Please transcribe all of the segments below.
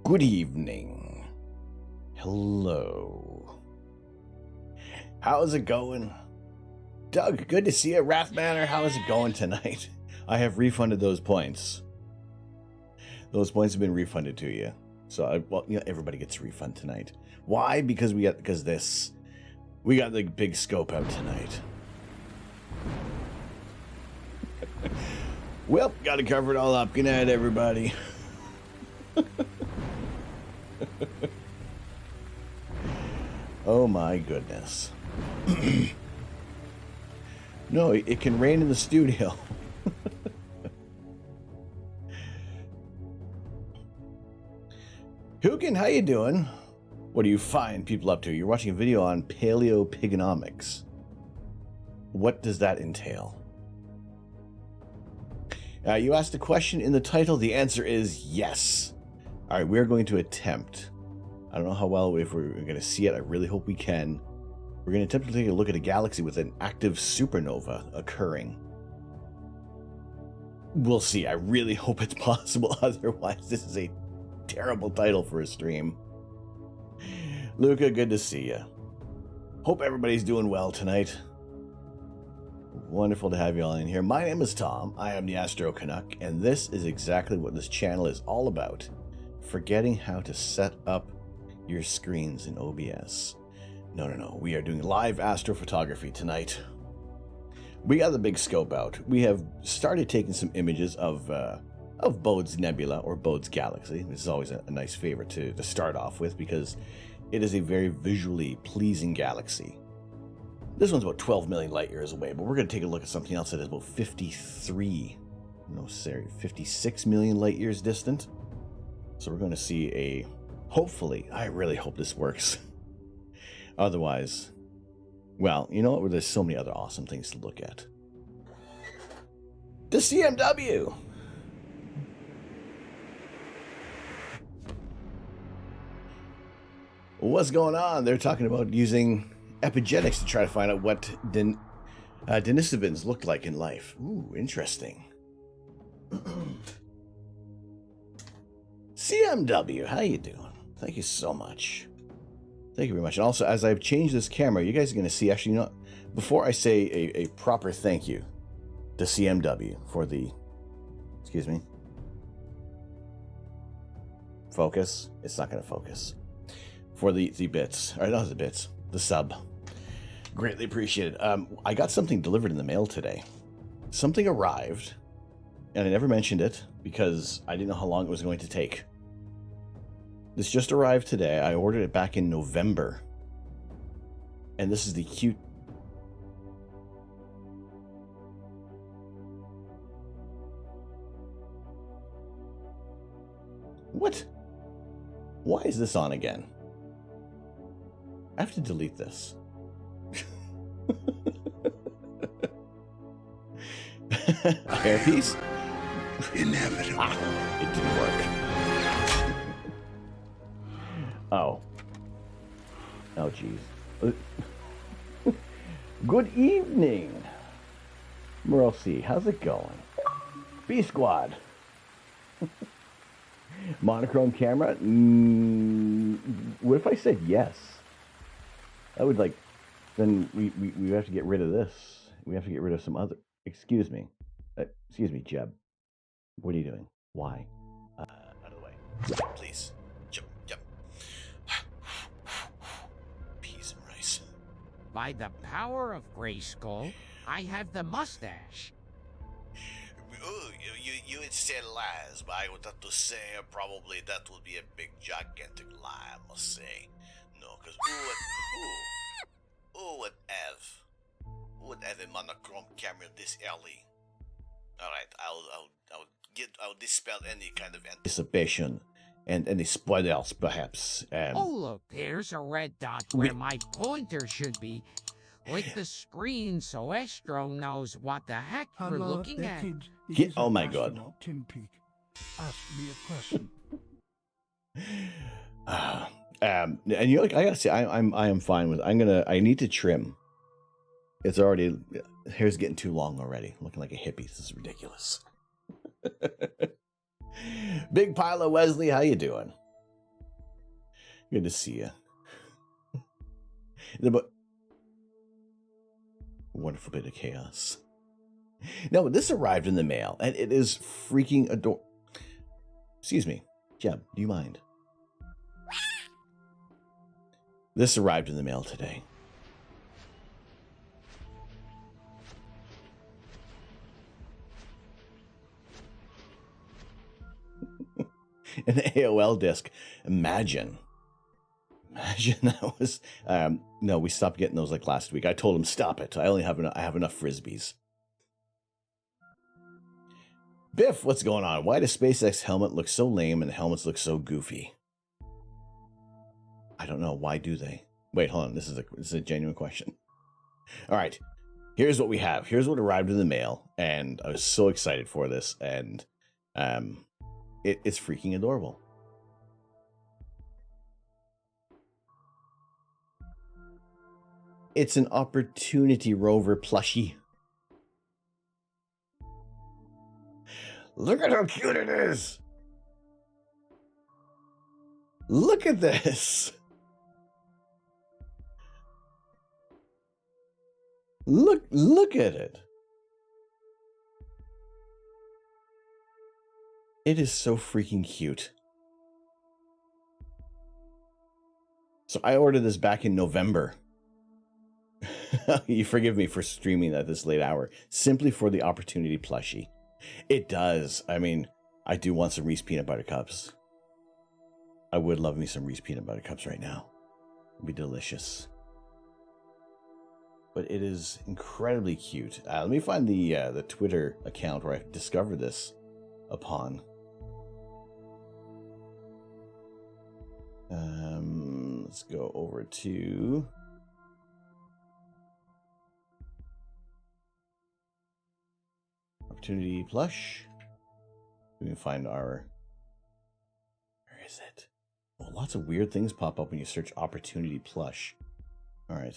Good evening. Hello. How's it going? Doug, good to see you. Wrath Manor, how is it going tonight? I have refunded those points. Those points have been refunded to you. So, everybody gets a refund tonight. Why? Because we got the big scope out tonight. Well, got to cover it all up. Good night, everybody. Oh my goodness. No, it can rain in the studio. Hukin, how you doing? What do you find people up to? You're watching a video on paleopigonomics. What does that entail? You asked a question in the title. The answer is yes. All right, we're going to attempt. I don't know how well, if we're going to see it. I really hope we can. We're going to attempt to take a look at a galaxy with an active supernova occurring. We'll see. I really hope it's possible. Otherwise, this is a terrible title for a stream. Luca, good to see you. Hope everybody's doing well tonight. Wonderful to have you all in here. My name is Tom. I am the Astro Canuck, and this is exactly what this channel is all about. forgetting how to set up your screens in OBS. No. We are doing live astrophotography tonight. We got the big scope out. We have started taking some images of Bode's Nebula or Bode's Galaxy. This is always a nice favorite to start off with because it is a very visually pleasing galaxy. This one's about 12 million light years away, but we're going to take a look at something else that is about 56 million light years distant. So we're going to see hopefully, I really hope this works. Otherwise, well, you know what? There's so many other awesome things to look at. The CMW! What's going on? They're talking about using epigenetics to try to find out what Denisovans looked like in life. Ooh, interesting. CMW, how you doing? Thank you so much. Thank you very much. And also, as I've changed this camera, you guys are going to see, actually, you know, before I say a proper thank you to CMW for the, excuse me, focus. It's not going to focus. For the bits, or not the bits, the sub. Greatly appreciated. I got something delivered in the mail today. Something arrived, and I never mentioned it because I didn't know how long it was going to take. This just arrived today. I ordered it back in November. And this is the cute... What? Why is this on again? I have to delete this. A hairpiece? Inevitable. Ah, it didn't work. Oh. Oh, jeez. Good evening. Mercy, how's it going? B Squad. Monochrome camera? What if I said yes? I would like, then we have to get rid of this. We have to get rid of some other, excuse me, Jeb. What are you doing? Why? Out of the way, please. Jump. Peas and rice. By the power of Grayskull, I have the mustache. Oh, you would say lies, but I would have to say probably that would be a big gigantic lie, I must say. No, because who would have a monochrome camera this early? All right, I'll dispel any kind of Anticipation and any spoilers, perhaps. Oh, look, there's a red dot where my pointer should be. Lick the screen so Astro knows what the heck we're looking at. Oh my God. Tin Peak. Ask me a question. And you know, I gotta say, I am fine with. I need to trim. It's already, hair's getting too long already. Looking like a hippie. This is ridiculous. Big pile of Wesley, how you doing? Good to see you. Wonderful bit of chaos. No, this arrived in the mail, and it is freaking adorable. Excuse me, Jeb, do you mind? This arrived in the mail today. An AOL disc. Imagine that was no, we stopped getting those like last week. I told him stop it. I have enough frisbees. Biff, what's going on? Why does SpaceX helmet look so lame and the helmets look so goofy? I don't know. Why do they? Wait, hold on. This is a genuine question. All right. Here's what we have. Here's what arrived in the mail, and I was so excited for this, and it's freaking adorable. It's an Opportunity Rover plushie. Look at how cute it is. Look at this. Look at it. It is so freaking cute. So I ordered this back in November. You forgive me for streaming at this late hour, simply for the Opportunity plushie. It does. I mean, I do want some Reese peanut butter cups. I would love me some Reese peanut butter cups right now. It'd be delicious. But it is incredibly cute. Let me find the Twitter account where I discovered this upon. Let's go over to Opportunity Plush. We can find our... Where is it? Well, lots of weird things pop up when you search Opportunity Plush. All right.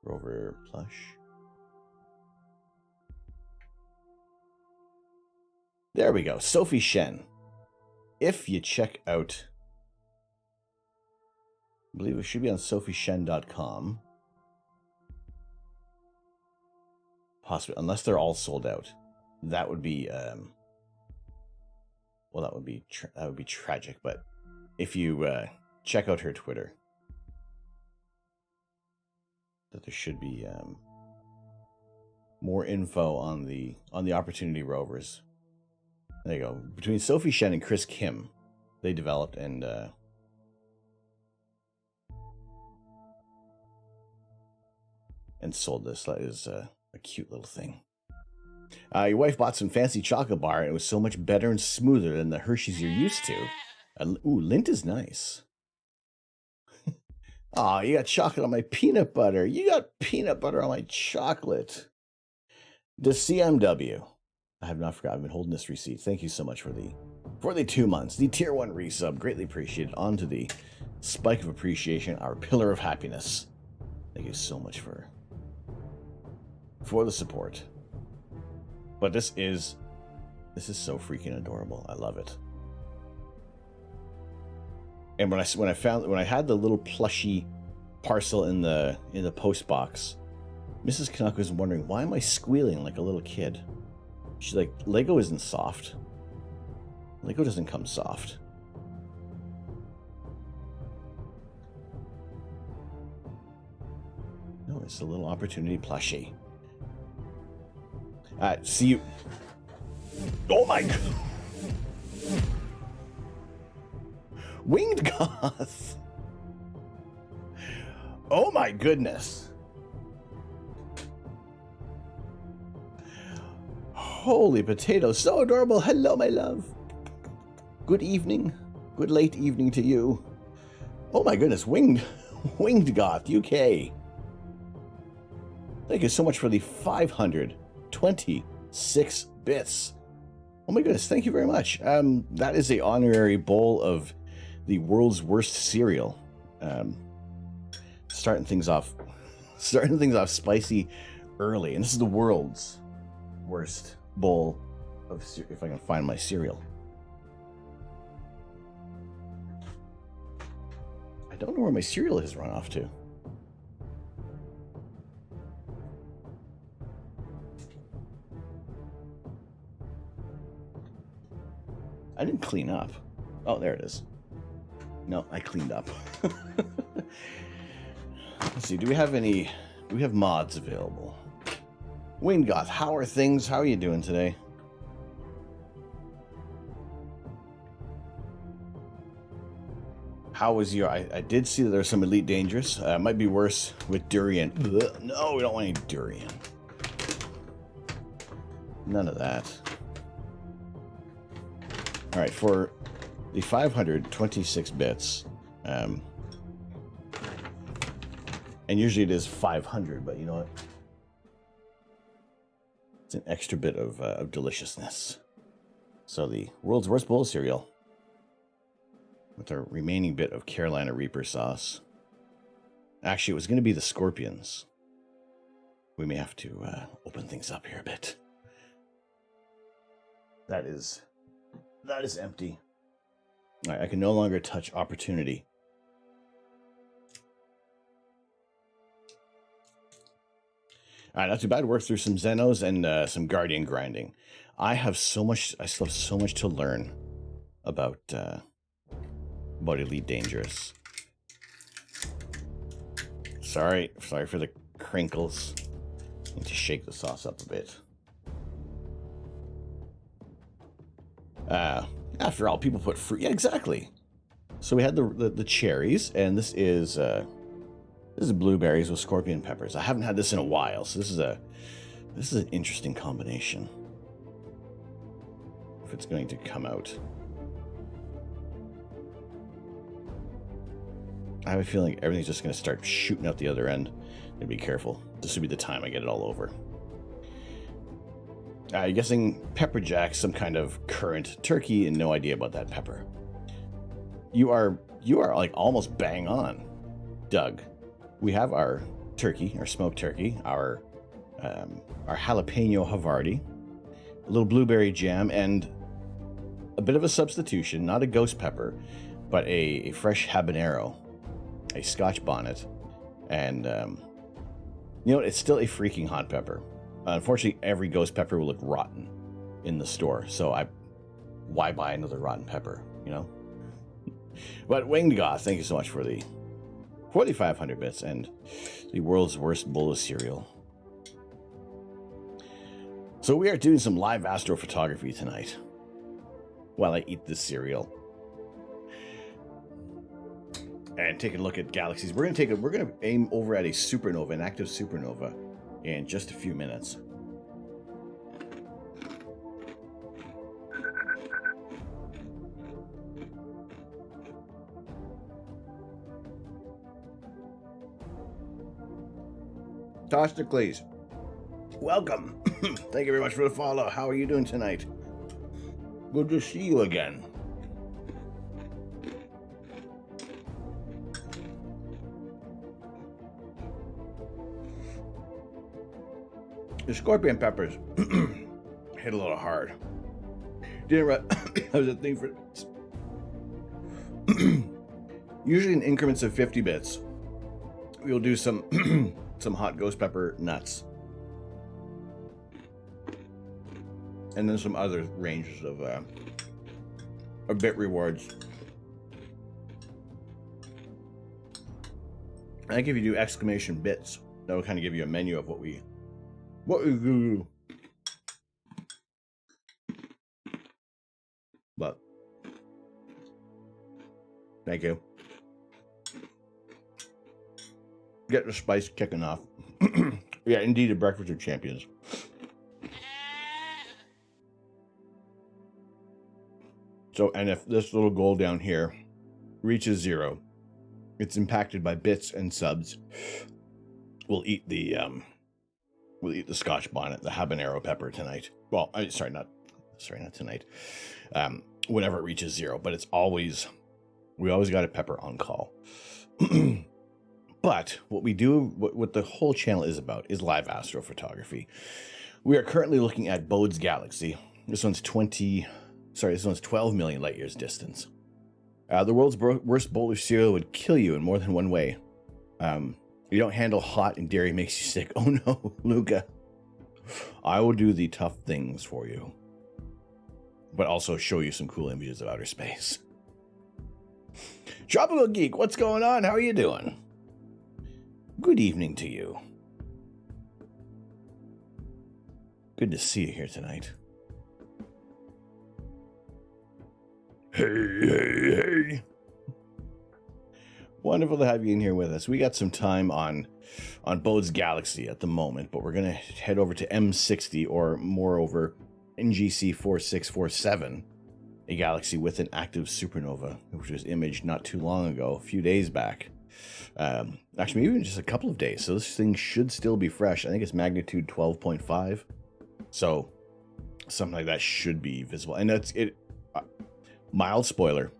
Rover Plush. There we go. Sophie Shen. If you check out... I believe it should be on sophieshen.com. Possibly, unless they're all sold out. That would be... well, that would be tragic, but if you check out her Twitter, that there should be more info on the Opportunity rovers. There you go. Between Sophie Shen and Chris Kim, they developed and sold this. That is a cute little thing. Your wife bought some fancy chocolate bar, and it was so much better and smoother than the Hershey's you're used to. Ooh, Lindt is nice. Aw, you got chocolate on my peanut butter. You got peanut butter on my chocolate. The CMW. I have not forgotten. I've been holding this receipt. Thank you so much for the 2 months. The tier 1 resub. Greatly appreciated. On to the spike of appreciation, our pillar of happiness. Thank you so much for the support. But this is so freaking adorable. I love it. And when I had the little plushy parcel in the post box, Mrs. Canuck was wondering, why am I squealing like a little kid? She's like, Lego isn't soft. Lego doesn't come soft. No, it's a little Opportunity plushie. See you. Oh my God. Winged Goth. Oh my goodness. Holy potato, so adorable. Hello, my love. Good evening. Good late evening to you. Oh my goodness, Winged Goth, UK. Thank you so much for the 526 bits. Oh my goodness, thank you very much. That is the honorary bowl of the world's worst cereal. Starting things off spicy early, and this is the world's worst bowl of if I can find my cereal. I don't know where my cereal has run off to. I didn't clean up. Oh, there it is. No, I cleaned up. Let's see, do we have mods available? Winged Goth, how are things? How are you doing today? How was your... I did see that there's some Elite Dangerous. Might be worse with durian. Ugh, no, we don't want any durian. None of that. All right, for the 526 bits, and usually it is 500, but you know what? It's an extra bit of deliciousness. So the world's worst bowl of cereal with our remaining bit of Carolina Reaper sauce. Actually, it was going to be the Scorpions. We may have to open things up here a bit. That is empty. All right, I can no longer touch Opportunity. All right, not too bad. Worked through some Zenos and some Guardian grinding. I still have so much to learn about Elite Dangerous. Sorry for the crinkles. Need to shake the sauce up a bit. After all, people put fruit. Yeah, exactly. So we had the cherries, and this is blueberries with scorpion peppers. I haven't had this in a while, so this is an interesting combination. If it's going to come out. I have a feeling everything's just going to start shooting out the other end. And be careful. This will be the time I get it all over. I'm guessing pepper jack, some kind of currant turkey, and no idea about that pepper. You are like almost bang on, Doug. We have our turkey, our smoked turkey, our jalapeno Havarti, a little blueberry jam, and a bit of a substitution, not a ghost pepper, but a fresh habanero, a Scotch bonnet, and you know, it's still a freaking hot pepper. Unfortunately, every ghost pepper will look rotten in the store, so why buy another rotten pepper, you know? But Winged Goth, thank you so much for the 500 bits and the world's worst bowl of cereal. So we are doing some live astrophotography tonight while I eat this cereal. And taking a look at galaxies. We're gonna aim over at a supernova, an active supernova, in just a few minutes. Tosticles, welcome. Thank you very much for the follow. How are you doing tonight? Good to see you again. The scorpion peppers hit a little hard. That was a thing for usually in increments of 50 bits. We'll do some some hot ghost pepper nuts, and then some other ranges of bit rewards. I think if you do exclamation bits, that will kind of give you a menu of what we do. But thank you. Get the spice kicking off. Yeah, indeed, a breakfast of champions. So, and if this little goal down here reaches 0, it's impacted by bits and subs. We'll eat the Scotch bonnet, the habanero pepper tonight. Well, not tonight. Whenever it reaches 0, but we always got a pepper on call. But what we do, what the whole channel is about, is live astrophotography. We are currently looking at Bode's galaxy. This one's 12 million light years distance. The world's worst bowl of cereal would kill you in more than one way. You don't handle hot and dairy makes you sick. Oh no, Luca. I will do the tough things for you, but also show you some cool images of outer space. Tropical Geek, what's going on? How are you doing? Good evening to you. Good to see you here tonight. Hey. Wonderful to have you in here with us. We got some time on Bode's galaxy at the moment, but we're going to head over to M60, or moreover, NGC 4647, a galaxy with an active supernova, which was imaged not too long ago, a few days back. Actually, maybe even just a couple of days. So this thing should still be fresh. I think it's magnitude 12.5. So something like that should be visible. And that's it. Mild spoiler.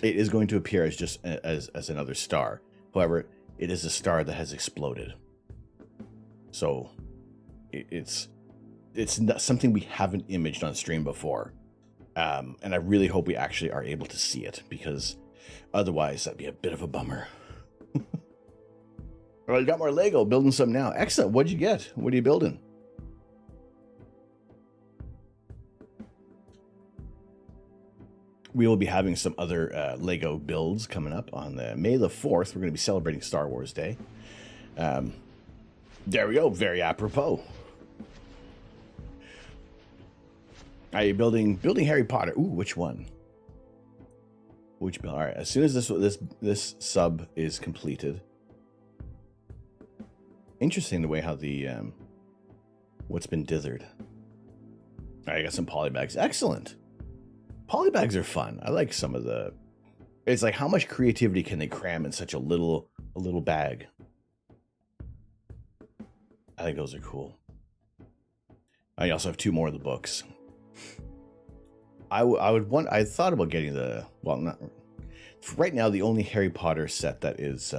It is going to appear as just as another star. However, it is a star that has exploded. So it's not something we haven't imaged on stream before. And I really hope we actually are able to see it, because otherwise that'd be a bit of a bummer. All right, you got more Lego, building some now. Excellent. What'd you get? What are you building? we will be having some other Lego builds coming up on May the 4th. We're going to be celebrating Star Wars Day. There we go. Very apropos. Are you building Harry Potter? Ooh, which one? Which build? All right. As soon as this sub is completed. Interesting the way how the what's been dithered. All right, I got some polybags. Excellent. Polybags are fun. I like some of the. It's like how much creativity can they cram in such a little bag? I think those are cool. I also have 2 more of the books. I thought about getting not right now. The only Harry Potter set that is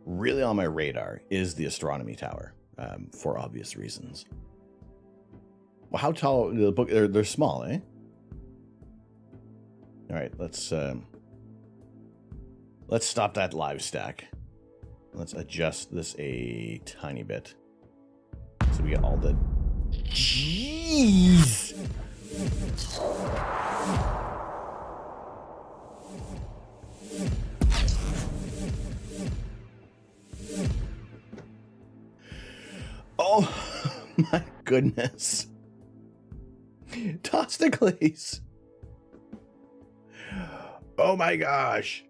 really on my radar is the Astronomy Tower, for obvious reasons. Well, how tall the book? They're small, eh? All right, let's stop that live stack. Let's adjust this a tiny bit so we get all the. Jeez. Oh my goodness. Tosticles. Oh my gosh.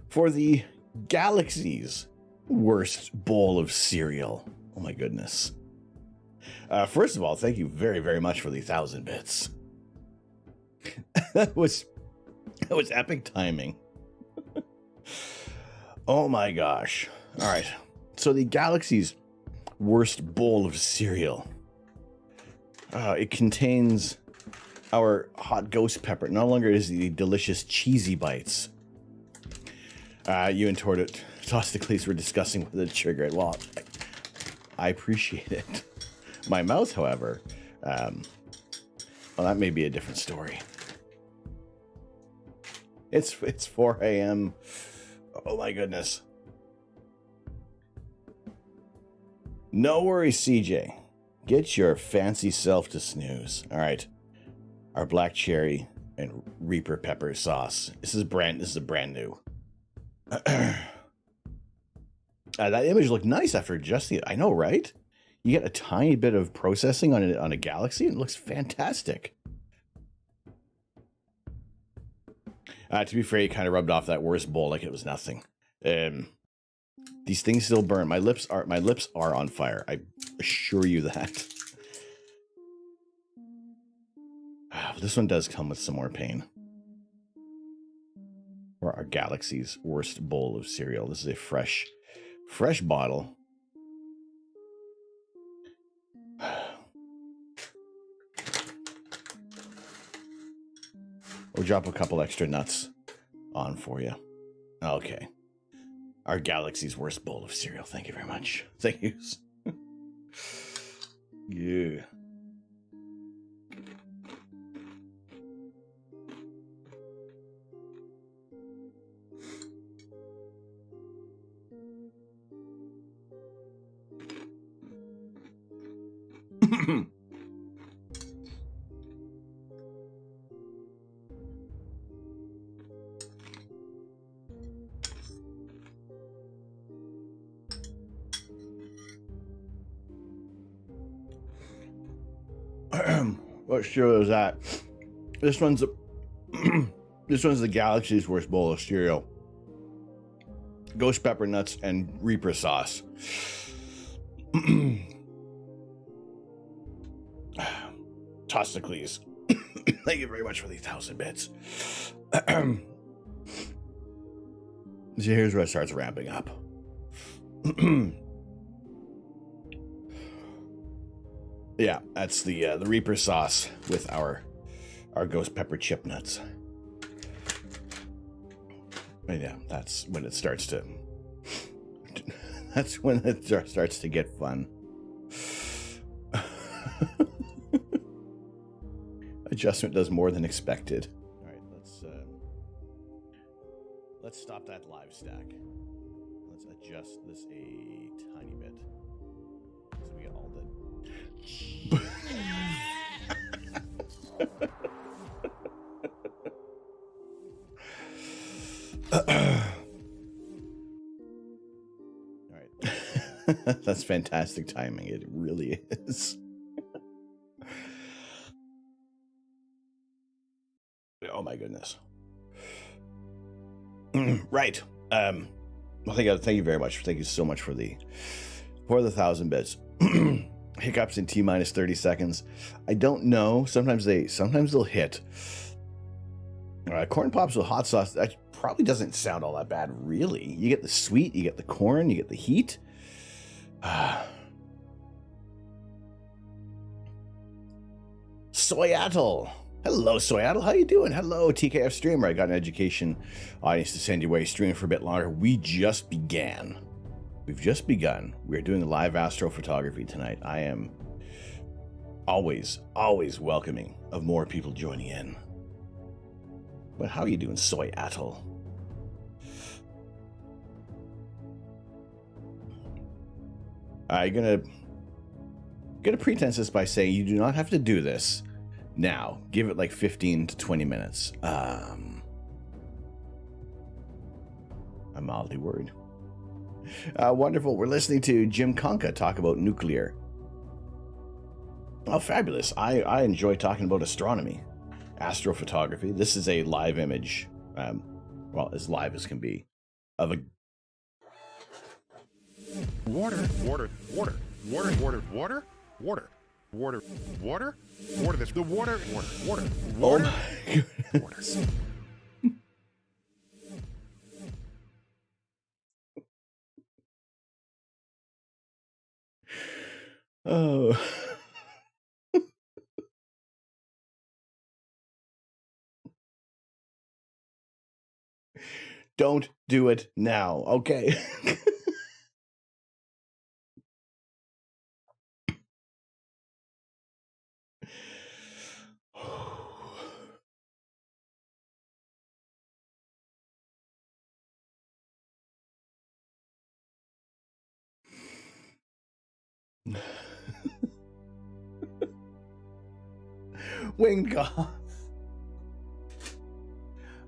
For the galaxy's worst bowl of cereal. Oh my goodness. First of all, thank you very, very much for the 1,000 bits. That was epic timing. Oh my gosh. All right. So the galaxy's worst bowl of cereal. It contains our hot ghost pepper. No longer is the delicious cheesy bites. You and Tosticles were discussing whether to trigger it. Well, I appreciate it. My mouth, however, well, that may be a different story. It's 4 a.m. Oh my goodness. No worries, CJ. Get your fancy self to snooze. All right. Our black cherry and Reaper pepper sauce. This is brand new. That image looked nice after adjusting it. I know, right? You get a tiny bit of processing on a galaxy, and it looks fantastic. To be fair, you kind of rubbed off that worst bowl like it was nothing. These things still burn. My lips are on fire. I assure you that. This one does come with some more pain. Or our galaxy's worst bowl of cereal. This is a fresh bottle. We'll drop a couple extra nuts on for you. Okay. Our galaxy's worst bowl of cereal. Thank you very much. Thank you. Yeah. What cereal is that? This one's the galaxy's worst bowl of cereal. Ghost pepper nuts and Reaper sauce. Tosticles. Thank you very much for the 1,000 bits. So here's where it starts ramping up. Yeah, that's the Reaper sauce with our ghost pepper chip nuts. And yeah, that's when it starts to. That's when it starts to get fun. Adjustment does more than expected. All right, let's stop that live stack. Let's adjust this a tiny bit so we get all the. All right. That's fantastic timing. It really is. Oh my goodness. Right. Well, thank you very much. Thank you so much for the 1,000 bits. Hiccups in T minus 30 seconds. I don't know. Sometimes they'll hit. Corn pops with hot sauce. That probably doesn't sound all that bad, really. You get the sweet, you get the corn, you get the heat. Soyatl. Hello, Soyatl. How you doing? Hello, TKF streamer. I got an education audience to send you away. Streaming for a bit longer. We just began. We've just begun. We're doing live astrophotography tonight. I am always welcoming of more people joining in. But how are you doing, Soyatl? I'm gonna pretense this by saying you do not have to do this now. Give it like 15 to 20 minutes. I'm mildly worried. Wonderful. We're listening to Jim Conca talk about nuclear. Oh, fabulous. I enjoy talking about astronomy, astrophotography. This is a live image, well, as live as can be, of a Water. That's the water. Oh my goodness. Oh. Don't do it now, okay? Winged goth.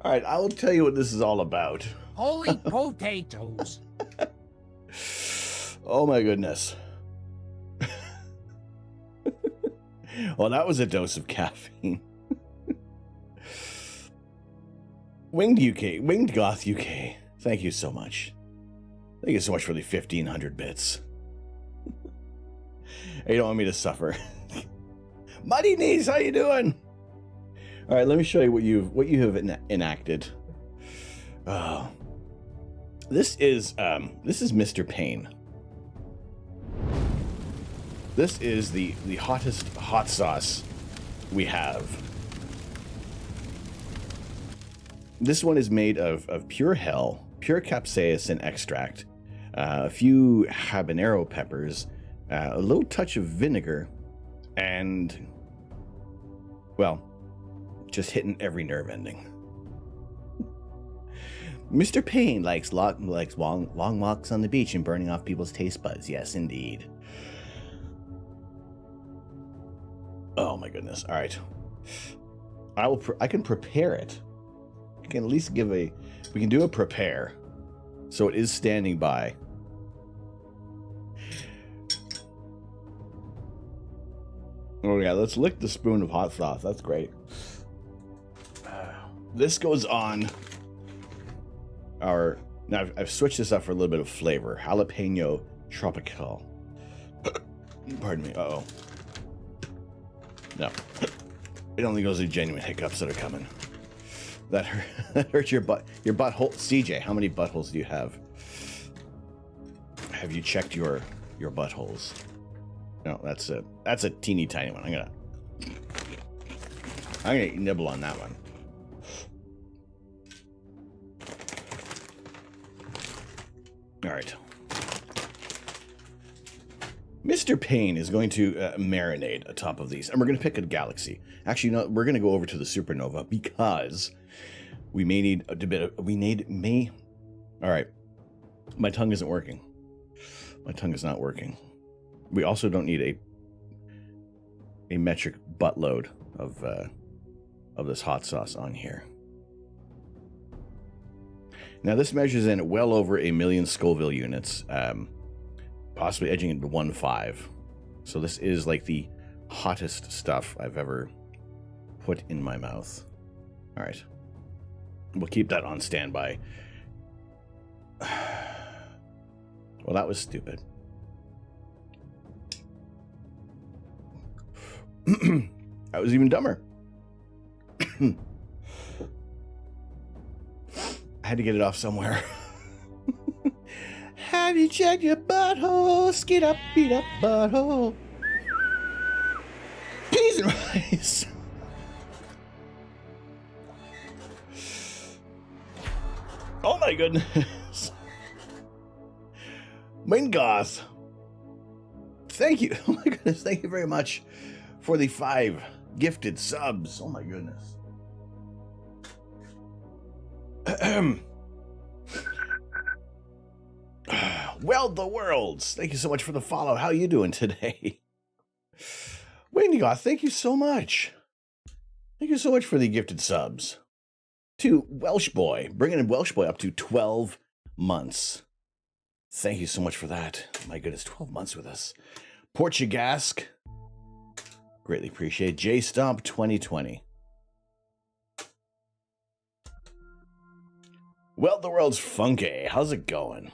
All right, I will tell you what this is all about. Holy potatoes. Oh my goodness. Well, that was a dose of caffeine. Winged Goth UK. Thank you so much. Thank you so much for the 1,500 bits. You don't want me to suffer. Muddy Knees, how you doing? All right, let me show you what you have enacted. Oh, this is Mr. Payne. This is the hottest hot sauce we have. This one is made of pure hell, pure capsaicin extract, a few habanero peppers, a little touch of vinegar, and, well, just hitting every nerve ending. Mr. Payne likes long walks on the beach and burning off people's taste buds. Yes, indeed. Oh my goodness. All right. I can prepare it. I can at least we can do a prepare. So it is standing by. Oh yeah, let's lick the spoon of hot sauce. That's great. This goes on our... Now, I've switched this up for a little bit of flavor. Jalapeno Tropical. Pardon me. Uh-oh. No. I don't think those are genuine hiccups that are coming. That hurt your butt. Your butthole. CJ, how many buttholes do you have? Have you checked your buttholes? No, that's a teeny tiny one. I'm gonna nibble on that one. All right. Mr. Payne is going to marinate atop of these, and we're going to pick a galaxy. Actually, no, we're going to go over to the supernova because we may need a bit of... All right. My tongue isn't working. My tongue is not working. We also don't need a metric buttload of this hot sauce on here. Now this measures in well over 1 million Scoville units, possibly edging into 1.5. So this is like the hottest stuff I've ever put in my mouth. All right. We'll keep that on standby. Well, that was stupid. That was even dumber. I had to get it off somewhere. Have you checked your butthole? Skid up, beat up, butthole. Peas and rice. Oh my goodness. Mingoth. Thank you. Oh my goodness. Thank you very much for the 5 gifted subs. Oh my goodness. Well, the worlds. Thank you so much for the follow. How you doing today? Mingoth, thank you so much. Thank you so much for the gifted subs. To Welsh Boy, bringing in Welsh Boy up to 12 months. Thank you so much for that. My goodness, 12 months with us. Portugasque, greatly appreciate. J Stomp 2020. Well, the world's funky. How's it going?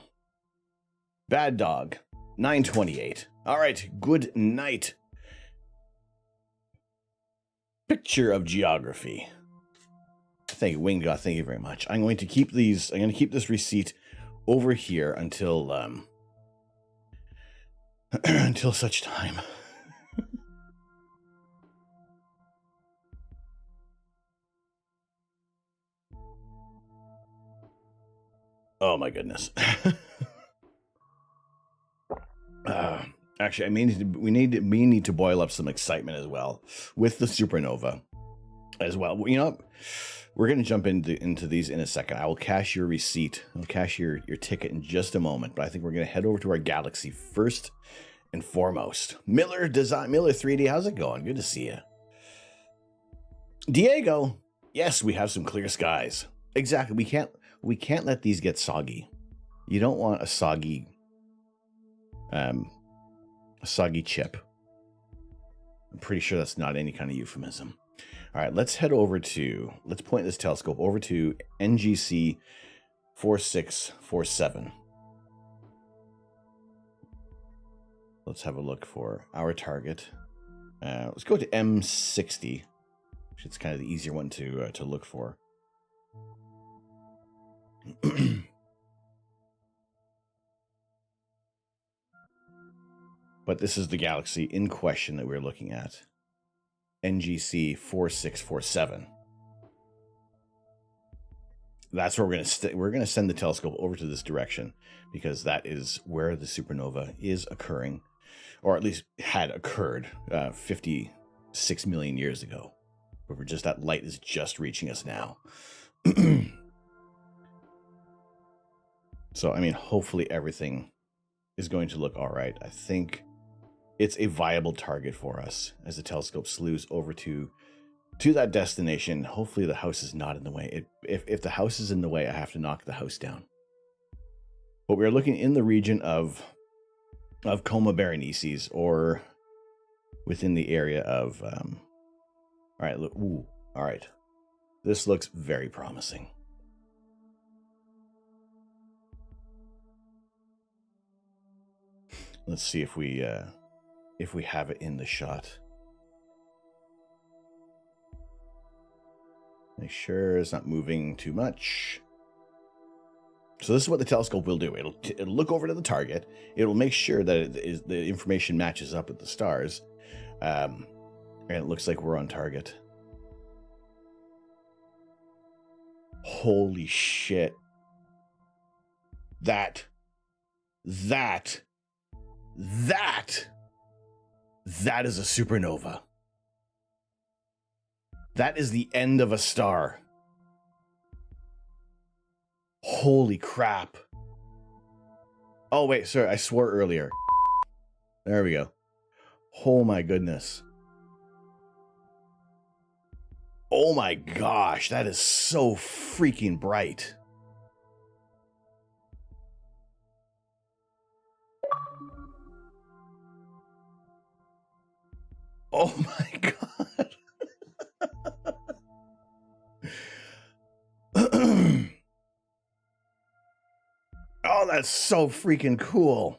Bad Dog 928. All right, good night. Picture of geography. Thank you, Wingoth. Thank you very much. I'm going to keep these. I'm going to keep this receipt over here until until such time. Oh my goodness. Actually, we need to boil up some excitement as well with the supernova as well. You know, we're going to jump into these in a second. I will cash your receipt. I'll cash your ticket in just a moment, but I think we're going to head over to our galaxy first and foremost. Miller 3D, how's it going? Good to see you. Diego, yes, we have some clear skies. Exactly. We can't let these get soggy. You don't want a soggy chip. I'm pretty sure that's not any kind of euphemism. All right, let's point this telescope over to NGC 4647. Let's have a look for our target. Let's go to M60. It's kind of the easier one to look for. But this is the galaxy in question that we're looking at. NGC 4647. That's where we're going to send the telescope over to this direction, because that is where the supernova is occurring, or at least had occurred 56 million years ago. Where just that light is just reaching us now. So, I mean, hopefully everything is going to look all right. I think it's a viable target for us as the telescope slews over to that destination. Hopefully the house is not in the way. If the house is in the way, I have to knock the house down. But we're looking in the region of Coma Berenices, or within the area of all right, look, ooh, all right. This looks very promising. Let's see if we have it in the shot. Make sure it's not moving too much. So this is what the telescope will do. It'll look over to the target. It'll make sure that the information matches up with the stars. And it looks like we're on target. Holy shit. That is a supernova. That is the end of a star. Holy crap. Oh, wait, sorry. I swore earlier. There we go. Oh, my goodness. Oh, my gosh. That is so freaking bright. Oh, my God. Oh, that's so freaking cool.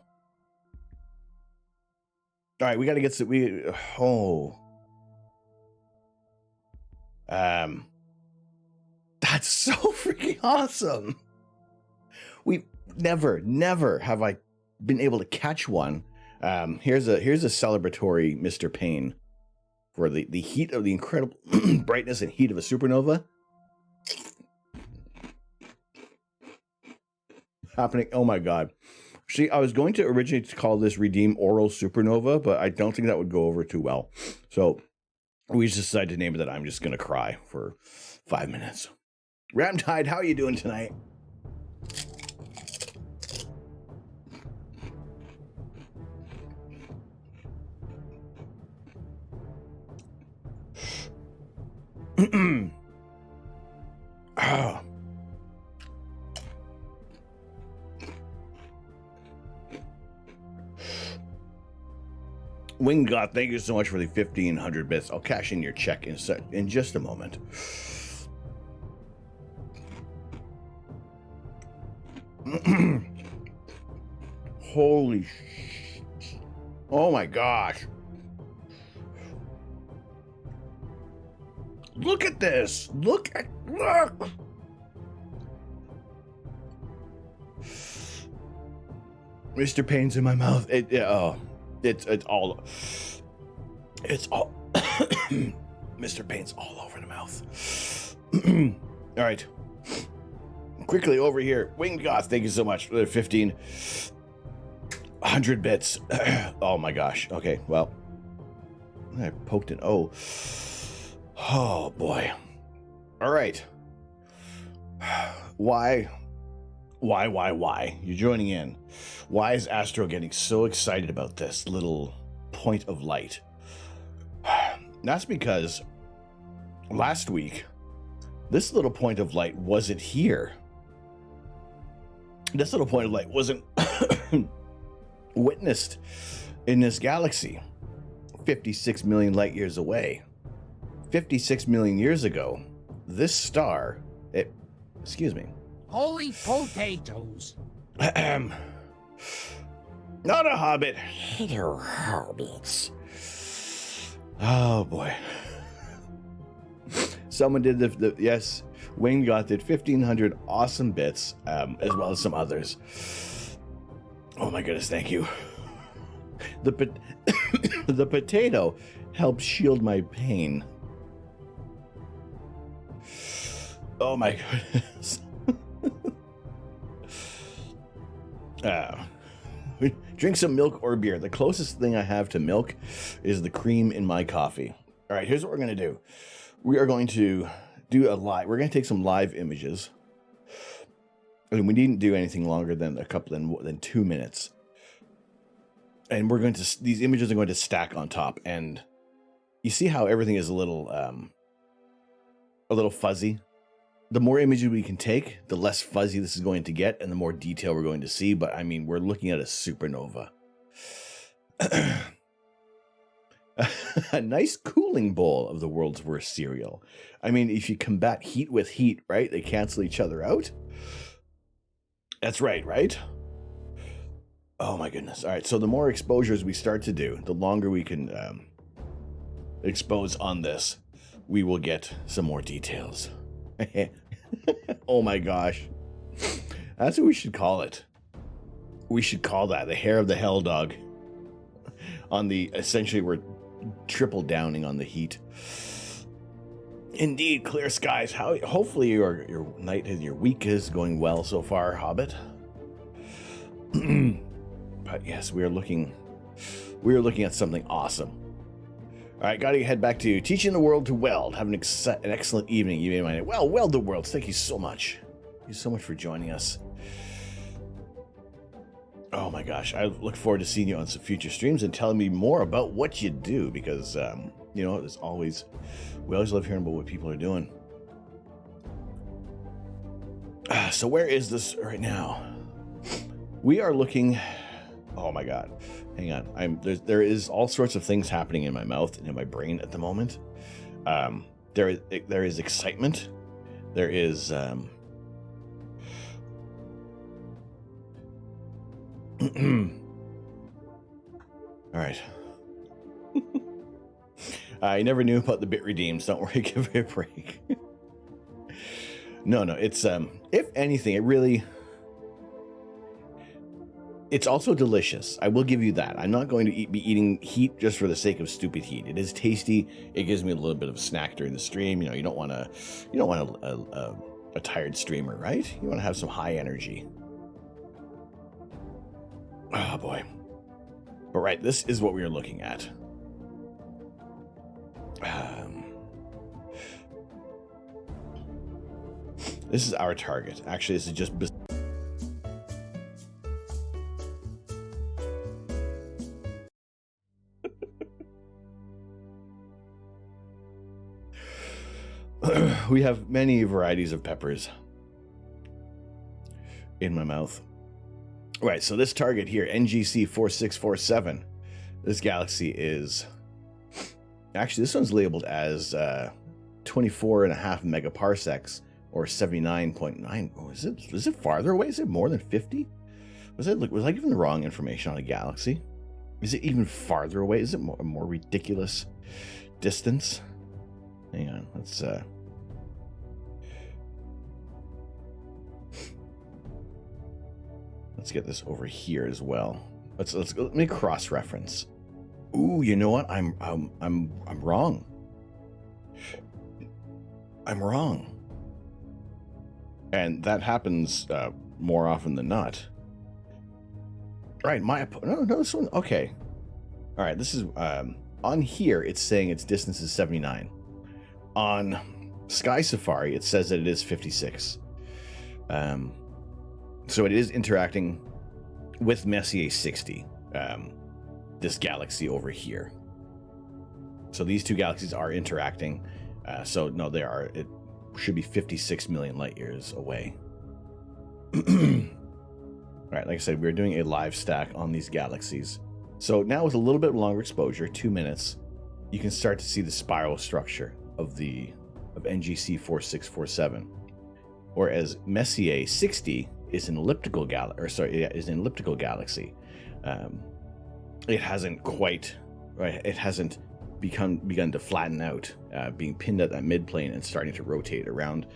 All right, we got to get some. That's so freaking awesome. We never have I been able to catch one. Here's a celebratory Mr. Payne for the heat of the incredible brightness and heat of a supernova. Happening. Oh my God. See, I was going to originally call this Redeem Oral Supernova, but I don't think that would go over too well. So we just decided to name it that. I'm just going to cry for 5 minutes. Ramtide, how are you doing tonight? Oh. Wing God, thank you so much for the 1,500 bits. I'll cash in your check in just a moment. Holy sh! Oh my gosh! Look at this! Look! Mr. Payne's in my mouth. It's all Mr. Payne's all over the mouth. All right. Quickly over here. Winged Goth, thank you so much for the 1,500 bits. Oh my gosh. Okay, well. I poked it. Oh boy. All right. Why? You're joining in. Why is Astro getting so excited about this little point of light? That's because last week, this little point of light wasn't here. This little point of light wasn't witnessed in this galaxy 56 million light years away. 56 million years ago, this star, excuse me. Holy potatoes. Not a hobbit. Hello, hobbits. Oh boy. Someone did yes, Wayne got did 1,500 awesome bits, as well as some others. Oh my goodness, thank you. The potato helps shield my pain. Oh my goodness. Drink some milk or beer. The closest thing I have to milk is the cream in my coffee. All right, here's what we're going to do. We are going to do a live. We're going to take some live images. And we needn't do anything longer than than 2 minutes. And we're going to, these images are going to stack on top. And you see how everything is a little fuzzy? The more images we can take, the less fuzzy this is going to get, and the more detail we're going to see. But I mean, we're looking at a supernova. A nice cooling bowl of the world's worst cereal. I mean, if you combat heat with heat, right? They cancel each other out. That's right? Oh my goodness. All right, so the more exposures we start to do, the longer we can expose on this, we will get some more details. Oh my gosh. That's what we should call it. We should call that the hair of the hell dog. On the, essentially we're triple downing on the heat. Indeed, clear skies. Hopefully your night and your week is going well so far, Hobbit. But yes, we are looking at something awesome. All right, got to head back to teaching the world to weld. Have an excellent evening. You may mind. Well, Weld the World. Thank you so much. Thank you so much for joining us. Oh my gosh, I look forward to seeing you on some future streams and telling me more about what you do, because you know, we always love hearing about what people are doing. So where is this right now? We are looking. Oh my god, hang on. There is all sorts of things happening in my mouth and in my brain at the moment. There is excitement. There is all right. I never knew about the bit redeems. Don't worry, give me a break. No, it's if anything, it's also delicious. I will give you that. I'm not going to be eating heat just for the sake of stupid heat. It is tasty. It gives me a little bit of a snack during the stream. You know, you don't want a tired streamer, right? You want to have some high energy. Oh boy. But right, this is what we are looking at. This is our target. Actually, this is just we have many varieties of peppers in my mouth. Right, so this target here, NGC 4647, this galaxy is actually, this one's labeled as 24.5 megaparsecs, or 79.9. Oh, is it farther away? Is it more than 50? Was I given the wrong information on a galaxy? Is it even farther away? Is it a more ridiculous distance? Hang on, let's get this over here as well. Let me cross-reference. Ooh, you know what? I'm wrong. I'm wrong. And that happens more often than not. Right, no, this one, okay. All right, this is, on here, it's saying its distance is 79. On Sky Safari, it says that it is 56. So it is interacting with Messier 60, this galaxy over here. So these two galaxies are interacting. So no, they are. It should be 56 million light years away. All right, like I said, we're doing a live stack on these galaxies. So now with a little bit longer exposure, 2 minutes, you can start to see the spiral structure of NGC 4647. Whereas Messier 60 is an elliptical galaxy. It hasn't quite, right? It hasn't begun to flatten out, being pinned at that midplane and starting to rotate around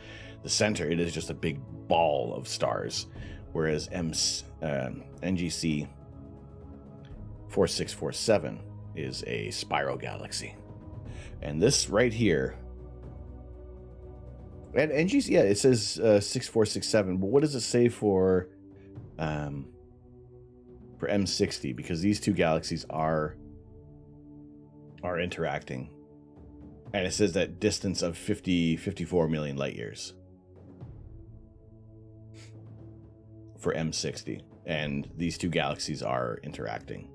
the center. It is just a big ball of stars, whereas NGC 4647 is a spiral galaxy. And this right here, and NGC, yeah, it says 6467, but what does it say for M60? Because these two galaxies are interacting, and it says that distance of 54 million light years for M60, and these two galaxies are interacting.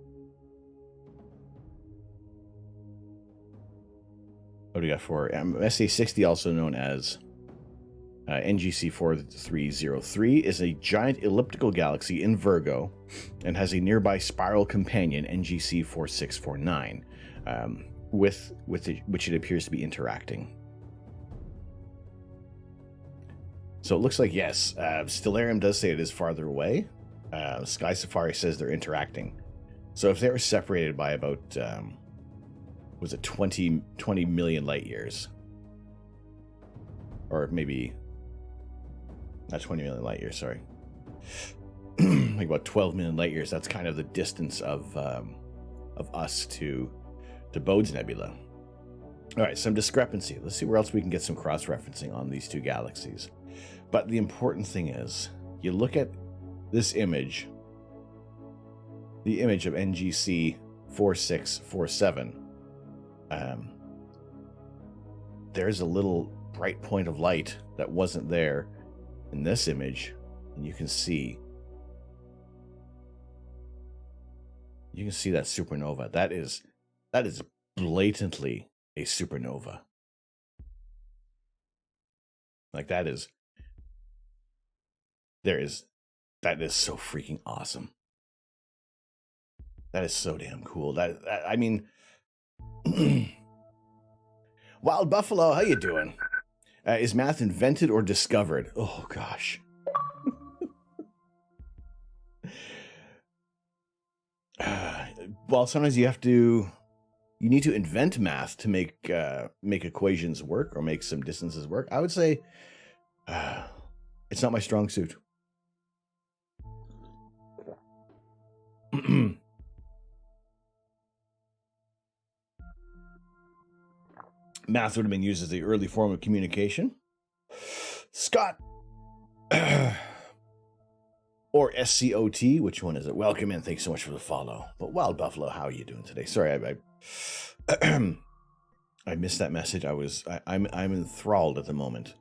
What do we got for SA60, also known as NGC 4303, is a giant elliptical galaxy in Virgo and has a nearby spiral companion, NGC 4649, which it appears to be interacting. So it looks like, yes, Stellarium does say it is farther away. Sky Safari says they're interacting. So if they were separated by about, was it 20 million light years? Or maybe, not 20 million light years, sorry. Like about 12 million light years. That's kind of the distance of us to Bode's Nebula. All right, some discrepancy. Let's see where else we can get some cross-referencing on these two galaxies. But the important thing is, you look at this image, the image of NGC 4647. There's a little bright point of light that wasn't there in this image, and you can see You can see that supernova. That is blatantly a supernova. Like that is so freaking awesome. That is so damn cool. I mean, Wild Buffalo, how you doing? Is math invented or discovered? Oh gosh. Well, sometimes you need to invent math to make equations work or make some distances work. I would say it's not my strong suit. Math would have been used as the early form of communication. Scott. Or SCOT, which one is it? Welcome in. Thanks so much for the follow. But Wild Buffalo, how are you doing today? Sorry, I missed that message. I'm enthralled at the moment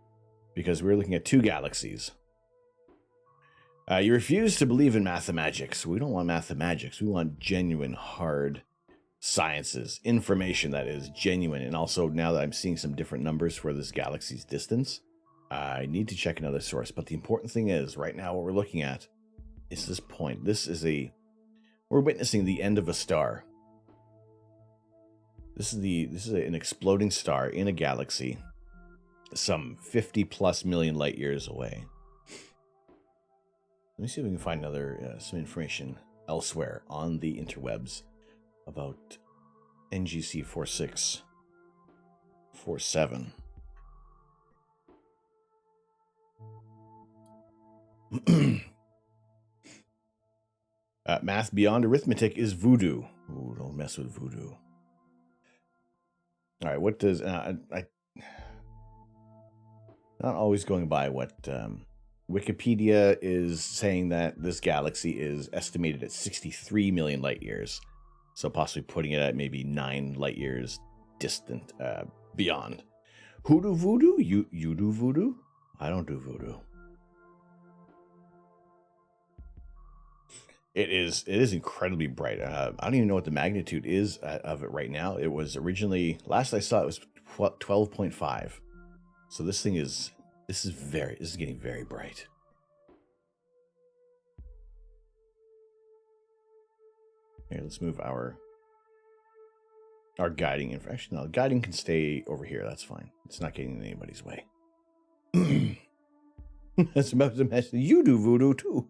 because we're looking at two galaxies. You refuse to believe in mathemagics. We don't want mathemagics. We want genuine, hard sciences, information that is genuine. And also, now that I'm seeing some different numbers for this galaxy's distance, I need to check another source. But the important thing is, right now, what we're looking at is this point. We're witnessing the end of a star. This is an exploding star in a galaxy, some 50 plus million light years away. Let me see if we can find some information elsewhere on the interwebs about NGC 4647. Math beyond arithmetic is voodoo. Ooh, don't mess with voodoo. All right, what does I not always going by what Wikipedia is saying that this galaxy is estimated at 63 million light years, so possibly putting it at maybe 9 light years distant beyond. Who do voodoo? You do voodoo? I don't do voodoo. It is incredibly bright. I don't even know what the magnitude is of it right now. It was originally, last I saw, it was 12.5. So this is getting very bright. Here, let's move our guiding information. Actually, no, guiding can stay over here. That's fine. It's not getting in anybody's way. That's about to mention you do voodoo too.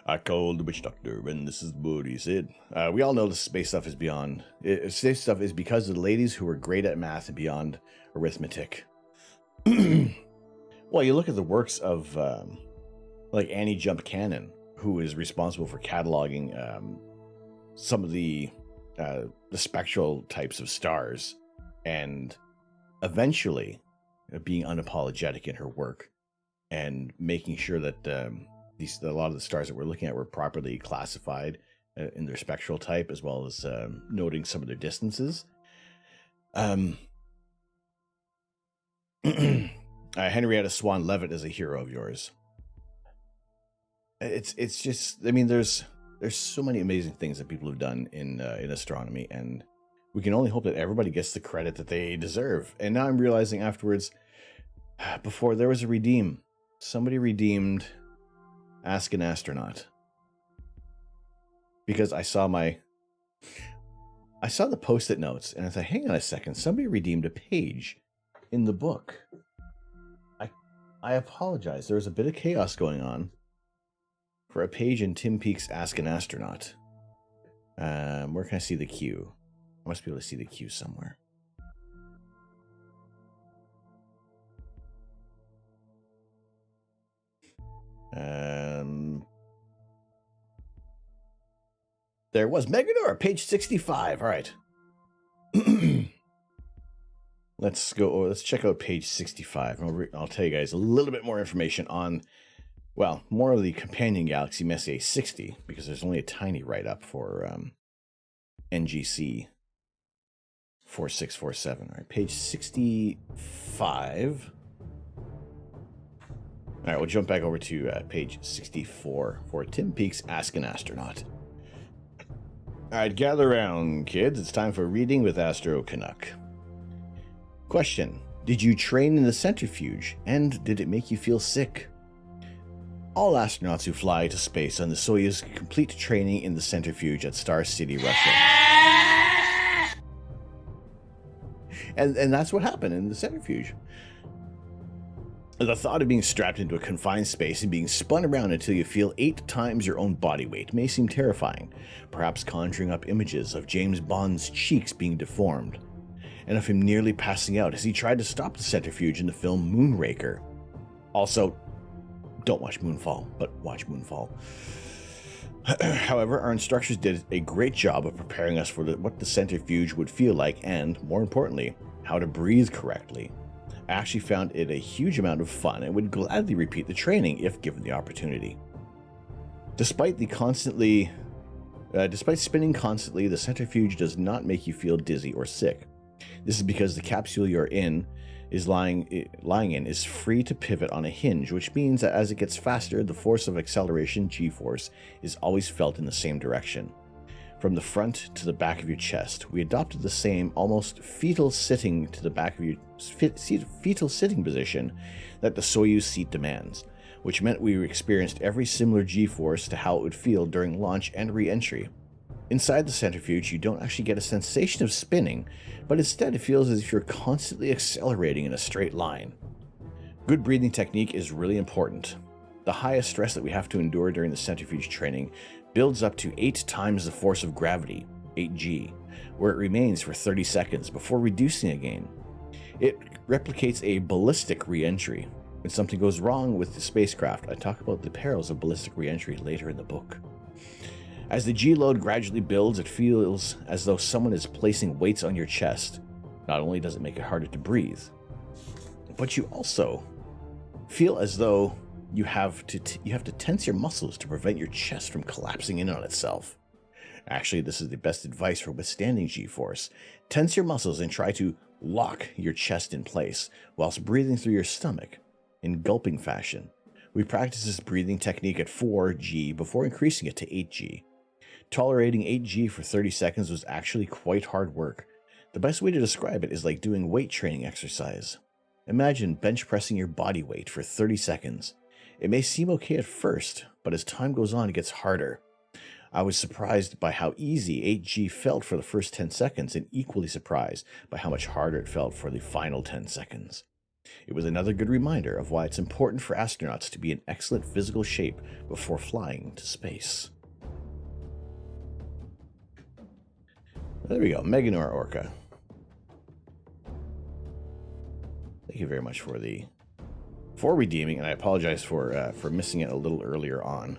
I called the witch doctor, and this is what he said. We all know the space stuff is beyond. Space stuff is because of the ladies who were great at math and beyond arithmetic. Well, you look at the works of like Annie Jump Cannon, who is responsible for cataloging some of the spectral types of stars, and eventually being unapologetic in her work and making sure that a lot of the stars that we're looking at were properly classified in their spectral type, as well as noting some of their distances. Henrietta Swan Leavitt is a hero of yours. It's just, I mean, there's so many amazing things that people have done in astronomy, and we can only hope that everybody gets the credit that they deserve. And now I'm realizing afterwards, before there was a redeem, somebody redeemed Ask an Astronaut, because I saw the post-it notes, and I thought, hang on a second, somebody redeemed a page in the book. I apologize. There was a bit of chaos going on for a page in Tim Peake's Ask an Astronaut. Where can I see the queue? I must be able to see the queue somewhere. There was Megador, page 65. All right. Let's check out page 65. I'll tell you guys a little bit more information on, well, more of the companion galaxy Messier 60, because there's only a tiny write-up for NGC 4647. All right, page 65. All right, we'll jump back over to page 64 for Tim Peake's Ask an Astronaut. All right, gather around, kids. It's time for reading with Astro Canuck. Question: did you train in the centrifuge, and did it make you feel sick? All astronauts who fly to space on the Soyuz complete training in the centrifuge at Star City, Russia. And that's what happened in the centrifuge. The thought of being strapped into a confined space and being spun around until you feel 8 times your own body weight may seem terrifying, perhaps conjuring up images of James Bond's cheeks being deformed, and of him nearly passing out as he tried to stop the centrifuge in the film Moonraker. Also, don't watch Moonfall, but watch Moonfall. However, our instructors did a great job of preparing us for what the centrifuge would feel like and, more importantly, how to breathe correctly. I actually found it a huge amount of fun and would gladly repeat the training if given the opportunity. Despite spinning constantly, the centrifuge does not make you feel dizzy or sick. This is because the capsule you're in is lying in is free to pivot on a hinge, which means that as it gets faster, the force of acceleration, g-force, is always felt in the same direction. From the front to the back of your chest, we adopted the same almost fetal sitting to the back of your fetal sitting position that the Soyuz seat demands, which meant we experienced every similar g-force to how it would feel during launch and re-entry. Inside the centrifuge, you don't actually get a sensation of spinning, but instead it feels as if you're constantly accelerating in a straight line. Good breathing technique is really important. The highest stress that we have to endure during the centrifuge training builds up to 8 times the force of gravity, 8g, where it remains for 30 seconds before reducing again. It replicates a ballistic re-entry. When something goes wrong with the spacecraft, I talk about the perils of ballistic re-entry later in the book. As the G-load gradually builds, it feels as though someone is placing weights on your chest. Not only does it make it harder to breathe, but you also feel as though you have to tense your muscles to prevent your chest from collapsing in on itself. Actually, this is the best advice for withstanding G-force. Tense your muscles and try to lock your chest in place whilst breathing through your stomach in gulping fashion. We practiced this breathing technique at 4G before increasing it to 8G. Tolerating 8G for 30 seconds was actually quite hard work. The best way to describe it is like doing weight training exercise. Imagine bench pressing your body weight for 30 seconds. It may seem okay at first, but as time goes on, it gets harder. I was surprised by how easy 8G felt for the first 10 seconds and equally surprised by how much harder it felt for the final 10 seconds. It was another good reminder of why it's important for astronauts to be in excellent physical shape before flying to space. There we go, Meganor Orca. Thank you very much for redeeming, and I apologize for missing it a little earlier on.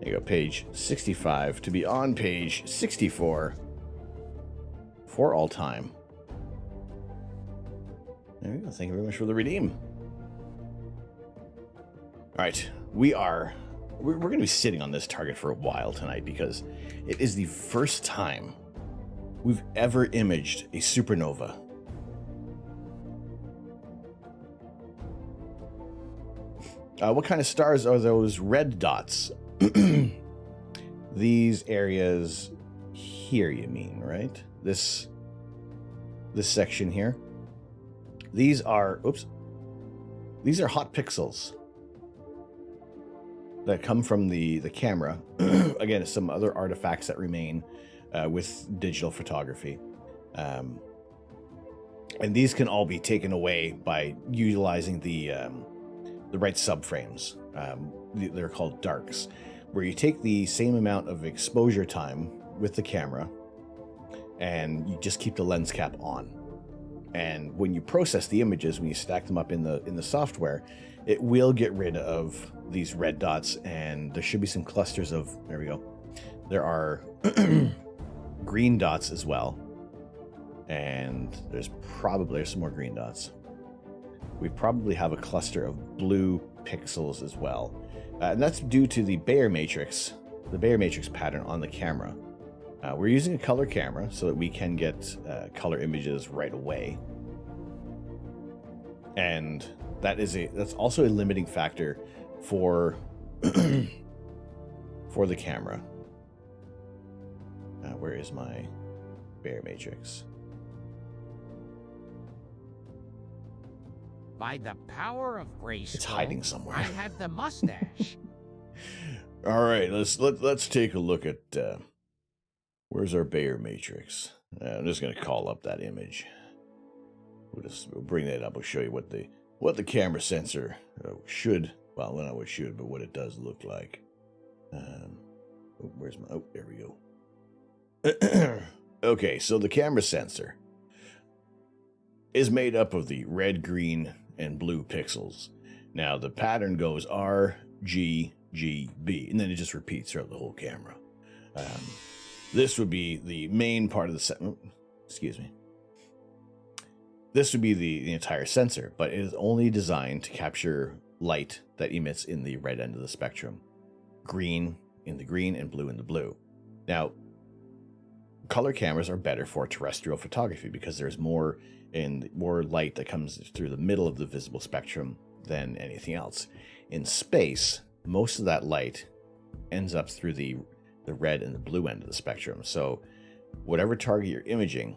There you go, page 65 to be on page 64 for all time. There we go. Thank you very much for the redeem. All right, we're going to be sitting on this target for a while tonight because it is the first time we've ever imaged a supernova. What kind of stars are those red dots? These areas here, you mean, right? This section here. These are hot pixels that come from the camera. Again, some other artifacts that remain with digital photography. And these can all be taken away by utilizing the right subframes. They're called darks, where you take the same amount of exposure time with the camera and you just keep the lens cap on. And when you process the images, when you stack them up in the software, it will get rid of these red dots, and there should be some clusters of, there we go. There are green dots as well. And there's some more green dots. we probably have a cluster of blue pixels as well. And that's due to the Bayer matrix pattern on the camera. We're using a color camera so that we can get color images right away. And that's also a limiting factor for for the camera. Where is my Bayer matrix? By the power of grace, It's hiding somewhere. I have the mustache. All right, let's take a look at where's our Bayer matrix. I'm just gonna call up that image. We'll bring that up. We'll show you what the camera sensor should. Well, not what it should, but what it does look like. Where's my? Oh, there we go. Okay, so the camera sensor is made up of the red, green, and blue pixels. Now the pattern goes R, G, G, B, and then it just repeats throughout the whole camera. This would be the main part of the set. Excuse me. This would be the entire sensor, but it is only designed to capture light that emits in the red end of the spectrum. Green in the green and blue in the blue. Now, color cameras are better for terrestrial photography because there's more light that comes through the middle of the visible spectrum than anything else. In space, most of that light ends up through the red and the blue end of the spectrum. So whatever target you're imaging,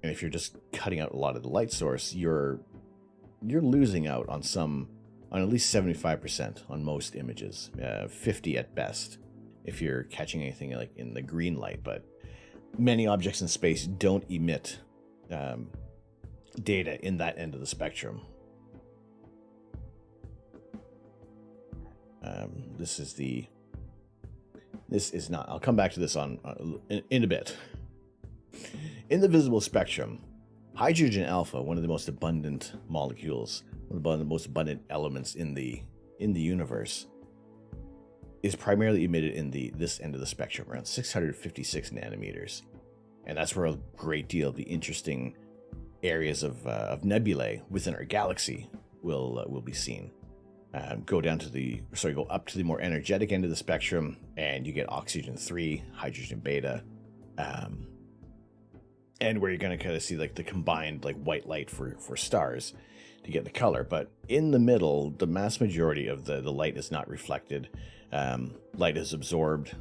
and if you're just cutting out a lot of the light source, you're losing out on at least 75% on most images, 50 at best if you're catching anything like in the green light. But many objects in space don't emit data in that end of the spectrum. This is not. I'll come back to this in a bit. In the visible spectrum, hydrogen alpha, one of the most abundant molecules, one of the most abundant elements in the universe, is primarily emitted in this end of the spectrum, around 656 nanometers, and that's where a great deal of the interesting areas of nebulae within our galaxy will be seen. Go up to the more energetic end of the spectrum, and you get oxygen 3, hydrogen beta, and where you're going to kind of see like the combined like white light for stars to get the color. But in the middle, the mass majority of the light is not reflected. Light is absorbed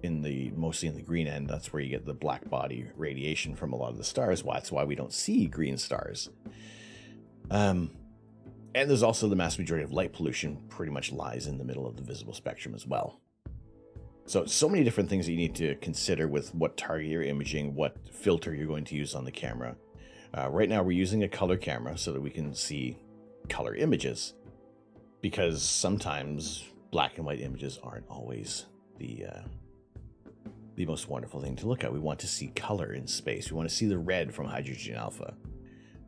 mostly in the green end. That's where you get the black body radiation from a lot of the stars. That's why we don't see green stars. And there's also the mass majority of light pollution pretty much lies in the middle of the visible spectrum as well. So many different things that you need to consider with what target you're imaging, what filter you're going to use on the camera. Right now we're using a color camera so that we can see color images, because sometimes black and white images aren't always the most wonderful thing to look at. We want to see color in space. We want to see the red from hydrogen alpha.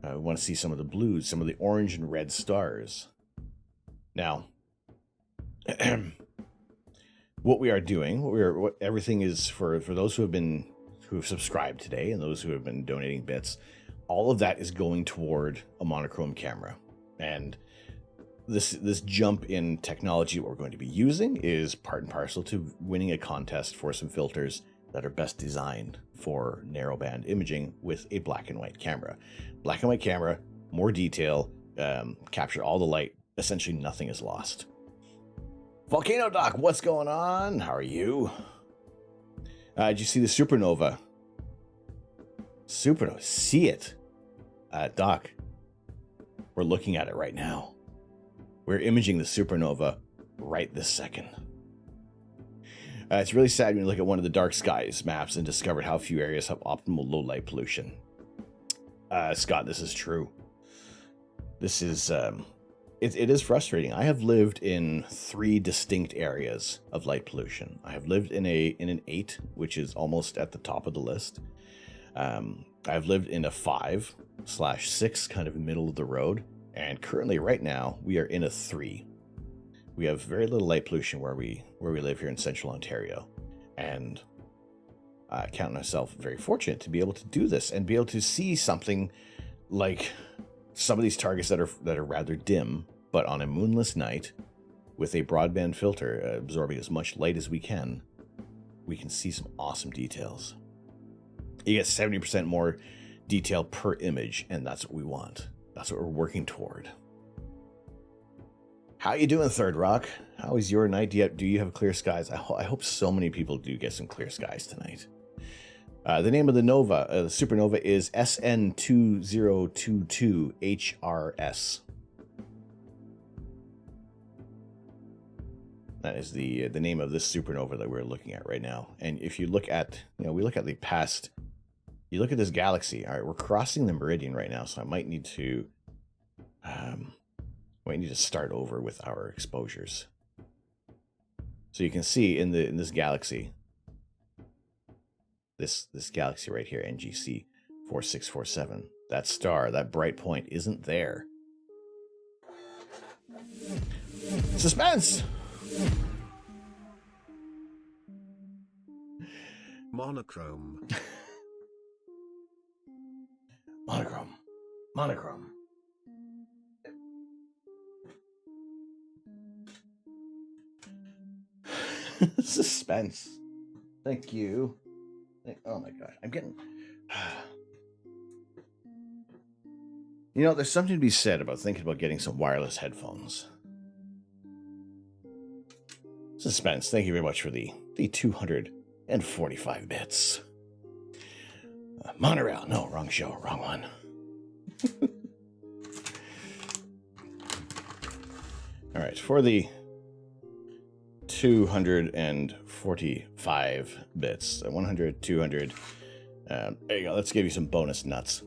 We want to see some of the blues, some of the orange and red stars. Now, what we are doing, everything is for those who have subscribed today and those who have been donating bits. All of that is going toward a monochrome camera, and this jump in technology that we're going to be using is part and parcel to winning a contest for some filters that are best designed for narrowband imaging with a black and white camera. Black and white camera, more detail, capture all the light. Essentially, nothing is lost. Volcano Doc, what's going on? How are you? Did you see the supernova? Supernova, see it. Doc, we're looking at it right now. We're imaging the supernova right this second. It's really sad when you look at one of the dark skies maps and discovered how few areas have optimal low light pollution. Scott, this is true. This is, it is frustrating. I have lived in 3 distinct areas of light pollution. I have lived in an 8, which is almost at the top of the list. I've lived in a 5/6, kind of middle of the road. And currently, right now, we are in a 3. We have very little light pollution where we live here in central Ontario. And I count myself very fortunate to be able to do this and be able to see something like some of these targets that are rather dim, but on a moonless night, with a broadband filter absorbing as much light as we can see some awesome details. You get 70% more detail per image, and that's what we want. That's what we're working toward. How you doing, Third Rock? How is your night? Do you have clear skies? I hope so many people do get some clear skies tonight. The name of the nova, the supernova, is SN2022 HRS. That is the name of this supernova that we're looking at right now. And if you look at, we look at the past. You look at this galaxy. All right, we're crossing the meridian right now, so I might need to start over with our exposures. So you can see in this galaxy, this galaxy right here, NGC 4647, that star, that bright point isn't there. Suspense! Monochrome. Monochrome. Suspense. Thank you. Oh my god, I'm getting... there's something to be said about thinking about getting some wireless headphones. Suspense, thank you very much for the 245 bits. Monorail, no, wrong show, wrong one. All right, for the 245 bits, 100, 200. There you go, let's give you some bonus nuts.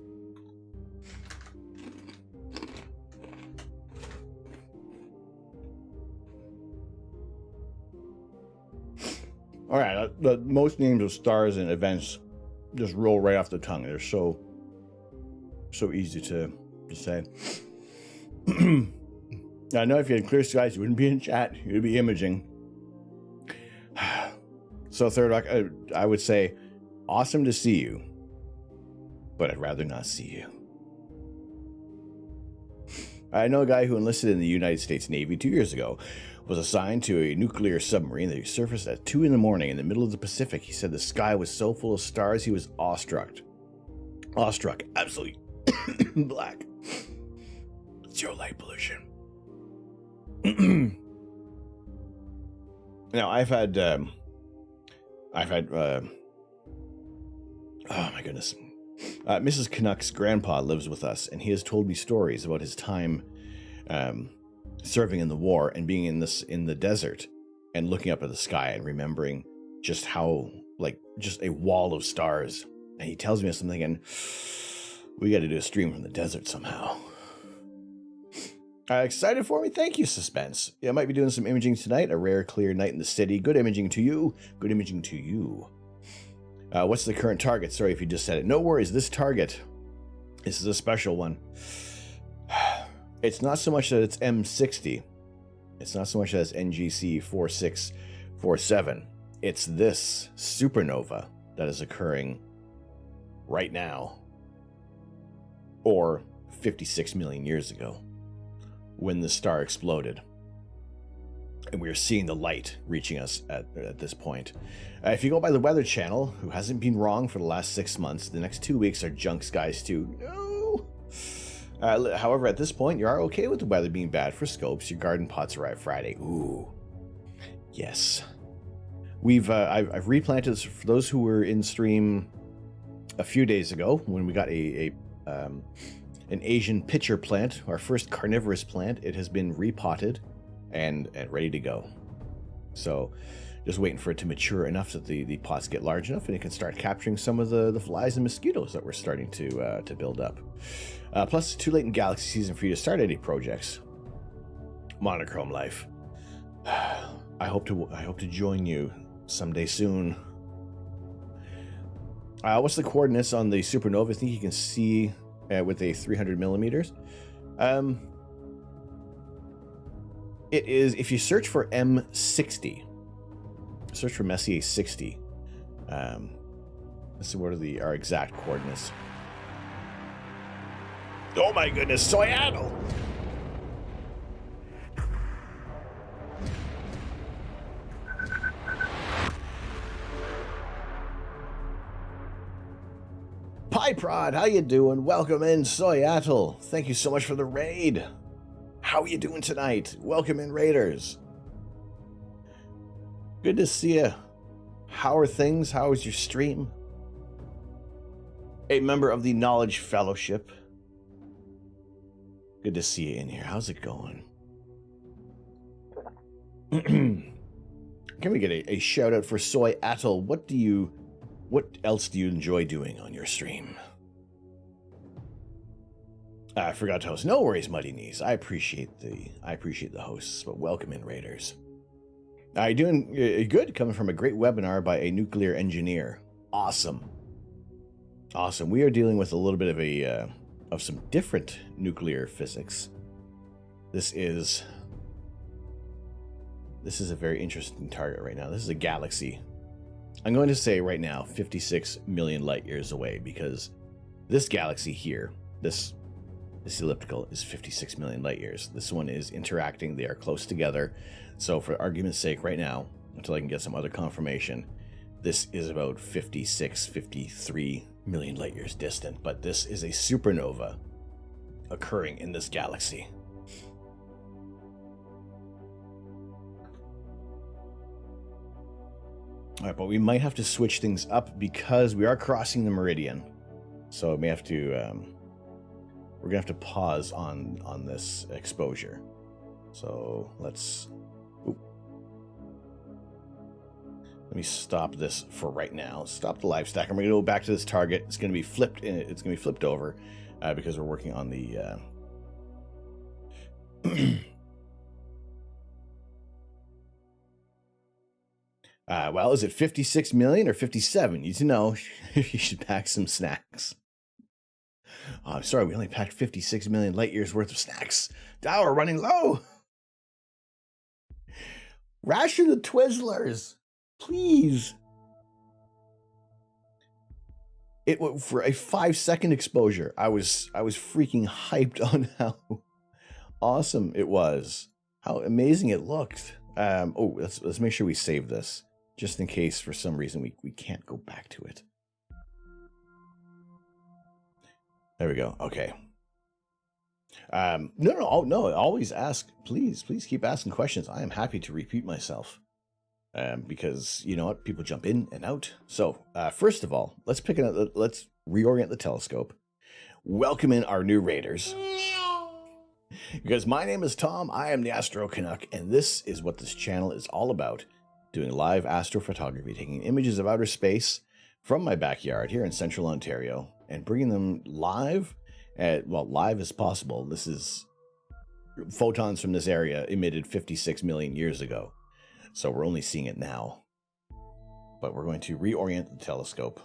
All right, most names of stars and events just roll right off the tongue. They're so easy to say. I know if you had clear skies, you wouldn't be in chat. You'd be imaging. So, Third Rock, I would say, awesome to see you, but I'd rather not see you. I know a guy who enlisted in the United States Navy 2 years ago, was assigned to a nuclear submarine that he surfaced at 2 in the morning in the middle of the Pacific. He said the sky was so full of stars, he was awestruck. Absolutely black. Zero light pollution. Now, I've had, oh my goodness. Mrs. Canuck's grandpa lives with us, and he has told me stories about his time serving in the war and being in the desert and looking up at the sky and remembering just how, just a wall of stars. And he tells me something, and we got to do a stream from the desert somehow. Excited for me? Thank you, Suspense. Yeah, I might be doing some imaging tonight. A rare, clear night in the city. Good imaging to you. Good imaging to you. What's the current target? Sorry if you just said it. No worries. This target, this is a special one. It's not so much that it's M60. It's not so much that it's NGC 4647. It's this supernova that is occurring right now, or 56 million years ago, when the star exploded. And we are seeing the light reaching us at this point. If you go by the Weather Channel, who hasn't been wrong for the last 6 months, the next 2 weeks are junk skies too. No! However, at this point, you are okay with the weather being bad for scopes. Your garden pots arrive Friday. Ooh. Yes. I've replanted this for those who were in stream a few days ago when we got an Asian pitcher plant, our first carnivorous plant. It has been repotted and ready to go. So just waiting for it to mature enough that the pots get large enough and it can start capturing some of the flies and mosquitoes that we're starting to build up. Plus, it's too late in Galaxy season for you to start any projects. Monochrome life. I hope to join you someday soon. What's the coordinates on the supernova? I think you can see with a 300 millimeters. It is, if you search for M60, search for Messier 60. Let's see, what are our exact coordinates? Oh my goodness, Soyadle! Pieprod, how you doing? Welcome in, Soyatl. Thank you so much for the raid. How are you doing tonight? Welcome in, Raiders. Good to see you. How are things? How is your stream? A member of the Knowledge Fellowship. Good to see you in here. How's it going? Can we get a shout out for Soy Atoll? What else do you enjoy doing on your stream? I forgot to host. No worries, Muddy Knees. I appreciate the hosts, but welcome in, Raiders. Are you doing good? Coming from a great webinar by a nuclear engineer. Awesome. Awesome. We are dealing with a little bit of some different nuclear physics. This is a very interesting target right now. This is a galaxy. I'm going to say right now 56 million light years away, because this galaxy here, this elliptical, is 56 million light years. This one is interacting. They are close together. So for argument's sake right now, until I can get some other confirmation, this is about 56, 53 million light years distant. But this is a supernova occurring in this galaxy. All right, but we might have to switch things up because we are crossing the meridian. So we may have to, we're gonna have to pause on this exposure. So let's, let me stop this for right now. Stop the live stack. I'm gonna go back to this target. It's gonna be flipped. It's gonna be flipped over because we're working on the. Well, is it 56 million or 57? You need to know. You should pack some snacks. Oh, I'm sorry, we only packed 56 million light years worth of snacks. Now we're running low. Ration the Twizzlers, please. It for a 5-second exposure. I was freaking hyped on how awesome it was, how amazing it looked. Oh, let's make sure we save this, just in case for some reason we can't go back to it. There we go. Okay. No. Always ask. Please keep asking questions. I am happy to repeat myself, because you know what, people jump in and out. So first of all, let's reorient the telescope. Welcome in our new raiders. Because my name is Tom. I am the Astro Canuck, and this is what this channel is all about: doing live astrophotography, taking images of outer space from my backyard here in central Ontario and bringing them live, live as possible. This is photons from this area emitted 56 million years ago, so we're only seeing it now. But we're going to reorient the telescope.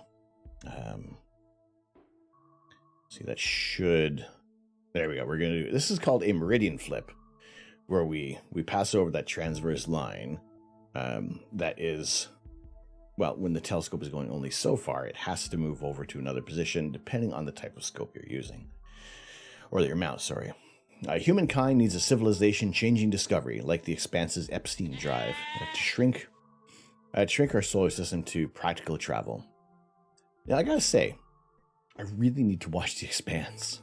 See, that should... There we go. We're going to do... This is called a meridian flip, where we pass over that transverse line that is... Well, when the telescope is going only so far, it has to move over to another position, depending on the type of scope you're using. Or your mount, sorry. Humankind needs a civilization-changing discovery, like the Expanse's Epstein drive, to shrink our solar system to practical travel. Now, I gotta say, I really need to watch The Expanse.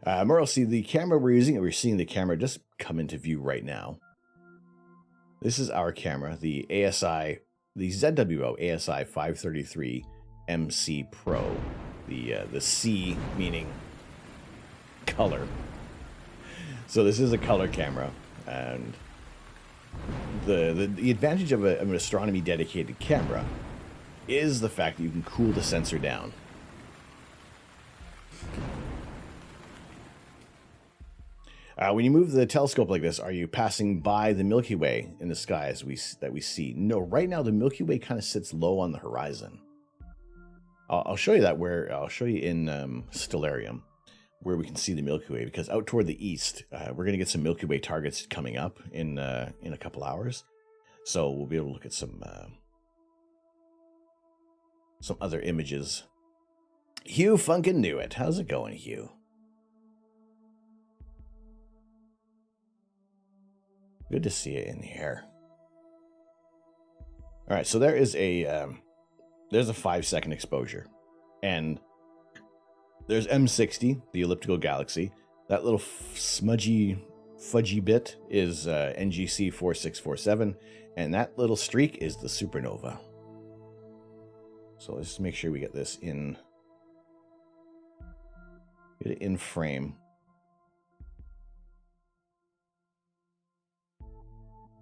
Merle, see the camera we're using, we're seeing the camera just come into view right now. This is our camera, the ASI, the ZWO ASI 533 MC Pro. The C meaning color. So this is a color camera, and the advantage of an astronomy dedicated camera is the fact that you can cool the sensor down. When you move the telescope like this, are you passing by the Milky Way in the sky that we see? No, right now the Milky Way kind of sits low on the horizon. I'll show you that I'll show you in Stellarium where we can see the Milky Way, because out toward the east, we're going to get some Milky Way targets coming up in a couple hours. So we'll be able to look at some other images Hugh funkin' knew it. How's it going, Hugh? Good to see you in here. All right, so there is there's a 5-second exposure, and there's M60, the elliptical galaxy. That little smudgy, fudgy bit is NGC 4647, and that little streak is the supernova. So let's make sure we get this in. Get it in frame.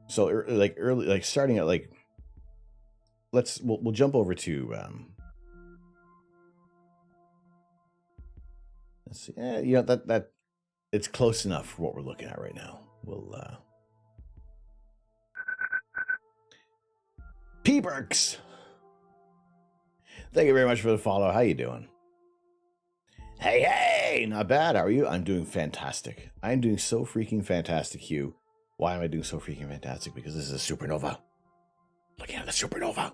So like starting at like, we'll jump over to let's see. You know, that it's close enough for what we're looking at right now. We'll P Burks. Thank you very much for the follow. How you doing? Hey, not bad. How are you? I'm doing fantastic. I'm doing so freaking fantastic, Hugh. Why am I doing so freaking fantastic? Because this is a supernova. Looking at the supernova.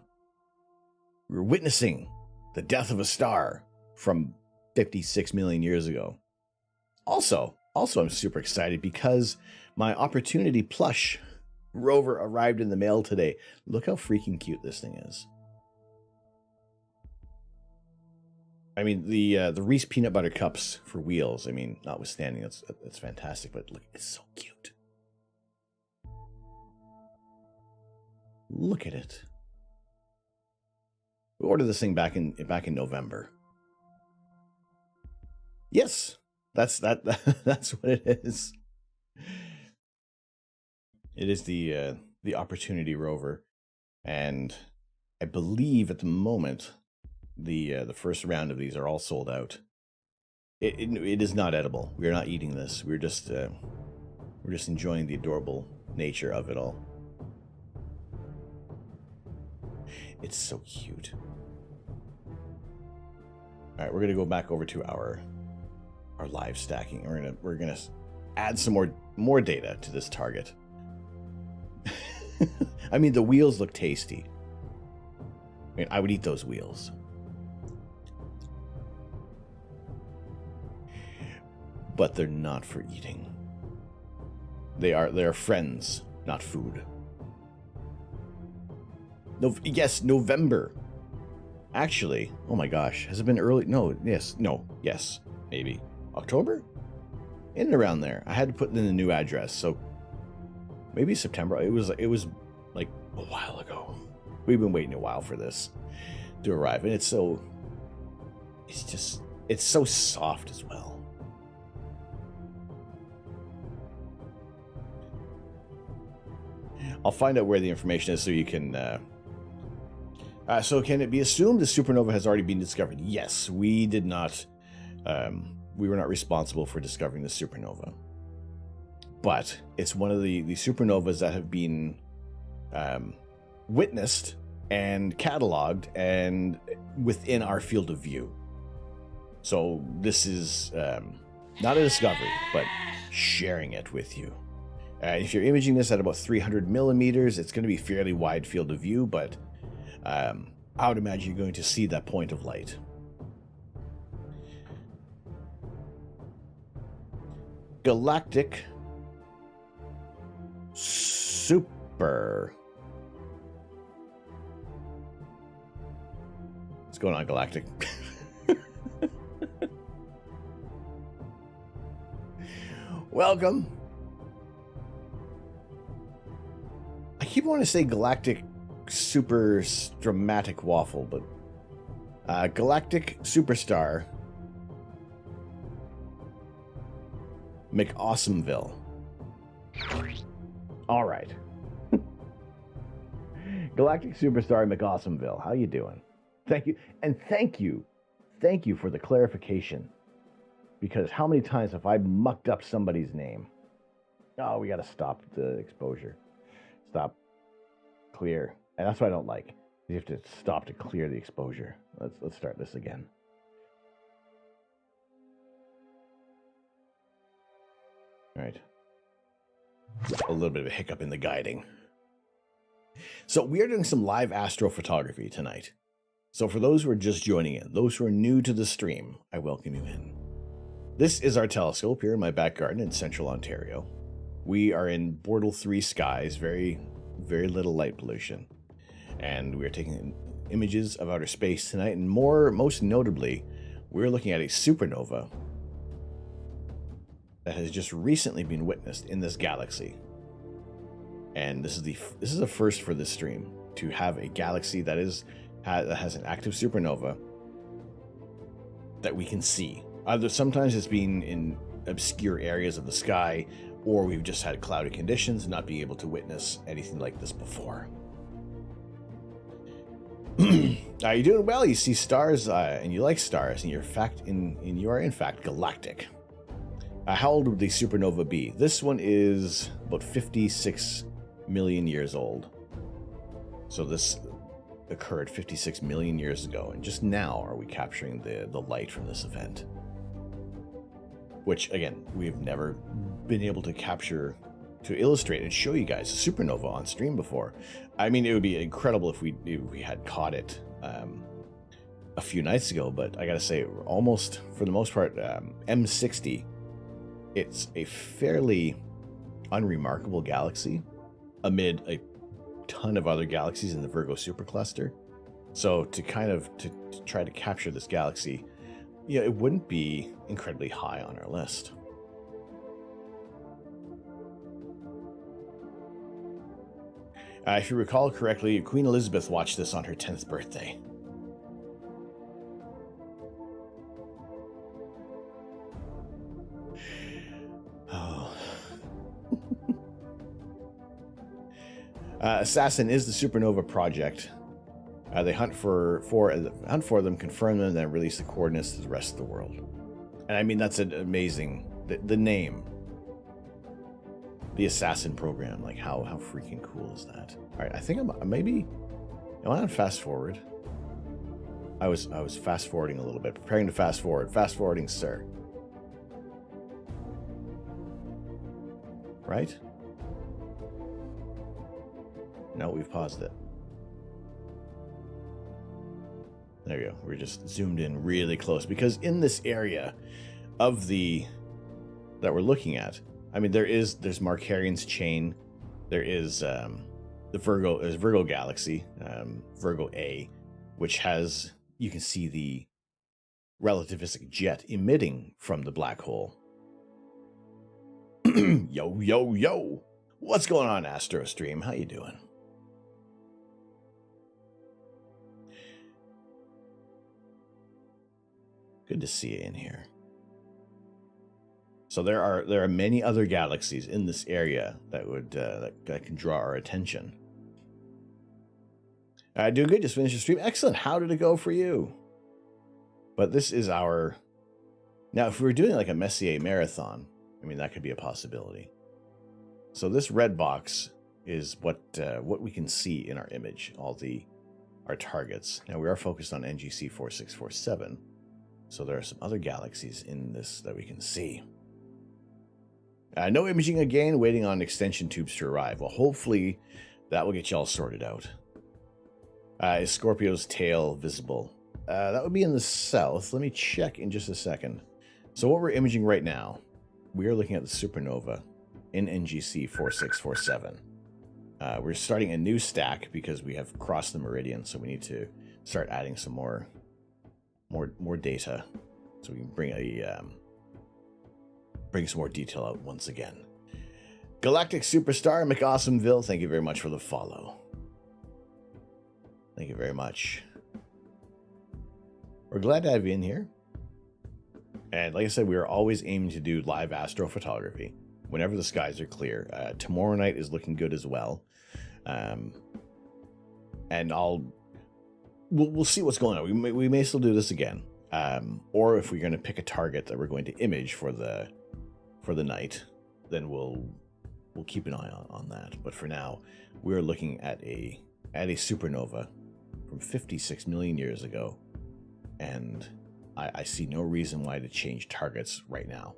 We're witnessing the death of a star from 56 million years ago. Also, I'm super excited because my Opportunity plush rover arrived in the mail today. Look how freaking cute this thing is. I mean, the Reese peanut butter cups for wheels. I mean, notwithstanding, that's fantastic. But look, it's so cute. Look at it. We ordered this thing back in November. Yes, that's what it is. It is the Opportunity rover, and I believe at the moment the first round of these are all sold out. It is not edible. We are not eating this. We're just enjoying the adorable nature of it all. It's so cute. All right, we're gonna go back over to our live stacking. We're gonna add some more data to this target. I mean, the wheels look tasty. I mean, I would eat those wheels. But they're not for eating. They're friends, not food. Yes, November. Actually, oh my gosh, has it been early? No, yes, maybe October? In and around there. I had to put in the new address, so maybe September. It was like a while ago. We've been waiting a while for this to arrive, and it's so soft as well. I'll find out where the information is so you can. So can it be assumed the supernova has already been discovered? Yes, we did not. We were not responsible for discovering the supernova, but it's one of the supernovas that have been witnessed and cataloged and within our field of view. So this is not a discovery, but sharing it with you. If you're imaging this at about 300 millimeters, it's going to be fairly wide field of view, but I would imagine you're going to see that point of light. Galactic Super. What's going on, Galactic? Welcome. I keep wanting to say Galactic Super Dramatic Waffle, but Galactic Superstar McAwesomeville. All right. Galactic Superstar McAwesomeville. How you doing? Thank you. And thank you for the clarification. Because how many times have I mucked up somebody's name? Oh, we got to stop the exposure. Stop. Clear. And that's what I don't like. You have to stop to clear the exposure. Let's start this again. All right. A little bit of a hiccup in the guiding. So we are doing some live astrophotography tonight. So for those who are just joining in, those who are new to the stream, I welcome you in. This is our telescope here in my back garden in central Ontario. We are in Bortle 3 skies, very, very little light pollution. And we're taking images of outer space tonight, and most notably, we're looking at a supernova that has just recently been witnessed in this galaxy. And this is a first for this stream, to have a galaxy that has an active supernova that we can see. Either sometimes it's been in obscure areas of the sky, or we've just had cloudy conditions and not being able to witness anything like this before. You're doing well. You see stars, and you like stars, and you are in fact galactic. How old would the supernova be? This one is about 56 million years old. So this occurred 56 million years ago, and just now are we capturing the light from this event. Which, again, we've never been able to capture, to illustrate and show you guys a supernova on stream before. I mean, it would be incredible if we had caught it a few nights ago, but I gotta say, almost, for the most part, M60, it's a fairly unremarkable galaxy amid a ton of other galaxies in the Virgo supercluster. So to try to capture this galaxy, yeah, it wouldn't be incredibly high on our list. If you recall correctly, Queen Elizabeth watched this on her 10th birthday. Oh. Assassin is the supernova project. They hunt for them, confirm them, and then release the coordinates to the rest of the world. And I mean, that's an amazing, the name. The Assassin program, like how freaking cool is that? All right, I think am I on fast forward? I was fast forwarding a little bit, preparing to fast forward. Fast forwarding, sir. Right? No, we've paused it. There we go. We're just zoomed in really close, because in this area of that we're looking at, I mean, there's Markarian's chain, there is there's Virgo galaxy, Virgo A, which has, you can see the relativistic jet emitting from the black hole. Yo, what's going on, Astro Stream? How you doing? Good to see you in here. So there are many other galaxies in this area that would that can draw our attention. Doing good. Just finished the stream. Excellent. How did it go for you? But this is our. Now, if we were doing like a Messier marathon, I mean, that could be a possibility. So this red box is what we can see in our image, our targets. Now we are focused on NGC 4647. So there are some other galaxies in this that we can see. No imaging again, waiting on extension tubes to arrive. Well, hopefully that will get you all sorted out. Is Scorpio's tail visible? That would be in the south. Let me check in just a second. So what we're imaging right now, we are looking at the supernova in NGC 4647. We're starting a new stack because we have crossed the meridian, so we need to start adding some more data, so we can bring some more detail out once again. Galactic Superstar McAwesomeville, thank you very much for the follow. Thank you very much. We're glad to have you in here. And like I said, we are always aiming to do live astrophotography whenever the skies are clear. Tomorrow night is looking good as well. And we'll see what's going on. We may still do this again. Or if we're going to pick a target that we're going to image for the night, then we'll keep an eye on that. But for now, we're looking at a supernova from 56 million years ago, and I see no reason why to change targets right now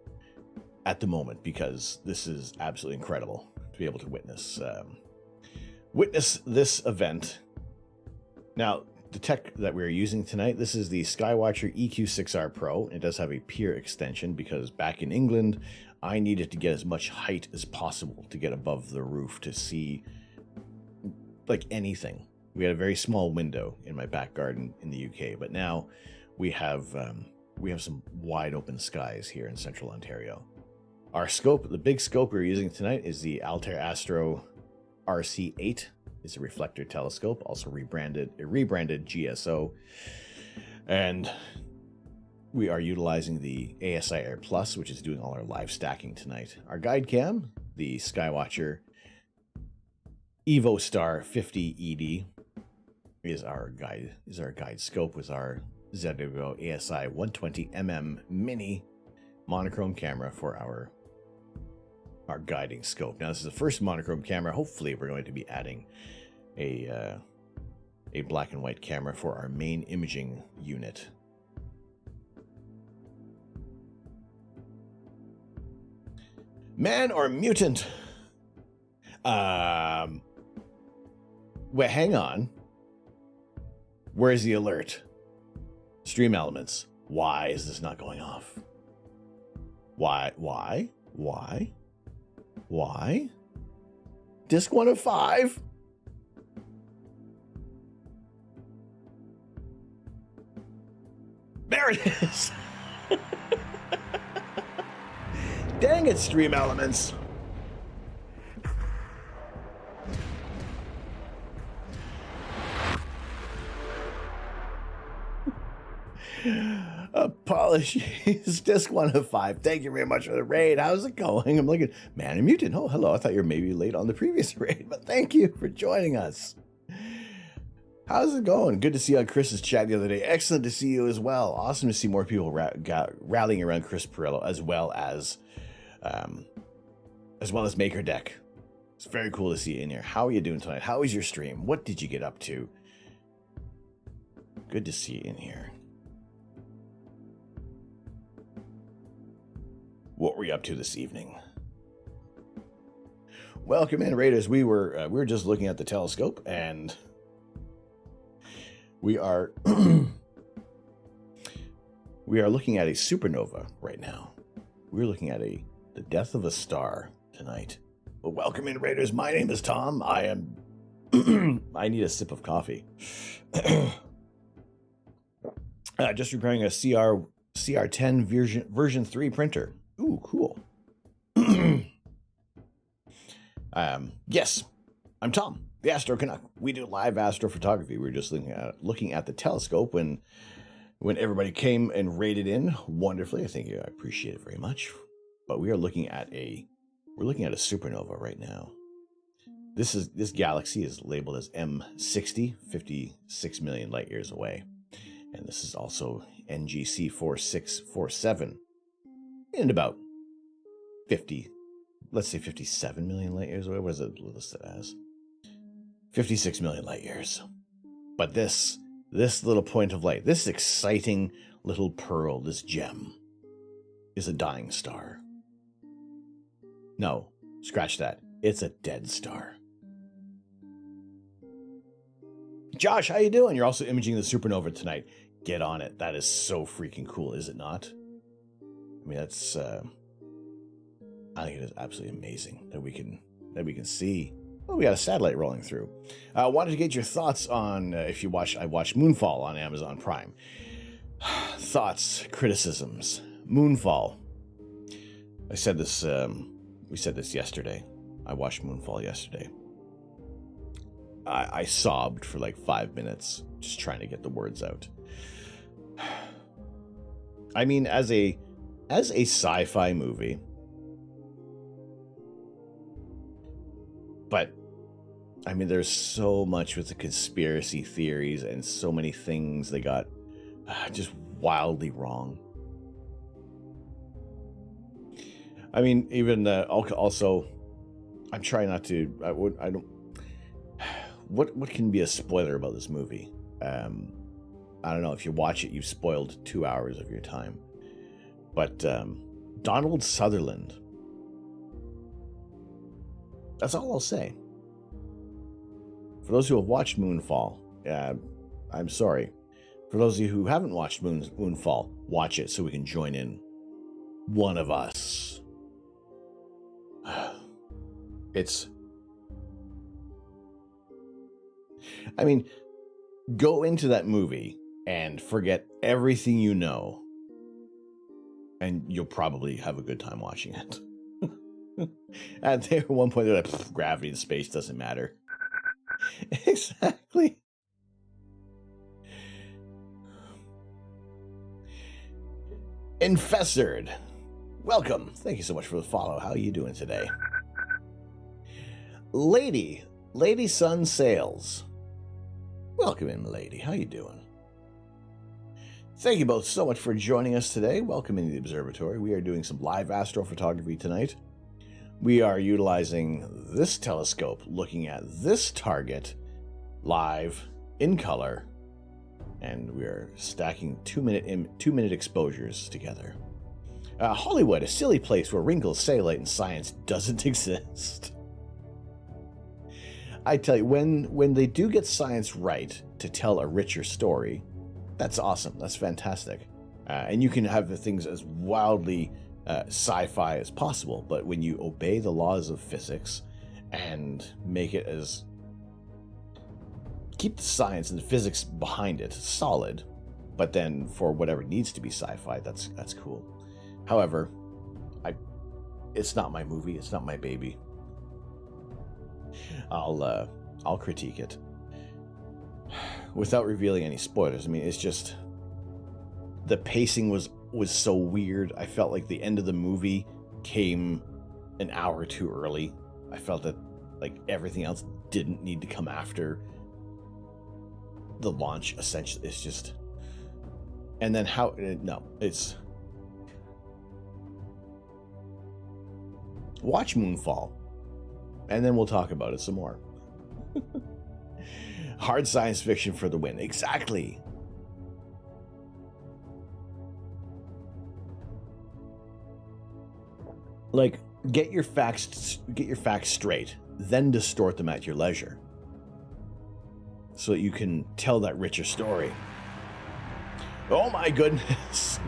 at the moment, because this is absolutely incredible to be able to witness this event. Now, the tech that we're using tonight, this is the Skywatcher EQ6R Pro. It does have a pier extension because back in England, I needed to get as much height as possible to get above the roof to see like anything. We had a very small window in my back garden in the UK, but now we have some wide open skies here in central Ontario. Our scope, the big scope we're using tonight, is the Altair Astro RC8. It's a reflector telescope, also rebranded GSO, and we are utilizing the ASI Air Plus, which is doing all our live stacking tonight. Our guide cam, the Skywatcher Evo Star 50 ED, is our guide scope with our ZWO ASI 120mm mini monochrome camera for our guiding scope. Now, this is the first monochrome camera. Hopefully, we're going to be adding a black and white camera for our main imaging unit. Man or mutant? Well, hang on. Where's the alert? Stream elements. Why is this not going off? Why? Disc 1 of 5? There it is! Dang it, stream elements! Apologies. Disc 1 of 5. Thank you very much for the raid. How's it going? I'm looking. Man and Mutant. Oh, hello. I thought you were maybe late on the previous raid, but thank you for joining us. How's it going? Good to see you on Chris's chat the other day. Excellent to see you as well. Awesome to see more people rallying around Chris Perillo as well as Maker Deck. It's very cool to see you in here. How are you doing tonight? How was your stream? What did you get up to? Good to see you in here. What were you up to this evening? Well, Command Raiders, we were just looking at the telescope, and we are looking at a supernova right now. We're looking at the death of a star tonight. Well, welcome in, Raiders. My name is Tom. I am. I need a sip of coffee. Just preparing a CR10 version 3 printer. Ooh, cool. Yes, I'm Tom, the Astro Canuck. We do live astrophotography. We were just looking at the telescope when everybody came and raided in wonderfully. I appreciate it very much. But we are looking at a supernova right now. This galaxy is labeled as M60, 56 million light years away, and this is also NGC 4647. And about 57 million light years away. What is it listed as? 56 million light years. But this little point of light, this exciting little pearl, this gem, is a dying star. No, scratch that. It's a dead star. Josh, how you doing? You're also imaging the supernova tonight. Get on it. That is so freaking cool, is it not? I mean, that's I think it is absolutely amazing that we can see. Oh, we got a satellite rolling through. I wanted to get your thoughts on I watched Moonfall on Amazon Prime. Thoughts, criticisms. Moonfall. I said this. We said this yesterday. I watched Moonfall yesterday. I sobbed for like 5 minutes just trying to get the words out. I mean, as a sci-fi movie, but I mean, there's so much with the conspiracy theories and so many things they got just wildly wrong. I mean, even also, I'm trying not to. I don't. What can be a spoiler about this movie? I don't know. If you watch it, you've spoiled 2 hours of your time. But Donald Sutherland. That's all I'll say. For those who have watched Moonfall, I'm sorry. For those of you who haven't watched Moonfall, watch it so we can join in. One of us. It's... I mean, go into that movie and forget everything you know, and you'll probably have a good time watching it. At one point, they're like, gravity and space doesn't matter. Exactly. Infested. Welcome. Thank you so much for the follow. How are you doing today? Lady Sun Sales. Welcome in, lady. How you doing? Thank you both so much for joining us today. Welcome into the observatory. We are doing some live astrophotography tonight. We are utilizing this telescope, looking at this target live in color, and we are stacking 2-minute exposures together. Hollywood, a silly place where wrinkles, cellulite, and science doesn't exist. I tell you, when they do get science right to tell a richer story, that's awesome. That's fantastic. And you can have the things as wildly sci-fi as possible, but when you obey the laws of physics and make it as... keep the science and the physics behind it solid, but then for whatever needs to be sci-fi, that's cool. However, it's not my movie. It's not my baby. I'll critique it without revealing any spoilers. I mean, it's just the pacing was so weird. I felt like the end of the movie came an hour too early. I felt that like everything else didn't need to come after the launch. Essentially, it's just, and then how? No, it's watch Moonfall. And then we'll talk about it some more. Hard science fiction for the win. Exactly. Like, get your facts straight, then distort them at your leisure, so that you can tell that richer story. Oh my goodness.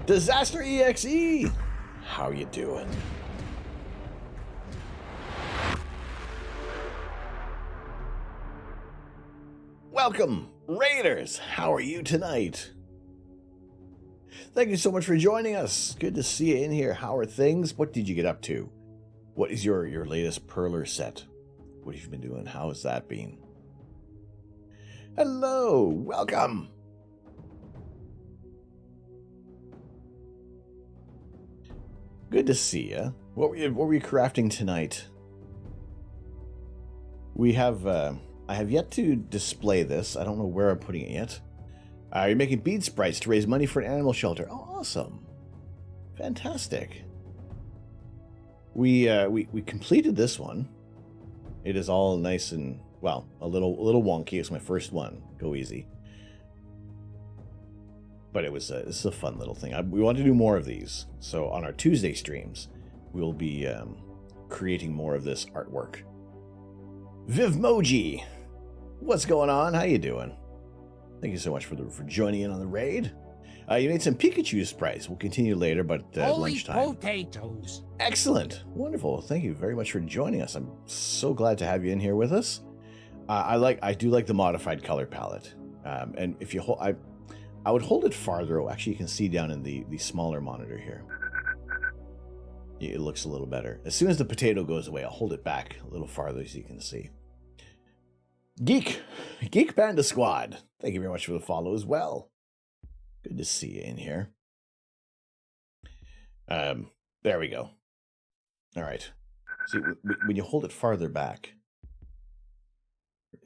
Disaster EXE. How you doing? Welcome, Raiders! How are you tonight? Thank you so much for joining us. Good to see you in here. How are things? What did you get up to? What is your latest perler set? What have you been doing? How has that been? Hello! Welcome! Good to see you. What were you crafting tonight? We have... I have yet to display this. I don't know where I'm putting it yet. You're making bead sprites to raise money for an animal shelter. Oh, awesome. Fantastic. We completed this one. It is all nice and, well, a little wonky. It's my first one. Go easy. But it was this is a fun little thing. We want to do more of these. So on our Tuesday streams, we'll be creating more of this artwork. Vivmoji, what's going on? How you doing? Thank you so much for joining in on the raid. You made some Pikachu sprites. We'll continue later, but Holy lunchtime. potatoes! Excellent, wonderful. Thank you very much for joining us. I'm so glad to have you in here with us. I do like the modified color palette, and if you hold, I would hold it farther. Oh, actually, you can see down in the smaller monitor here. It looks a little better. As soon as the potato goes away, I'll hold it back a little farther so you can see. Geek Panda Squad. Thank you very much for the follow as well. Good to see you in here. There we go. All right. See, when you hold it farther back,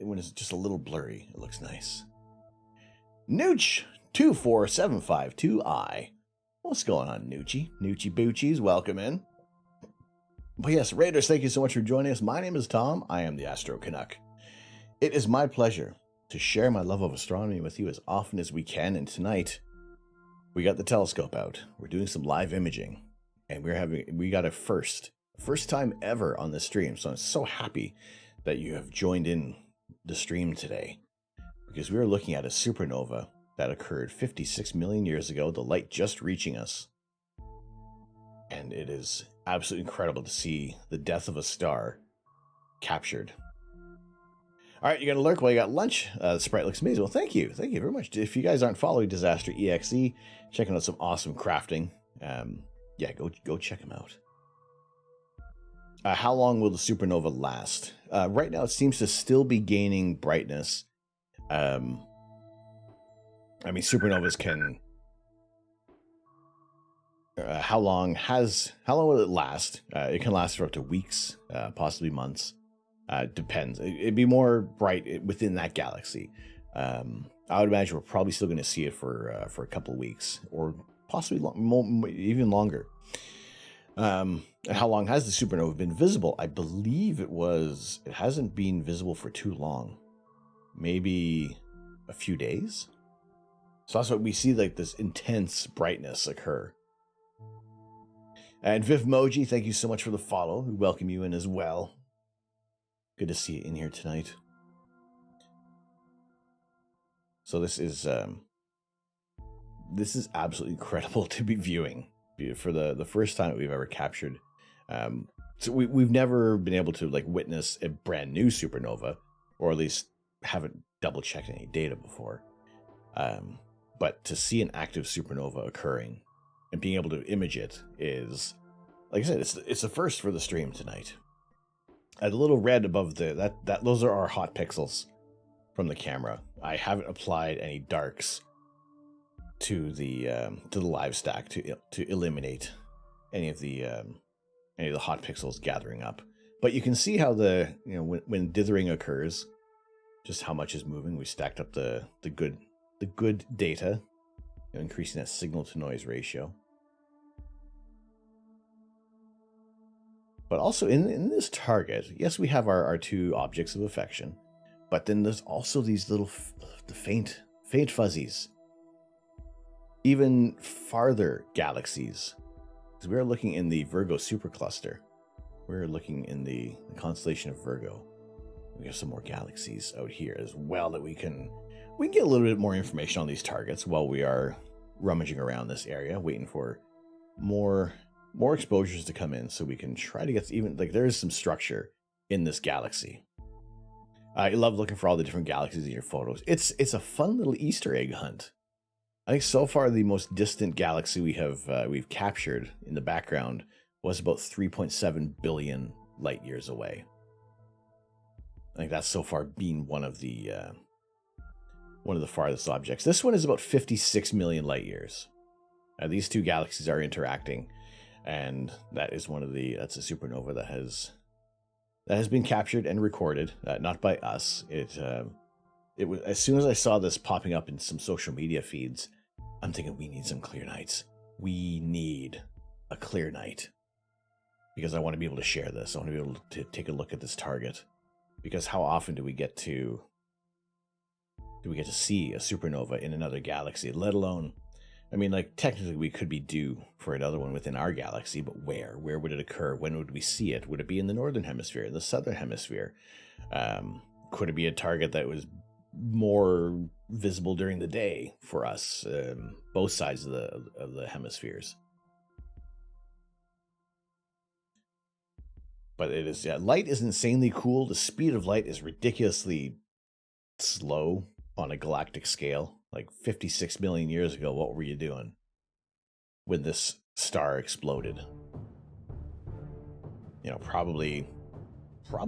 when it's just a little blurry, it looks nice. Nooch24752i. What's going on, Noochie? Noochie Boochies, welcome in. But yes, Raiders, thank you so much for joining us. My name is Tom. I am the Astro Canuck. It is my pleasure to share my love of astronomy with you as often as we can, and tonight we got the telescope out. We're doing some live imaging, and we got a first time ever on the stream. So I'm so happy that you have joined in the stream today. because we are looking at a supernova that occurred 56 million years ago, the light just reaching us. And it is absolutely incredible to see the death of a star captured. All right, you got to lurk while you got lunch. The sprite looks amazing. Well, thank you. Thank you very much. If you guys aren't following Disaster EXE, checking out some awesome crafting, yeah, go check them out. How long will the supernova last? Right now, it seems to still be gaining brightness. I mean, supernovas can... how long will it last? It can last for up to weeks, possibly months. Depends. It'd be more bright within that galaxy. I would imagine we're probably still going to see it for a couple of weeks, or possibly even longer. And how long has the supernova been visible? I believe it hasn't been visible for too long. Maybe a few days. So that's what we see, like this intense brightness occur. And Vivmoji, thank you so much for the follow. We welcome you in as well. Good to see you in here tonight. So this is absolutely incredible to be viewing for the first time that we've ever captured. So we've never been able to like witness a brand new supernova, or at least haven't double checked any data before. But to see an active supernova occurring and being able to image it is, like I said, it's a first for the stream tonight. The little red above those are our hot pixels from the camera. I haven't applied any darks to the live stack to eliminate any of the hot pixels gathering up. But you can see how when dithering occurs, just how much is moving. We stacked up the good data, increasing that signal to noise ratio. But also in this target, yes, we have our two objects of affection, but then there's also these little faint fuzzies. Even farther galaxies. Because we are looking in the Virgo supercluster. We're looking in the constellation of Virgo. We have some more galaxies out here as well that we can get a little bit more information on these targets while we are rummaging around this area, waiting for more exposures to come in, so we can try to get even, like, there is some structure in this galaxy. I love looking for all the different galaxies in your photos. It's a fun little Easter egg hunt. I think so far the most distant galaxy we've captured in the background was about 3.7 billion light years away. I think that's so far been one of the farthest objects. This one is about 56 million light years. These two galaxies are interacting. And that's a supernova that has been captured and recorded, not by us. It was, as soon as I saw this popping up in some social media feeds, I'm thinking we need some clear nights. We need a clear night, because I want to be able to share this. I want to be able to take a look at this target, because how often do we get to see a supernova in another galaxy? Let alone, I mean, like, technically we could be due for another one within our galaxy, but where? Where would it occur? When would we see it? Would it be in the northern hemisphere, in the southern hemisphere? Could it be a target that was more visible during the day for us, both sides of the hemispheres? But it is, light is insanely cool. The speed of light is ridiculously slow on a galactic scale. Like 56 million years ago, what were you doing when this star exploded? Probably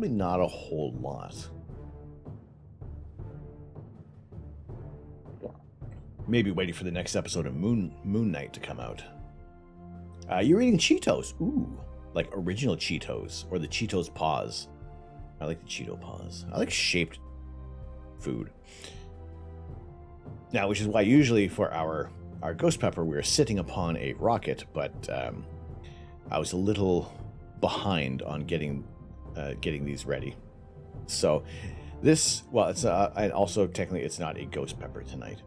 not a whole lot. Maybe waiting for the next episode of Moon Knight to come out. You're eating Cheetos. Ooh, like original Cheetos, or the Cheetos Paws. I like the Cheeto Paws. I like shaped food. Now, which is why usually for our ghost pepper, we were sitting upon a rocket, but I was a little behind on getting these ready. So this, well, it's and also technically it's not a ghost pepper tonight.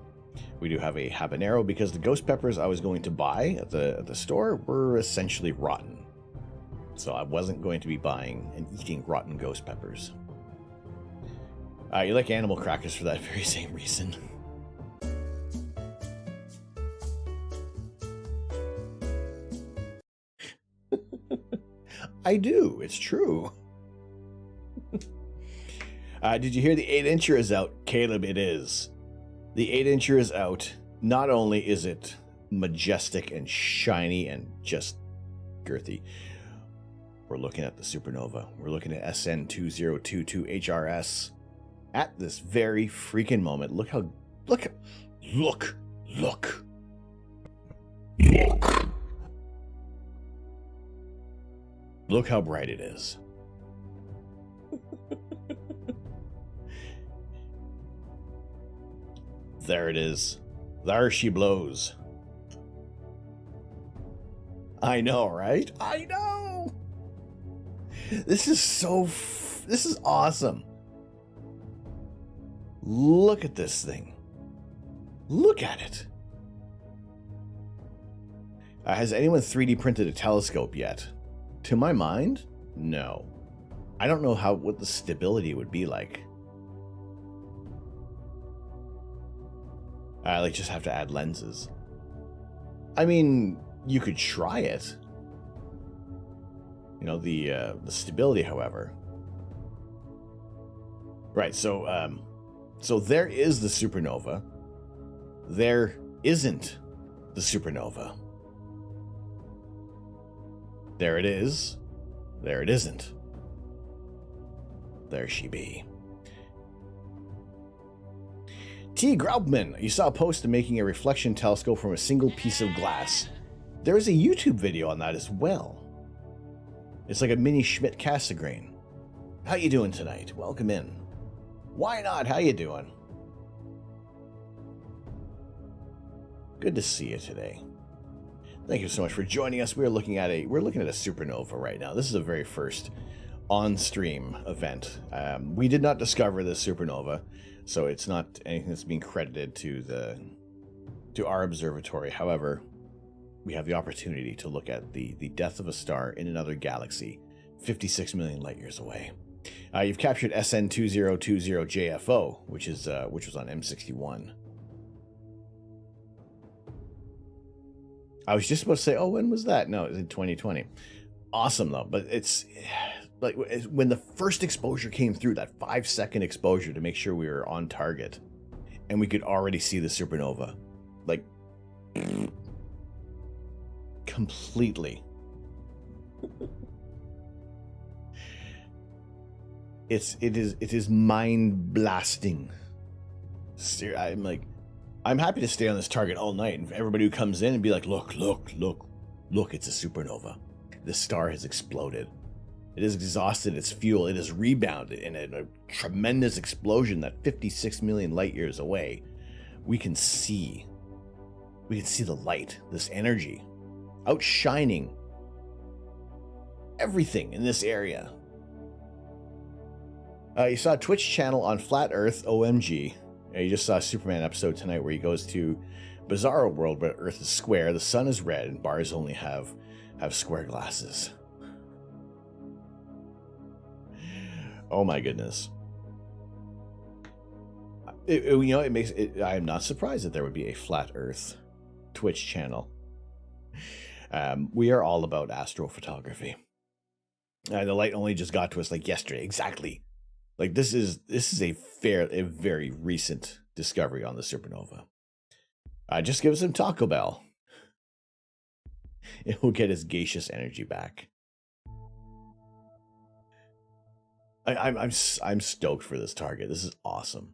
We do have a habanero, because the ghost peppers I was going to buy at the store were essentially rotten. So I wasn't going to be buying and eating rotten ghost peppers. You like animal crackers for that very same reason. I do. It's true. Did you hear the 8-incher is out? Caleb, it is. The 8-incher is out. Not only is it majestic and shiny and just girthy, we're looking at the supernova. We're looking at SN2022 HRS at this very freaking moment. Look. Look how bright it is. There it is. There she blows. I know, right? I know. This is this is awesome. Look at this thing. Look at it. Has anyone 3D printed a telescope yet? To my mind, no. I don't know what the stability would be like. Like just have to add lenses. I mean, you could try it. You know, the stability, however. Right, so there is the supernova. There isn't the supernova. There it is. There it isn't. There she be. T. Graubman, you saw a post of making a reflection telescope from a single piece of glass. There is a YouTube video on that as well. It's like a mini Schmidt-Cassegrain. How you doing tonight? Welcome in. Why not? How you doing? Good to see you today. Thank you so much for joining us. We're looking at a supernova right now. This is the very first on-stream event. We did not discover this supernova, so it's not anything that's being credited to our observatory. However, we have the opportunity to look at the death of a star in another galaxy, 56 million light years away. You've captured SN2020 JFO, which was on M61. I was just about to say, oh, when was that? No, it was in 2020. Awesome, though. But it's like when the first exposure came through, that 5-second exposure to make sure we were on target, and we could already see the supernova. Like, completely. It is mind blasting. I'm happy to stay on this target all night, and everybody who comes in and be like, look, it's a supernova. This star has exploded. It has exhausted its fuel. It has rebounded in a tremendous explosion that 56 million light years away. We can see the light, this energy, outshining everything in this area. You saw a Twitch channel on Flat Earth, OMG. You just saw a Superman episode tonight where he goes to Bizarro World, but Earth is square, the sun is red, and bars only have square glasses. Oh my goodness. It makes it. I am not surprised that there would be a Flat Earth Twitch channel. We are all about astrophotography. The light only just got to us like yesterday, exactly. Like this is a very recent discovery on the supernova. Just give us some Taco Bell. It will get its gaseous energy back. I'm stoked for this target. This is awesome.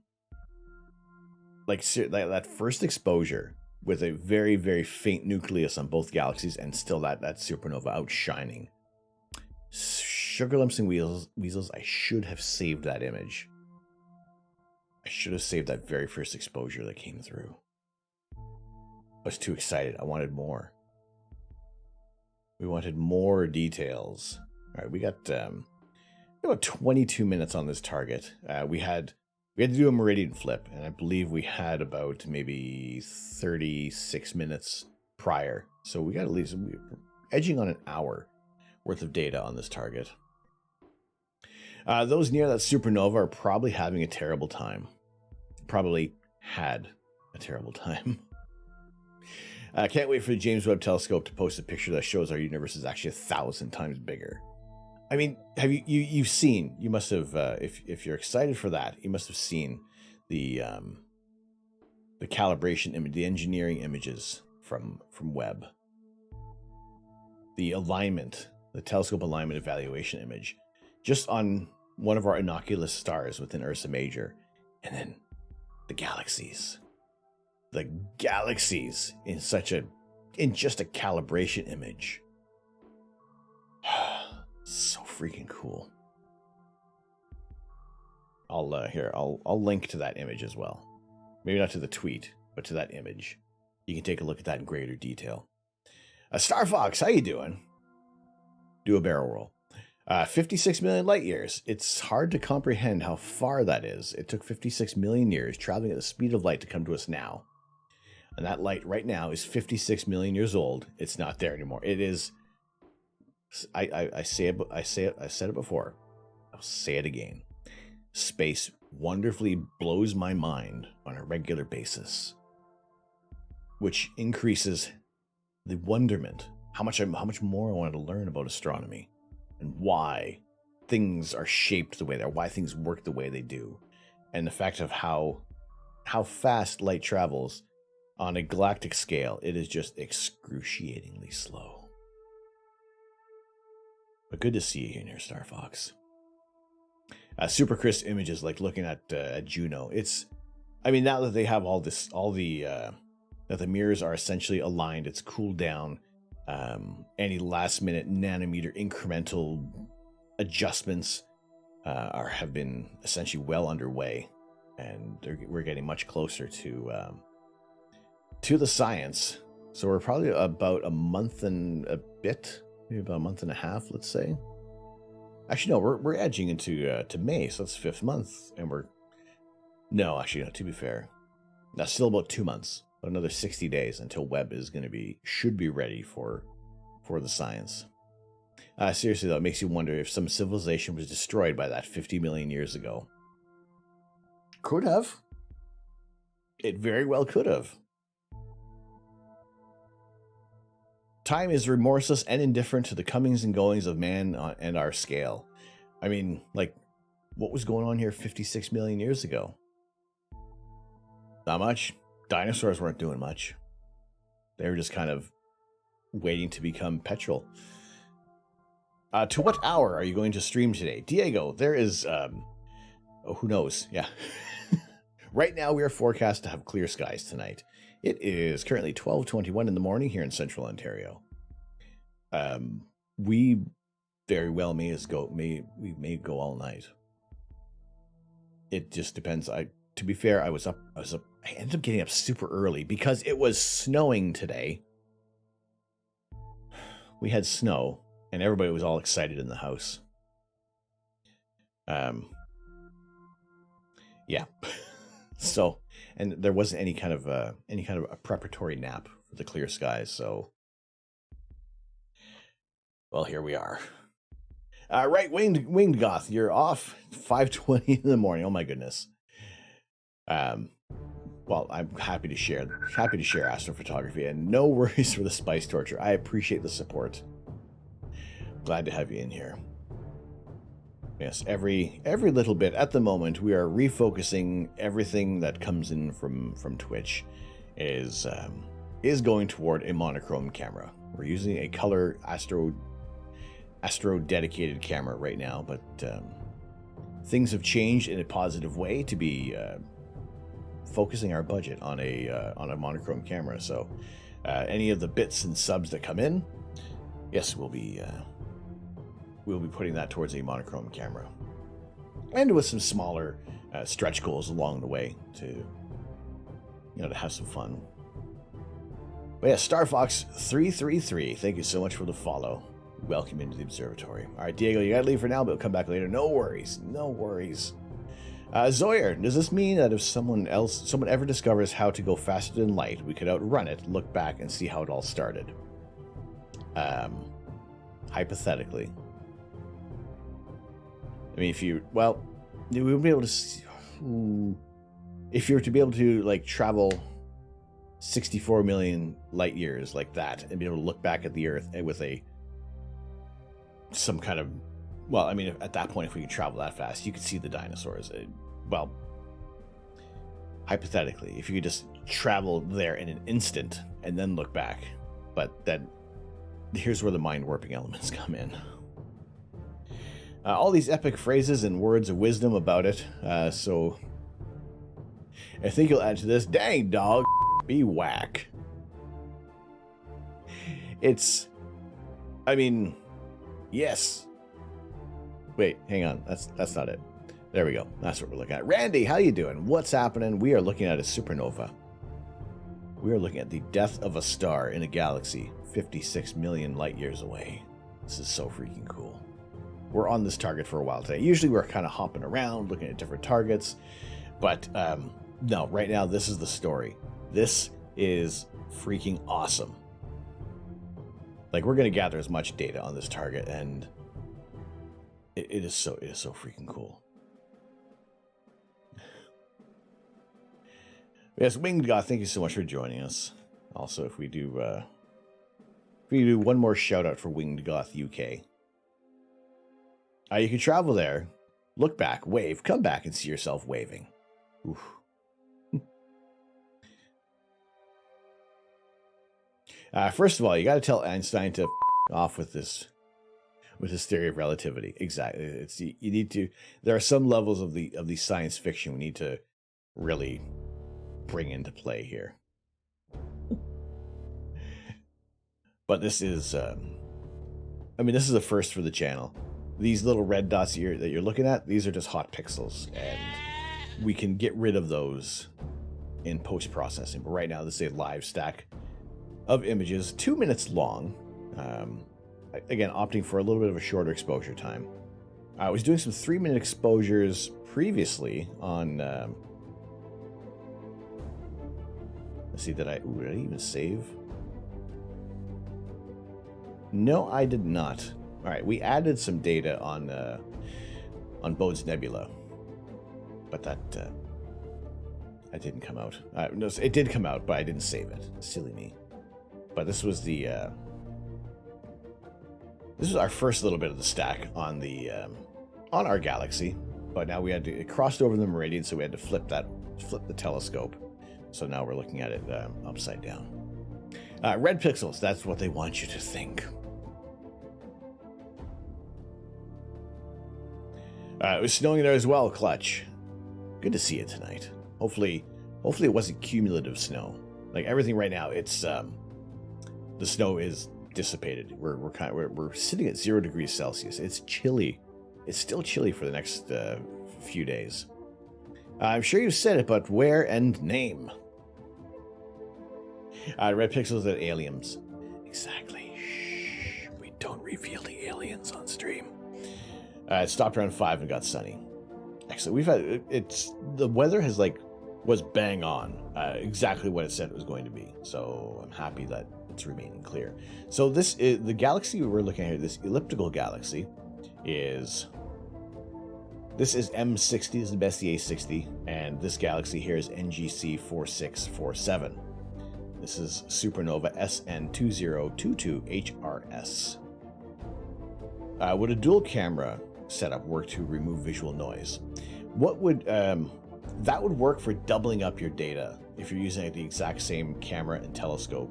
Like that first exposure with a very, very faint nucleus on both galaxies, and still that supernova outshining. Sugar Lumps and Weasels, I should have saved that image. I should have saved that very first exposure that came through. I was too excited. I wanted more. We wanted more details. All right, we got about 22 minutes on this target. We had to do a meridian flip, and I believe we had about maybe 36 minutes prior. So we got at least edging on an hour worth of data on this target. Those near that supernova are probably having a terrible time. Probably had a terrible time. Can't wait for the James Webb Telescope to post a picture that shows our universe is actually 1,000 times bigger. I mean, have you've seen? You must have. If you're excited for that, you must have seen the calibration image, the engineering images from Webb. The alignment, the telescope alignment evaluation image, just on one of our innocuous stars within Ursa Major, and then the galaxies in just a calibration image. So freaking cool. I'll link to that image as well. Maybe not to the tweet, but to that image. You can take a look at that in greater detail. Star Fox, how you doing? Do a barrel roll. 56 million light years. It's hard to comprehend how far that is. It took 56 million years traveling at the speed of light to come to us now. And that light right now is 56 million years old. It's not there anymore. It is. I said it before. I'll say it again. Space wonderfully blows my mind on a regular basis, which increases the wonderment. How much more I wanted to learn about astronomy and why things are shaped the way they are, why things work the way they do, and the fact of how fast light travels on a galactic scale. It is just excruciatingly slow. But good to see you here, Star Fox. Super crisp images, like looking at Juno. Now that they have that the mirrors are essentially aligned, it's cooled down. Any last minute nanometer incremental adjustments have been essentially well underway, and we're getting much closer to the science. So we're probably about a month and a bit. Maybe about a month and a half, let's say. Actually, no, we're edging into to May, so that's 5th month, and to be fair, that's still about 2 months, but another 60 days until Webb should be ready for the science. Seriously though, it makes you wonder if some civilization was destroyed by that 50 million years ago. Could have. It very well could have. Time is remorseless and indifferent to the comings and goings of man and our scale. I mean, like, what was going on here 56 million years ago? Not much. Dinosaurs weren't doing much. They were just kind of waiting to become petrol. To what hour are you going to stream today? Diego, there is, who knows? Yeah. Right now we are forecast to have clear skies tonight. It is currently 12:21 in the morning here in Central Ontario. We very well may go all night. It just depends. To be fair, I ended up getting up super early because it was snowing today. We had snow, and everybody was all excited in the house. Yeah. So, and there wasn't any kind of a preparatory nap for the clear skies. So, well, here we are. Right, winged goth, you're off 5:20 in the morning. Oh my goodness. Well, I'm happy to share astrophotography, and no worries for the spice torture. I appreciate the support. Glad to have you in here. Yes, every little bit. At the moment, we are refocusing everything that comes in from Twitch is going toward a monochrome camera. We're using a color astro dedicated camera right now, but things have changed in a positive way to be focusing our budget on a monochrome camera. So any of the bits and subs that come in, yes, we'll be putting that towards a monochrome camera, and with some smaller stretch goals along the way to have some fun. But yeah, StarFox333, thank you so much for the follow. Welcome into the observatory. All right, Diego, you gotta leave for now, but we'll come back later. No worries. Zoyer, does this mean that if someone ever discovers how to go faster than light, we could outrun it, look back, and see how it all started? Hypothetically. I mean, if you would be able to see, if you were to be able to like travel 64 million light years like that and be able to look back at the Earth with some kind of, well, I mean, at that point, if we could travel that fast, you could see the dinosaurs. Well, hypothetically, if you could just travel there in an instant and then look back, but then here's where the mind warping elements come in. All these epic phrases and words of wisdom about it. So I think you'll add to this. Dang, dog, be whack. It's, I mean, yes. Wait, hang on. That's not it. There we go. That's what we're looking at. Randy, how you doing? What's happening? We are looking at a supernova. We are looking at the death of a star in a galaxy 56 million light years away. This is so freaking cool. We're on this target for a while today. Usually we're kind of hopping around, looking at different targets. But no, right now this is the story. This is freaking awesome. Like, we're going to gather as much data on this target, and it is so freaking cool. Yes, Winged God, thank you so much for joining us. Also, if we do one more shout out for Winged Goth UK. You can travel there, look back, wave, come back and see yourself waving. Oof. First of all, you got to tell Einstein to off with his theory of relativity. Exactly. It's you need to. There are some levels of the science fiction we need to really bring into play here. But this is, I mean, this is a first for the channel. These little red dots here that you're looking at, these are just hot pixels, and we can get rid of those in post-processing. But right now, this is a live stack of images, 2 minutes long. Again, opting for a little bit of a shorter exposure time. I was doing some 3-minute exposures previously on. Let's see, did I even save? No, I did not. All right, we added some data on Bode's Nebula, but that didn't come out. No, it did come out, but I didn't save it. Silly me. But this was the this was our first little bit of the stack on the on our galaxy. But now it crossed over the meridian, so we had to flip the telescope. So now we're looking at it upside down. Red pixels, that's what they want you to think. It was snowing there as well, Clutch. Good to see you tonight. Hopefully it wasn't cumulative snow. Like, everything right now, it's the snow is dissipated. We're sitting at 0 degrees Celsius. It's chilly. It's still chilly for the next few days. I'm sure you said it, but where and name? Red pixels and aliens. Exactly. Shh. We don't reveal the aliens on stream. It stopped around 5 and got sunny. Excellent. We've had the weather was bang on, exactly what it said it was going to be. So I'm happy that it's remaining clear. So this is the galaxy we're looking at here. This elliptical galaxy is. This is M60. This is the Messier 60, and this galaxy here is NGC 4647. This is supernova SN2022 HRS. Would a dual camera setup work to remove visual noise? What would that would work for doubling up your data if you're using the exact same camera and telescope,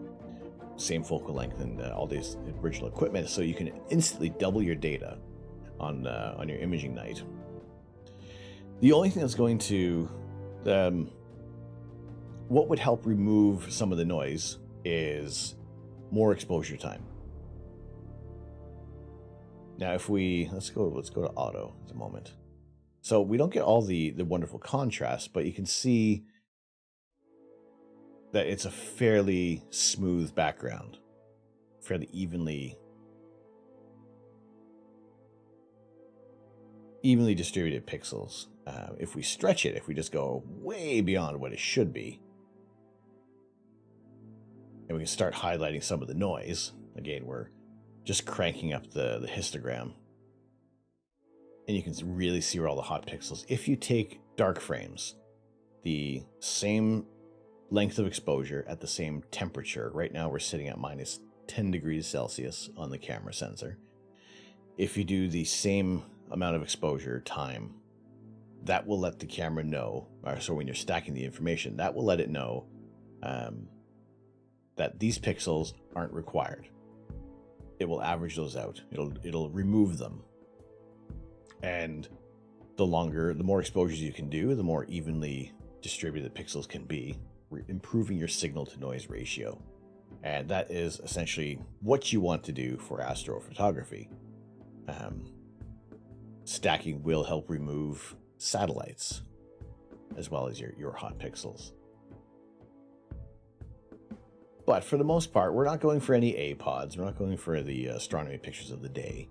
same focal length, and all this original equipment, so you can instantly double your data on your imaging night. The only thing that's going to what would help remove some of the noise is more exposure time. Now, if we let's go to auto at the moment. So we don't get all the wonderful contrast, but you can see that it's a fairly smooth background, fairly evenly distributed pixels. If we stretch it, if we just go way beyond what it should be, and we can start highlighting some of the noise, again, we're just cranking up the histogram. and you can really see where all the hot pixels. If you take dark frames, the same length of exposure at the same temperature, right now we're sitting at minus 10 degrees Celsius on the camera sensor. If you do the same amount of exposure time, that will let the camera know, or so when you're stacking the information, that will let it know that these pixels aren't required. It will average those out. It'll remove them. And the more exposures you can do, the more evenly distributed the pixels can be, improving your signal to noise ratio. And that is essentially what you want to do for astrophotography. Stacking will help remove satellites as well as your hot pixels. But for the most part, we're not going for any APODs. We're not going for the astronomy pictures of the day.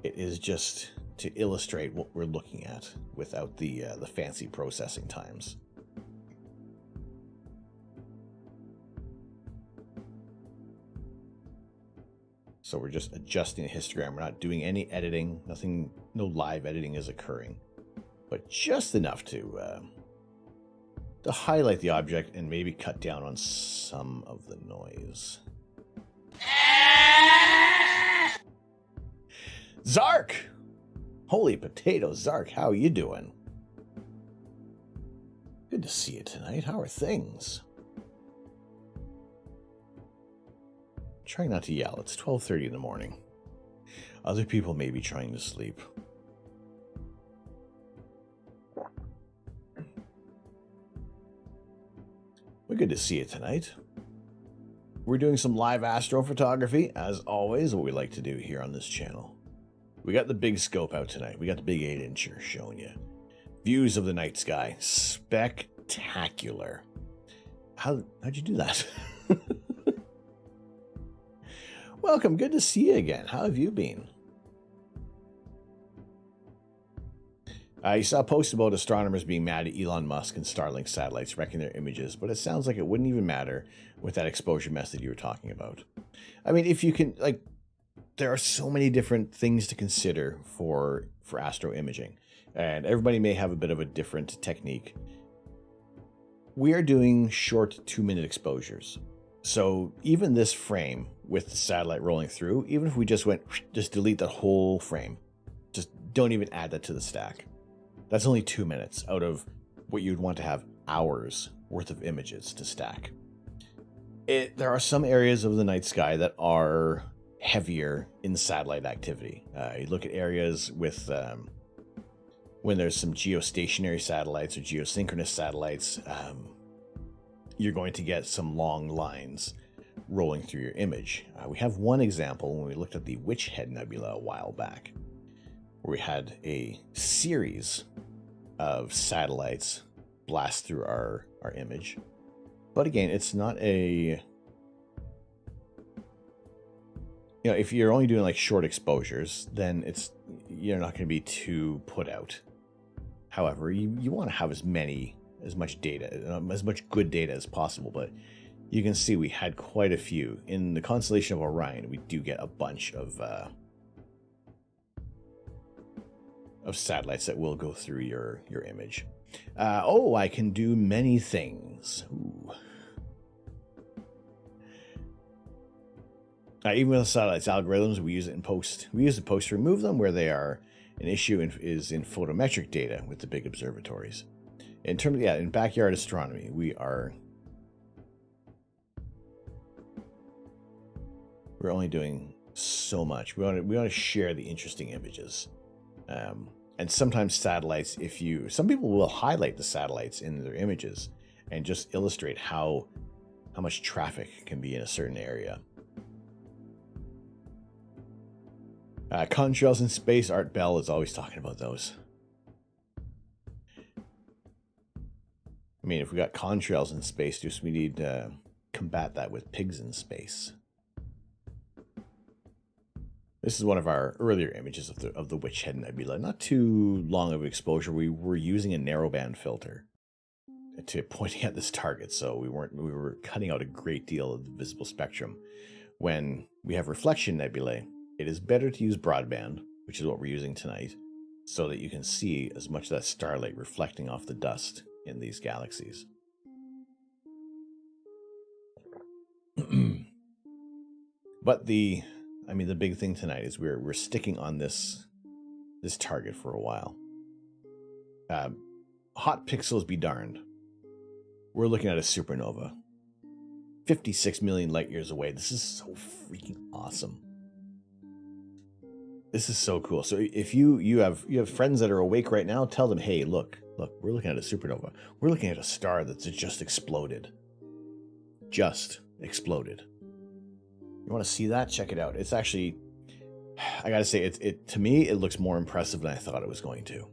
It is just to illustrate what we're looking at without the fancy processing times. So we're just adjusting the histogram. We're not doing any editing. Nothing, no live editing is occurring, but just enough to highlight the object and maybe cut down on some of the noise. Zark! Holy potato, Zark, how are you doing? Good to see you tonight. How are things? Try not to yell. It's 12:30 in the morning. Other people may be trying to sleep. We're good to see you tonight. We're doing some live astrophotography, as always, what we like to do here on this channel. We got the big scope out tonight. We got the big 8-incher showing you views of the night sky. Spectacular. How'd you do that? Welcome. Good to see you again. How have you been? You saw a post about astronomers being mad at Elon Musk and Starlink satellites wrecking their images, but it sounds like it wouldn't even matter with that exposure method you were talking about. I mean, if you can, like, there are so many different things to consider for astro imaging, and everybody may have a bit of a different technique. We are doing short 2-minute exposures. So even this frame with the satellite rolling through, even if we just delete the whole frame, just don't even add that to the stack. That's only 2 minutes out of what you'd want to have hours worth of images to stack. There are some areas of the night sky that are heavier in satellite activity. You look at areas with when there's some geostationary satellites or geosynchronous satellites, you're going to get some long lines rolling through your image. We have one example when we looked at the Witch Head Nebula a while back, where we had a series of satellites blast through our image. But again, it's not a... You know, if you're only doing like short exposures, then you're not going to be too put out. However, you want to have as much data, as much good data as possible, but you can see we had quite a few. In the constellation of Orion, we do get a bunch of satellites that will go through your image. I can do many things. Ooh. Even with the satellites algorithms, we use it in post. We use the post to remove them where they are an issue is in photometric data with the big observatories. In terms of, in backyard astronomy, we're only doing so much. We want to share the interesting images. And sometimes satellites, some people will highlight the satellites in their images and just illustrate how much traffic can be in a certain area. Contrails in space, Art Bell is always talking about those. I mean, if we got contrails in space, just we need to combat that with pigs in space. This is one of our earlier images of the Witch Head Nebula. Not too long of exposure. We were using a narrowband filter to pointing at this target, so we were cutting out a great deal of the visible spectrum. When we have reflection nebulae, it is better to use broadband, which is what we're using tonight, so that you can see as much of that starlight reflecting off the dust in these galaxies. But the big thing tonight is we're sticking on this target for a while. Hot pixels be darned. We're looking at a supernova. 56 million light years away. This is so freaking awesome. This is so cool. So if you have friends that are awake right now, tell them, hey, look, we're looking at a supernova. We're looking at a star that's just exploded. Just exploded. You want to see that? Check it out. It's actually, I gotta say, it to me, it looks more impressive than I thought it was going to.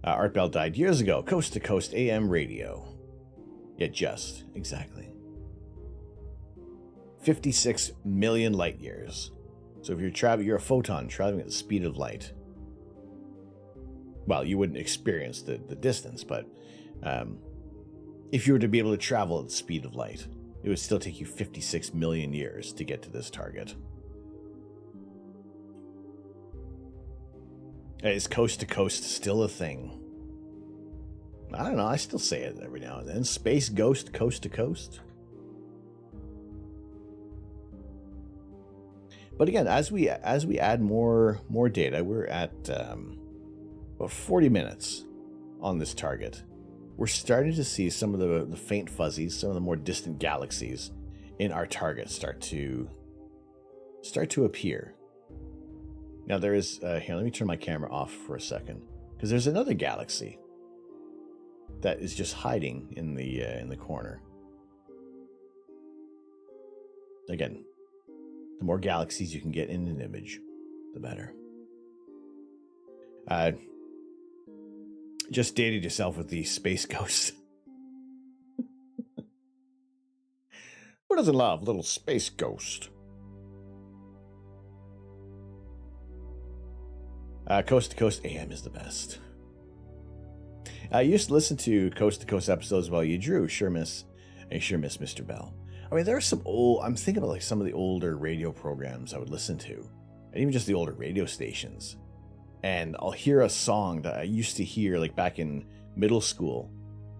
Art Bell died years ago. Coast to Coast AM radio. Yeah, just. Exactly. 56 million light years. So if you're a photon traveling at the speed of light. Well, you wouldn't experience the distance, but if you were to be able to travel at the speed of light, it would still take you 56 million years to get to this target. Is Coast to Coast still a thing? I don't know. I still say it every now and then. Space Ghost, Coast to Coast. But again, as we add more data, we're at about 40 minutes on this target. We're starting to see some of the faint fuzzies, some of the more distant galaxies in our target start to appear. Now there is here. Let me turn my camera off for a second, because there's another galaxy that is just hiding in the corner. Again, the more galaxies you can get in an image, the better. Just dated yourself with the Space Ghost. Who doesn't love little Space Ghost? Coast to Coast AM is the best. I used to listen to Coast episodes while you drew. I sure miss Mr. Bell. I mean, there are some old. I'm thinking about like some of the older radio programs I would listen to, and even just the older radio stations. And I'll hear a song that I used to hear like back in middle school,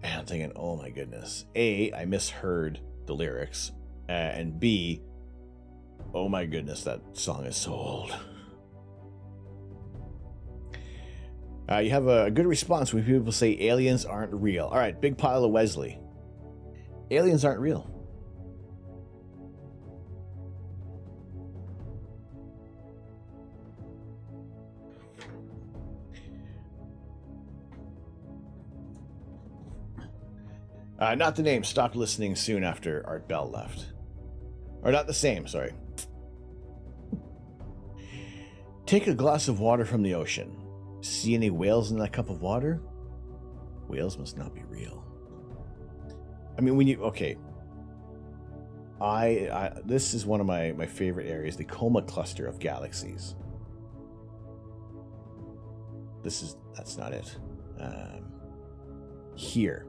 and I'm thinking, oh my goodness. A, I misheard the lyrics, and B, oh my goodness, that song is so old. You have a good response when people say aliens aren't real. All right, big pile of Wesley. Aliens aren't real. Not the name. Stopped listening soon after Art Bell left. Or not the same, sorry. Take a glass of water from the ocean. See any whales in that cup of water? Whales must not be real. I mean, okay. This is one of my favorite areas, the Coma cluster of galaxies. That's not it. Here.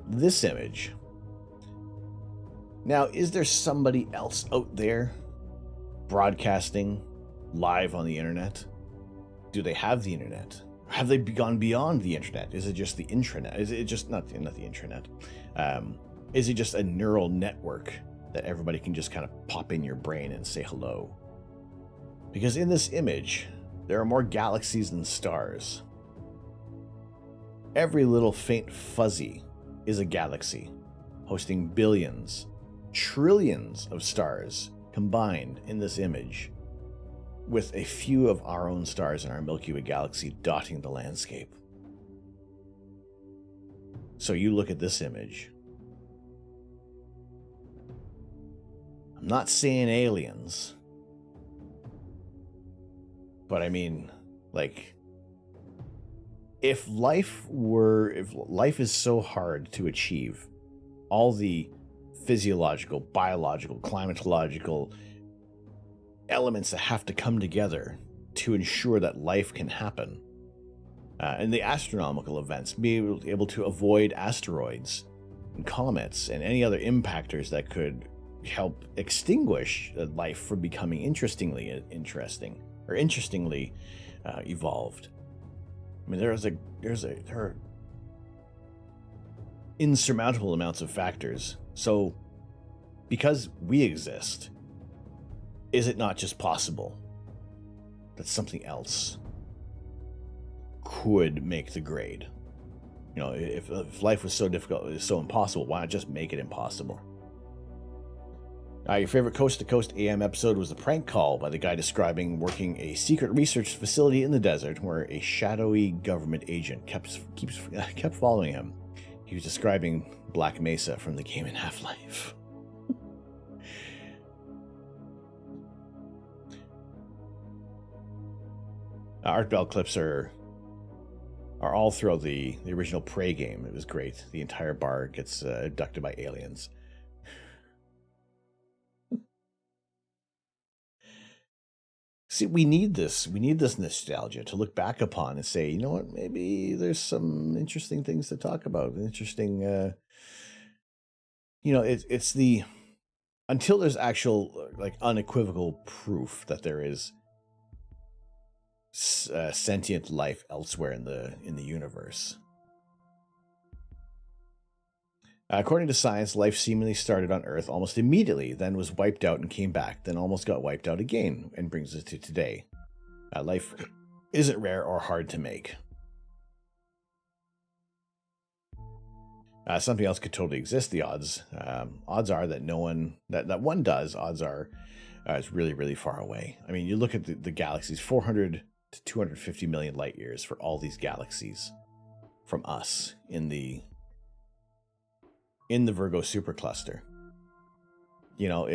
This image. Now, is there somebody else out there broadcasting live on the internet? Do they have the internet? Have they gone beyond the internet? Is it just the intranet? Is it just not the intranet? Is it just a neural network that everybody can just kind of pop in your brain and say hello? Because in this image, there are more galaxies than stars. Every little faint fuzzy is a galaxy, hosting billions, trillions of stars combined in this image, with a few of our own stars in our Milky Way galaxy dotting the landscape. So you look at this image. I'm not saying aliens, but I mean, like, if life is so hard to achieve, all the physiological, biological, climatological elements that have to come together to ensure that life can happen, and the astronomical events, be able to avoid asteroids and comets and any other impactors that could help extinguish life from becoming interestingly evolved. I mean, there are insurmountable amounts of factors. So, because we exist, is it not just possible that something else could make the grade? You know, if life was so difficult, so impossible, why not just make it impossible? Your favorite Coast to Coast AM episode was the prank call by the guy describing working a secret research facility in the desert where a shadowy government agent kept following him. He was describing Black Mesa from the game in Half-Life. Art Bell clips are all throughout the original Prey game. It was great. The entire bar gets abducted by aliens. See, we need this. We need this nostalgia to look back upon and say, you know what, maybe there's some interesting things to talk about. Interesting, it's the, until there's actual, like, unequivocal proof that there is sentient life elsewhere in the universe. According to science, life seemingly started on Earth almost immediately, then was wiped out and came back, then almost got wiped out again, and brings us to today. Life isn't rare or hard to make. Something else could totally exist. The odds are that that one does. Odds are it's really, really far away. I mean, you look at the galaxies, 400 to 250 million light years for all these galaxies from us in the Virgo supercluster. You know,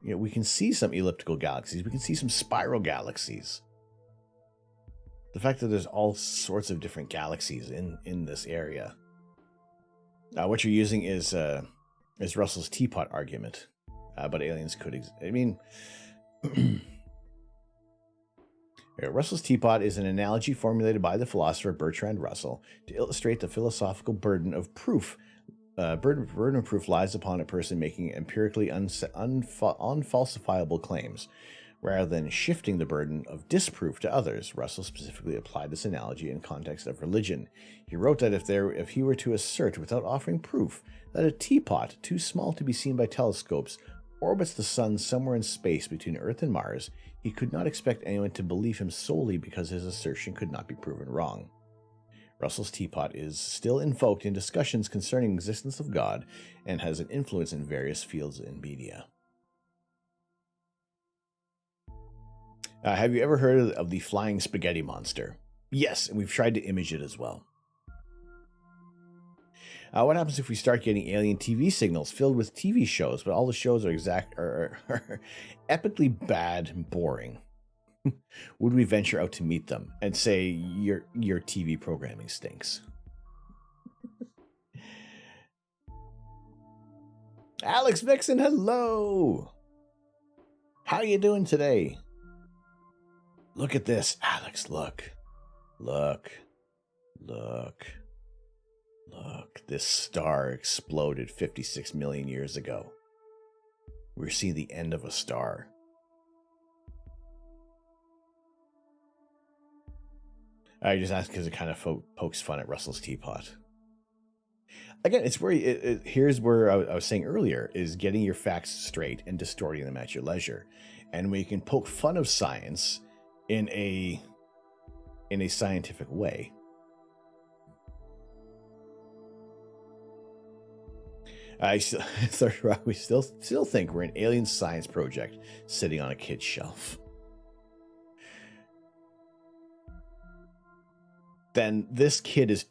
we can see some elliptical galaxies. We can see some spiral galaxies. The fact that there's all sorts of different galaxies in this area. What you're using is Russell's teapot argument. But aliens could exist. I mean, Russell's teapot is an analogy formulated by the philosopher Bertrand Russell to illustrate the philosophical burden of proof. Burden of proof lies upon a person making empirically unfalsifiable claims, rather than shifting the burden of disproof to others. Russell specifically applied this analogy in context of religion. He wrote that if he were to assert without offering proof that a teapot too small to be seen by telescopes orbits the sun somewhere in space between Earth and Mars, he could not expect anyone to believe him solely because his assertion could not be proven wrong. Russell's teapot is still invoked in discussions concerning the existence of God and has an influence in various fields in media. Have you ever heard of the flying spaghetti monster? Yes, and we've tried to image it as well. What happens if we start getting alien TV signals filled with TV shows, but all the shows are epically bad and boring? Would we venture out to meet them and say, your TV programming stinks? Alex Vixen, hello! How you doing today? Look at this, Alex, look. Look. This star exploded 56 million years ago. We're seeing the end of a star. I just asked because it kind of pokes fun at Russell's teapot. Again, it's where here's where I was saying earlier, is getting your facts straight and distorting them at your leisure. And we can poke fun of science in a scientific way. We still think we're an alien science project sitting on a kid's shelf. Then this kid is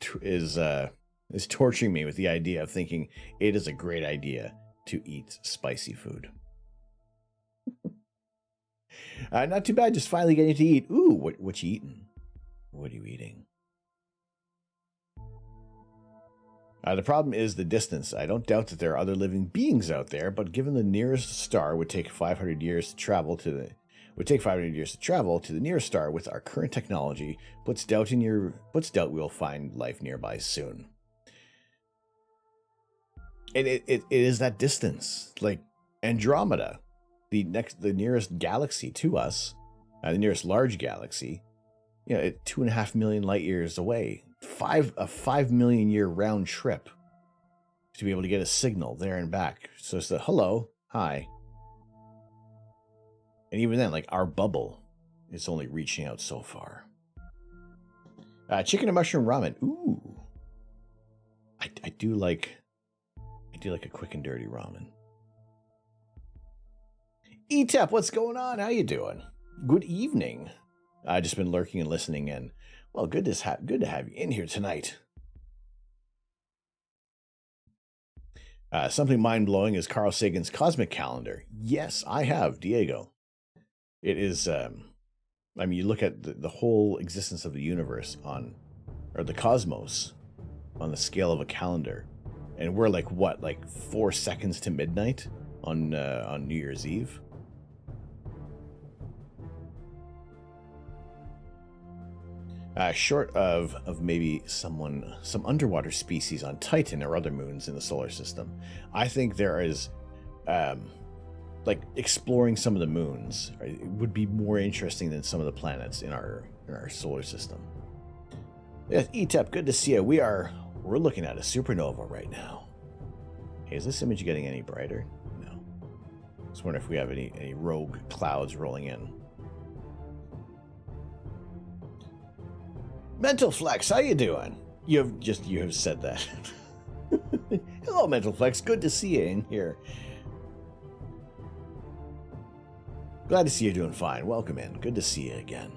torturing me with the idea of thinking it is a great idea to eat spicy food. Not too bad, just finally getting to eat. Ooh, what you eating? What are you eating? The problem is the distance. I don't doubt that there are other living beings out there, but given the nearest star would take 500 years to travel to the nearest star with our current technology, puts doubt we'll find life nearby soon. And it is that distance, like Andromeda, the nearest galaxy to us, the nearest large galaxy, you know, 2.5 million light years away, a 5 million year round trip to be able to get a signal there and back. So it's the hello, hi. And even then, like our bubble, it's only reaching out so far. Chicken and mushroom ramen. Ooh, I do like a quick and dirty ramen. ETEP, what's going on? How you doing? Good evening. I've just been lurking and listening in. Well, good to have you in here tonight. Something mind-blowing is Carl Sagan's cosmic calendar. Yes, I have, Diego. It is, I mean, you look at the whole existence of the universe or the cosmos on the scale of a calendar. And we're like, what, like 4 seconds to midnight on New Year's Eve? Short of maybe some underwater species on Titan or other moons in the solar system, I think there is, like exploring some of the moons would be more interesting than some of the planets in our solar system. Yes, ETEP, good to see you. We're looking at a supernova right now. Hey, is this image getting any brighter? No. Just wonder if we have any rogue clouds rolling in. Mental Flex, how you doing? You have said that. Hello, Mental Flex. Good to see you in here. Glad to see you doing fine. Welcome in. Good to see you again.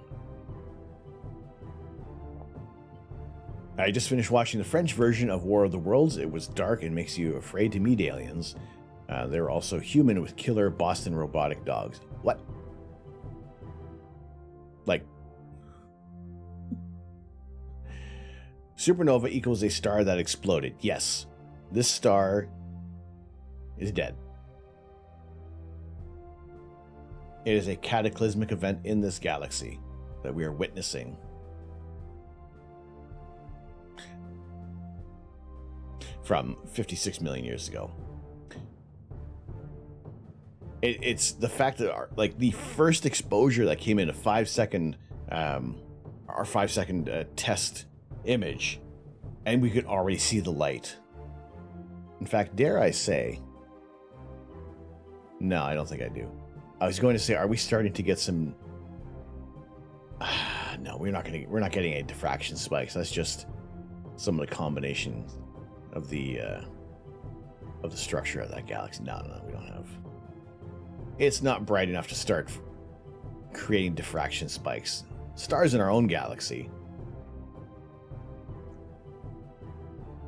I just finished watching the French version of War of the Worlds. It was dark and makes you afraid to meet aliens. They're also human with killer Boston robotic dogs. What? Like, supernova equals a star that exploded. Yes, this star is dead. It is a cataclysmic event in this galaxy that we are witnessing. From 56 million years ago. It's the fact that like the first exposure that came in a 5-second, our 5-second test image, and we could already see the light. In fact, dare I say, no, I don't think I do. I was going to say, are we starting to get some? No, we're not getting any diffraction spikes. That's just some of the combination of the structure of that galaxy. No, we don't have. It's not bright enough to start creating diffraction spikes. Stars in our own galaxy.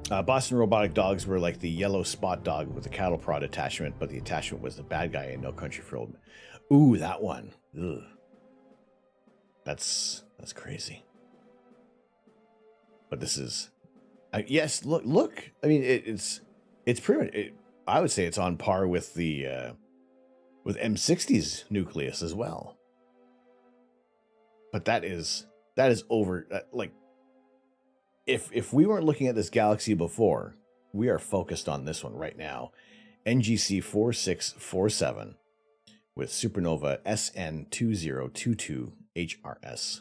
Boston robotic dogs were like the yellow spot dog with the cattle prod attachment, but the attachment was the bad guy in No Country for Old Men. Ooh, that one. Ugh. That's crazy. But this is, yes. Look. I mean, it's pretty much. I would say it's on par with the with M60's nucleus as well. But that is over. Like, if we weren't looking at this galaxy before, we are focused on this one right now. NGC 4647 with supernova SN 2022 HRS.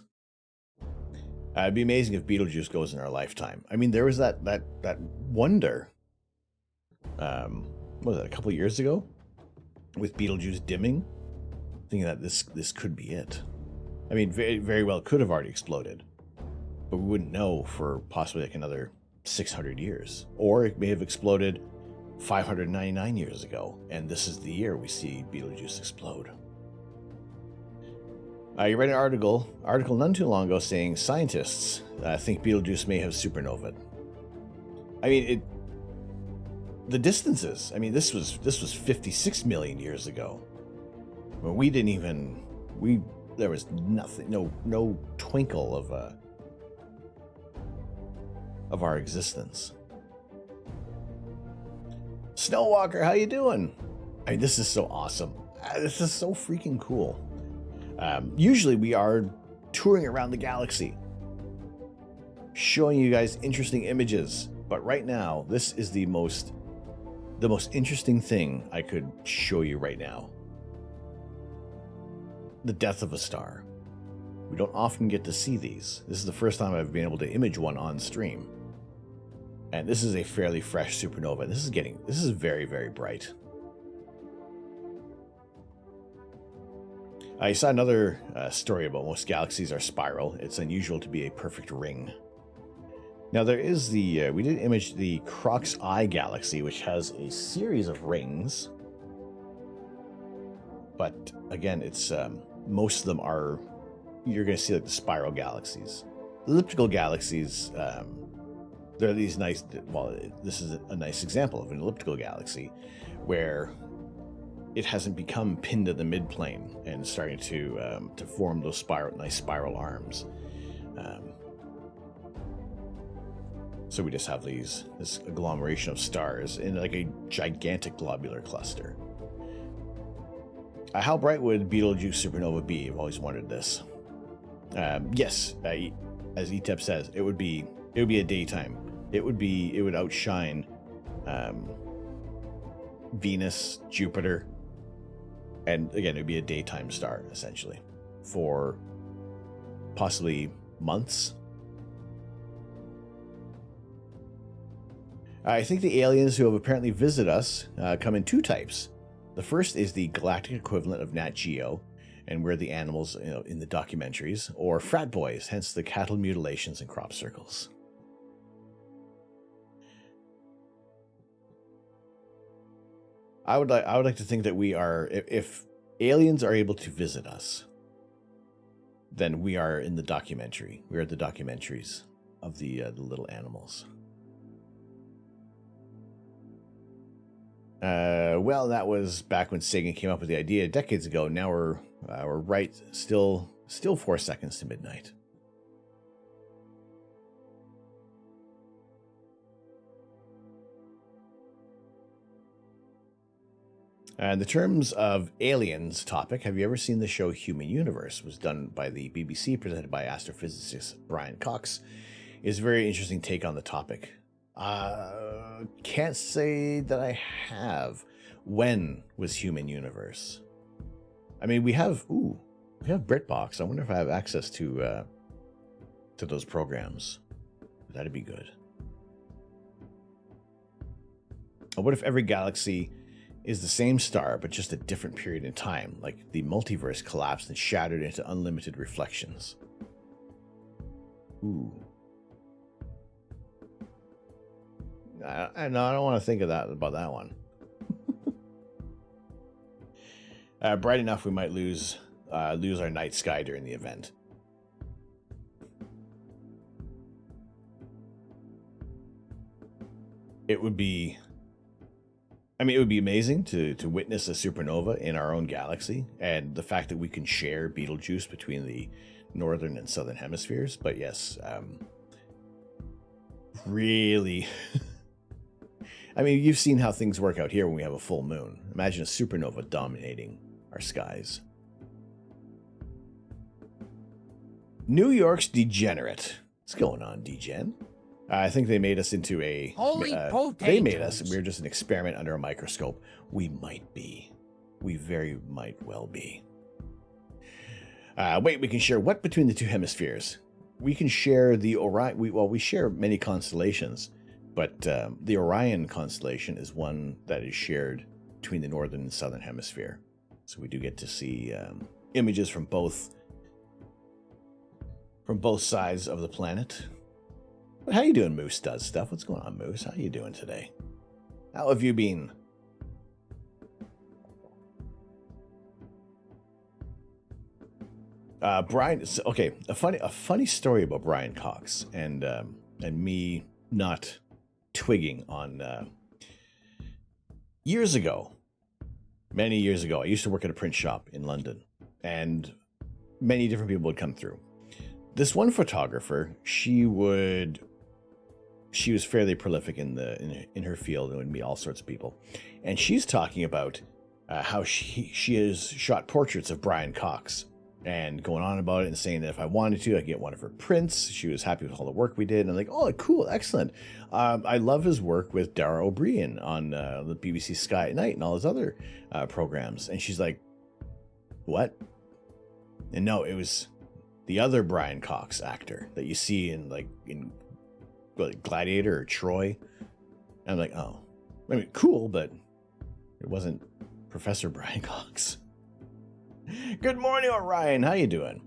It'd be amazing if Betelgeuse goes in our lifetime. I mean, there was that wonder. What was that, a couple of years ago, with Betelgeuse dimming, thinking that this could be it. I mean, very, very well could have already exploded, but we wouldn't know for possibly like another 600 years, or it may have exploded 599 years ago, and this is the year we see Betelgeuse explode. You read an article none too long ago saying scientists think Betelgeuse may have supernovaed. I mean, the distances. I mean, this was 56 million years ago. When we didn't even there was nothing, no twinkle of our existence. Snowwalker, how you doing? I mean, this is so awesome. This is so freaking cool. Usually we are touring around the galaxy, showing you guys interesting images, but right now this is the most the most interesting thing I could show you right now. The death of a star. We don't often get to see these. This is the first time I've been able to image one on stream. And this is a fairly fresh supernova. This is very, very bright. I saw another story about most galaxies are spiral. It's unusual to be a perfect ring. Now there is the, we did image the Croc's Eye galaxy, which has a series of rings. But again, it's, most of them are, you're going to see like the spiral galaxies. Elliptical galaxies, there are these nice, well, this is a nice example of an elliptical galaxy where it hasn't become pinned at the midplane and starting to form those nice spiral arms. So we just have this agglomeration of stars in like a gigantic globular cluster. How bright would Betelgeuse supernova be? I've always wondered this. Yes, as ETEP says, it would be a daytime. It would outshine Venus, Jupiter, and again, it would be a daytime star essentially for possibly months. I think the aliens who have apparently visited us come in two types. The first is the galactic equivalent of Nat Geo, and we're the animals, in the documentaries, or frat boys, hence the cattle mutilations and crop circles. I would like to think that we are, if aliens are able to visit us, then we are in the documentary. We are the documentaries of the little animals. Well, that was back when Sagan came up with the idea decades ago. Now we're right, still 4 seconds to midnight. And in terms of aliens topic, have you ever seen the show Human Universe? It was done by the BBC, presented by astrophysicist Brian Cox. It's a very interesting take on the topic. Can't say that I have. When was Human Universe? I mean, we have BritBox. I wonder if I have access to those programs. That'd be good. What if every galaxy is the same star, but just a different period in time, like the multiverse collapsed and shattered into unlimited reflections? Ooh. I don't want to think of that about that one. Bright enough, we might lose our night sky during the event. It would be amazing to witness a supernova in our own galaxy, and the fact that we can share Betelgeuse between the northern and southern hemispheres. But yes, really. I mean, you've seen how things work out here when we have a full moon. Imagine a supernova dominating our skies. New York's degenerate. What's going on, Degen? I think they made us into a... Holy potatoes. They made us. We're just an experiment under a microscope. We might be. We very might well be. Wait, we can share what between the two hemispheres? We can share the Orion... We share many constellations, but the Orion constellation is one that is shared between the northern and southern hemisphere. So we do get to see images from both sides of the planet. How you doing, Moose Does Stuff? What's going on, Moose? How you doing today? How have you been? Brian, okay, a funny story about Brian Cox and me not twigging on many years ago, I used to work at a print shop in London, and many different people would come through. This one photographer, she was fairly prolific in her field and would meet all sorts of people. And she's talking about how she has shot portraits of Brian Cox and going on about it and saying that if I wanted to, I could get one of her prints. She was happy with all the work we did. And I'm like, oh, cool, excellent. I love his work with Dara O'Brien on the BBC Sky at Night and all his other programs. And she's like, what? And no, it was the other Brian Cox actor that you see in Gladiator or Troy. And I'm like, oh, I mean, cool, but it wasn't Professor Brian Cox. Good morning, Orion. How you doing?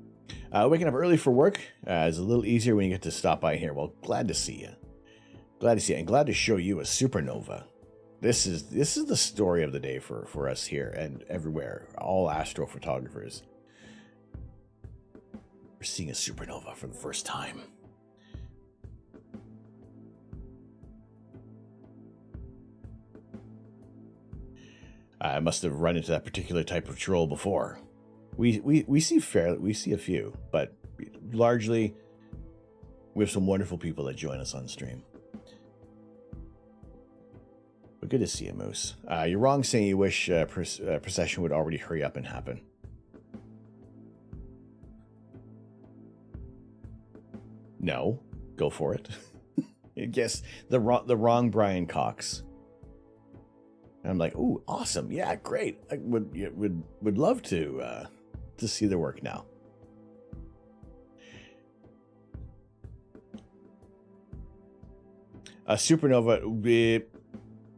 Waking up early for work is a little easier when you get to stop by here. Well, glad to see you. Glad to see you, and glad to show you a supernova. This is the story of the day for us here and everywhere. All astrophotographers. We're seeing a supernova for the first time. I must have run into that particular type of troll before. We see a few, but largely we have some wonderful people that join us on stream. But good to see you, Moose. You're wrong saying you wish procession would already hurry up and happen. No, go for it. Guess the wrong Brian Cox. And I'm like, ooh, awesome, yeah, great. I would love to see the work now. A supernova,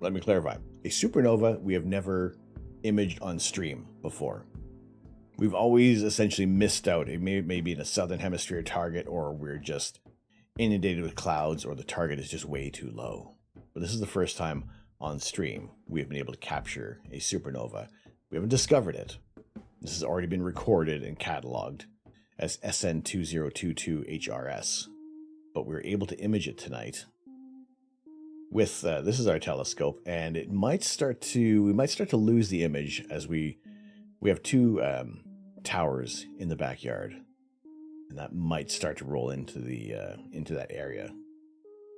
let me clarify. A supernova we have never imaged on stream before. We've always essentially missed out. It may be in a southern hemisphere target, or we're just inundated with clouds, or the target is just way too low. But this is the first time on stream we have been able to capture a supernova. We haven't discovered it. This has already been recorded and cataloged as SN2022HRS, but we were able to image it tonight with this is our telescope, and we might start to lose the image as we have two towers in the backyard, and that might start to roll into that area.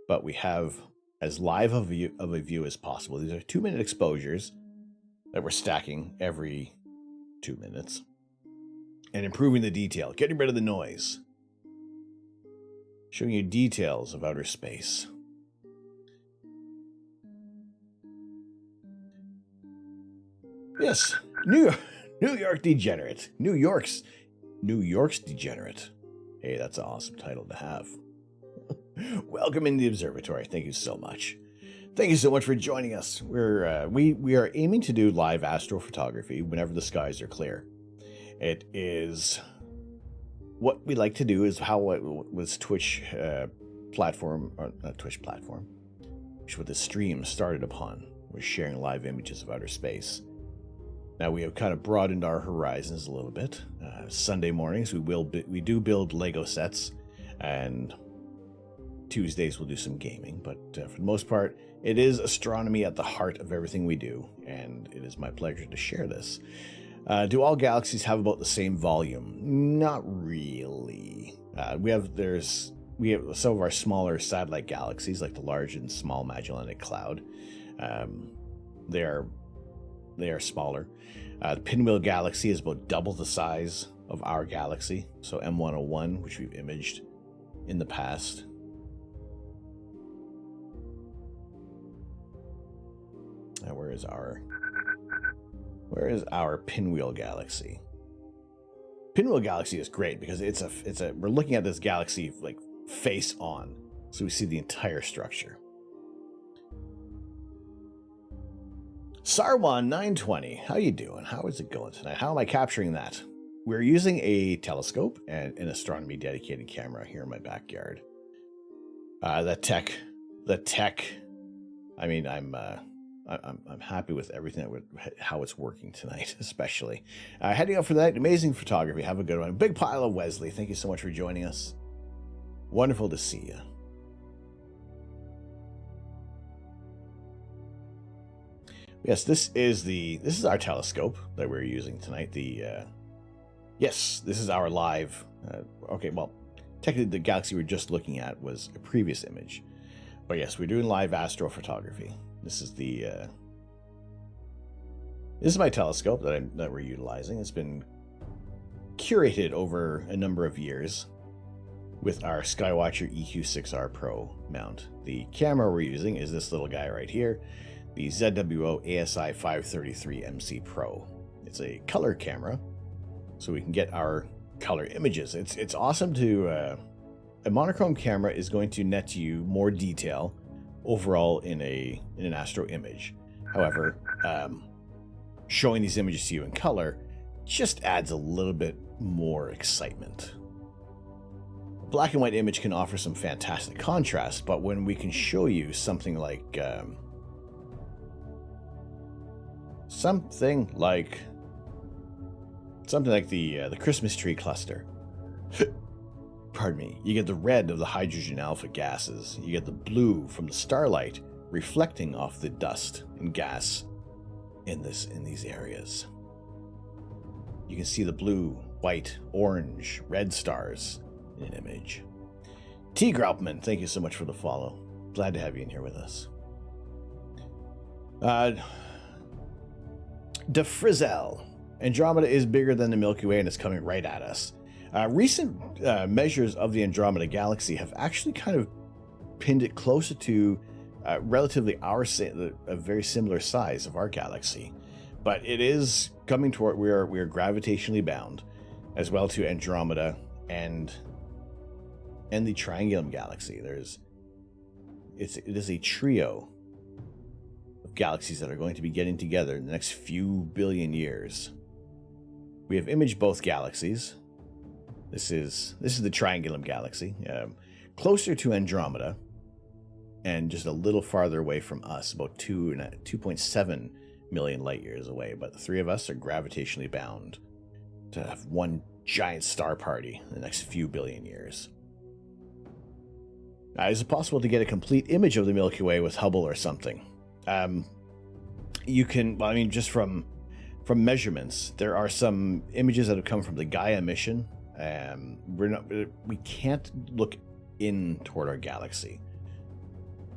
But we have as live of a view as possible. These are 2-minute exposures that we're stacking every 2 minutes and improving the detail, getting rid of the noise, showing you details of outer space. Yes, New York Degenerate. New York's Degenerate. Hey, that's an awesome title to have. Welcome into the observatory. Thank you so much. Thank you so much for joining us. We are aiming to do live astrophotography whenever the skies are clear. It is what we like to do is how it was Twitch platform, or not Twitch platform, which what the stream started upon, was sharing live images of outer space. Now we have kind of broadened our horizons a little bit. Sunday mornings we do build Lego sets, and Tuesdays we'll do some gaming. But for the most part, it is astronomy at the heart of everything we do, and it is my pleasure to share this. Do all galaxies have about the same volume? Not really. We have some of our smaller satellite galaxies, like the Large and Small Magellanic Cloud. They are smaller. The Pinwheel Galaxy is about double the size of our galaxy. So M101, which we've imaged in the past. Now, where is our Pinwheel Galaxy? Pinwheel Galaxy is great because we're looking at this galaxy like face on, so we see the entire structure. Sarwan 920, how you doing? How is it going tonight? How am I capturing that? We're using a telescope and an astronomy dedicated camera here in my backyard. The tech. I mean, I'm happy with everything how it's working tonight, especially. Heading up for that amazing photography. Have a good one. Big pile of Wesley. Thank you so much for joining us. Wonderful to see you. Yes, this is our telescope that we're using tonight. Yes, this is our live. Okay, well, technically the galaxy we're just looking at was a previous image, but yes, we're doing live astrophotography. This is my telescope that we're utilizing. It's been curated over a number of years with our Skywatcher EQ6R Pro mount. The camera we're using is this little guy right here, the ZWO ASI 533 MC Pro. It's a color camera, so we can get our color images. It's awesome to... a monochrome camera is going to net you more detail overall in an astro image. However, showing these images to you in color just adds a little bit more excitement. A black and white image can offer some fantastic contrast, but when we can show you something like the Christmas tree cluster. Pardon me. You get the red of the hydrogen alpha gases. You get the blue from the starlight reflecting off the dust and gas in these areas. You can see the blue, white, orange, red stars in an image. T. Graupman, thank you so much for the follow. Glad to have you in here with us. De Frizzell. Andromeda is bigger than the Milky Way and it's coming right at us. Recent measures of the Andromeda galaxy have actually kind of pinned it closer to relatively a very similar size of our galaxy. But it is coming toward, we are gravitationally bound as well to Andromeda and the Triangulum galaxy. It is a trio of galaxies that are going to be getting together in the next few billion years. We have imaged both galaxies. This is the Triangulum galaxy, closer to Andromeda, and just a little farther away from us, about 2.7 million light years away. But the three of us are gravitationally bound to have one giant star party in the next few billion years. Is it possible to get a complete image of the Milky Way with Hubble or something? You can. Well, I mean, just from measurements, there are some images that have come from the Gaia mission. We can't look in toward our galaxy.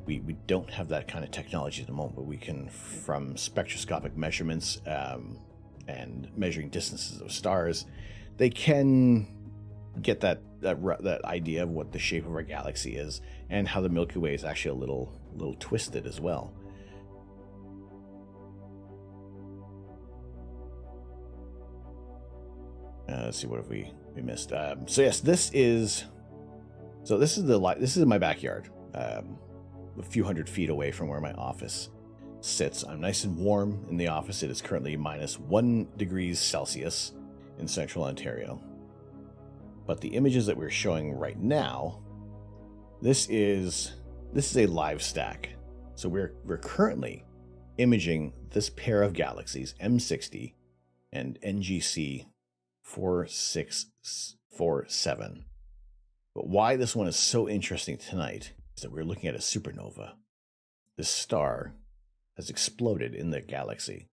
We don't have that kind of technology at the moment, but we can, from spectroscopic measurements and measuring distances of stars, they can get that idea of what the shape of our galaxy is and how the Milky Way is actually a little twisted as well. Let's see, what have we missed? So yes, this is my backyard, a few hundred feet away from where my office sits. I'm nice and warm in the office. It is currently -1 degrees Celsius in central Ontario. But the images that we're showing right now, this is a live stack. So we're currently imaging this pair of galaxies, M60 and NGC 4647. But why this one is so interesting tonight is that we're looking at a supernova. This star has exploded in the galaxy,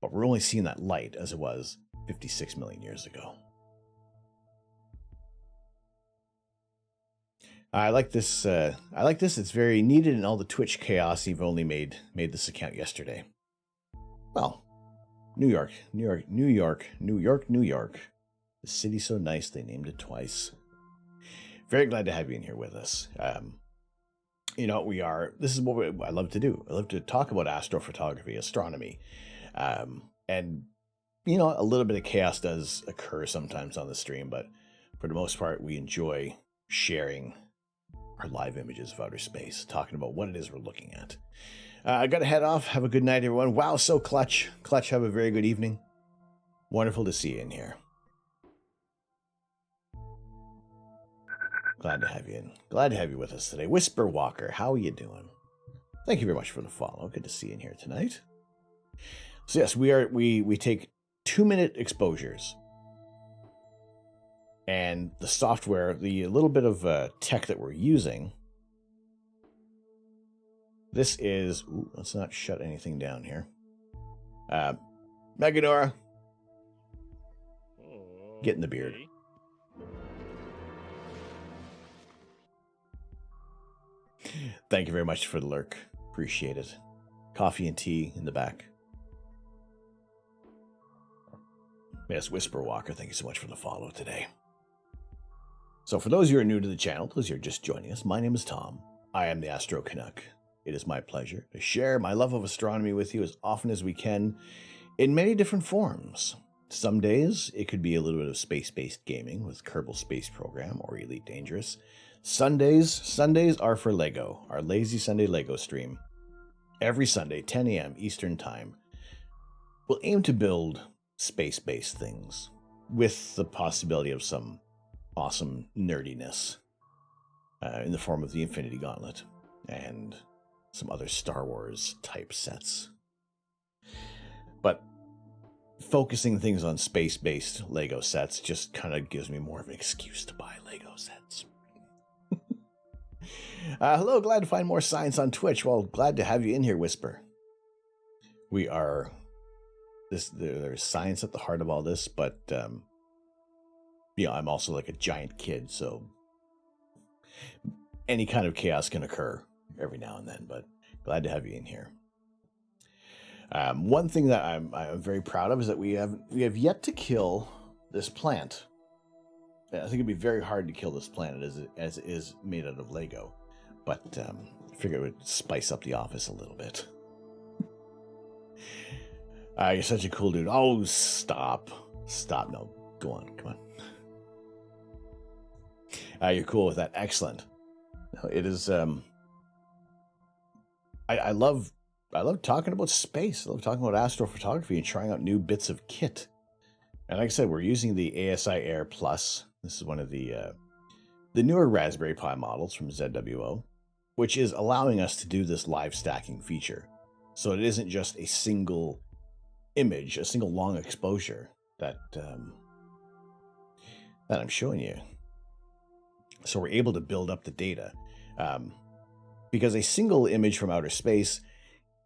but we're only seeing that light as it was 56 million years ago. I like this. It's very needed in all the Twitch chaos. You've only made this account yesterday. Well, New York. The city's so nice they named it twice. Very glad to have you in here with us. This is what I love to do. I love to talk about astrophotography, astronomy. And, a little bit of chaos does occur sometimes on the stream, but for the most part, we enjoy sharing our live images of outer space, talking about what it is we're looking at. I got to head off. Have a good night, everyone. Wow, so Clutch. Clutch, have a very good evening. Wonderful to see you in here. Glad to have you in. Glad to have you with us today. Whisper Walker, how are you doing? Thank you very much for the follow. Good to see you in here tonight. So yes, we take 2-minute exposures. And the software, the little bit of tech that we're using, this is... Ooh, let's not shut anything down here. Meganora, get in the beard. Thank you very much for the lurk. Appreciate it. Coffee and tea in the back. Yes, Whisper Walker, thank you so much for the follow today. So for those of you who are new to the channel, those who are just joining us, my name is Tom. I am the Astro Canuck. It is my pleasure to share my love of astronomy with you as often as we can in many different forms. Some days it could be a little bit of space-based gaming with Kerbal Space Program or Elite Dangerous. Sundays are for Lego, our Lazy Sunday Lego stream. Every Sunday, 10 a.m. Eastern Time, we'll aim to build space-based things with the possibility of some awesome nerdiness in the form of the Infinity Gauntlet and some other Star Wars type sets. But focusing things on space-based Lego sets just kind of gives me more of an excuse to buy Lego sets. Hello, glad to find more science on Twitch. Well, glad to have you in here, Whisper. There's science at the heart of all this, but I'm also like a giant kid, so any kind of chaos can occur every now and then, but glad to have you in here. One thing that I'm very proud of is that we have yet to kill this plant. I think it'd be very hard to kill this planet as it is made out of Lego, but I figured it would spice up the office a little bit. You're such a cool dude. Oh, stop. No, go on. Come on. You're cool with that. Excellent. No, it is. I love talking about space. I love talking about astrophotography and trying out new bits of kit. And like I said, we're using the ASI Air Plus. This is one of the newer Raspberry Pi models from ZWO, which is allowing us to do this live stacking feature. So it isn't just a single image, a single long exposure that I'm showing you. So we're able to build up the data. Because a single image from outer space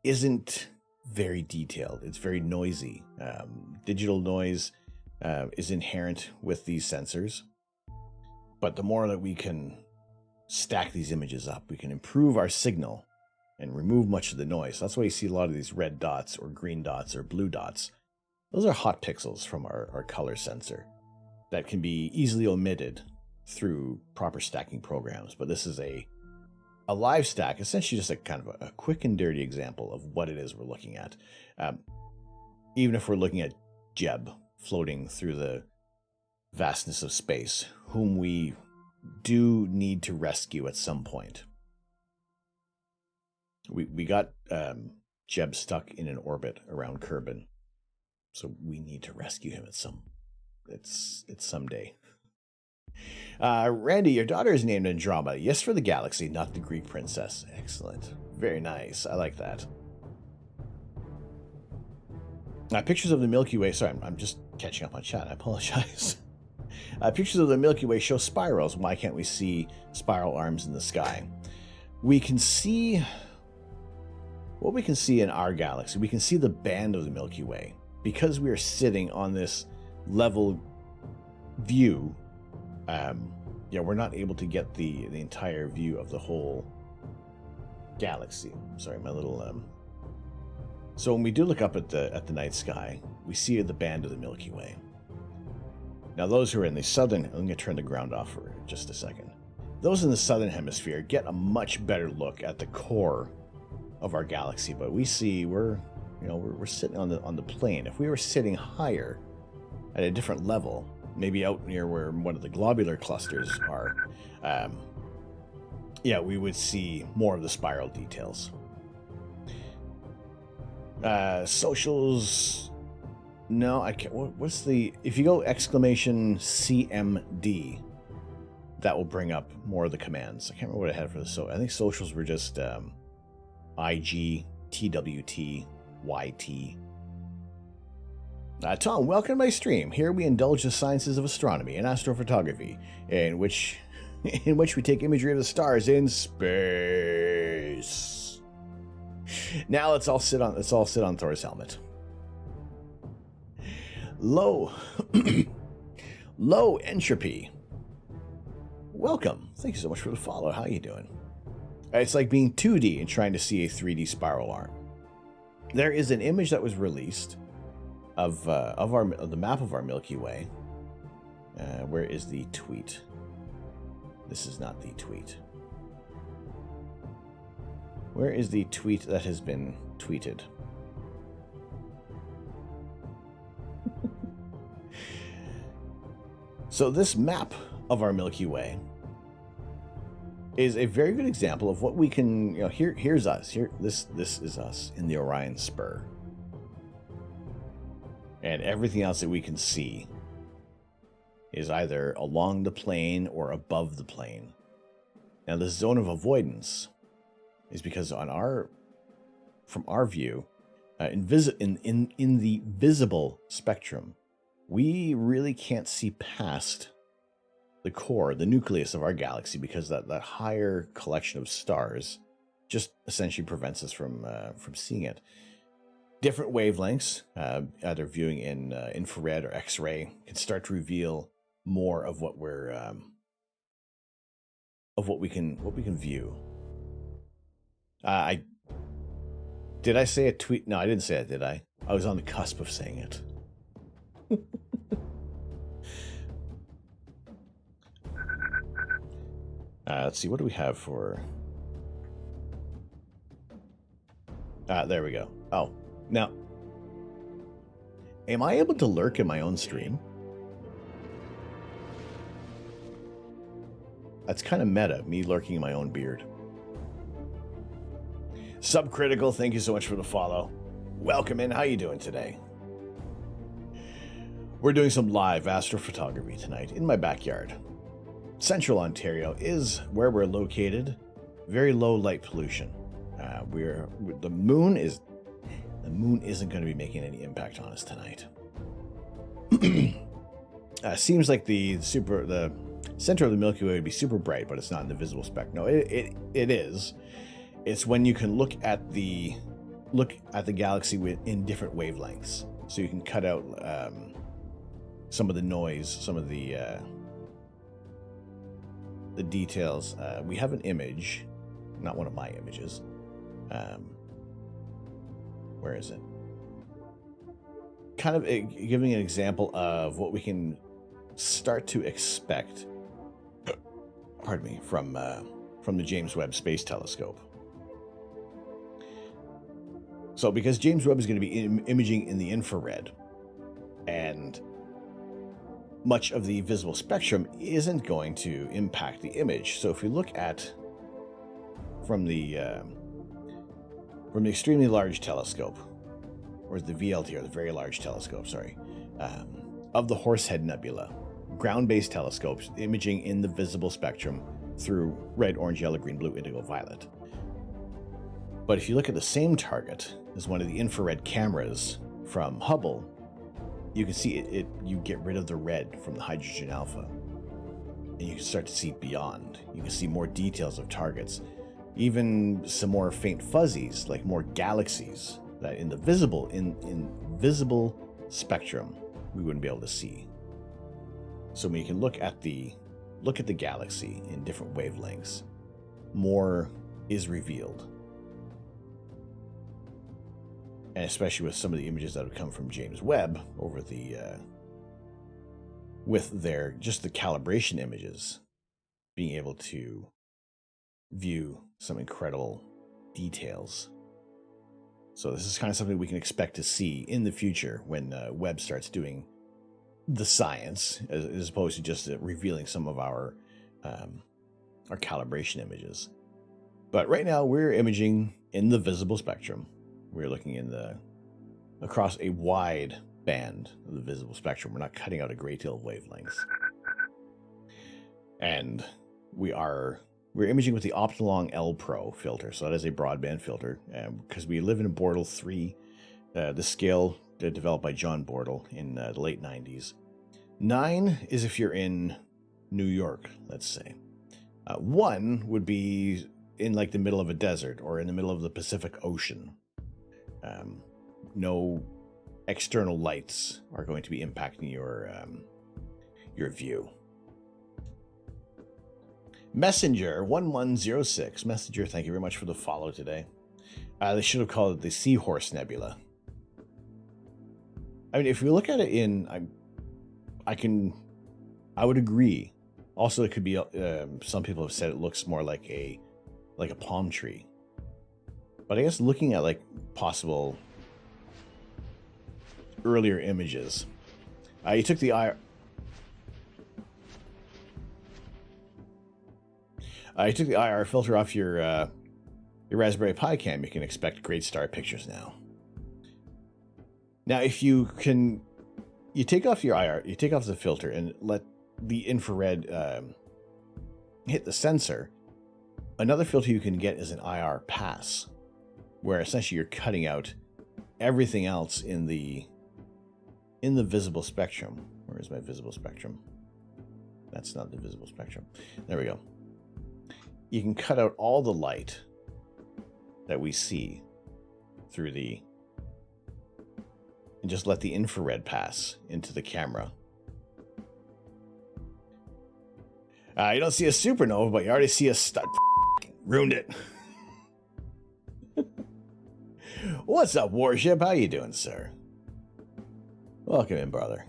isn't very detailed. It's very noisy. Digital noise is inherent with these sensors. But the more that we can stack these images up, we can improve our signal and remove much of the noise. That's why you see a lot of these red dots or green dots or blue dots. Those are hot pixels from our color sensor that can be easily omitted through proper stacking programs. But this is a live stack, essentially just a kind of a quick and dirty example of what it is we're looking at. Even if we're looking at Jeb floating through the vastness of space, whom we do need to rescue at some point. We got Jeb stuck in an orbit around Kerbin, so we need to rescue him at it's someday. Randy, your daughter is named Andromeda. Yes, for the galaxy, not the Greek princess. Excellent. Very nice. I like that. Pictures of the Milky Way. Sorry, I'm just catching up on chat. I apologize. Pictures of the Milky Way show spirals. Why can't we see spiral arms in the sky? We can see what we can see in our galaxy. We can see the band of the Milky Way. Because we are sitting on this level view, we're not able to get the entire view of the whole galaxy. Sorry, my little So when we do look up at the night sky, we see the band of the Milky Way. Now those who are in the southern, I'm going to turn the ground off for just a second. Those in the southern hemisphere get a much better look at the core of our galaxy, but we see we're sitting on the plane. If we were sitting higher at a different level, maybe out near where one of the globular clusters are, we would see more of the spiral details. Socials, no, I can't. What's the, if you go exclamation CMD, that will bring up more of the commands. I can't remember what I had for the, so I think socials were just IG, TWT, YT. Tom, welcome to my stream. Here we indulge the sciences of astronomy and astrophotography, in which we take imagery of the stars in space. Now let's all sit on Thor's helmet. Low entropy. Welcome. Thank you so much for the follow. How you doing? It's like being 2D and trying to see a 3D spiral arm. There is an image that was released of the map of our Milky Way. Where is the tweet? This is not the tweet. Where is the tweet that has been tweeted? So this map of our Milky Way is a very good example of what we can, here's us. This is us in the Orion Spur. And everything else that we can see is either along the plane or above the plane. Now, the zone of avoidance is because from our view, in the visible spectrum, we really can't see past the core, the nucleus of our galaxy, because that higher collection of stars just essentially prevents us from seeing it. Different wavelengths, either viewing in infrared or X-ray, can start to reveal more of what we can view. Did I say a tweet? No, I didn't say it, did I? I was on the cusp of saying it. Let's see, what do we have for... there we go. Oh, now, am I able to lurk in my own stream? That's kind of meta, me lurking in my own beard. Subcritical, thank you so much for the follow. Welcome in, how you doing today? We're doing some live astrophotography tonight in my backyard. Central Ontario is where we're located. Very low light pollution. The moon isn't going to be making any impact on us tonight. Seems like the center of the Milky Way would be super bright, but it's not in the visible spectrum. No, it is. It's when you can look at the galaxy in different wavelengths, so you can cut out some of the noise, some of the details. We have an image, not one of my images. Where is it? Kind of giving an example of what we can start to expect. Pardon me, from the James Webb Space Telescope. So, because James Webb is going to be imaging in the infrared, and much of the visible spectrum isn't going to impact the image. So, if we look at from the extremely large telescope, or the VLT, or the Very Large Telescope, sorry, of the Horsehead Nebula, ground-based telescopes imaging in the visible spectrum through red, orange, yellow, green, blue, indigo, violet. But if you look at the same target as one of the infrared cameras from Hubble, you can see you get rid of the red from the hydrogen alpha, and you can start to see beyond. You can see more details of targets, even some more faint fuzzies, like more galaxies that in the visible spectrum we wouldn't be able to see. So when you can look at the galaxy in different wavelengths, more is revealed. And especially with some of the images that have come from James Webb over with the calibration images, being able to view some incredible details. So this is kind of something we can expect to see in the future when Webb starts doing the science, as opposed to just revealing some of our calibration images. But right now we're imaging in the visible spectrum. We're looking across a wide band of the visible spectrum. We're not cutting out a great deal of wavelengths. And we're imaging with the Optilong L Pro filter. So that is a broadband filter, because we live in Bortle 3, the scale developed by John Bortle in the late 90s. 9 is if you're in New York, let's say. 1 would be in like the middle of a desert or in the middle of the Pacific Ocean. No external lights are going to be impacting your view. Messenger 1106. Messenger, thank you very much for the follow today. They should have called it the Seahorse Nebula. I mean, if we look at it I would agree. Also, it could be, some people have said it looks more like a palm tree. But I guess looking at like possible earlier images, you took the IR filter off your Raspberry Pi cam. You can expect great star pictures now. Now, if you take off your IR, you take off the filter and let the infrared hit the sensor. Another filter you can get is an IR pass, where essentially you're cutting out everything else in the visible spectrum. Where is my visible spectrum? That's not the visible spectrum. There we go. You can cut out all the light that we see through and just let the infrared pass into the camera. You don't see a supernova, but you already see a star. Ruined it. What's up, Warship? How you doing, sir? Welcome in, brother.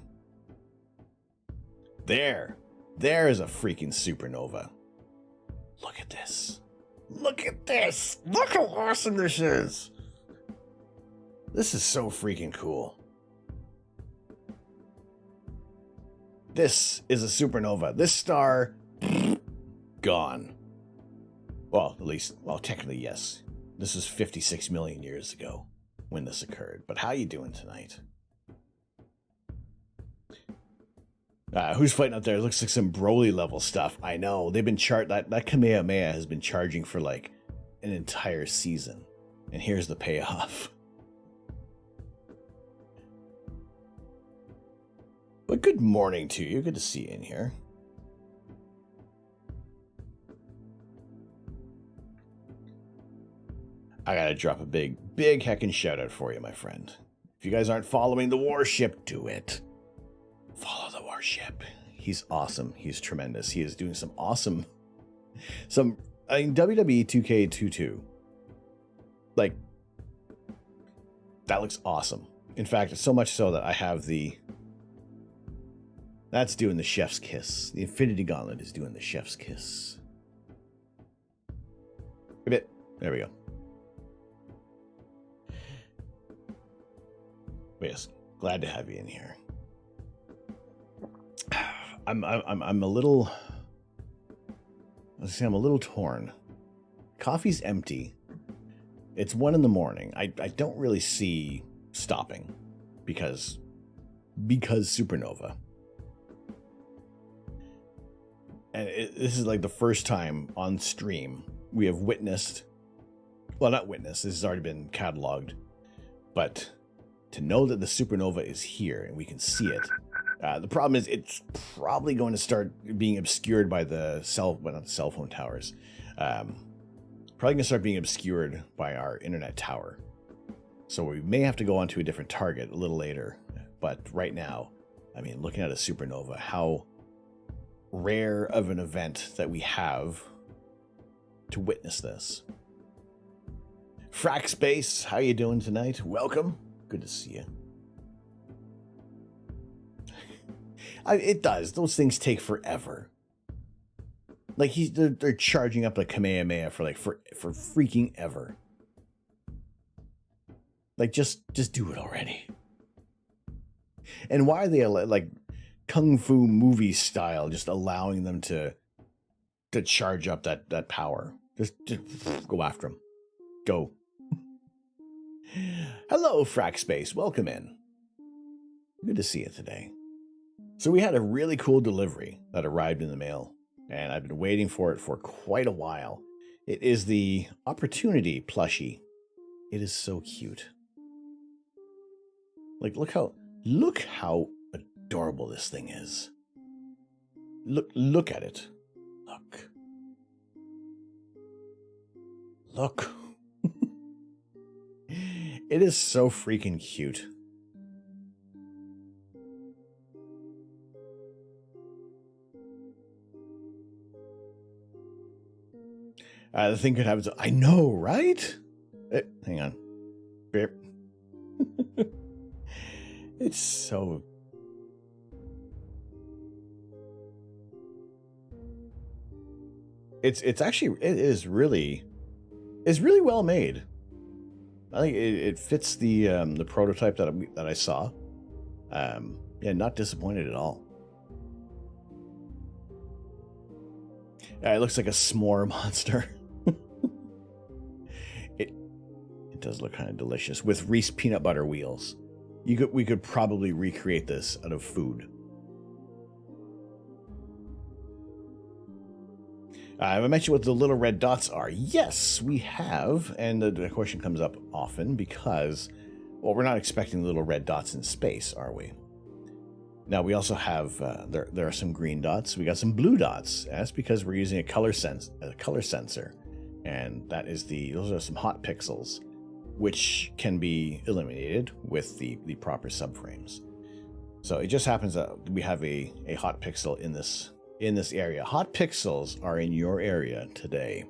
There is a freaking supernova. Look at this. Look at this. Look how awesome this is. This is so freaking cool. This is a supernova. This star, gone. Well, technically, yes. This was 56 million years ago when this occurred. But how you doing tonight? Who's fighting out there? It looks like some Broly level stuff. I know. They've been that Kamehameha has been charging for like an entire season. And here's the payoff. But good morning to you. Good to see you in here. I gotta drop a big heckin' shout out for you, my friend. If you guys aren't following the Warship, do it. Follow the Warship. He's awesome. He's tremendous. He is doing some awesome... WWE 2K22. Like, that looks awesome. In fact, so much so that I have the... That's doing the chef's kiss. The Infinity Gauntlet is doing the chef's kiss. A bit. There we go. But yes, glad to have you in here. I'm a little... I'm a little torn. Coffee's empty. It's 1 in.morning. I don't really see stopping because supernova. And this is like the first time on stream we have witnessed, well, not witnessed, this has already been cataloged, but to know that the supernova is here and we can see it. The problem is it's probably going to start being obscured by not the cell phone towers. Probably going to start being obscured by our internet tower. So we may have to go on to a different target a little later. But right now, I mean, looking at a supernova, how rare of an event that we have to witness this. Frack Space, how you doing tonight? Welcome. Good to see you. It does. Those things take forever. Like they're charging up a Kamehameha for freaking ever. Like just do it already. And why are they like kung fu movie style, just allowing them to charge up that power? Just go after them. Go. Hello, Frack Space. Welcome in. Good to see you today. So we had a really cool delivery that arrived in the mail, and I've been waiting for it for quite a while. It is the Opportunity plushie. It is so cute. Like, look how adorable this thing is. Look at it. Look. It is so freaking cute. The thing could have... I know, right? Hang on. Beep. It's so... It's actually, it's really well made. I think it fits the prototype that I saw. Yeah, not disappointed at all. It looks like a s'more monster. It does look kind of delicious with Reese peanut butter wheels. We could probably recreate this out of food. I mentioned what the little red dots are. Yes, we have, and the question comes up often because, well, we're not expecting little red dots in space, are we? Now we also have there are some green dots. We got some blue dots. That's because we're using a color sensor, and that is those are some hot pixels, which can be eliminated with the proper subframes. So it just happens that we have a hot pixel in this area. Hot pixels are in your area today.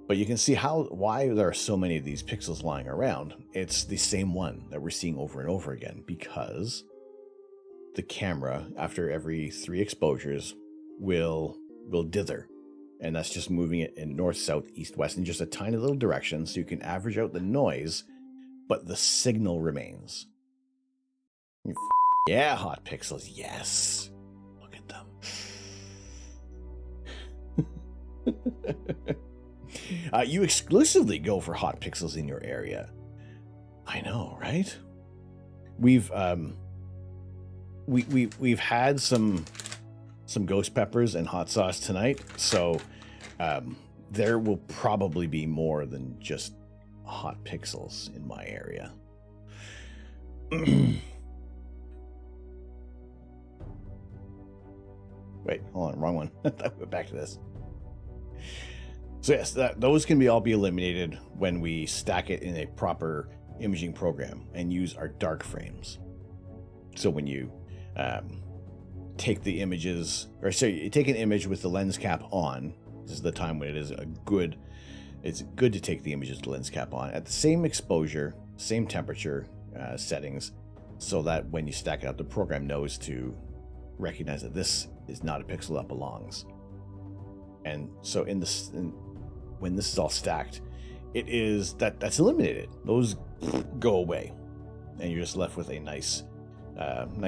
But you can see why there are so many of these pixels lying around. It's the same one that we're seeing over and over again because the camera, after every 3 exposures, will dither. And that's just moving it in north, south, east, west in just a tiny little direction so you can average out the noise, but the signal remains. Yeah, hot pixels, yes. Look at them. You exclusively go for hot pixels in your area. I know, right? We've had some ghost peppers and hot sauce tonight, so there will probably be more than just hot pixels in my area. Wait, hold on, wrong one. Back to this. So yes, those can all be eliminated when we stack it in a proper imaging program and use our dark frames. So when you take the images, you take an image with the lens cap on, this is the time when it's good to take the images with the lens cap on at the same exposure, same temperature settings, so that when you stack it up, the program knows to recognize that this is not a pixel that belongs. And so when this is all stacked, it is that's eliminated. Those go away, and you're just left with a nice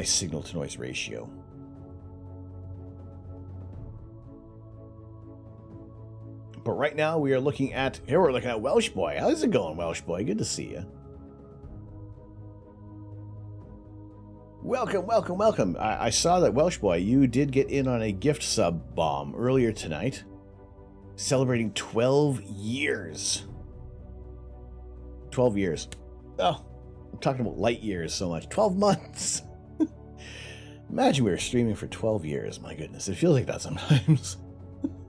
signal to noise ratio. But right now we're looking at Welsh Boy. How's it going, Welsh Boy? Good to see you. Welcome. I saw that, Welsh Boy, you did get in on a gift sub bomb earlier tonight. Celebrating 12 years. 12 years. Oh, I'm talking about light years so much. 12 months. Imagine we were streaming for 12 years. My goodness, it feels like that sometimes.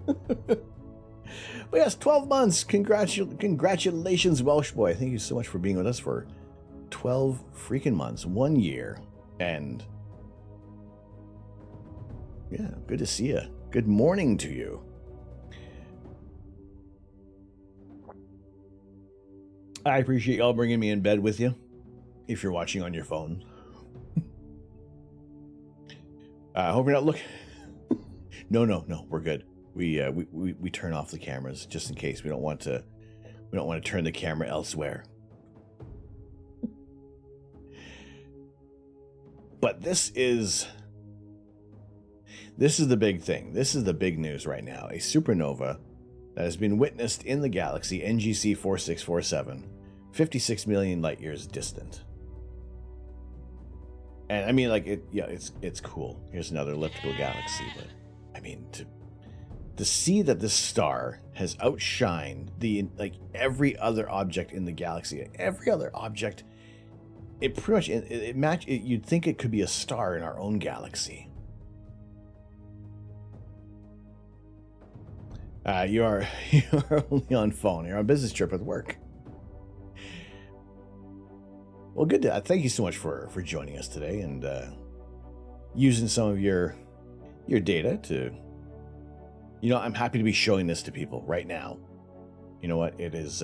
But yes, 12 months. Congratulations, Welsh Boy. Thank you so much for being with us for 12 freaking months. 1 year. And yeah, good to see you. Good morning to you. I appreciate y'all bringing me in bed with you, if you're watching on your phone. I hope you're not looking. No, we're good. We turn off the cameras just in case. We don't want to turn the camera elsewhere. But this is the big thing. This is the big news right now. A supernova that has been witnessed in the galaxy NGC 4647, 56 million light years distant. And I mean, like, it's cool. Here's another elliptical galaxy, but I mean, to see that this star has outshined every other object in the galaxy, every other object, it pretty much you'd think it could be a star in our own galaxy. You are only on phone. You're on business trip with work. Well, good. Thank you so much for joining us today and using some of your data to. I'm happy to be showing this to people right now. you know what? It is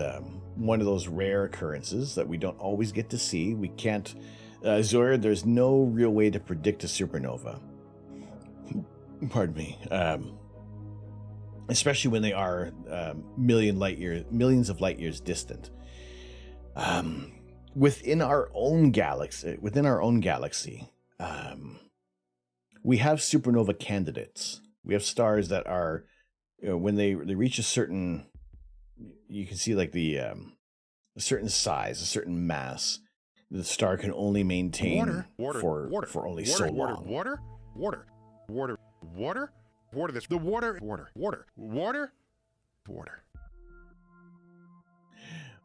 one of those rare occurrences that we don't always get to see. We can't, Zoya, there's no real way to predict a supernova. Pardon me. Especially when they are millions of light years distant. Within our own galaxy, we have supernova candidates. We have stars that are, when they reach a certain, you can see like the a certain size, a certain mass, the star can only maintain for only so long. Water.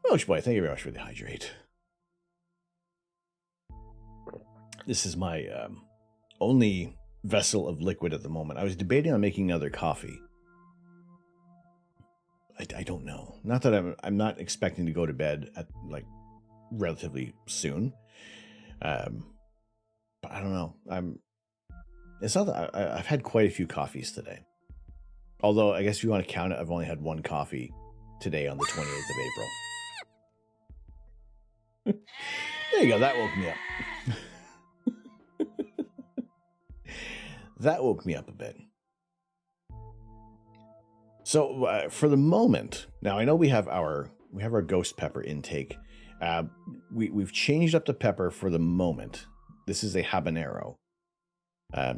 Oh, boy, thank you very much for the hydrate. This is my only vessel of liquid at the moment. I was debating on making another coffee. I don't know. Not that I'm not expecting to go to bed at like relatively soon. But I don't know. It's not that I've had quite a few coffees today. Although I guess if you want to count it, I've only had one coffee today on the 28th of April. There you go. That woke me up. That woke me up a bit. So for the moment, now I know we have our ghost pepper intake. We've changed up the pepper for the moment. This is a habanero.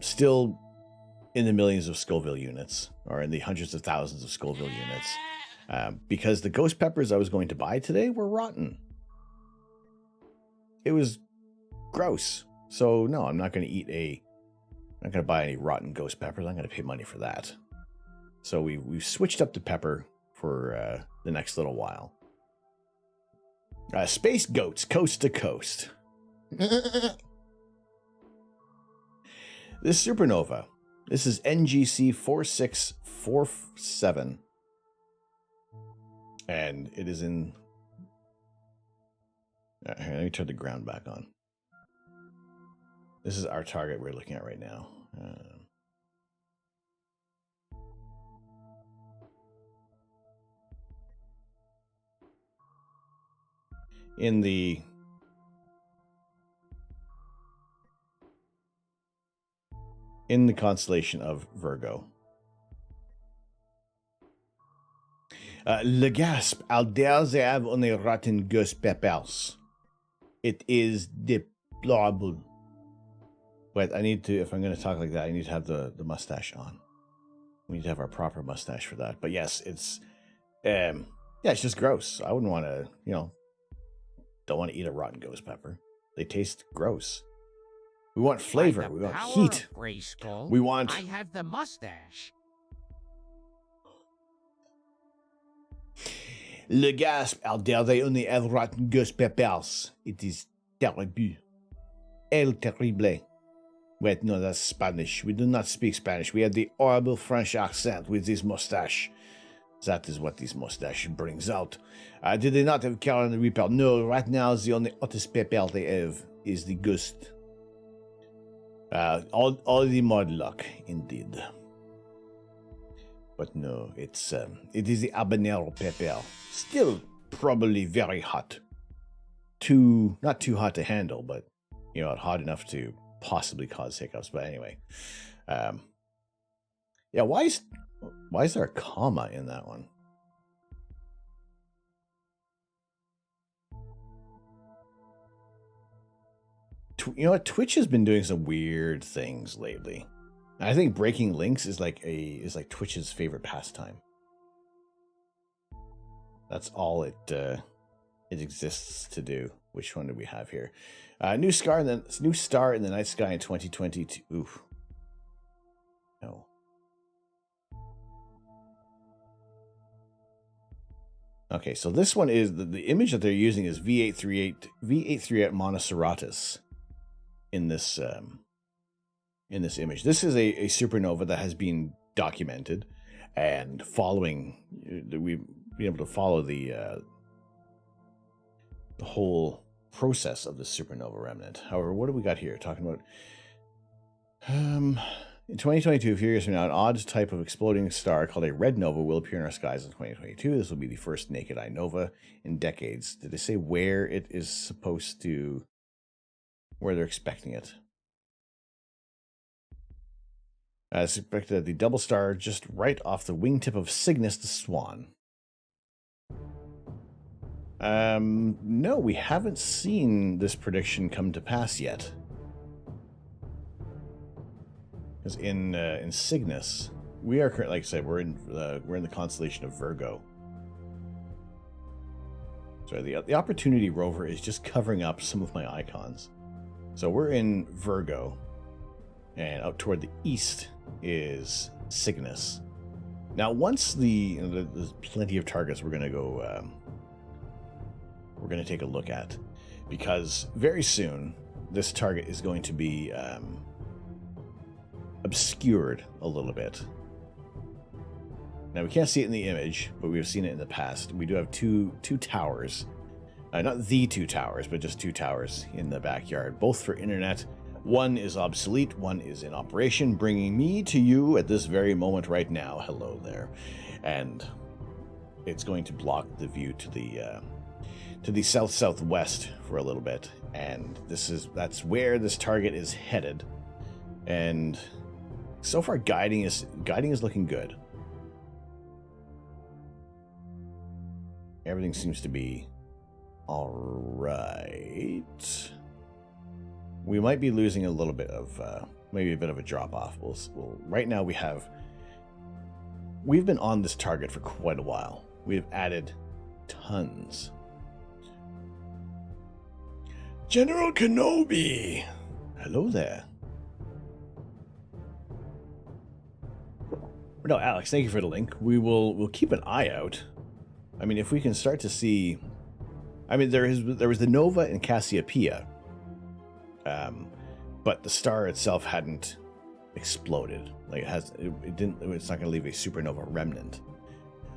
Still in the millions of Scoville units, or in the hundreds of thousands of Scoville units, because the ghost peppers I was going to buy today were rotten. It was gross. So no, I'm not going to buy any rotten ghost peppers. I'm going to pay money for that. So we've switched up the pepper for the next little while. Space goats, coast to coast. This supernova, this is NGC 4647. And it is in... Here, let me turn the ground back on. This is our target we're looking at right now. In the constellation of Virgo. Le gasp, alder they have on a rotten ghost peppers. It is deplorable. Wait, I need to, if I'm going to talk like that, I need to have the mustache on. We need to have our proper mustache for that. But yes, it's, it's just gross. I wouldn't want to, don't want to eat a rotten ghost pepper. They taste gross. We want flavor. We want heat. We want... I have the mustache. Le gasp, alder they only have rotten ghost peppers. It is terrible. El terrible. Wait, no, that's Spanish. We do not speak Spanish. We have the horrible French accent with this mustache. That is what this mustache brings out. Did they not have Carolina Reaper? No, right now the only hottest pepper they have is the ghost. All the mod luck, indeed. But no, it is the habanero pepper. Still probably very hot. Not too hot to handle, but hot enough to possibly cause hiccups. But anyway, yeah. Why is there a comma in that one? Twitch has been doing some weird things lately. I think breaking links is like Twitch's favorite pastime. That's all it exists to do. Which one do we have here? New star in the night sky in 2022. Oof. No. Okay, so this one is the image that they're using is V838 Monocerotis in this image. This is a supernova that has been documented, and we've been able to follow the whole process of the supernova remnant. However, what do we got here? Talking about In 2022, a few years from now, an odd type of exploding star called a red nova will appear in our skies in 2022. This will be the first naked eye nova in decades. Did they say where it is supposed to, where they're expecting it? As expected, the double star just right off the wingtip of Cygnus the Swan. No, we haven't seen this prediction come to pass yet. Because in Cygnus, we are currently, like I said, we're in the constellation of Virgo. So the Opportunity rover is just covering up some of my icons. So we're in Virgo, and out toward the east is Cygnus. Now, once there's plenty of targets we're gonna go. We're gonna take a look at, because very soon this target is going to be obscured a little bit. Now, we can't see it in the image, but we've seen it in the past. We do have two towers. Not the two towers, but just two towers in the backyard, both for internet. One is obsolete, one is in operation, bringing me to you at this very moment right now. Hello there. And it's going to block the view to the south-southwest for a little bit. And that's where this target is headed. And so far, guiding is looking good. Everything seems to be all right. We might be losing a little bit of, maybe a bit of a drop off. Right now we've been on this target for quite a while. We've added tons. General Kenobi, hello there. No, Alex, thank you for the link. We'll keep an eye out. I mean, if we can start to see, I mean, there was the Nova in Cassiopeia, but the star itself hadn't exploded. Like it's not going to leave a supernova remnant.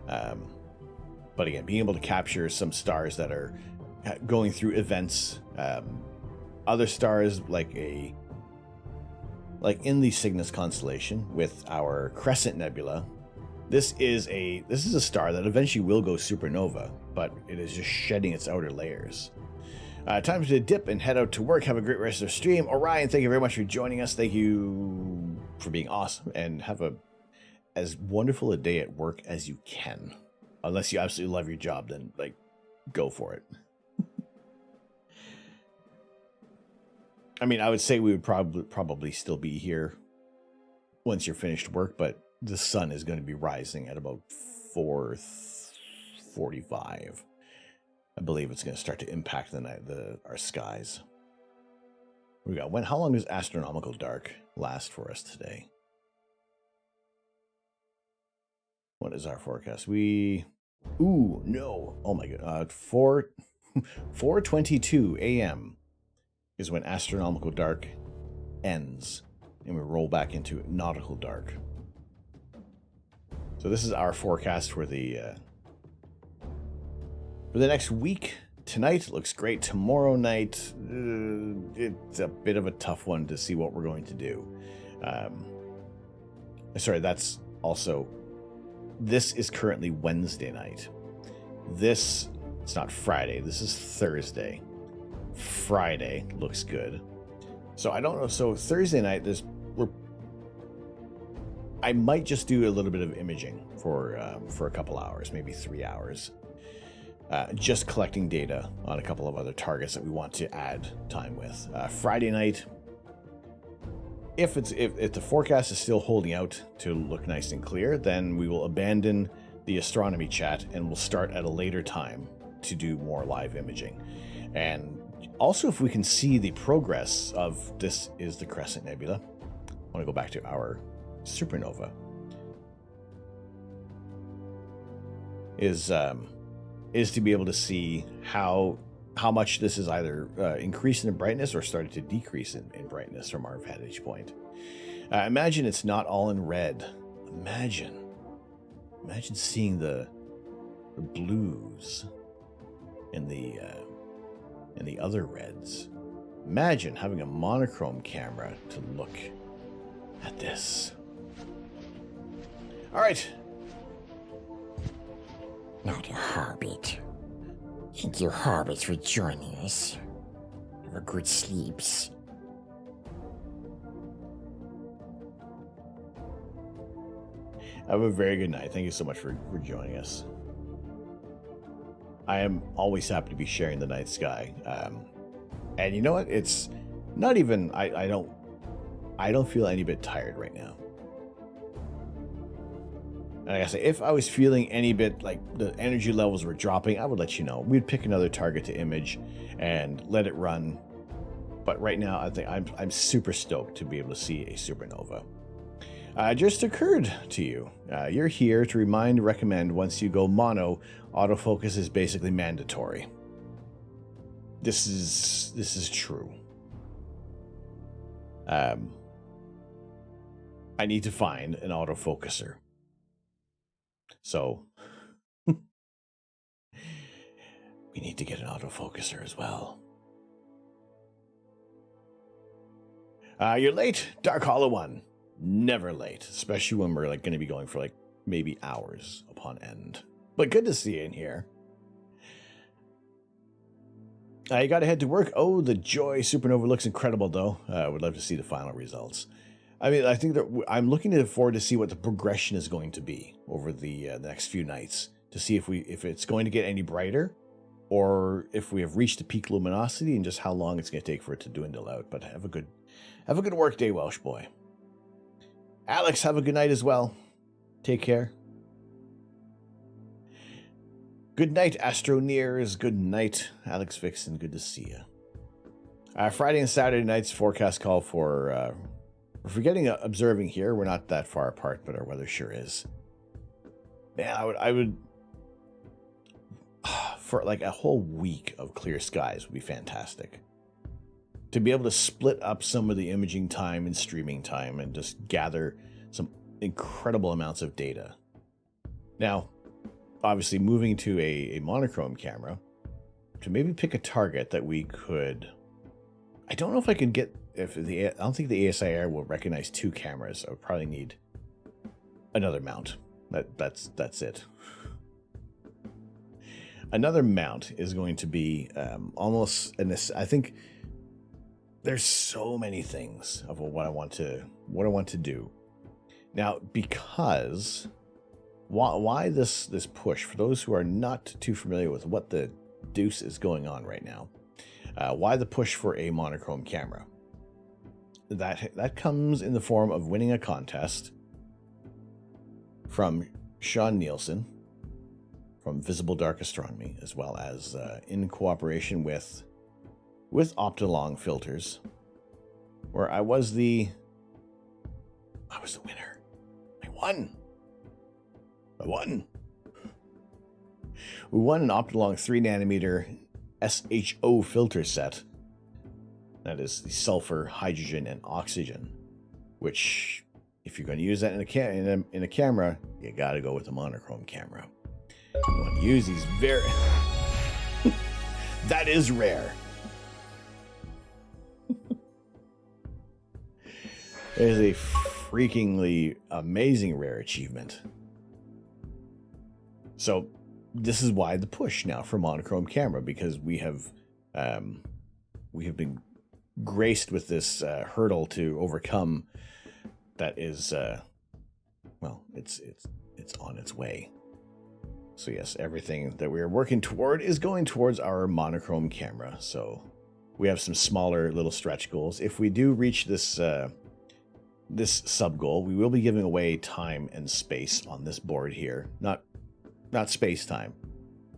But again, being able to capture some stars that are going through events, other stars like in the Cygnus constellation with our Crescent Nebula, this is a star that eventually will go supernova, but it is just shedding its outer layers. Time to dip and head out to work. Have a great rest of the stream. Orion, thank you very much for joining us. Thank you for being awesome, and have as wonderful a day at work as you can. Unless you absolutely love your job, then go for it. I mean, I would say we would probably still be here once you're finished work, but the sun is going to be rising at about 4:45. I believe it's going to start to impact our skies. We got how long does astronomical dark last for us today? What is our forecast? Oh my god, 4:22 a.m. is when astronomical dark ends, and we roll back into nautical dark. So this is our forecast for the next week. Tonight looks great. Tomorrow night, it's a bit of a tough one to see what we're going to do. Sorry, that's also, this is currently Wednesday night. It's not Friday. This is Thursday. Friday looks good. So I don't know. So Thursday night, I might just do a little bit of imaging for a couple hours, maybe 3 hours. Just collecting data on a couple of other targets that we want to add time with. Friday night, if the forecast is still holding out to look nice and clear, then we will abandon the astronomy chat and we'll start at a later time to do more live imaging. And also, if we can see the progress of this is the Crescent Nebula. I want to go back to our supernova. Is to be able to see how much this is either increasing in brightness or starting to decrease in brightness from our vantage point. Imagine it's not all in red. Imagine seeing the blues and the other reds. Imagine having a monochrome camera to look at this. All right. Not a Hobbit. Thank you, Hobbits, for joining us. Have a good sleeps. Have a very good night. Thank you so much for joining us. I am always happy to be sharing the night sky. And you know what? It's not even, I don't feel any bit tired right now. And like I say, if I was feeling any bit like the energy levels were dropping, I would let you know. We'd pick another target to image and let it run. But right now, I think I'm super stoked to be able to see a supernova. Just occurred to you. You're here to recommend once you go mono, autofocus is basically mandatory. This is true. I need to find an autofocuser. So we need to get an autofocuser as well. You're late, Dark Hollow One. Never late, especially when we're like going to be going for like maybe hours upon end. But good to see you in here. You got to head to work. Oh, the Joy supernova looks incredible, though. I would love to see the final results. I mean, I think that I'm looking forward to see what the progression is going to be over the next few nights to see if it's going to get any brighter, or if we have reached a peak luminosity and just how long it's going to take for it to dwindle out. But have a good work day, Welsh boy. Alex, have a good night as well. Take care. Good night, Astroneers. Good night, Alex Vixen. Good to see you. Friday and Saturday nights forecast call for. If we're getting observing here, we're not that far apart, but our weather sure is. Yeah, I would for like a whole week of clear skies would be fantastic. To be able to split up some of the imaging time and streaming time and just gather some incredible amounts of data. Now, obviously moving to a monochrome camera, to maybe pick a target that we could... I don't know if I could get... I don't think the ASIR will recognize two cameras. I would probably need another mount. That's it. Another mount is going to be almost... I think... There's so many things of what I want to do. Now, because why this push? For those who are not too familiar with what the deuce is going on right now, why the push for a monochrome camera? That comes in the form of winning a contest from Sean Nielsen from Visible Dark Astronomy, as well as in cooperation with Optilong filters, where I was the winner. I won. We won an Optilong 3nm SHO filter set. That is the sulfur, hydrogen, and oxygen. Which, if you're going to use that in a camera, you got to go with a monochrome camera. You want to use these very. That is rare. It is a freakingly amazing rare achievement. So this is why the push now for monochrome camera, because we have been graced with this hurdle to overcome. That is well, it's on its way. So yes, everything that we are working toward is going towards our monochrome camera. So we have some smaller little stretch goals. If we do reach this this sub goal, we will be giving away time and space on this board here. Not space time,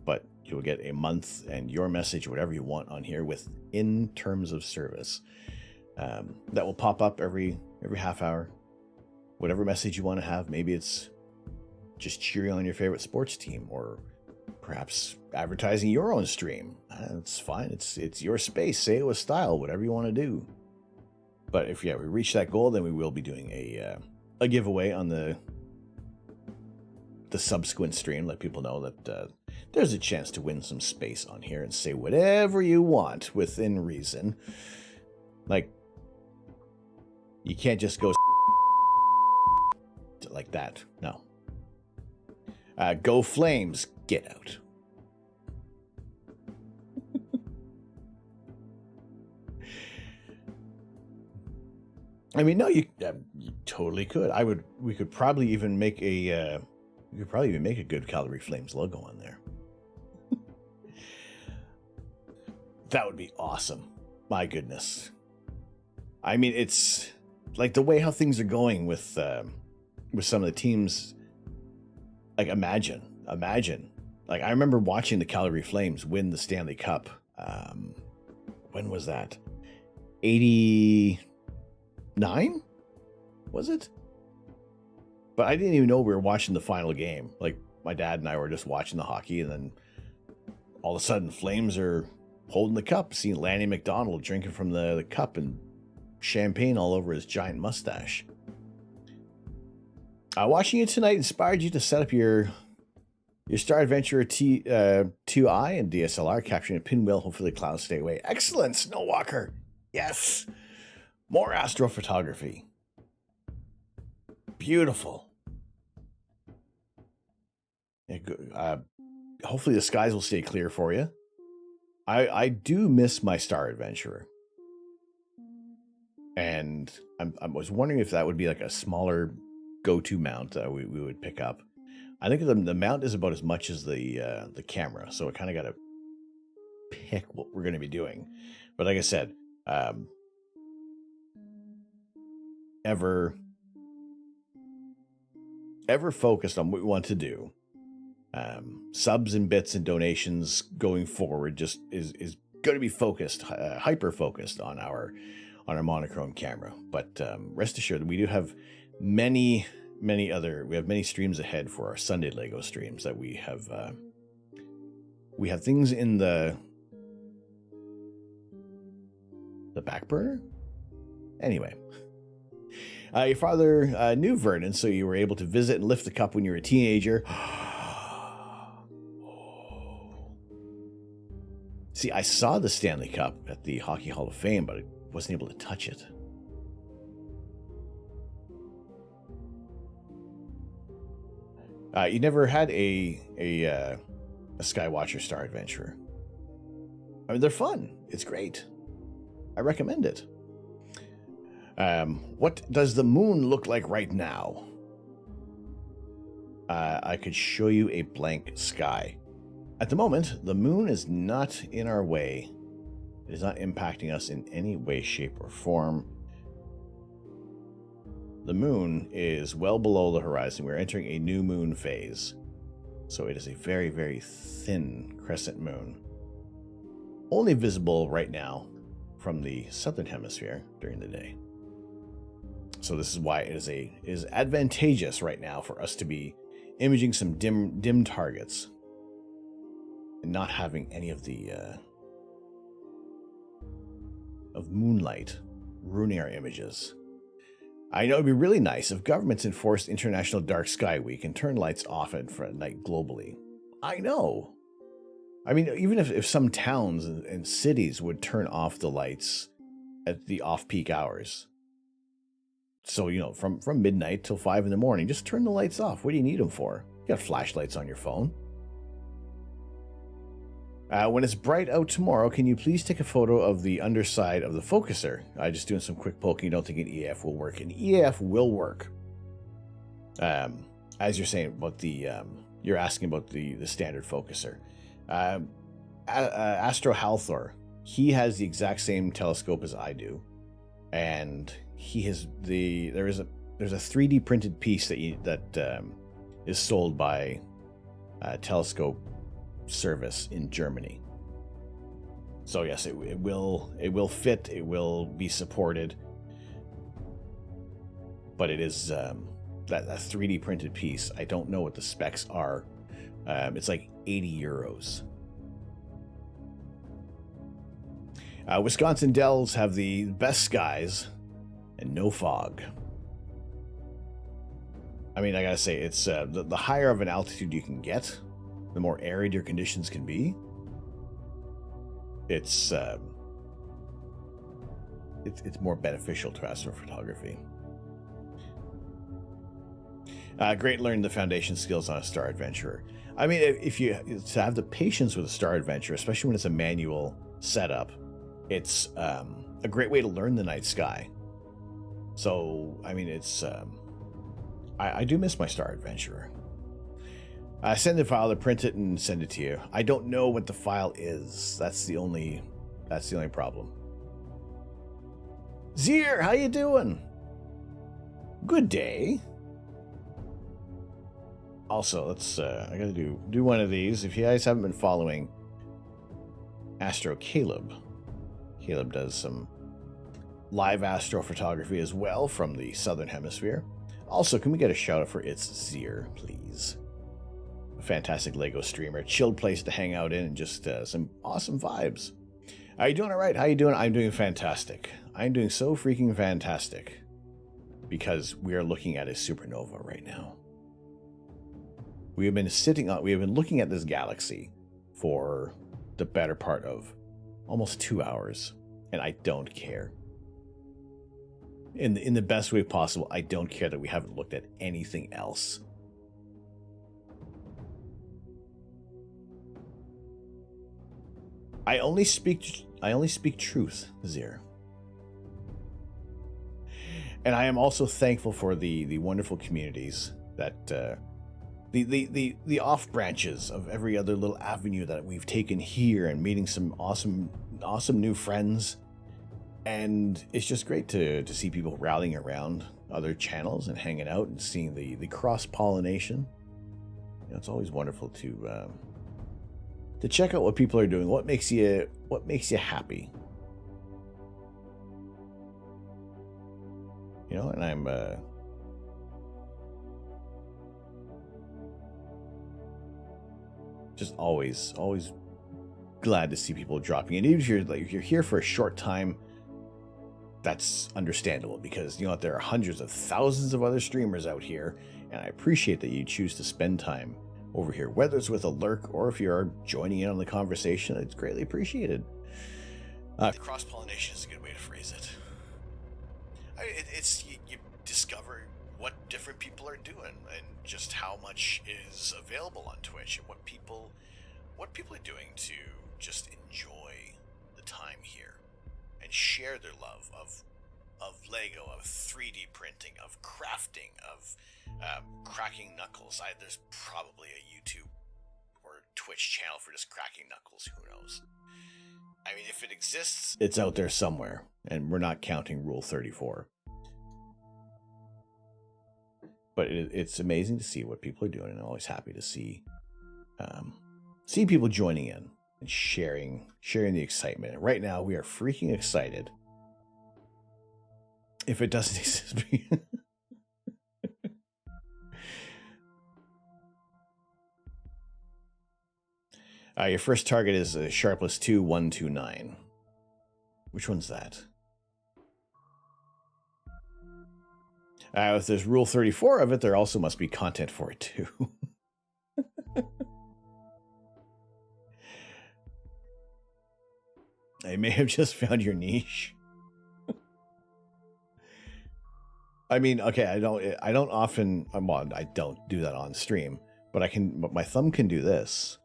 but you'll get a month and your message, whatever you want on here, within terms of service. That will pop up every half hour. Whatever message you want to have. Maybe it's just cheering on your favorite sports team, or perhaps advertising your own stream. It's fine. It's your space. Say it with style. Whatever you want to do. But if we reach that goal, then we will be doing a giveaway on the subsequent stream. Let people know that there's a chance to win some space on here and say whatever you want within reason. Like, you can't just go like that. No. Go Flames, get out. I mean, no, you totally could. We could probably even make a good Calgary Flames logo on there. That would be awesome. My goodness. I mean, it's like the way how things are going with some of the teams. Like imagine. Like I remember watching the Calgary Flames win the Stanley Cup. When was that? 89? Was it? But I didn't even know we were watching the final game. Like my dad and I were just watching the hockey, and then all of a sudden Flames are holding the cup, seeing Lanny McDonald drinking from the cup and champagne all over his giant mustache. Watching it tonight inspired you to set up your Star Adventurer 2i and DSLR, capturing a pinwheel. Hopefully the clouds stay away. Excellent, Snowwalker. Yes. More astrophotography. Beautiful. Hopefully the skies will stay clear for you. I do miss my Star Adventurer. And I was wondering if that would be like a smaller go-to mount that we would pick up. I think the mount is about as much as the camera, so I kind of got to pick what we're going to be doing. But like I said, ever focused on what we want to do. Subs and bits and donations going forward just is going to be focused, hyper focused on our monochrome camera. But rest assured that we do have many streams ahead for our Sunday Lego streams that we have things in the back burner. Anyway, your father knew Vernon, so you were able to visit and lift the cup when you were a teenager. See, I saw the Stanley Cup at the Hockey Hall of Fame, but I wasn't able to touch it. You never had a Skywatcher Star Adventurer. I mean, they're fun. It's great. I recommend it. What does the moon look like right now? I could show you a blank sky. At the moment, the moon is not in our way. It is not impacting us in any way, shape, or form. The moon is well below the horizon. We're entering a new moon phase. So it is a very, very thin crescent moon. Only visible right now from the southern hemisphere during the day. So this is why it is advantageous right now for us to be imaging some dim targets and not having any of the of moonlight ruining our images. I know it'd be really nice if governments enforced International Dark Sky Week and turned lights off at night globally. I know. I mean, even if some towns and cities would turn off the lights at the off-peak hours. So, from midnight till 5 in the morning, just turn the lights off. What do you need them for? You got flashlights on your phone. When it's bright out tomorrow, can you please take a photo of the underside of the focuser? Just doing some quick poking. You don't think an EAF will work? An EAF will work. As you're saying about you're asking about the standard focuser. Astrophotography, he has the exact same telescope as I do, and he has there's a 3D printed piece that is sold by Telescope Service in Germany. So yes, it will fit, it will be supported, but it is that 3D printed piece. I don't know what the specs are. It's like 80 euros. Wisconsin Dells have the best skies and no fog. I mean, I gotta say, it's the higher of an altitude you can get, the more arid your conditions can be. It's more beneficial to astrophotography. Great learning the foundation skills on a Star Adventurer. I mean, if you to have the patience with a Star Adventurer, especially when it's a manual setup, it's a great way to learn the night sky. So, I mean, it's I do miss my Star Adventurer. Send the file to print it and send it to you. I don't know what the file is. That's the only problem. Zier, how you doing? Good day. Also, let's I gotta do one of these. If you guys haven't been following Astro Caleb does some live astrophotography as well from the Southern Hemisphere. Also, can we get a shout out for It's Zier, please? A fantastic Lego streamer, chilled place to hang out in, and just some awesome vibes. Are you doing all right? How you doing? I'm doing fantastic. I'm doing so freaking fantastic because we are looking at a supernova right now. We have been looking at this galaxy for the better part of almost 2 hours, and I don't care. In the best way possible, I don't care that we haven't looked at anything else. I only speak truth, Zier. And I am also thankful for the wonderful communities that the off branches of every other little avenue that we've taken here, and meeting some awesome new friends. And it's just great to see people rallying around other channels and hanging out and seeing the cross-pollination. You know, it's always wonderful to check out what people are doing, what makes you happy. You know, and I'm just always glad to see people dropping in. Even if you're here for a short time, that's understandable, because you know there are hundreds of thousands of other streamers out here, and I appreciate that you choose to spend time over here, whether it's with a lurk or if you're joining in on the conversation. It's greatly appreciated. Cross-pollination is a good way to phrase it. You discover what different people are doing and just how much is available on Twitch, and what people are doing to just enjoy the time here and share their love of Lego, of 3D printing, of crafting, of cracking knuckles. There's probably a YouTube or Twitch channel for just cracking knuckles. Who knows? I mean, if it exists, it's out there somewhere, and we're not counting Rule 34. But it's amazing to see what people are doing, and I'm always happy to see people joining in and sharing the excitement. And right now, we are freaking excited. If it doesn't exist, your first target is Sharpless 2129. Which one's that? If there's Rule 34 of it, there also must be content for it too. I may have just found your niche. I mean, okay, I don't often, I don't do that on stream, but my thumb can do this.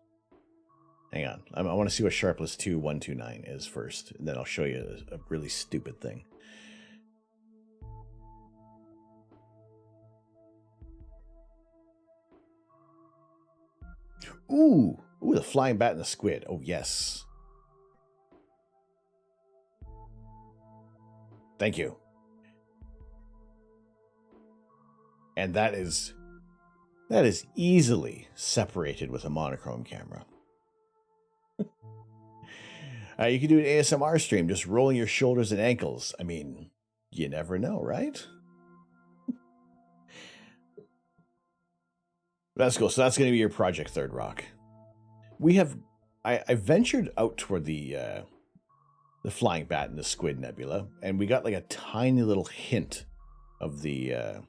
Hang on, I want to see what Sharpless 2129 is first, and then I'll show you a really stupid thing. Ooh, the flying bat and the squid. Oh, yes. Thank you. And that is easily separated with a monochrome camera. You can do an ASMR stream, just rolling your shoulders and ankles. I mean, you never know, right? That's cool. So that's going to be your Project Third Rock. I ventured out toward the flying bat and the squid nebula, and we got like a tiny little hint of the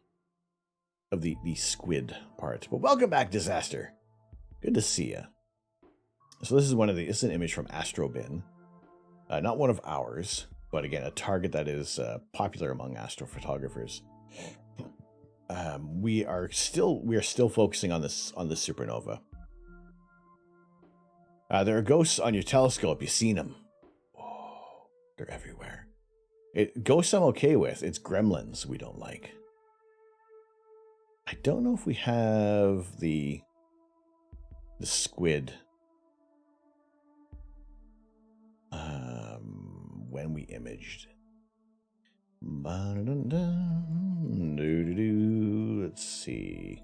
squid part. But welcome back, Disaster. Good to see you. So this is an image from Astrobin. Not one of ours, but again, a target that is popular among astrophotographers. we are still focusing on the supernova. There are ghosts on your telescope. You've seen them. Oh, they're everywhere. Ghosts I'm okay with. It's gremlins we don't like. I don't know if we have the squid. When we imaged. Let's see.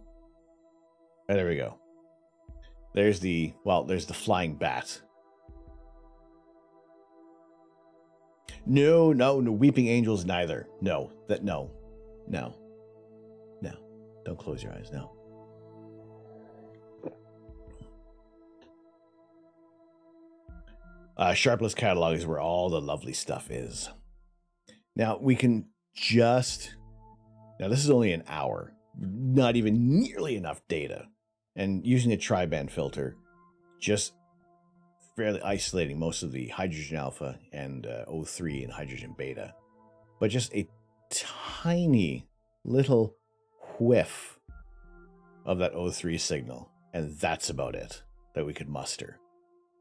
Oh, there we go. There's the flying bat. No, weeping angels neither. No. Don't close your eyes, no. Sharpless catalog is where all the lovely stuff is. Now, we can just... Now, this is only an hour. Not even nearly enough data. And using a tri-band filter, just fairly isolating most of the hydrogen alpha and O3 and hydrogen beta. But just a tiny little whiff of that O3 signal. And that's about it that we could muster.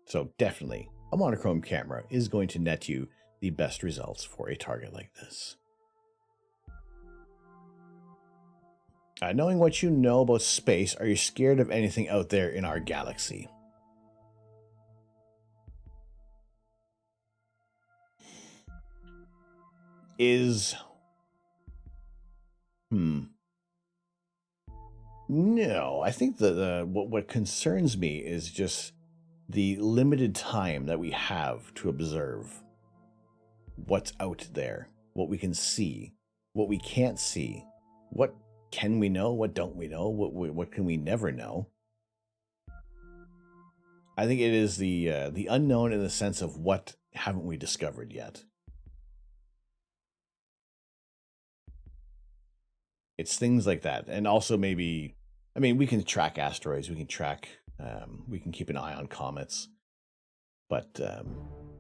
So definitely, a monochrome camera is going to net you the best results for a target like this. Knowing what you know about space, are you scared of anything out there in our galaxy? No, I think what concerns me is just the limited time that we have to observe what's out there, what we can see, what we can't see, what can we know, what don't we know, what can we never know. I think it is the unknown in the sense of what haven't we discovered yet. It's things like that. And also maybe, I mean, we can track asteroids, we can keep an eye on comets. But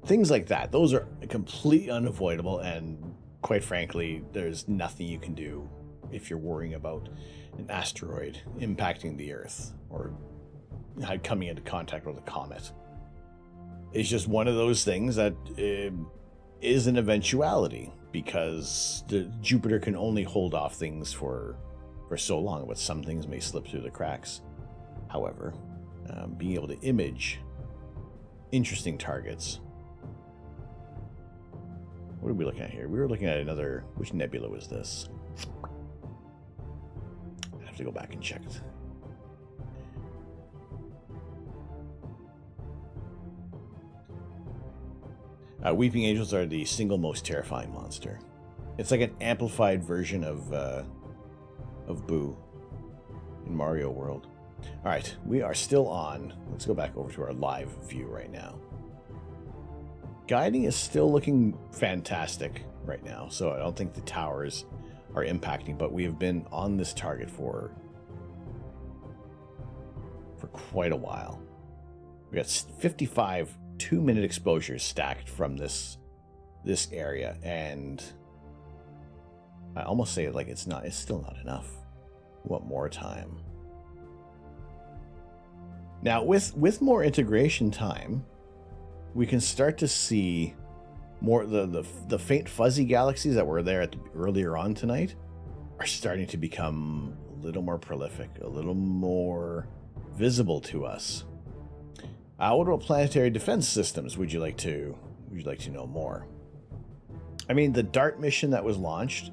things like that, those are completely unavoidable. And quite frankly, there's nothing you can do if you're worrying about an asteroid impacting the Earth or coming into contact with a comet. It's just one of those things that is an eventuality, because Jupiter can only hold off things for so long, but some things may slip through the cracks. However, being able to image interesting targets. What are we looking at here? We were looking at another... Which nebula was this? I have to go back and check it. Weeping angels are the single most terrifying monster. It's like an amplified version of Boo in Mario World. All right, we are still on. Let's go back over to our live view right now. Guiding is still looking fantastic right now, so I don't think the towers are impacting, but we have been on this target for quite a while. We got 55 2-minute exposures stacked from this area, and I almost say it like it's still not enough. We want more time. Now, with more integration time, we can start to see more the faint fuzzy galaxies that were there earlier on tonight are starting to become a little more prolific, a little more visible to us. What about planetary defense systems? Would you like to know more? I mean, the DART mission that was launched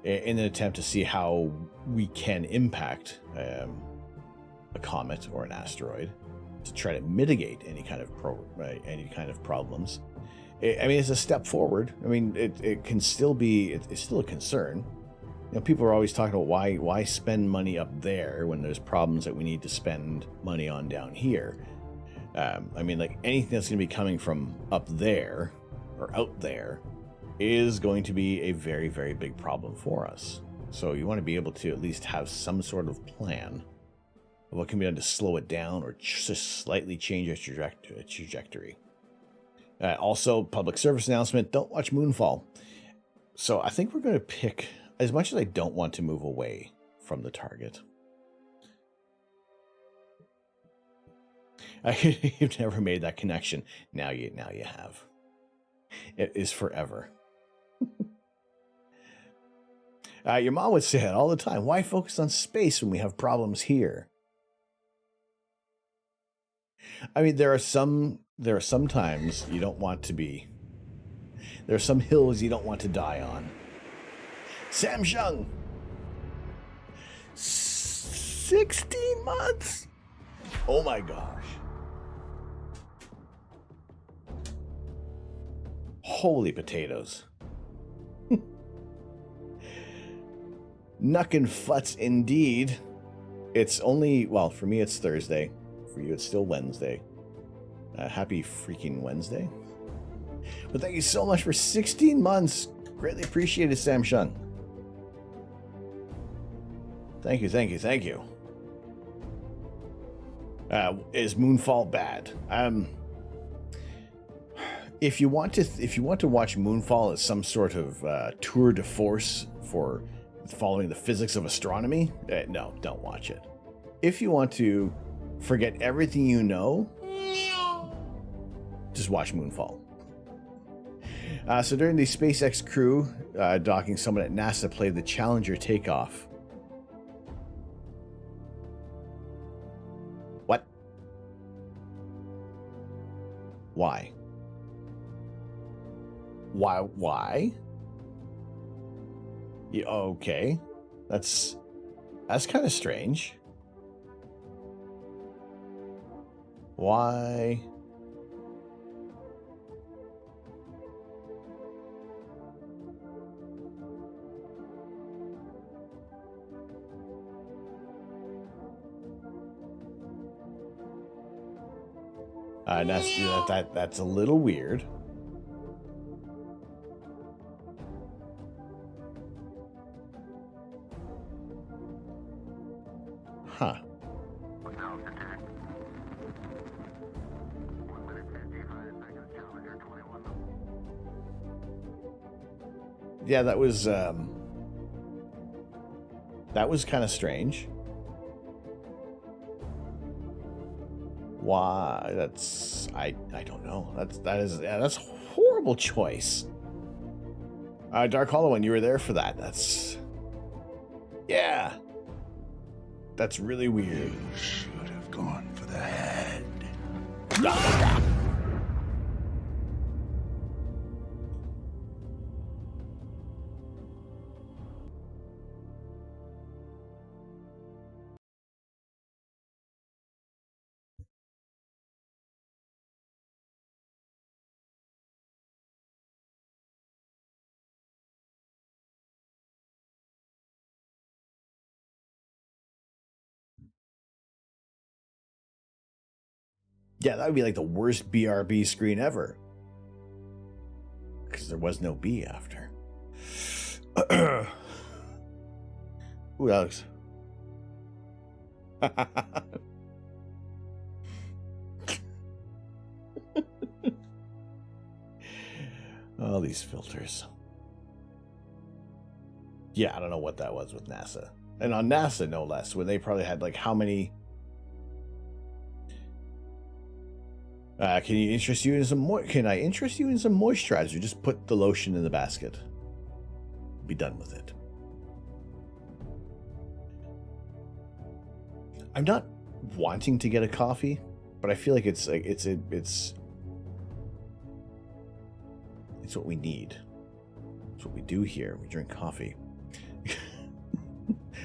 in an attempt to see how we can impact a comet or an asteroid to try to mitigate any kind of problems. I mean, it's a step forward. I mean, it can still be, it's still a concern. You know, people are always talking about why spend money up there when there's problems that we need to spend money on down here. I mean, like, anything that's going to be coming from up there or out there is going to be a very, very big problem for us. So you want to be able to at least have some sort of plan of what can be done to slow it down or just slightly change its trajectory. Also, public service announcement, don't watch Moonfall. So I think we're going to pick, as much as I don't want to move away from the target. You've never made that connection. Now you have. It is forever. Your mom would say it all the time. Why focus on space when we have problems here? I mean, there are some times you don't want to be. There are some hills you don't want to die on. Samsung. 16 months. Oh my gosh. Holy potatoes. Knuckin' futs indeed. It's only, well, for me it's Thursday. For you it's still Wednesday. Happy freaking Wednesday. But thank you so much for 16 months. Greatly appreciated, Samsung. Thank you, thank you, thank you. Is Moonfall bad? If you want to watch Moonfall as some sort of tour de force for following the physics of astronomy, no, don't watch it. If you want to forget everything you know, just watch Moonfall. So during the SpaceX crew docking, someone at NASA played the Challenger takeoff. What? Why? Why? Yeah, okay. That's kind of strange. Why? That's a little weird. Huh. Yeah, that was kind of strange. Why? That's I don't know. That's a horrible choice. Dark Hollow, when you were there for that, that's really weird. You should have gone for the head. Yeah, that would be like the worst BRB screen ever. Because there was no B after. Ooh, Alex. All these filters. Yeah, I don't know what that was with NASA. And on NASA, no less, when they probably had like how many... can I interest you in some moisturizer? Just put the lotion in the basket. Be done with it. I'm not wanting to get a coffee, but I feel like it's what we need. It's what we do here. We drink coffee.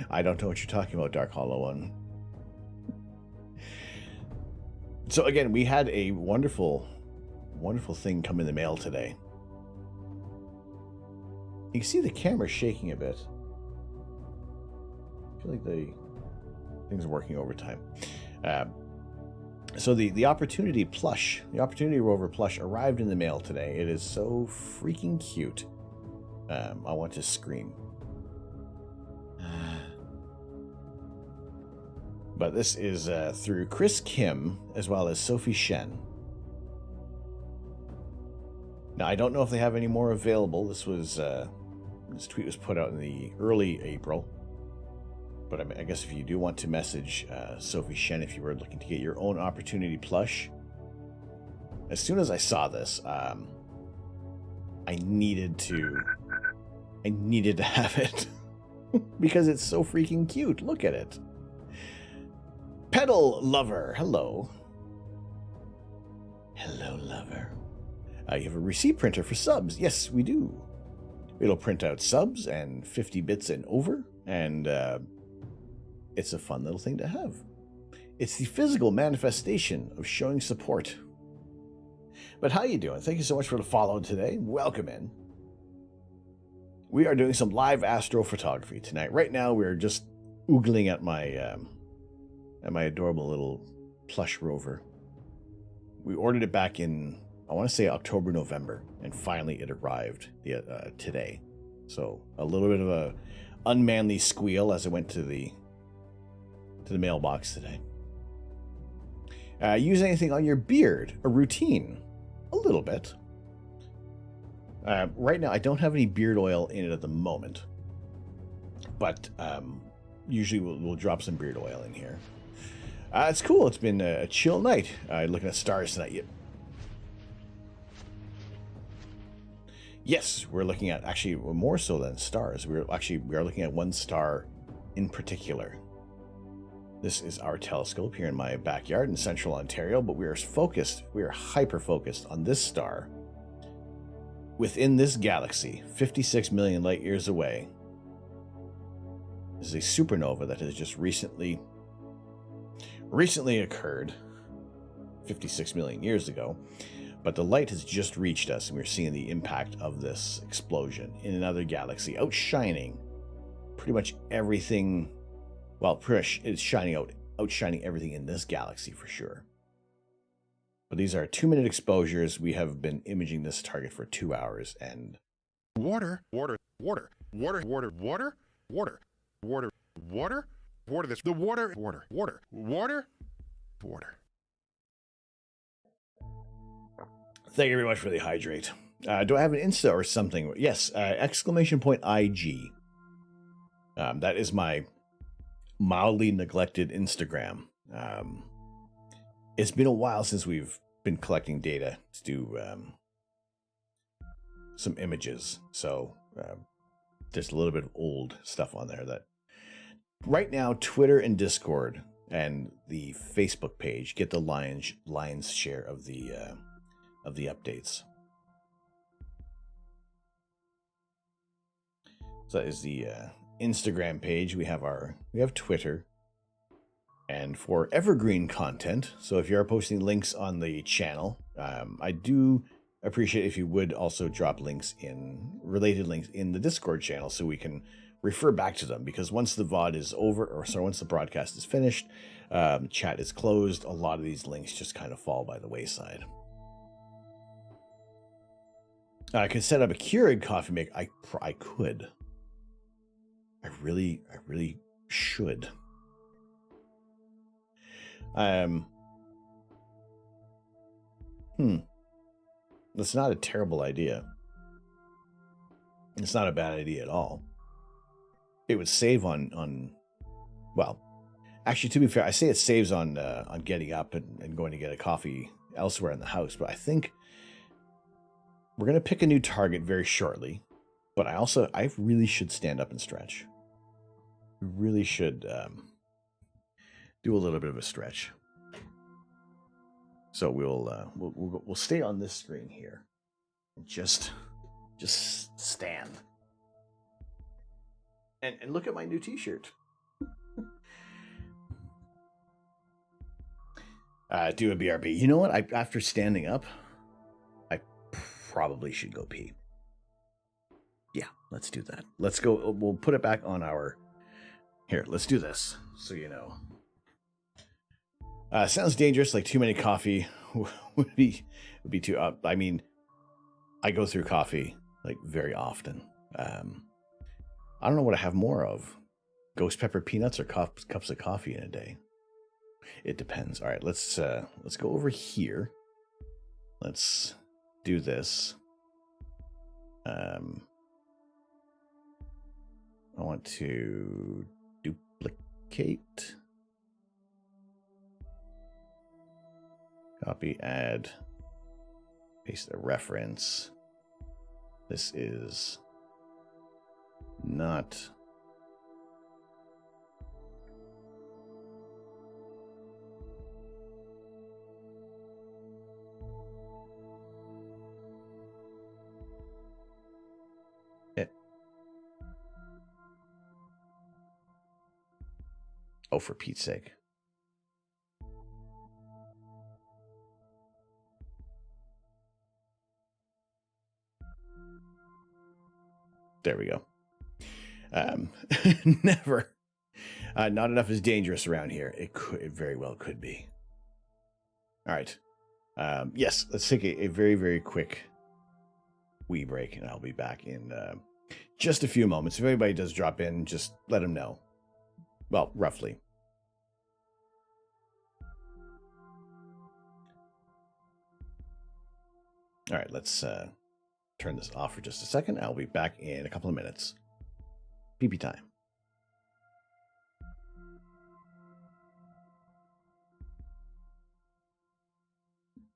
I don't know what you're talking about, Dark Hollow One. So again, we had a wonderful thing come in the mail today. You can see the camera shaking a bit. I feel like things are working overtime. So the Opportunity plush, the Opportunity Rover plush arrived in the mail today. It is so freaking cute. I want to scream. But this is through Chris Kim as well as Sophie Shen. Now, I don't know if they have any more available. This tweet was put out in the early April. But I guess if you do want to message Sophie Shen, if you were looking to get your own Opportunity plush, as soon as I saw this, I needed to have it because it's so freaking cute. Look at it. Pedal Lover, hello. Hello, lover. You have a receipt printer for subs. Yes, we do. It'll print out subs and 50 bits and over, and it's a fun little thing to have. It's the physical manifestation of showing support. But how you doing? Thank you so much for the follow today. Welcome in. We are doing some live astrophotography tonight. Right now, we're just oogling at my adorable little plush rover. We ordered it back in, I want to say October, November, and finally it arrived today. So a little bit of a unmanly squeal as I went to the mailbox today. Use anything on your beard? A routine? A little bit. Right now, I don't have any beard oil in it at the moment, but usually we'll drop some beard oil in here. It's cool. It's been a chill night. Looking at stars tonight. Yes, we're looking at, actually more so than stars. We are looking at one star in particular. This is our telescope here in my backyard in central Ontario, but we are hyper-focused on this star. Within this galaxy, 56 million light years away, is a supernova that has just recently occurred 56 million years ago, but the light has just reached us, and we're seeing the impact of this explosion in another galaxy, outshining pretty much everything. Well, it's outshining everything in this galaxy for sure. But these are 2-minute exposures. We have been imaging this target for 2 hours, and Water, water, water, water, water, water, water, water, water, water, this, the water, water, water, water, water. thank you very much for the hydrate. Do I have an Insta or something? Yes, !IG. That is my mildly neglected Instagram. It's been a while since we've been collecting data to do some images, so there's a little bit of old stuff on there. That right now, Twitter and Discord and the Facebook page get the lion's share of the updates. So that is the Instagram page. We have Twitter, and for evergreen content. So if you are posting links on the channel, I do appreciate if you would also drop related links in the Discord channel so we can refer back to them. Because once the VOD is over, once the broadcast is finished, chat is closed, a lot of these links just kind of fall by the wayside. I could set up a Keurig coffee maker. I could. I really should. That's not a terrible idea. It's not a bad idea at all. It would save on well, actually, to be fair, I say it saves on getting up and going to get a coffee elsewhere in the house, but I think we're going to pick a new target very shortly. But I really should stand up and stretch. We really should do a little bit of a stretch. So we'll stay on this screen here. Just stand. And look at my new t-shirt. Do a BRB. You know what? After standing up, I probably should go pee. Yeah, let's do that. Let's go. We'll put it back on our... Here, let's do this, so you know. Sounds dangerous, like too many coffee would be too... I mean, I go through coffee, like, very often. I don't know what I have more of. Ghost pepper peanuts or cups of coffee in a day. It depends. All right, let's go over here. Let's do this. I want to duplicate duplicate. Copy, add, paste a reference. This is not it. Oh, for Pete's sake. There we go. Never. Not enough is dangerous around here. It very well could be. All right. Yes, let's take a very, very quick wee break, and I'll be back in just a few moments. If anybody does drop in, just let them know. Well, roughly. All right, let's turn this off for just a second. I'll be back in a couple of minutes. PP time.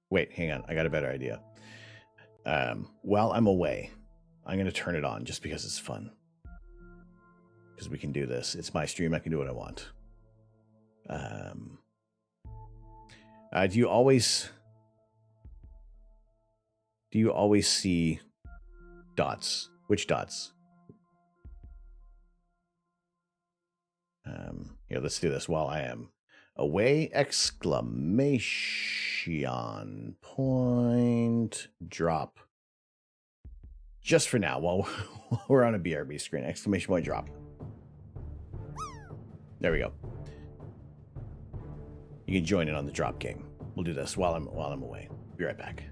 Wait, hang on. I got a better idea. While I'm away, I'm going to turn it on just because it's fun. Because we can do this. It's my stream. I can do what I want. Do you always see dots? Which dots? Here, let's do this while I am away. Exclamation point drop. Just for now, while we're on a BRB screen. Exclamation point drop. There we go. You can join in on the drop game. We'll do this while I'm away. Be right back.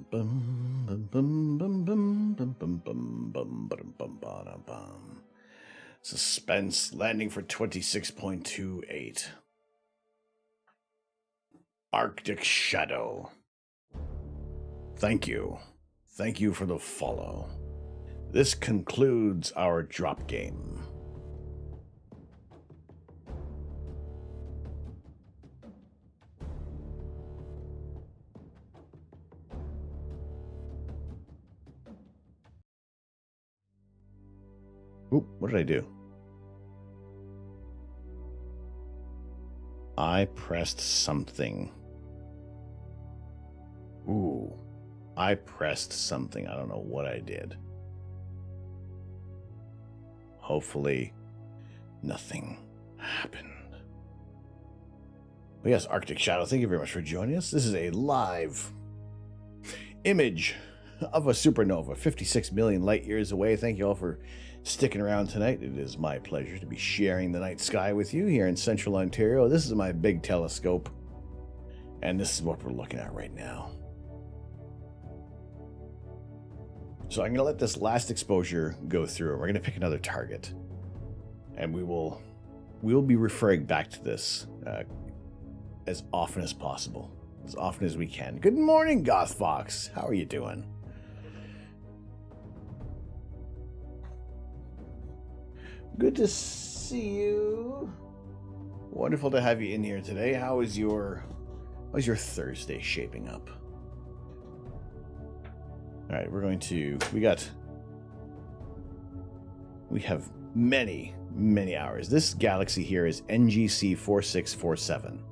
Bum, bum, bum, bum, bum, bum, bum, bum, bum, bum, bum, bum, bum. Suspense landing for 26.28. Arctic Shadow. Thank you. Thank you for the follow. This concludes our drop game. Oop, what did I do? I pressed something. Ooh, I pressed something. I don't know what I did. Hopefully, nothing happened. But yes, Arctic Shadow, thank you very much for joining us. This is a live image of a supernova 56 million light years away. Thank you all for sticking around tonight. It is my pleasure to be sharing the night sky with you here in central Ontario. This is my big telescope, and this is what we're looking at right now. So I'm going to let this last exposure go through. We're going to pick another target, and we will be referring back to this as often as possible, as often as we can. Good morning, Goth Fox. How are you doing? Good to see you. Wonderful to have you in here today. How's your Thursday shaping up? All right, we have many hours. This galaxy here is NGC 4647.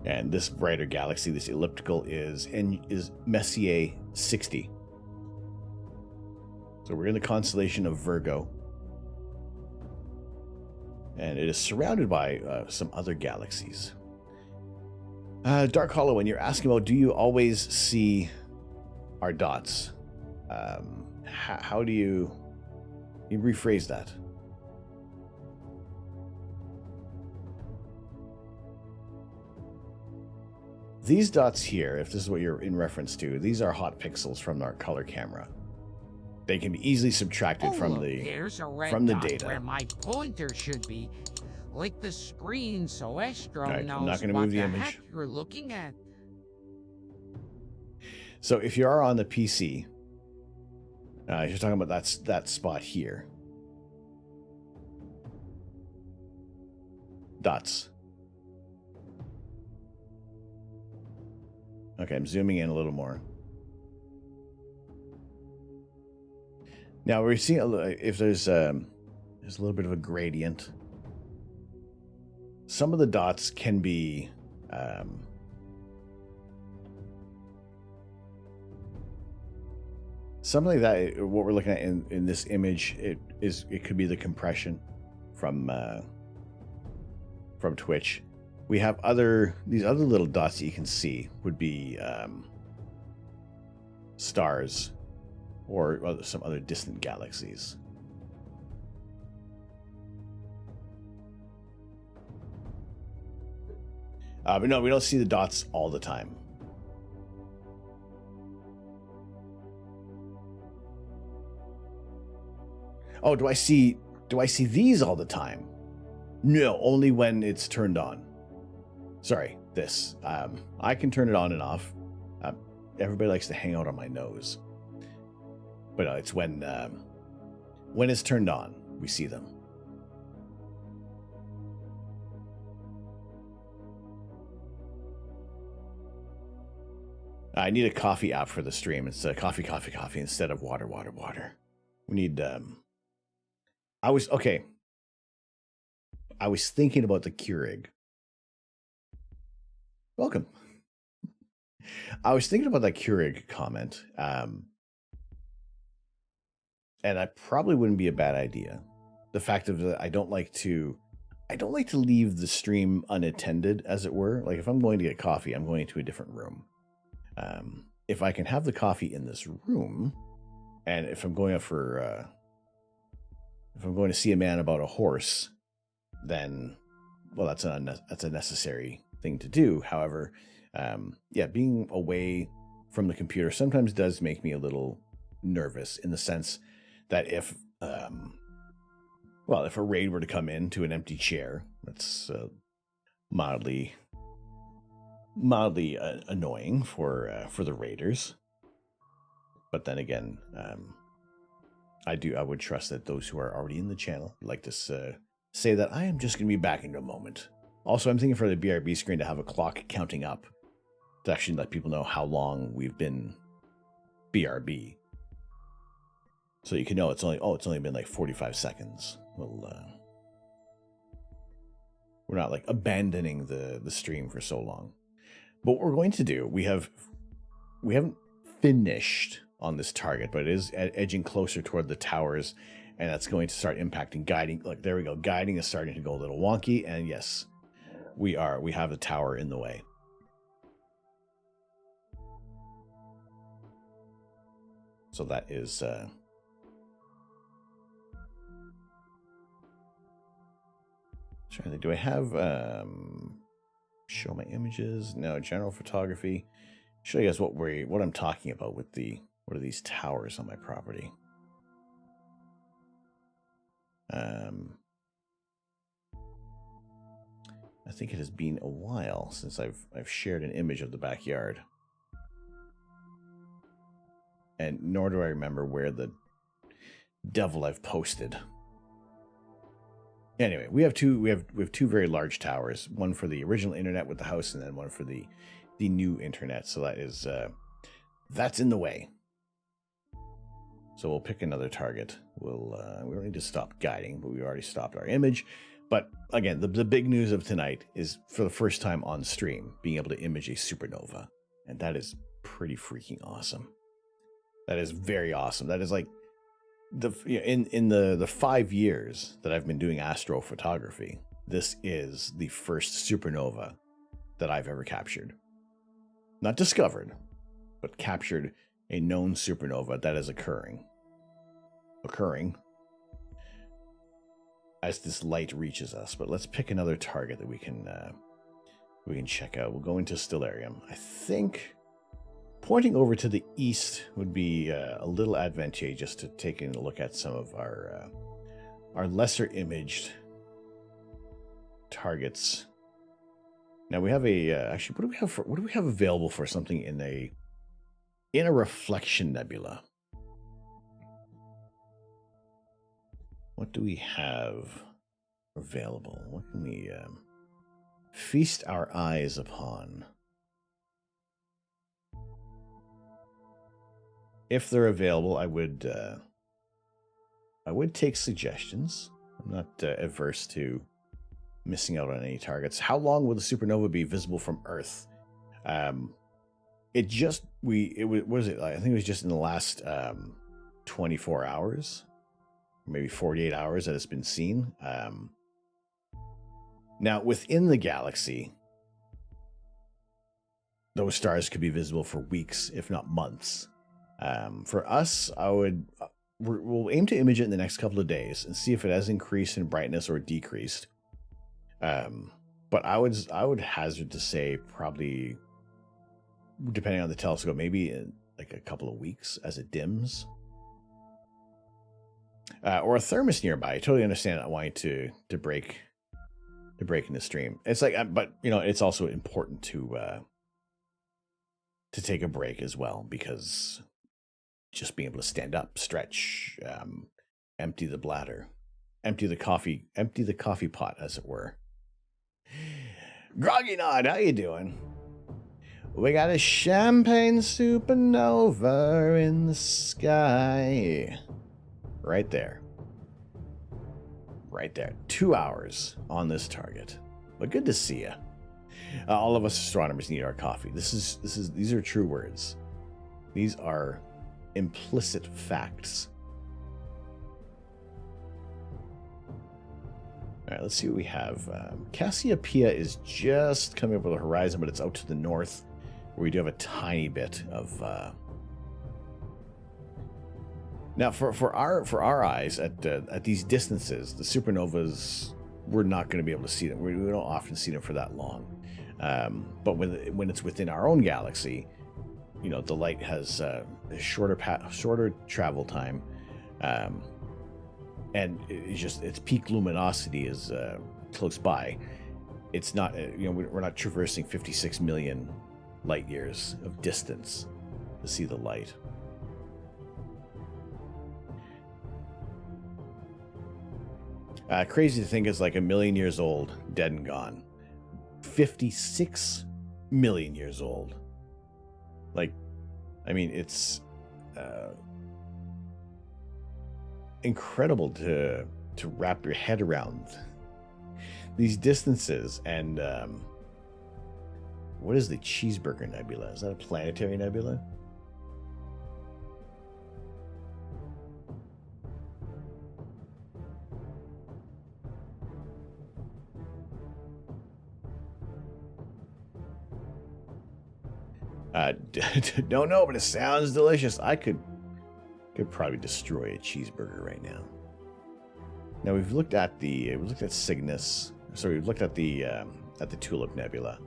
And this brighter galaxy, this elliptical, is Messier 60. So we're in the constellation of Virgo. And it is surrounded by some other galaxies. Dark Hollow, when you're asking about, do you always see our dots? How do you rephrase that? These dots here, if this is what you're in reference to, these are hot pixels from our color camera. They can be easily subtracted from the there's a red from the dot data. where my pointer should be. Lick the screen so Estro Right, I'm knows not gonna what move the the image. heck you're looking at. So if you are on the PC, you're talking about that spot here. Dots. Okay, I'm zooming in a little more. Now we're seeing if there's a little bit of a gradient. Some of the dots can be something like that. What we're looking at in this image, it could be the compression from Twitch. We have these other little dots that you can see would be stars or some other distant galaxies. But no, we don't see the dots all the time. Oh, do I see these all the time? No, only when it's turned on. Sorry, this. I can turn it on and off. Everybody likes to hang out on my nose. But it's when it's turned on, we see them. I need a coffee app for the stream. It's coffee instead of water. We need I was thinking about the Keurig. Welcome. I was thinking about that Keurig comment. And I probably wouldn't be a bad idea. The fact of that I don't like to leave the stream unattended, as it were. Like if I'm going to get coffee, I'm going to a different room. If I can have the coffee in this room, and if I'm going if I'm going to see a man about a horse, then, well, that's a necessary thing to do. However, being away from the computer sometimes does make me a little nervous, in the sense that if a raid were to come in to an empty chair, that's mildly annoying for the raiders. But then again, I would trust that those who are already in the channel would like to say that I am just going to be back in a moment. Also, I'm thinking for the BRB screen to have a clock counting up to actually let people know how long we've been BRB. So you can know it's only been like 45 seconds. Well, we're not like abandoning the stream for so long. But what we're going to do, we haven't finished on this target, but it is edging closer toward the towers, and that's going to start impacting guiding. Like, there we go. Guiding is starting to go a little wonky, and yes, we have a tower in the way. So that is trying to think, do I have show my images? No, general photography. Show you guys what I'm talking about with what are these towers on my property. I think it has been a while since I've shared an image of the backyard. And nor do I remember where the devil I've posted. Anyway, we have two very large towers, one for the original internet with the house, and then one for the new internet. So that is that's in the way. So we'll pick another target. We don't need to stop guiding, but we already stopped our image. But again, the big news of tonight is, for the first time on stream, being able to image a supernova, and that is pretty freaking awesome. That is very awesome. That is like in the 5 years that I've been doing astrophotography, this is the first supernova that I've ever captured. Not discovered, but captured a known supernova that is occurring as this light reaches us. But let's pick another target that we can check out. We'll go into Stellarium. I think pointing over to the east would be a little advantageous to taking a look at some of our lesser imaged targets. Now we have actually, what do we have available for something in a reflection nebula? What do we have available? What can we feast our eyes upon? If they're available, I would take suggestions. I'm not averse to missing out on any targets. How long will the supernova be visible from Earth? What was it? I think it was just in the last 24 hours, maybe 48 hours that it's been seen. Now, within the galaxy, those stars could be visible for weeks, if not months. For us, we'll aim to image it in the next couple of days and see if it has increased in brightness or decreased. But I would hazard to say, probably, depending on the telescope, maybe in like a couple of weeks as it dims. Or a thermos nearby. I totally understand not wanting to break in the stream. It's like, but it's also important to take a break as well, because just being able to stand up, stretch, empty the bladder, empty the coffee pot, as it were. Groggy Nod, how you doing? We got a champagne supernova in the sky. Right there. 2 hours on this target. But good to see you. All of us astronomers need our coffee. These are true words. These are implicit facts. All right, let's see what we have. Cassiopeia is just coming up with the horizon, but it's out to the north, where we do have a tiny bit of. Now, for our eyes at these distances, the supernovas, we're not going to be able to see them. We don't often see them for that long. But when it's within our own galaxy, the light has a shorter travel time, and its peak luminosity is close by. It's not, we're not traversing 56 million light years of distance to see the light. Crazy to think is like 1,000,000 years old, dead and gone. 56 million years old. Like, I mean, it's incredible to wrap your head around these distances. And what is the Cheeseburger Nebula? Is that a planetary nebula? Don't know, but it sounds delicious. I could probably destroy a cheeseburger right now. Now we've looked at Cygnus. Sorry, we've looked at the Tulip Nebula.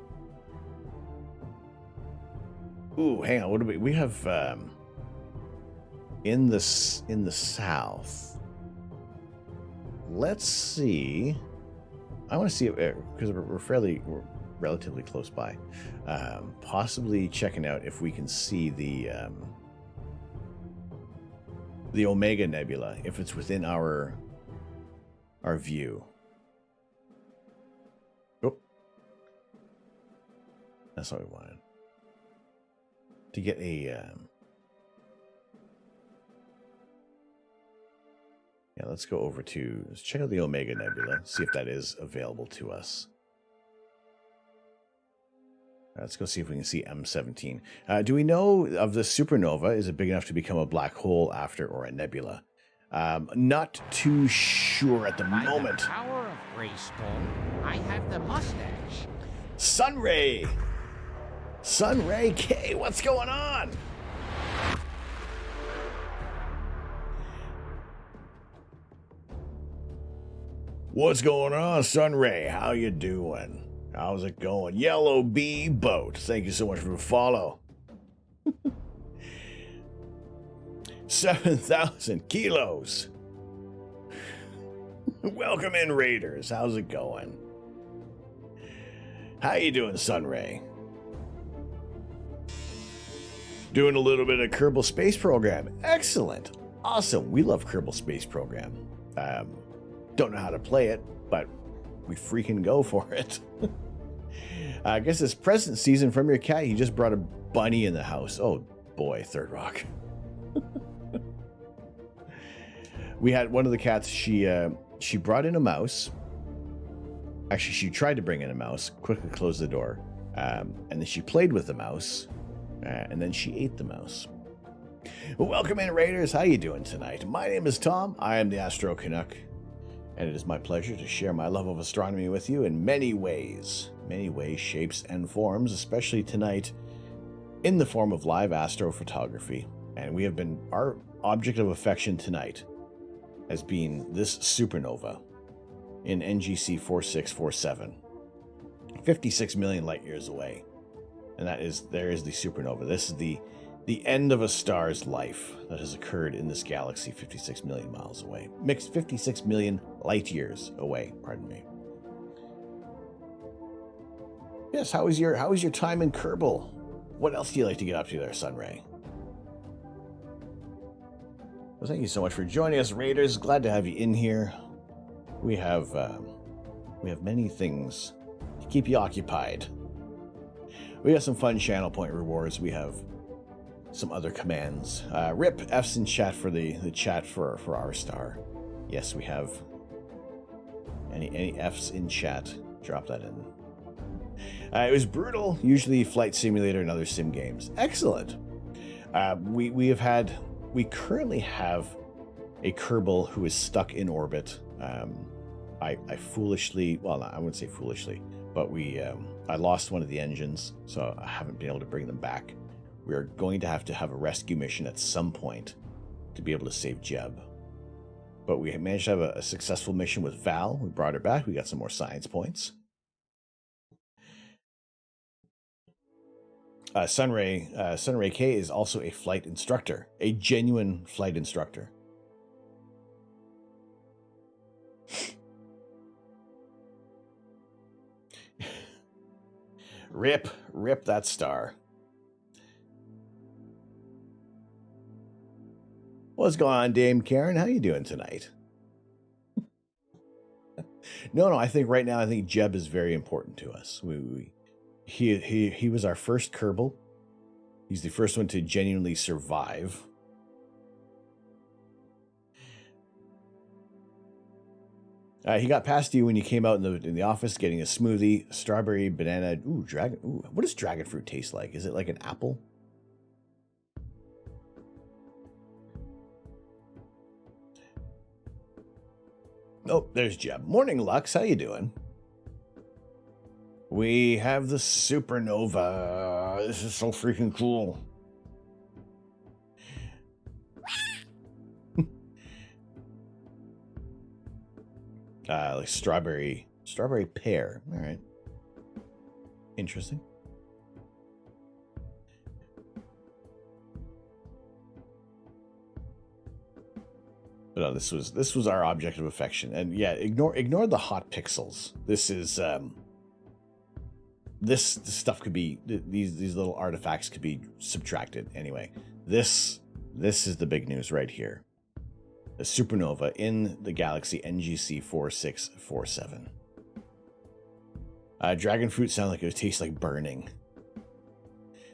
Ooh, hang on. What do we have? In the south. Let's see. I want to see it because we're relatively close by. Possibly checking out if we can see the Omega Nebula, if it's within our view. Oh, that's what we wanted. To get a yeah, let's go over to let's check out the Omega Nebula, see if that is available to us. Let's go see if we can see M17. Do we know of the supernova? Is it big enough to become a black hole after or a nebula? Not too sure at the moment. By the power of Grayskull, I have the mustache. Sunray! Sunray K, what's going on? What's going on, Sunray? How you doing? How's it going? Yellow Bee Boat. Thank you so much for the follow. 7,000 kilos. Welcome in, Raiders. How's it going? How you doing, Sunray? Doing a little bit of Kerbal Space Program. Excellent. Awesome. We love Kerbal Space Program. Don't know how to play it, but we freaking go for it. I guess this present season from your cat, you just brought a bunny in the house. Oh boy, Third Rock. We had one of the cats, she brought in a mouse. Actually, she tried to bring in a mouse, quickly closed the door, and then she played with the mouse, and then she ate the mouse. Well, welcome in, Raiders. How you doing tonight? My name is Tom. I am the Astro Canuck. And it is my pleasure to share my love of astronomy with you in many ways, shapes, and forms, especially tonight in the form of live astrophotography. And we have been, our object of affection tonight has been this supernova in NGC 4647, 56 million light years away. And there is the supernova. This is the end of a star's life that has occurred in this galaxy 56 million miles away. 56 million light years away, pardon me. Yes, how was your time in Kerbal? What else do you like to get up to there, Sunray? Well, thank you so much for joining us, Raiders. Glad to have you in here. We have many things to keep you occupied. We got some fun channel point rewards. We have some other commands. Rip F's in chat for the chat for our star. Yes, we have any F's in chat. Drop that in. It was brutal. Usually Flight Simulator and other sim games. Excellent. We currently have a Kerbal who is stuck in orbit. I foolishly, well, I wouldn't say foolishly, but I lost one of the engines, so I haven't been able to bring them back. We are going to have a rescue mission at some point to be able to save Jeb. But we managed to have a successful mission with Val. We brought her back. We got some more science points. Sunray K is also a flight instructor, a genuine flight instructor. Rip that star. What's going on, Dame Karen? How you doing tonight? No, I think right now, I think Jeb is very important to us. He was our first Kerbal. He's the first one to genuinely survive. He got past you when you came out in the office getting a smoothie, strawberry, banana. Ooh, dragon. Ooh, what does dragon fruit taste like? Is it like an apple? Oh, there's Jeb. Morning, Lux. How you doing? We have the supernova. This is so freaking cool. Like strawberry pear. All right. Interesting. But no, this was our object of affection, and yeah, ignore the hot pixels. This is this stuff could be these little artifacts could be subtracted anyway. This is the big news right here. A supernova in the galaxy NGC 4647. Dragon fruit sounds like it would taste like burning.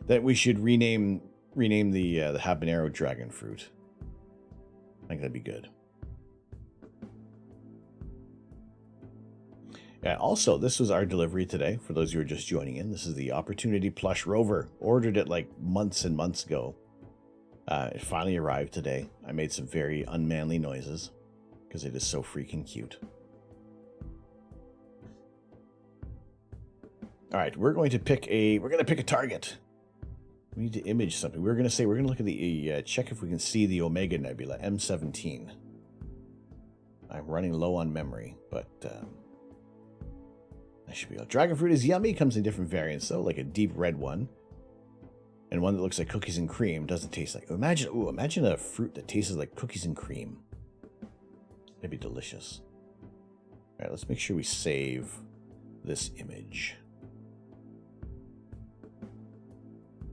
That we should rename the habanero dragon fruit. I think that'd be good. Yeah, also, this was our delivery today. For those who are just joining in, this is the Opportunity Plush Rover. Ordered it like months and months ago. It finally arrived today. I made some very unmanly noises because it is so freaking cute. All right, we're going to pick a target. We need to image something. We're going to look at the check if we can see the Omega Nebula M17. I'm running low on memory, but that should be all. Dragon fruit is yummy. Comes in different variants though, like a deep red one. And one that looks like cookies and cream. Doesn't taste like... Imagine a fruit that tastes like cookies and cream. That'd be delicious. All right, let's make sure we save this image.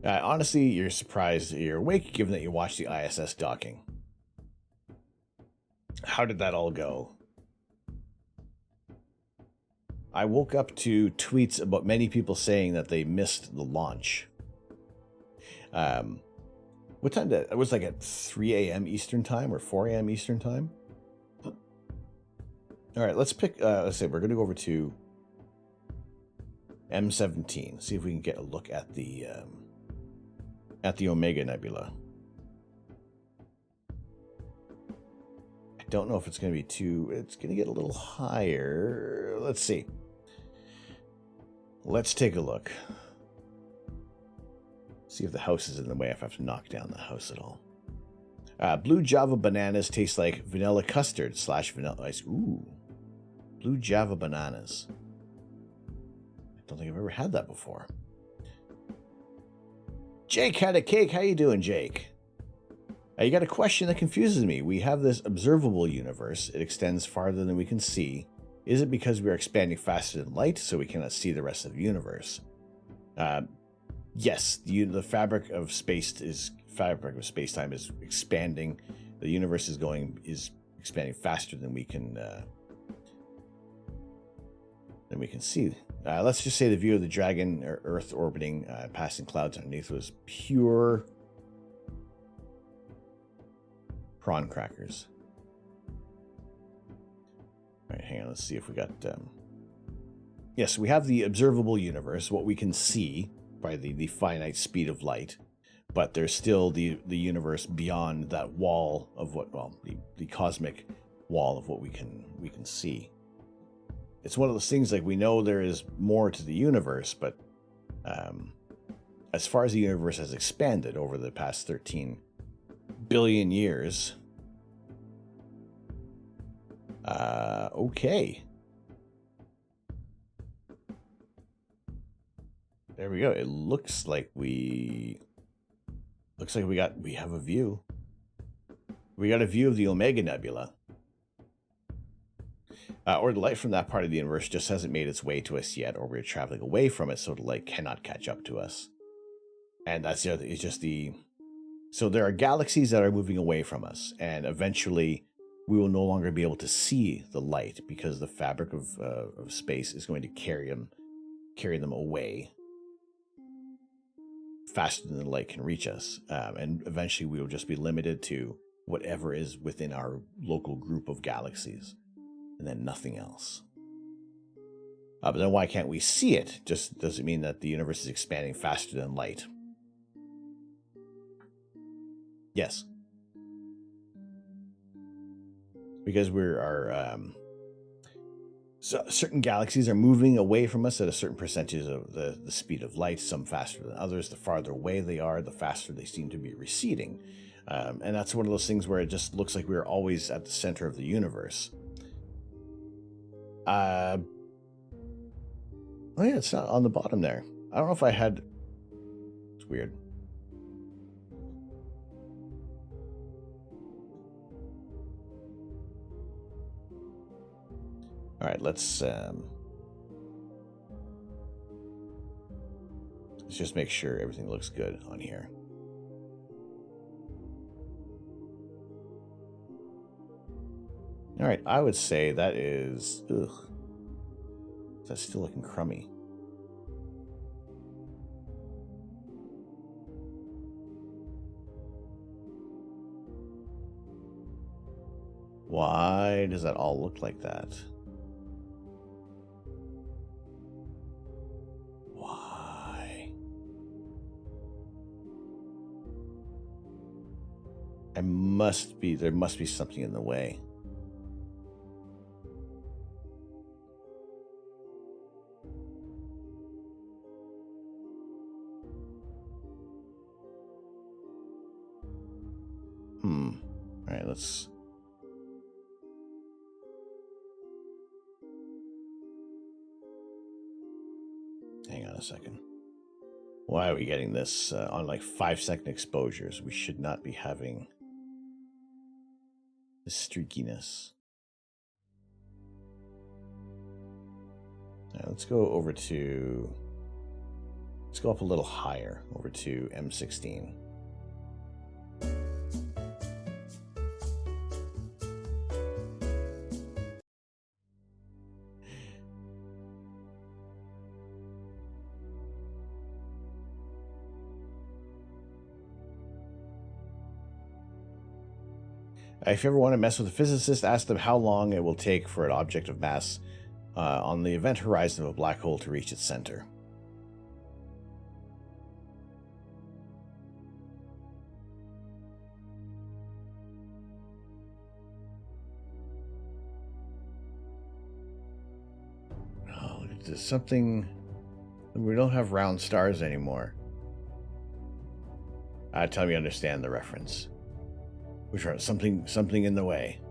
Honestly, you're surprised that you're awake, given that you watched the ISS docking. How did that all go? I woke up to tweets about many people saying that they missed the launch. What time did it was like at 3 a.m. Eastern time or 4 a.m. Eastern time? All right, let's pick, let's say we're going to go over to M17, see if we can get a look at the Omega Nebula. I don't know if it's going to be it's going to get a little higher. Let's see. Let's take a look. See if the house is in the way, if I have to knock down the house at all. Blue Java bananas taste like vanilla custard / vanilla ice. Ooh. Blue Java bananas. I don't think I've ever had that before. Jake had a cake. How you doing, Jake? You got a question that confuses me. We have this observable universe. It extends farther than we can see. Is it because we are expanding faster than light, so we cannot see the rest of the universe? Yes, the fabric of space-time is expanding. The universe is expanding faster than we can see. Let's just say the view of the dragon or Earth orbiting, passing clouds underneath was pure prawn crackers. All right, hang on. Let's see if we got. Yes, we have the observable universe, what we can see by the finite speed of light, but there's still the universe beyond that wall of the cosmic wall of what we can see. It's one of those things, like, we know there is more to the universe, but as far as the universe has expanded over the past 13 billion years, okay. There we go. It looks like we have a view. We got a view of the Omega Nebula. Or the light from that part of the universe just hasn't made its way to us yet, or we're traveling away from it, so the light cannot catch up to us. And that's the other, it's just so there are galaxies that are moving away from us, and eventually we will no longer be able to see the light because the fabric of space is going to carry them away faster than the light can reach us. And eventually we will just be limited to whatever is within our local group of galaxies, and then nothing else. But then why can't we see it? Just doesn't mean that the universe is expanding faster than light. Yes. Because certain galaxies are moving away from us at a certain percentage of the speed of light, some faster than others. The farther away they are, the faster they seem to be receding. And that's one of those things where it just looks like we're always at the center of the universe. Oh yeah, it's not on the bottom there. I don't know if I had... It's weird. All right, let's just make sure everything looks good on here. All right, I would say that is... Ugh. That's still looking crummy. Why does that all look like that? Why? There must be something in the way. All right, let's... Hang on a second. Why are we getting this on like 5-second exposures? We should not be having this streakiness. Now let's go over to... Let's go up a little higher, over to M16. If you ever want to mess with a physicist, ask them how long it will take for an object of mass on the event horizon of a black hole to reach its center. Oh, there's something... We don't have round stars anymore. Tell me you understand the reference. Which are something in the way.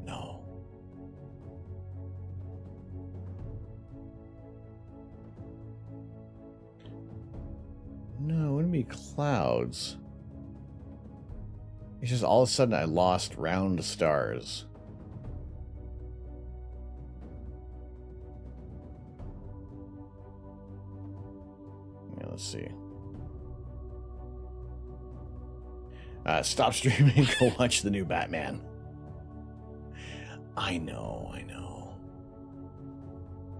No. No, it wouldn't be clouds. It's just all of a sudden I lost round stars. Yeah, let's see. Stop streaming, go watch the new Batman. I know.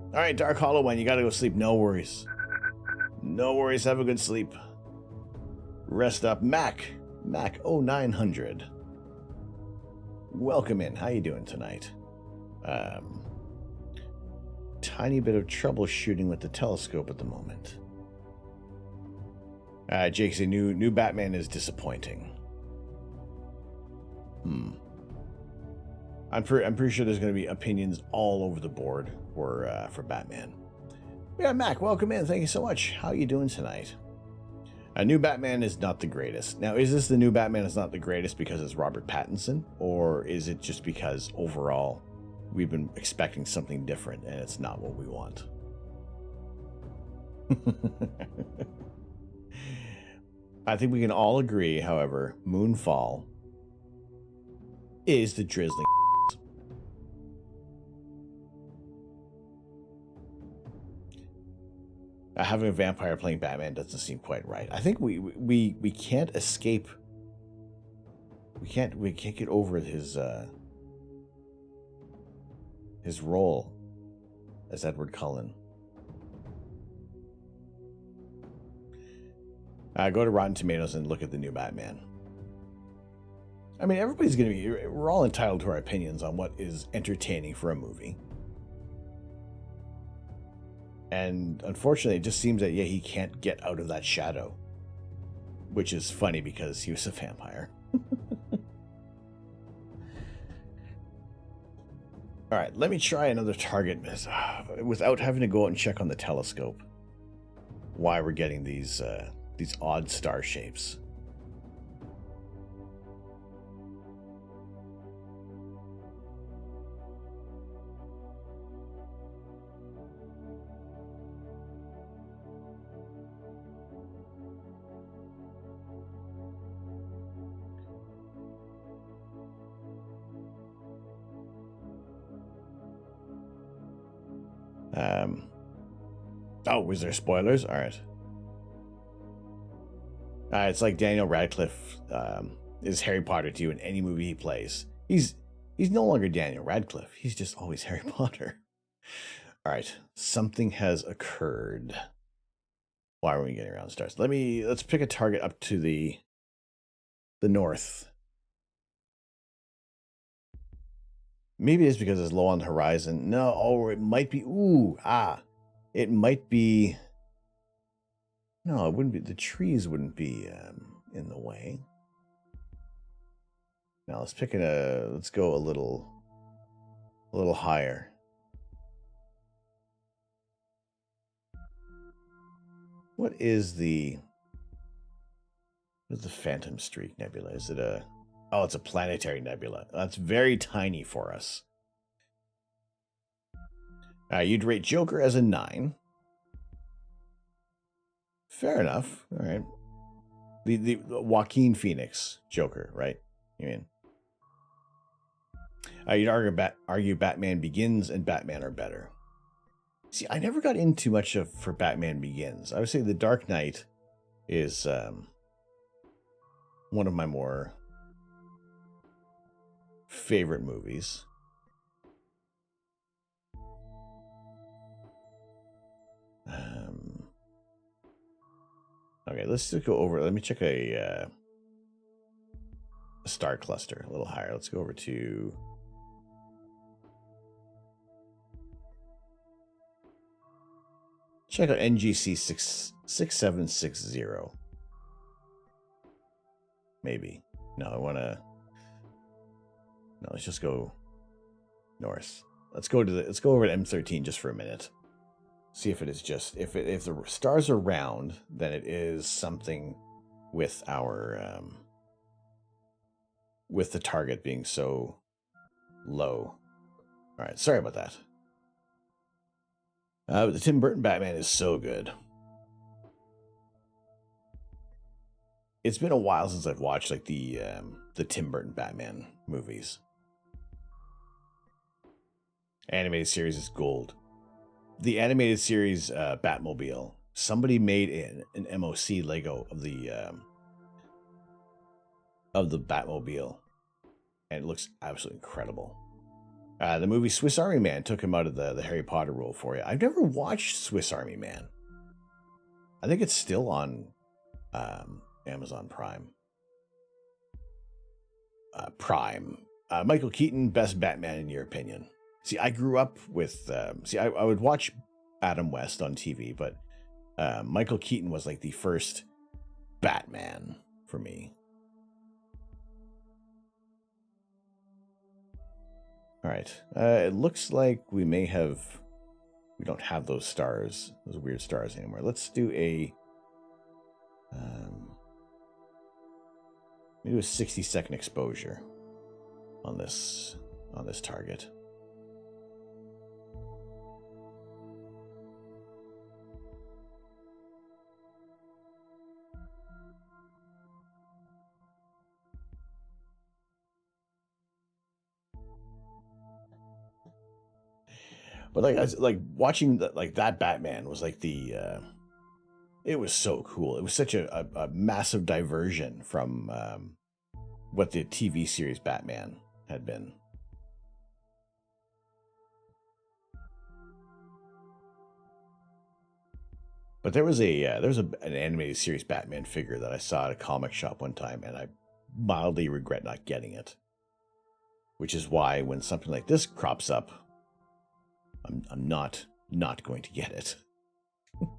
Alright, Dark Hollow One, you gotta go sleep. No worries. No worries, have a good sleep. Rest up. Mac 0900. Welcome in. How you doing tonight? Tiny bit of troubleshooting with the telescope at the moment. Jake said new Batman is disappointing. I'm pretty sure there's going to be opinions all over the board for Batman. Yeah, Mac, welcome in. Thank you so much. How are you doing tonight? New Batman is not the greatest. Now, is this the new Batman is not the greatest because it's Robert Pattinson? Or is it just because overall we've been expecting something different and it's not what we want? I think we can all agree, however, Moonfall is the drizzling. Having a vampire playing Batman doesn't seem quite right. I think we can't escape. we can't get over his role as Edward Cullen. Go to Rotten Tomatoes and look at the new Batman. I mean, everybody's going to be... We're all entitled to our opinions on what is entertaining for a movie. And unfortunately, it just seems that, yeah, he can't get out of that shadow. Which is funny because he was a vampire. All right, let me try another target without having to go out and check on the telescope. Why we're getting these odd star shapes. Oh, was there spoilers? All right. It's like Daniel Radcliffe is Harry Potter to you in any movie he plays. He's no longer Daniel Radcliffe. He's just always Harry Potter. All right, something has occurred. Why are we getting around stars? Let's pick a target up to the north. Maybe it's because it's low on the horizon. No, or it might be. It might be. No, it wouldn't be. The trees wouldn't be in the way. Now let's pick let's go a little higher. What is the Phantom Streak Nebula? Is it a... Oh, it's a planetary nebula. That's very tiny for us. You'd rate Joker as a 9. Fair enough. All right. The Joaquin Phoenix Joker, right? You mean? You'd argue Batman Begins and Batman are better. See, I never got into much for Batman Begins. I would say The Dark Knight is one of my more favorite movies. Okay, let's just go over. Let me check a star cluster a little higher. Let's go over to... Check out NGC 6760. Maybe. No, I want to... No, let's just go north. Let's go over to M13 just for a minute. See if it is just... If the stars are round, then it is something with our... with the target being so low. All right, sorry about that. The Tim Burton Batman is so good. It's been a while since I've watched like the Tim Burton Batman movies. Animated series is gold. The animated series Batmobile. Somebody made an MOC Lego of the Batmobile, and it looks absolutely incredible. The movie Swiss Army Man took him out of the Harry Potter role for you. I've never watched Swiss Army Man. I think it's still on Amazon Prime. Michael Keaton, best Batman in your opinion? See, I grew up with... I would watch Adam West on TV, but Michael Keaton was like the first Batman for me. All right. It looks like we don't have those stars, those weird stars anymore. Let's do a... maybe a 60-second exposure on this target. But like watching that Batman was like it was so cool. It was such a massive diversion from what the TV series Batman had been. But there was an animated series Batman figure that I saw at a comic shop one time, and I mildly regret not getting it. Which is why when something like this crops up, I'm not going to get it. All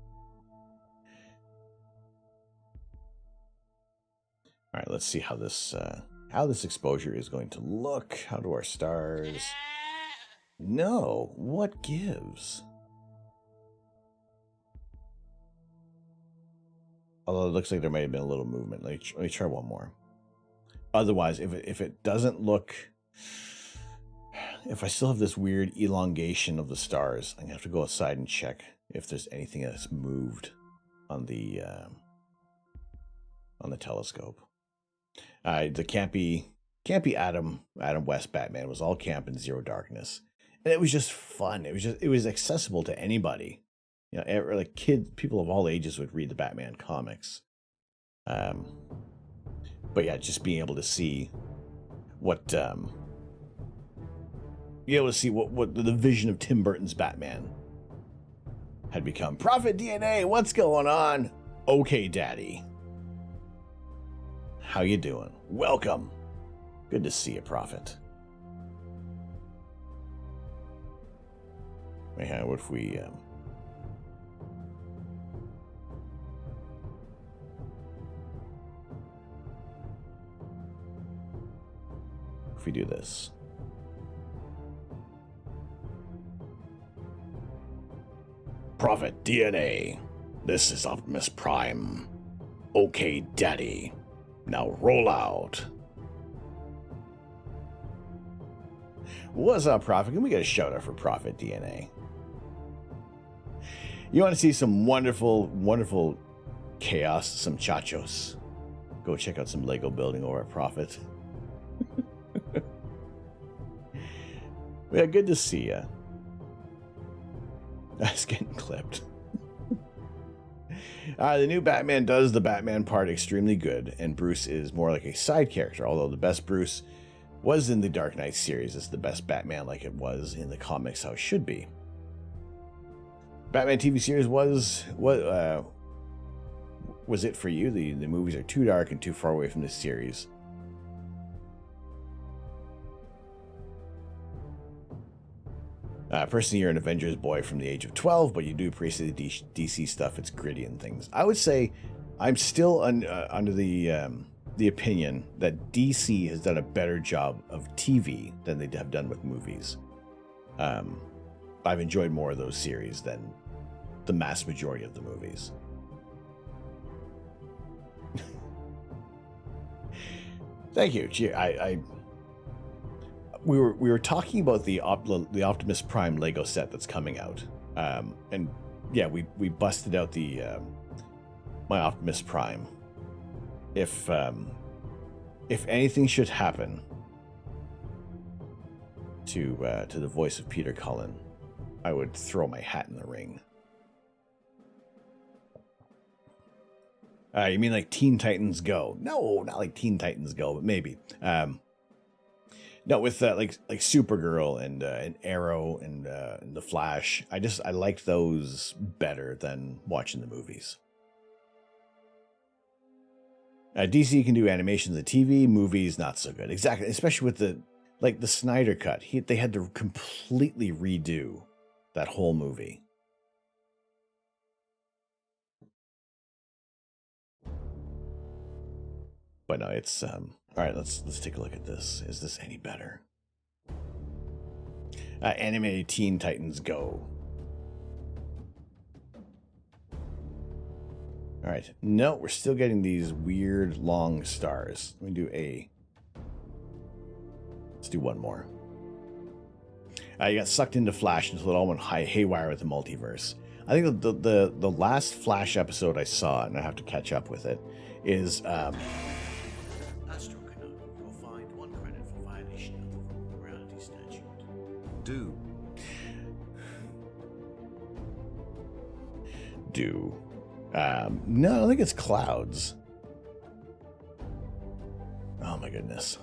right, let's see how this exposure is going to look. How do our stars? No, what gives? Although it looks like there might have been a little movement. Let me try one more. Otherwise, if it doesn't look, if I still have this weird elongation of the stars, I'm gonna have to go outside and check if there's anything that's moved on the telescope. The campy Adam West Batman was all camp and zero darkness, and it was just fun. It was accessible to anybody. You know, like people of all ages would read the Batman comics. But yeah, just being able to see what the vision of Tim Burton's Batman had become. Prophet DNA, what's going on? Okay, Daddy. How you doing? Welcome. Good to see you, Prophet. Yeah, what if we do this? Prophet DNA, this is Optimus Prime. Okay, Daddy. Now roll out. What's up, Prophet? Can we get a shout out for Prophet DNA? You want to see some wonderful, wonderful chaos, some chachos? Go check out some Lego building over at Prophet. Yeah, good to see ya. That's getting clipped. The new Batman does the Batman part extremely good, and Bruce is more like a side character, although the best Bruce was in the Dark Knight series. It's the best Batman like it was in the comics, how it should be. Batman TV series was it for you? The movies are too dark and too far away from this series. Personally, you're an Avengers boy from the age of 12, but you do appreciate the DC stuff. It's gritty and things. I would say I'm still under the opinion that DC has done a better job of TV than they have done with movies. I've enjoyed more of those series than the mass majority of the movies. Thank you. Gee, we were talking about the Optimus Prime Lego set that's coming out, and yeah, we busted out the my Optimus Prime. If anything should happen to the voice of Peter Cullen, I would throw my hat in the ring. You mean like Teen Titans Go? No, not like Teen Titans Go, but maybe. No, with like Supergirl and Arrow and the Flash. I liked those better than watching the movies. DC can do animations of TV, movies not so good. Exactly, especially with the Snyder cut. They had to completely redo that whole movie. But no, it's all right, let's take a look at this. Is this any better? Animated Teen Titans Go. All right. No, we're still getting these weird long stars. Let's do one more. You got sucked into Flash until it all went haywire with the multiverse. I think the last Flash episode I saw, and I have to catch up with it, is no, I don't think it's clouds. Oh my goodness.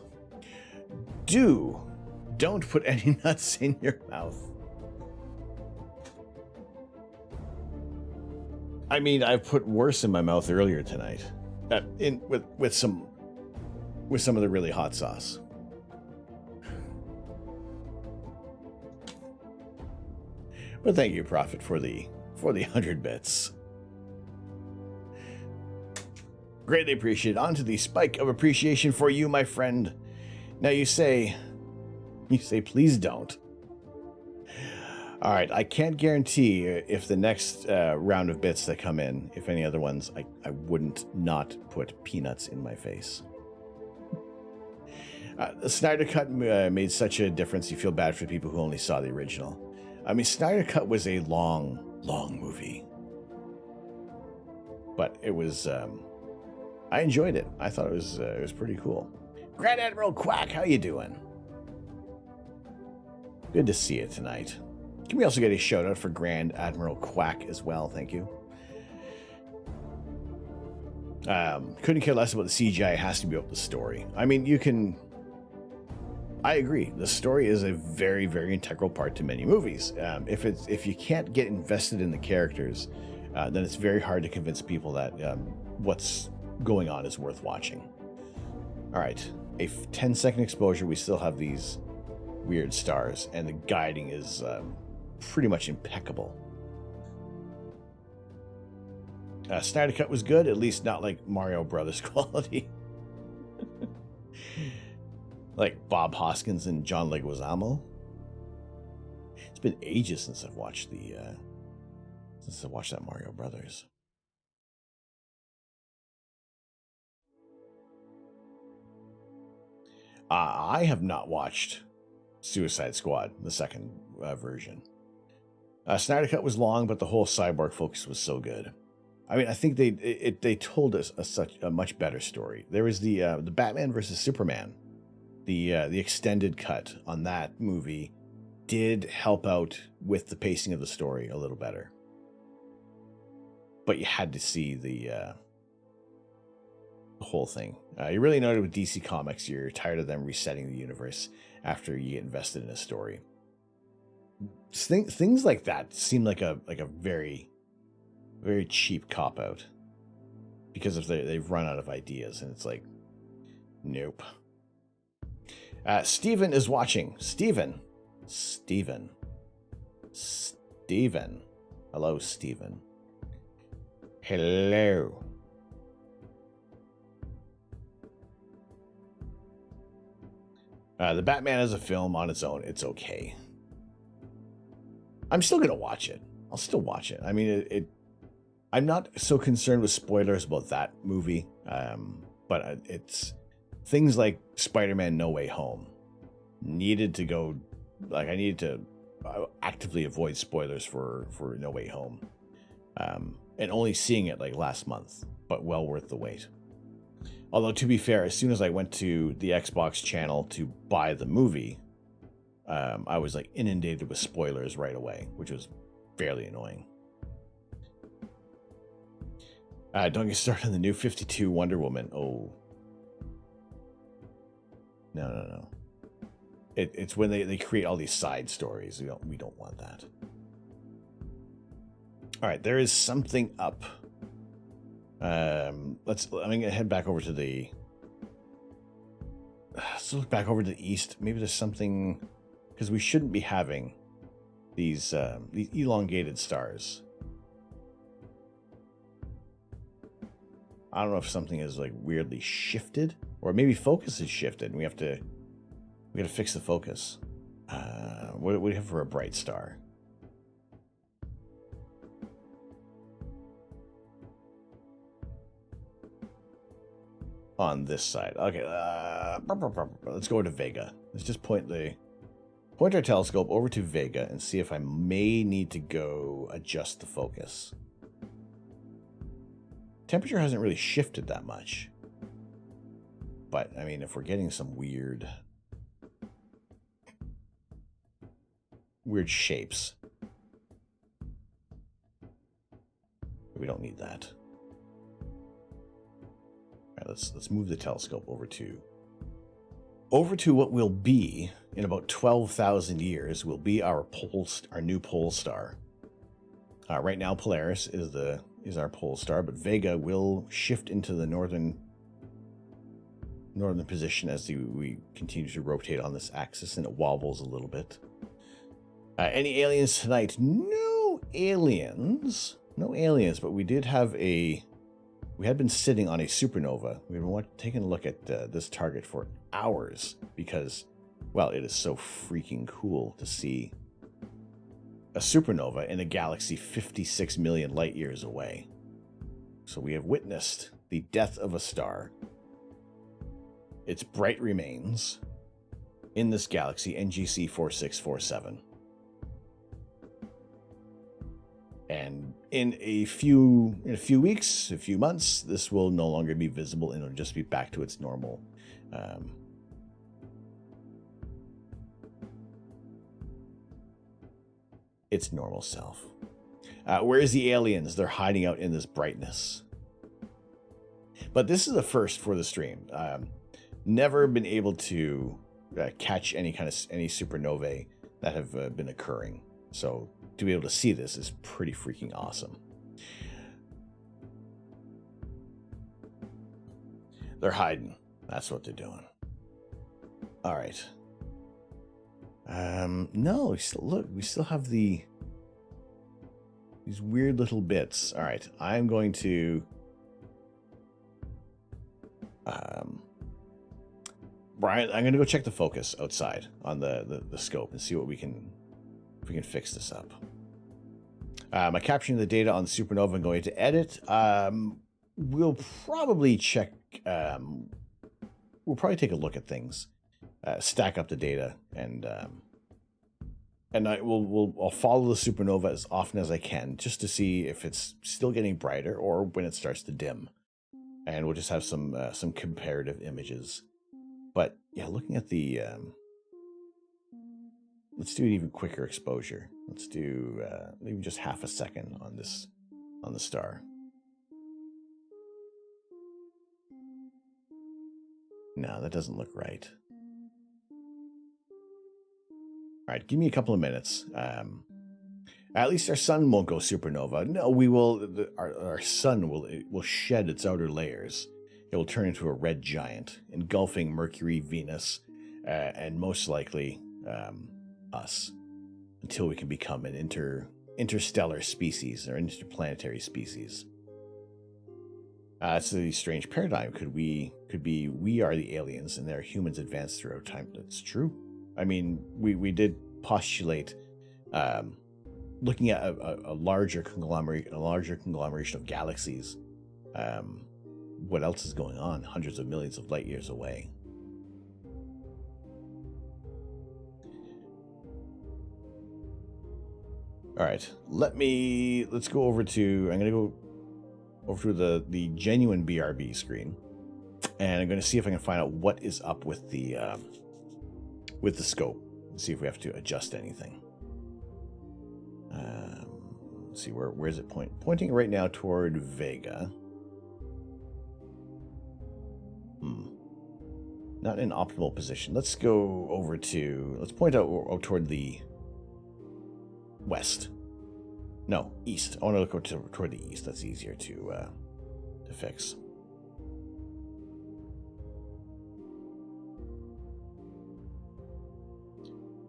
Don't put any nuts in your mouth. I mean, I've put worse in my mouth earlier tonight. With some of the really hot sauce. But thank you, Prophet, for the 100 bits. Greatly appreciated. On to the spike of appreciation for you, my friend. Now you say, please don't. All right, I can't guarantee if the next round of bits that come in, if any other ones, I wouldn't not put peanuts in my face. The Snyder Cut made such a difference. You feel bad for people who only saw the original. I mean, Snyder Cut was a long movie. But it was, I enjoyed it. I thought it was pretty cool. Grand Admiral Quack, how you doing? Good to see you tonight. Can we also get a shout out for Grand Admiral Quack as well? Thank you. Couldn't care less about the CGI. It has to be about the story. I mean, I agree. The story is a very, very integral part to many movies. If you can't get invested in the characters, then it's very hard to convince people that what's going on is worth watching. All right, a 10-second exposure. We still have these weird stars, and the guiding is pretty much impeccable. Snyder Cut was good, at least not like Mario Brothers quality. Like Bob Hoskins and John Leguizamo. It's been ages since I've watched that Mario Brothers. I have not watched Suicide Squad, the second version. Snyder Cut was long, but the whole cyborg focus was so good. I mean, I think they told us a much better story. There was the Batman versus Superman. The extended cut on that movie did help out with the pacing of the story a little better. But you had to see the whole thing. You really noted with DC Comics, you're tired of them resetting the universe after you get invested in a story. Things like that seem like a very, very cheap cop-out. Because if they've run out of ideas, and it's like, nope. Steven is watching. Steven. Hello, Steven. Hello. The Batman as a film on its own, it's okay. I'm still going to watch it. I'll still watch it. I mean, I'm not so concerned with spoilers about that movie, but it's things like Spider-Man No Way Home needed to go, like I needed to actively avoid spoilers for No Way Home, and only seeing it like last month, but well worth the wait. Although, to be fair, as soon as I went to the Xbox channel to buy the movie, I was like inundated with spoilers right away, which was fairly annoying. Don't get started on the new 52 Wonder Woman. Oh. No. It's when they create all these side stories. We don't want that. All right, there is something up. I'm gonna head back over to the. Let's look back over to the east. Maybe there's something, because we shouldn't be having these elongated stars. I don't know if something is like weirdly shifted, or maybe focus is shifted, and we gotta fix the focus. What do we have for a bright star? On this side. Okay, let's go to Vega. Let's just point our telescope over to Vega and see if I may need to go adjust the focus. Temperature hasn't really shifted that much. But, I mean, if we're getting some weird shapes, we don't need that. All right, let's move the telescope over to over to what will be in about 12,000 years will be our new pole star. Right now, Polaris is our pole star, but Vega will shift into the northern position as we continue to rotate on this axis, and it wobbles a little bit. Any aliens tonight? No aliens, but we did have we had been sitting on a supernova. We've been taking a look at this target for hours because, well, it is so freaking cool to see a supernova in a galaxy 56 million light years away. So we have witnessed the death of a star, its bright remains, in this galaxy, NGC 4647. And in a few weeks, a few months, this will no longer be visible and it'll just be back to its normal self. Whereas the aliens, they're hiding out in this brightness. But this is a first for the stream. Never been able to catch any supernovae that have been occurring. So to be able to see this is pretty freaking awesome. They're hiding. That's what they're doing. All right. No, we still have these weird little bits. All right, I'm going to Brian, I'm going to go check the focus outside on the scope and see what if we can fix this up. I'm capturing the data on the supernova and going to edit. We'll probably check. We'll probably take a look at things, stack up the data, and I'll follow the supernova as often as I can just to see if it's still getting brighter or when it starts to dim, and we'll just have some comparative images. But yeah, looking at the let's do an even quicker exposure. Let's do maybe just half a second on the star. No, that doesn't look right. All right, give me a couple of minutes. At least our sun won't go supernova. No, we will. Our sun will shed its outer layers. It will turn into a red giant, engulfing Mercury, Venus, and most likely us, until we can become an interstellar species or interplanetary species. It's a strange paradigm. Could we are the aliens and they're humans advanced throughout time? That's true. I mean, we did postulate looking at a larger conglomeration of galaxies. What else is going on hundreds of millions of light years away? All right, let's go over to. I'm gonna go over to the genuine BRB screen, and I'm gonna see if I can find out what is up with the scope. See if we have to adjust anything. Let's see where is it pointing right now toward Vega. Not in optimal position. Let's go over to. Let's point out toward the west. No, east. I want to look toward the east. That's easier to fix.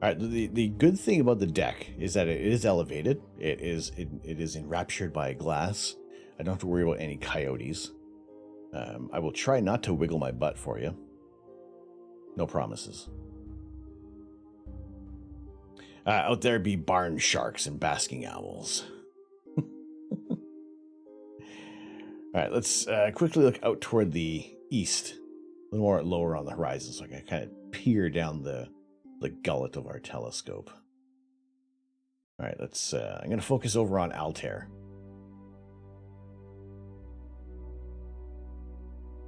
All right. The good thing about the deck is that it is elevated. It is enraptured by glass. I don't have to worry about any coyotes. I will try not to wiggle my butt for you. No promises. Out there be barn sharks and basking owls. All right, let's quickly look out toward the east, a little more lower on the horizon, so I can kind of peer down the gullet of our telescope. All right, let's. I'm going to focus over on Altair.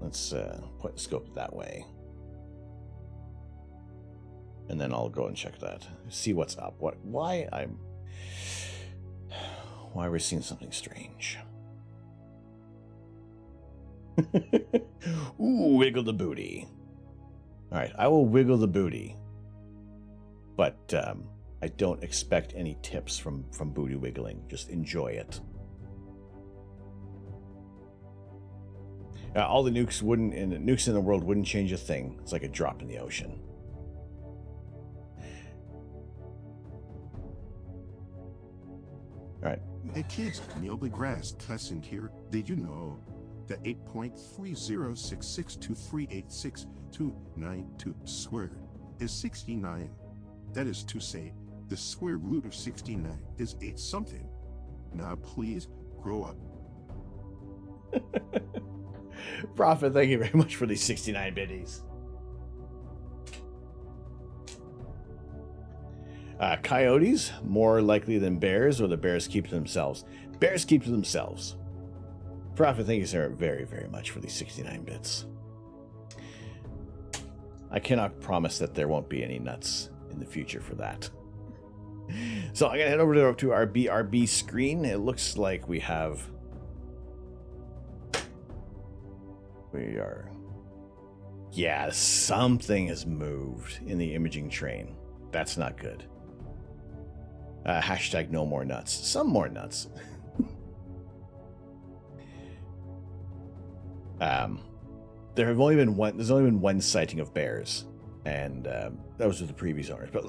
Let's point the scope that way. And then I'll go and check that. See what's up. Why we're seeing something strange. Ooh, wiggle the booty. All right, I will wiggle the booty, but I don't expect any tips from booty wiggling. Just enjoy it. All the nukes nukes in the world wouldn't change a thing. It's like a drop in the ocean. All right. Hey kids, Neil deGrasse Tyson here. Did you know that 8.30662386292 squared is 69? That is to say, the square root of 69 is 8 something. Now please, grow up. Prophet, thank you very much for these 69 biddies. Coyotes, more likely than bears, or the bears keep to themselves? Bears keep to themselves. Prophet, thank you, sir, very, very much for these 69 bits. I cannot promise that there won't be any nuts in the future for that. So I'm going to head over to our BRB screen. It looks like we are... Yeah, something has moved in the imaging train. That's not good. Hashtag no more nuts. Some more nuts. There's only been one sighting of bears, and that was with the previous owners. But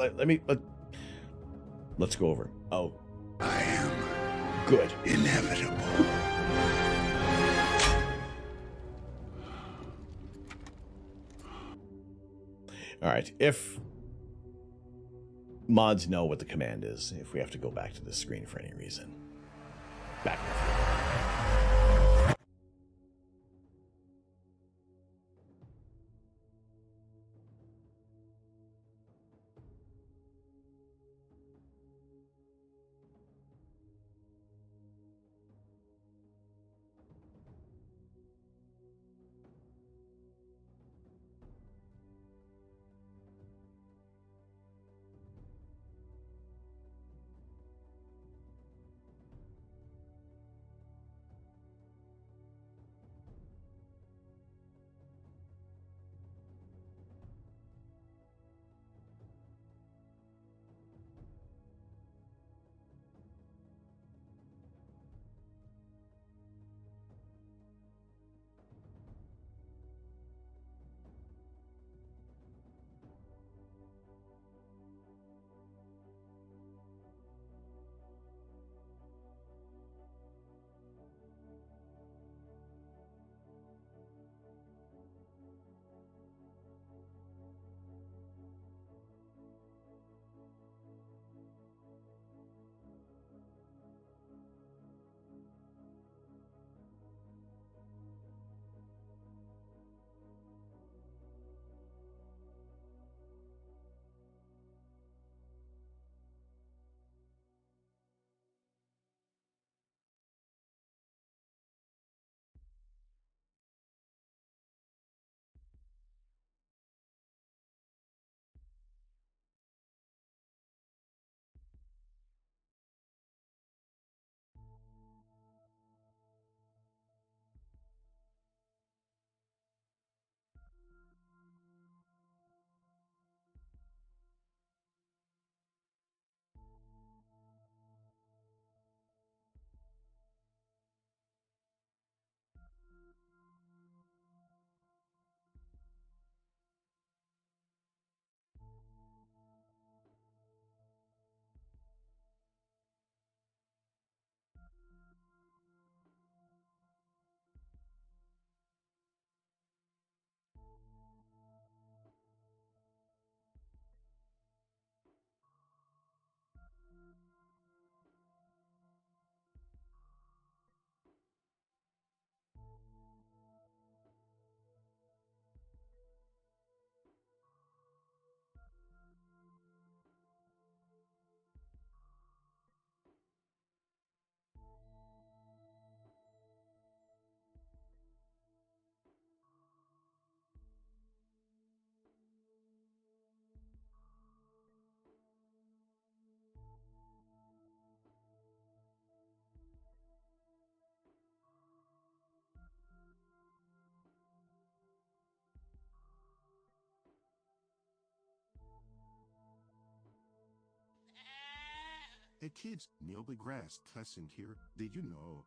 let's go over. Oh, I am good. inevitable. All right. If mods know what the command is, if we have to go back to the screen for any reason, back. Hey kids, Neil deGrasse Tyson here. Did you know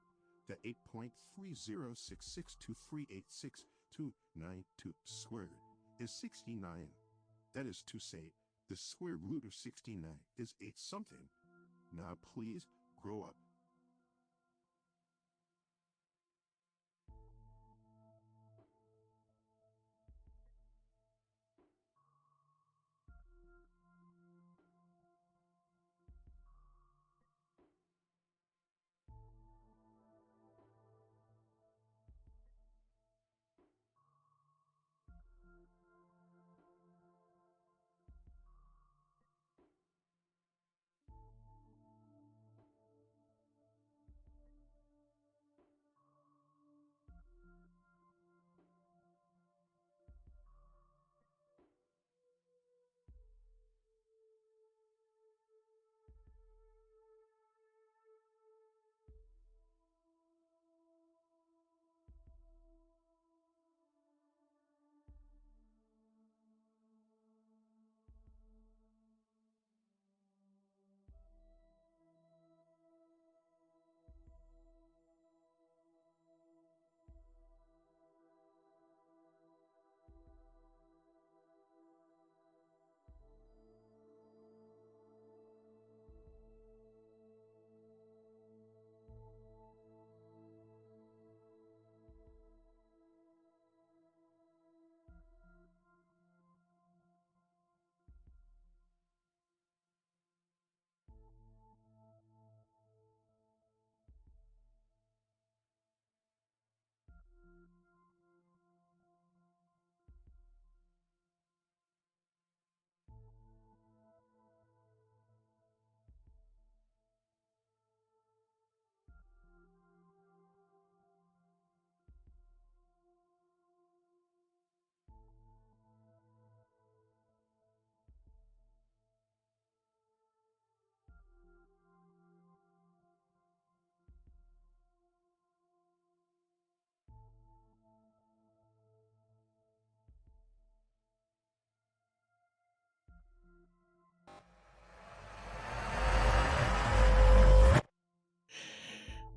that 8.30662386292 squared is 69? That is to say, the square root of 69 is 8 something. Now please grow up.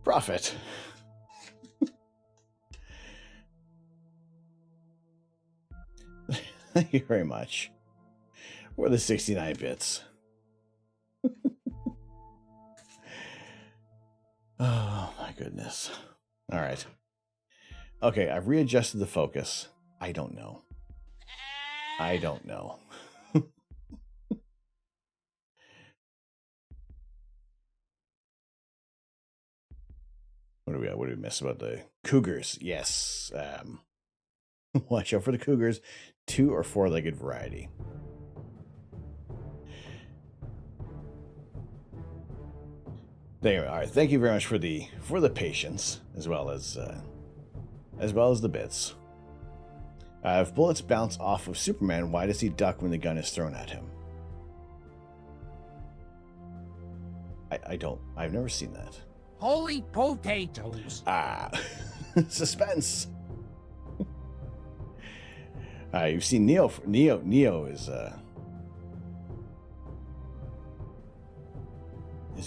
Prophet. Thank you very much for the 69 bits. Oh my goodness. All right. Okay, I've readjusted the focus. I don't know. I don't know. What do we got? What did we miss about the Cougars? Yes. Watch out for the Cougars. 2 or 4-legged variety. Anyway, all right. Thank you very much for the patience, as well as the bits. If bullets bounce off of Superman, why does he duck when the gun is thrown at him? I don't. I've never seen that. Holy potatoes! Ah, suspense. You've seen Neo. Neo is a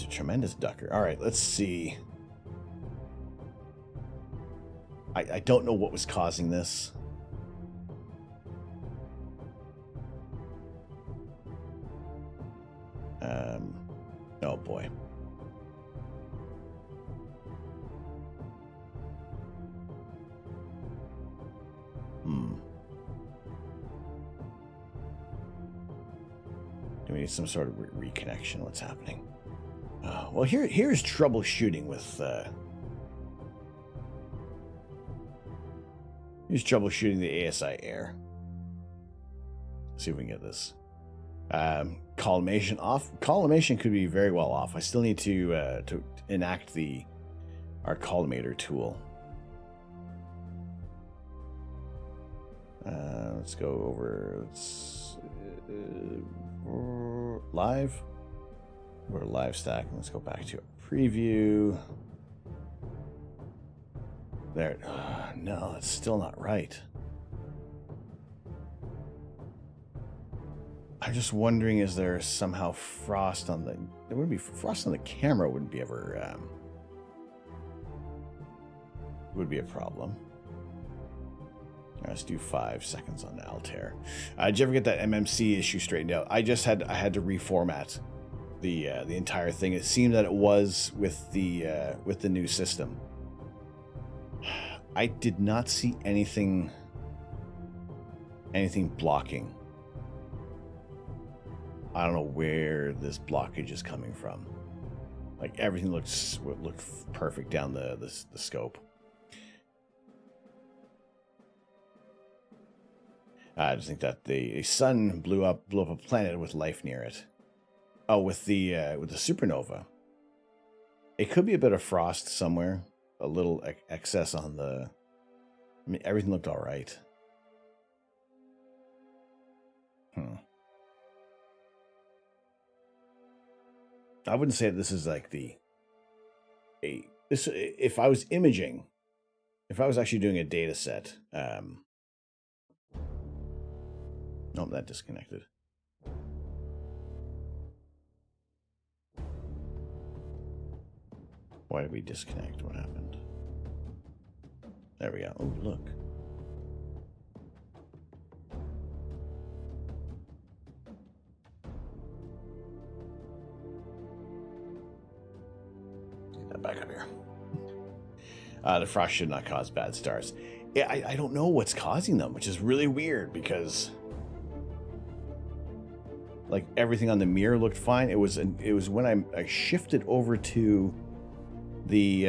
tremendous ducker. All right, let's see. I don't know what was causing this. Oh boy. Do we need some sort of reconnection? What's happening? Well, here's troubleshooting with. Here's troubleshooting the ASI air. See if we can get this. Collimation off. Collimation could be very well off. I still need to enact our collimator tool. Let's go over. Live. We're live stack. Let's go back to a preview. There. No, it's still not right. I'm just wondering, is there somehow frost on the... There wouldn't be frost on the camera. Wouldn't be ever... would be a problem. Let's do 5 seconds on Altair. Did you ever get that MMC issue straightened out? I had to reformat the entire thing. It seemed that it was with the new system. I did not see anything blocking. I don't know where this blockage is coming from. Like, everything looked perfect down the scope. I just think that the sun blew up a planet with life near it. Oh, with the supernova. It could be a bit of frost somewhere. A little excess on the... I mean, everything looked all right. I wouldn't say that this is like if I was imaging, if I was actually doing a data set, nope, that disconnected. Why did we disconnect? What happened? There we go. Oh, look. Get that back up here. The frost should not cause bad stars. Yeah, I don't know what's causing them, which is really weird because... like, everything on the mirror looked fine. It was when I shifted over to the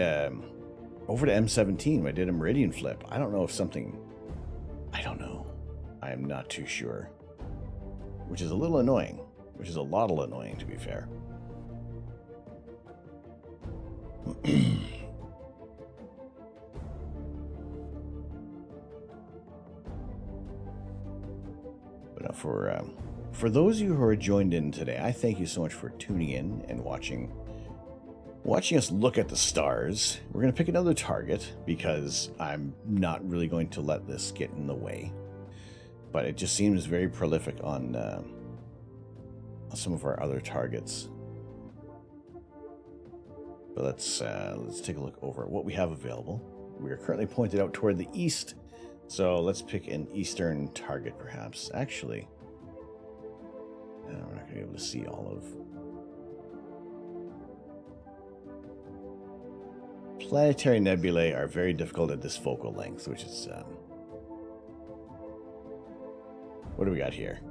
over to M17 when I did a meridian flip. I don't know if something... I don't know. I am not too sure. Which is a little annoying. Which is a lot annoying, to be fair. But now for those of you who are joined in today, I thank you so much for tuning in and watching us look at the stars. We're going to pick another target because I'm not really going to let this get in the way. But it just seems very prolific on some of our other targets. But let's take a look over what we have available. We are currently pointed out toward the east, so let's pick an eastern target perhaps. Actually, we're not going to be able to see all of... Planetary nebulae are very difficult at this focal length, which is... what do we got here?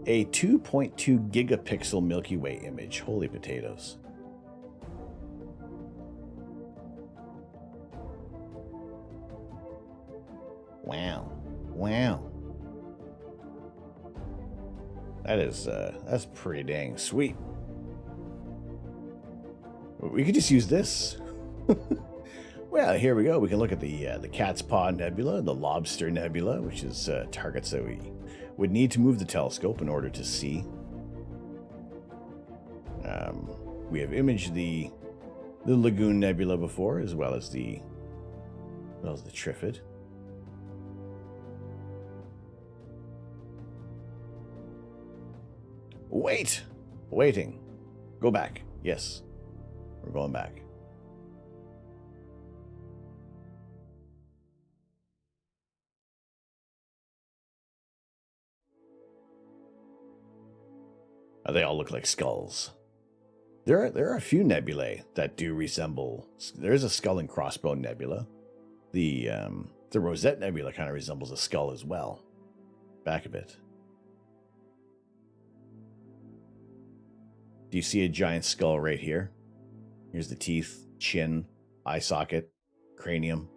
A 2.2 gigapixel Milky Way image. Holy potatoes. Wow. Wow. That's pretty dang sweet. We could just use this. Well, here we go. We can look at the Cat's Paw Nebula, the Lobster Nebula, which is targets that we would need to move the telescope in order to see. We have imaged the Lagoon Nebula before, as well as the Trifid. Waiting. Go back. Yes, we're going back. They all look like skulls. There are a few nebulae that do resemble. There is a skull and crossbone nebula. The Rosette Nebula kind of resembles a skull as well. Back a bit. Do you see a giant skull right here? Here's the teeth, chin, eye socket, cranium.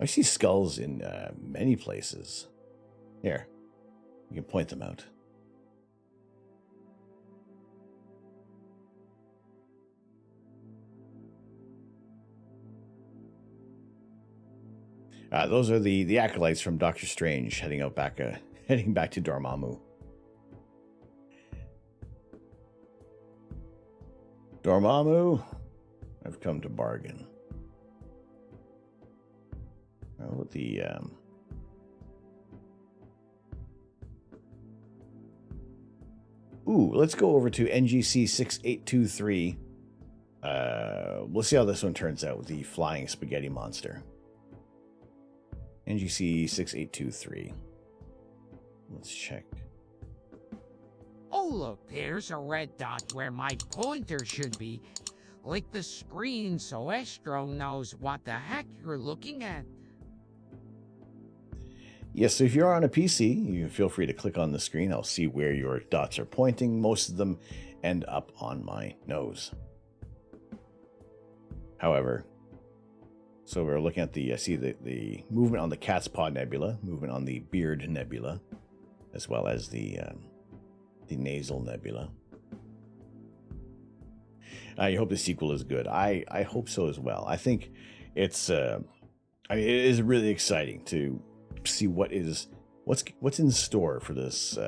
I see skulls in many places. Here, you can point them out. Those are the acolytes from Doctor Strange heading back to Dormammu. Dormammu, I've come to bargain. With the Ooh, let's go over to NGC 6823. We'll see how this one turns out with the flying spaghetti monster. NGC 6823. Let's check. Oh, look, there's a red dot where my pointer should be. Lick the screen so Estro knows what the heck you're looking at. Yes, so if you're on a PC, you feel free to click on the screen. I'll see where your dots are pointing. Most of them end up on my nose. However, so we're looking at the, see the movement on the Cat's Paw Nebula, movement on the Beard Nebula, as well as the Nasal Nebula. I hope the sequel is good. I hope so as well. I think it's, I mean, it is really exciting to see what's in store for this,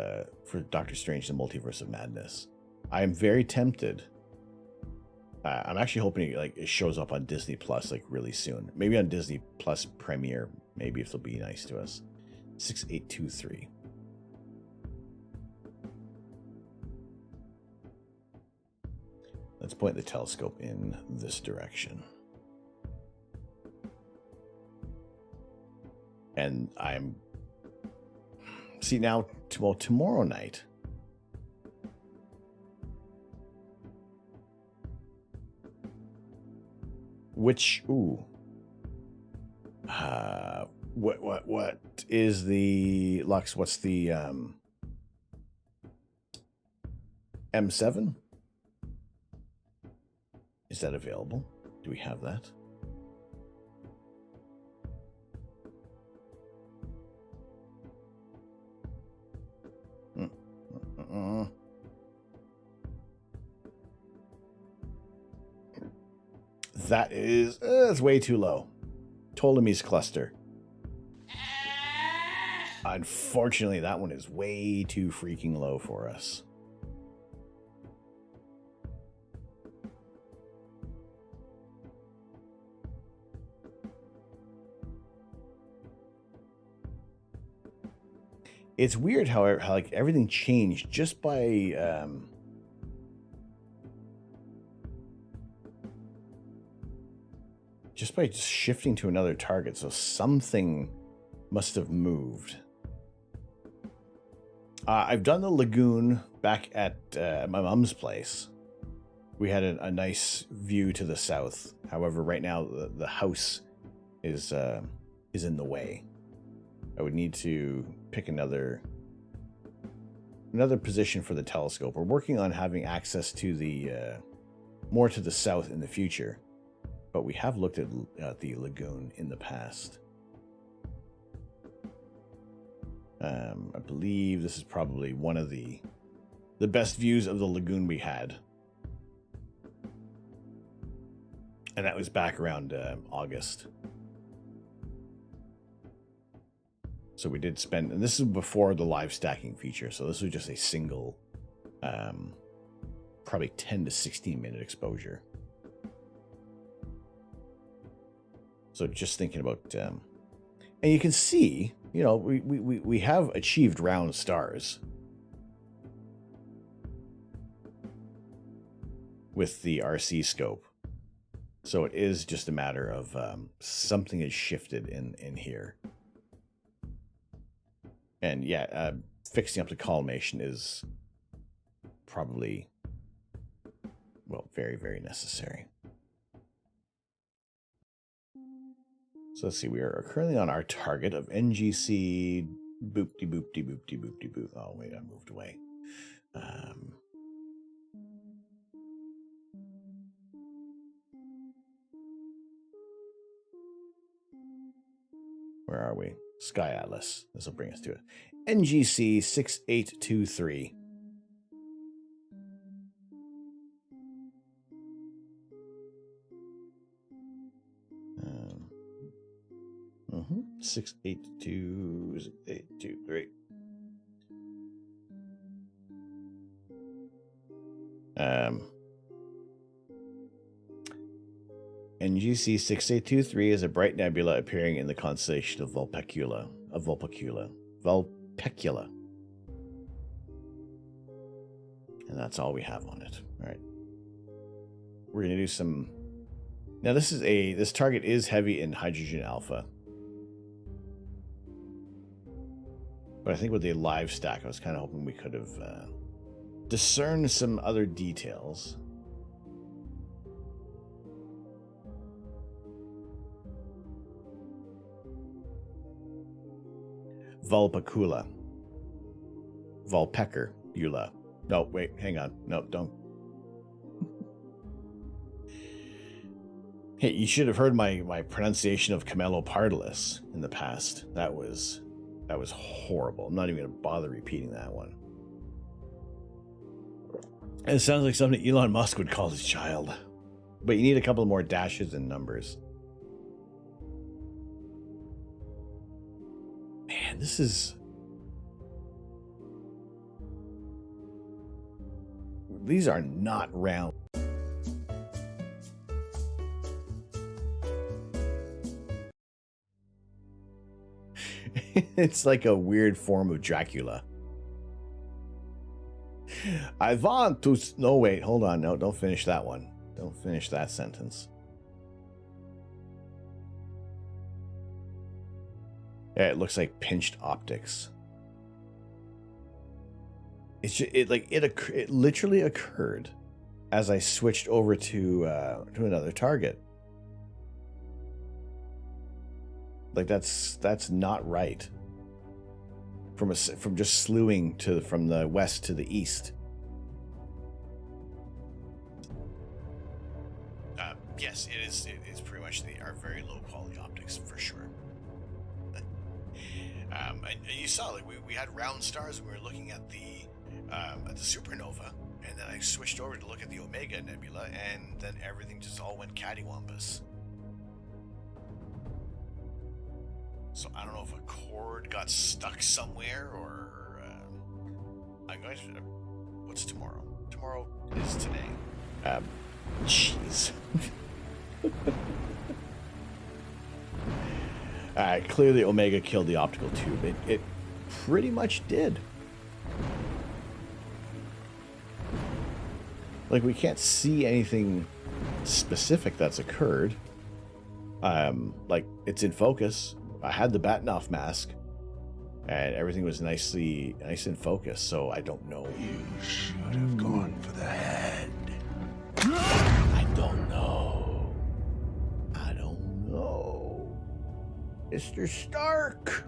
for Doctor Strange: The Multiverse of Madness. I am very tempted. I'm actually hoping it shows up on Disney Plus really soon. Maybe on Disney Plus Premiere. Maybe if they'll be nice to us. 6823. Let's point the telescope in this direction. And I'm... See now, well, tomorrow night... Which, ooh. What is the... Lux, what's the, M7? Is that available? Do we have that? That is, that's way too low. Ptolemy's cluster. Unfortunately, that one is way too freaking low for us. It's weird how everything changed just by shifting to another target. So something must have moved. I've done the lagoon back at my mom's place. We had a nice view to the south. However, right now the house is in the way. I would need to pick another position for the telescope. We're working on having access to the more to the south in the future, but we have looked at the lagoon in the past. I believe this is probably one of the best views of the lagoon we had, and that was back around August. So we did spend, and this is before the live stacking feature, so this was just a single, probably 10 to 16 minute exposure. So just thinking about, and you can see, you know, we have achieved round stars with the RC scope. So it is just a matter of something has shifted in here. And yeah, fixing up the collimation is probably, well, very, very necessary. So let's see, we are currently on our target of NGC boop-de boop-de boop-de boop-de boop. Oh, wait, I moved away. Where are we? Sky Atlas. This will bring us to it. NGC 6823. Um, 682, 6823. NGC 6823 is a bright nebula appearing in the constellation of Vulpecula. And that's all we have on it. All right. We're going to do some... Now, this target is heavy in hydrogen alpha. But I think with the live stack, I was kind of hoping we could have discerned some other details. Vulpecula. Vulpecula. No, wait, hang on. No, don't. Hey, you should have heard my pronunciation of Camelopardalis in the past. That was horrible. I'm not even going to bother repeating that one. And it sounds like something Elon Musk would call his child. But you need a couple more dashes and numbers. Man, this is... These are not round. It's like a weird form of Dracula. I want to... No, wait, hold on. No, don't finish that one. Don't finish that sentence. Yeah, it looks like pinched optics. It's just, it literally occurred as I switched over to another target. Like that's not right. From just slewing from the west to the east. Yes, it is. It is pretty much our very low quality optics for sure. And you saw, like, we had round stars when we were looking at the supernova, and then I switched over to look at the Omega Nebula, and then everything just all went cattywampus. So I don't know if a cord got stuck somewhere, or I'm going to. What's tomorrow? Tomorrow is today. Jeez. Clearly Omega killed the optical tube. It pretty much did. Like, we can't see anything specific that's occurred. Like, it's in focus. I had the Batnoff mask, and everything was nice in focus, so I don't know. You should have gone for the head. I don't know. Mr. Stark!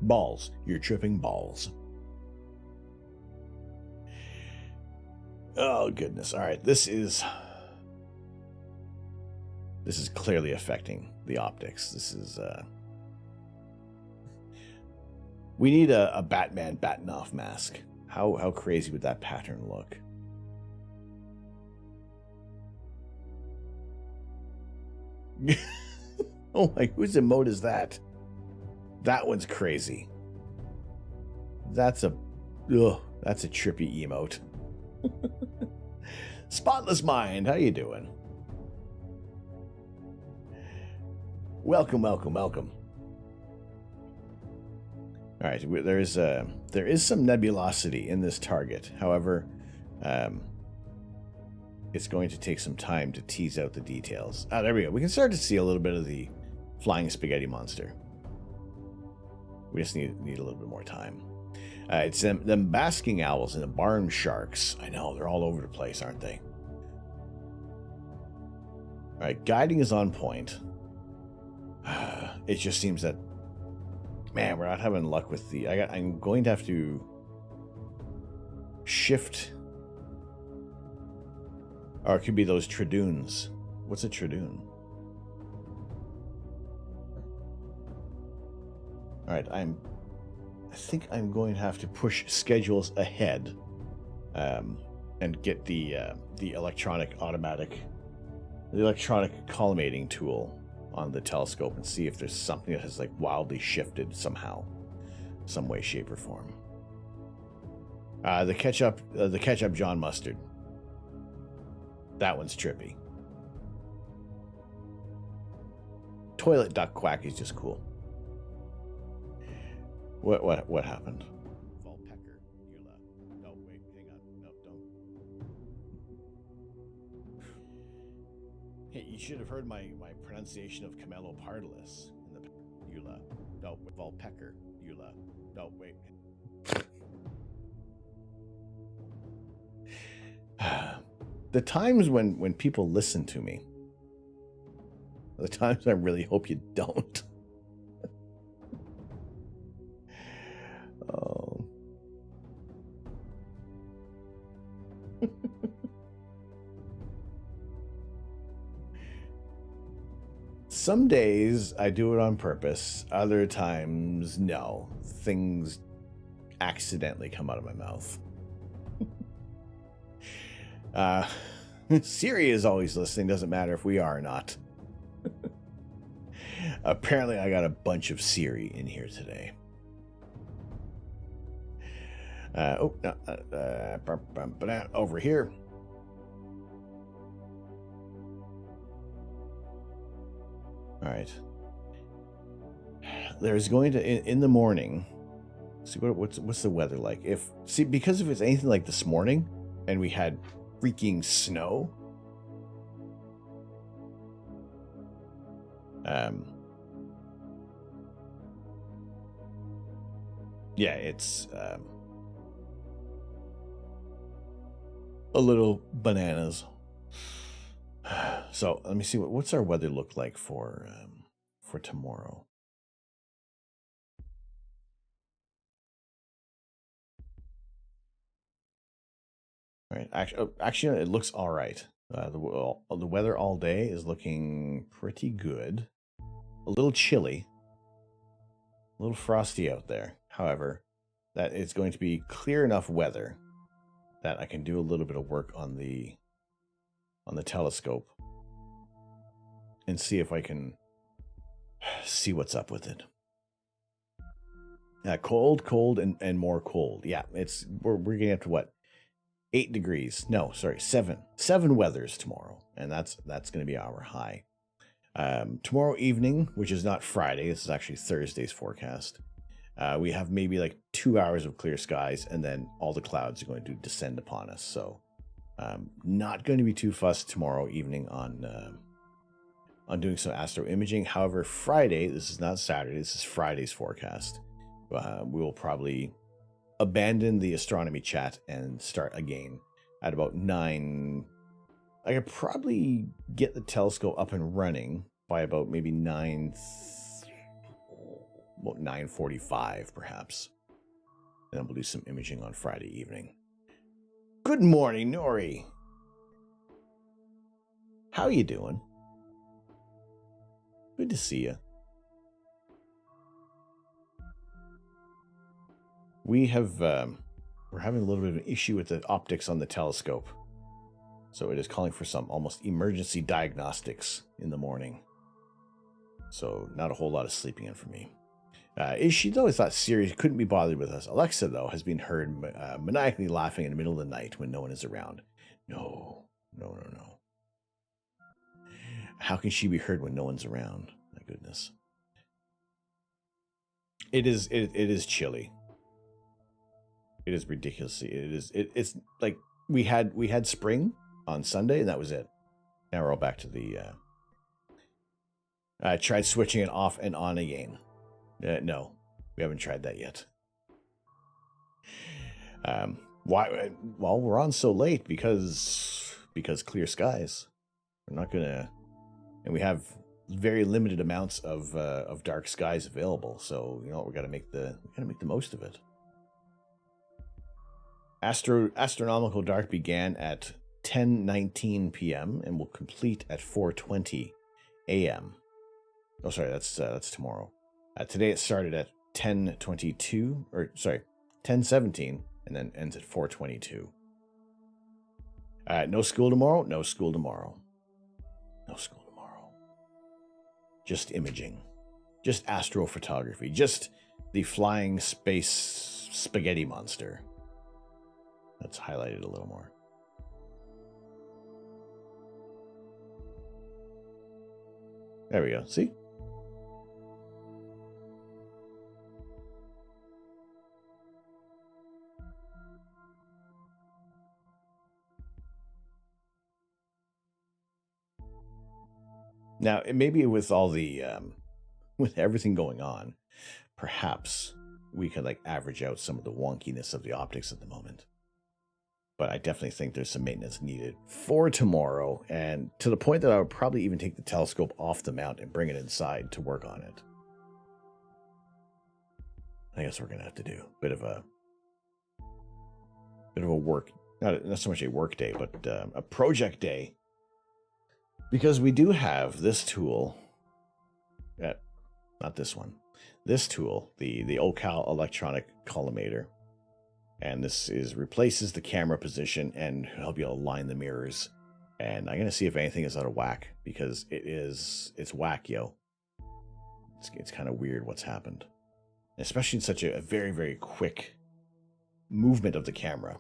Balls. You're tripping balls. Oh, goodness. All right. This is clearly affecting the optics. This is... We need a Batman Batnoff mask. How crazy would that pattern look? Oh my, whose emote is that? That one's crazy. That's a trippy emote. Spotless Mind, how you doing? Welcome. All right, there is some nebulosity in this target. However, it's going to take some time to tease out the details. Ah, there we go. We can start to see a little bit of the flying spaghetti monster. We just need a little bit more time. It's them basking owls and the barn sharks. I know, they're all over the place, aren't they? All right, guiding is on point. It just seems that, man, we're not having luck with the... I'm going to have to shift. Or it could be those Tridunes. What's a Tridune? All right, I think I'm going to have to push schedules ahead, and get the electronic automatic the electronic collimating tool on the telescope and see if there's something that has like wildly shifted somehow, some way, shape, or form. The ketchup John Mustard. That one's trippy. Toilet duck quack is just cool. What happened? Volpecker, Eula. No, wait, hang on. No, don't. Hey, you should have heard my pronunciation of Camelopardalis in the Eula. No, Volpecker, Eula. No, wait. The times when people listen to me, the times I really hope you don't. Oh. Some days I do it on purpose. Other times, no. Things accidentally come out of my mouth. Siri is always listening. Doesn't matter if we are or not. Apparently, I got a bunch of Siri in here today. Over here. All right. There's going to in the morning. See what's the weather like? Because if it's anything like this morning, and we had freaking snow. Yeah, it's a little bananas. So let me see what's our weather look like for tomorrow. All right, actually, it looks all right. The weather all day is looking pretty good. A little chilly, a little frosty out there. However, that it's going to be clear enough weather that I can do a little bit of work on the telescope and see if I can see what's up with it. Cold, and more cold. Yeah, we're getting up to what? 8 degrees. No, sorry, 7. 7 weathers tomorrow, and that's going to be our high. Tomorrow evening, which is not Friday, this is actually Thursday's forecast. We have maybe like 2 hours of clear skies, and then all the clouds are going to descend upon us. So, not going to be too fussed tomorrow evening on doing some astro imaging. However, Friday, this is not Saturday, this is Friday's forecast. We will probably abandon the astronomy chat and start again at about 9. I could probably get the telescope up and running by about maybe 9:45 perhaps. And then we'll do some imaging on Friday evening. Good morning, Nori. How you doing? Good to see you. We're having a little bit of an issue with the optics on the telescope. So it is calling for some almost emergency diagnostics in the morning. So not a whole lot of sleeping in for me. She's always thought Siri couldn't be bothered with us. Alexa, though, has been heard maniacally laughing in the middle of the night when no one is around. No. How can she be heard when no one's around? My goodness. It is chilly. It is ridiculously. It's like we had spring on Sunday, and that was it. Now we're all back to the. I tried switching it off and on again. No, we haven't tried that yet. Why? Well, we're on so late because clear skies. We're not gonna, and we have very limited amounts of dark skies available. So you know what, we gotta make the most of it. Astronomical dark began at 10:19 p.m. and will complete at 4:20 a.m. Oh, sorry, that's tomorrow. Today it started at 10:17, and then ends at 4:22. No school tomorrow. No school tomorrow. just imaging, just astrophotography, just the flying space spaghetti monster. Let's highlight it a little more. There we go. See? Now, maybe with all the, with everything going on, perhaps we could like average out some of the wonkiness of the optics at the moment. But I definitely think there's some maintenance needed for tomorrow, and to the point that I would probably even take the telescope off the mount and bring it inside to work on it. I guess we're gonna have to do a bit of a work, not so much a work day, but a project day. Because we do have this tool, not this one, this tool, the OCal electronic collimator. And this replaces the camera position and help you align the mirrors. And I'm going to see if anything is out of whack, because it's whack, yo. It's kind of weird what's happened. Especially in such a very, very quick movement of the camera.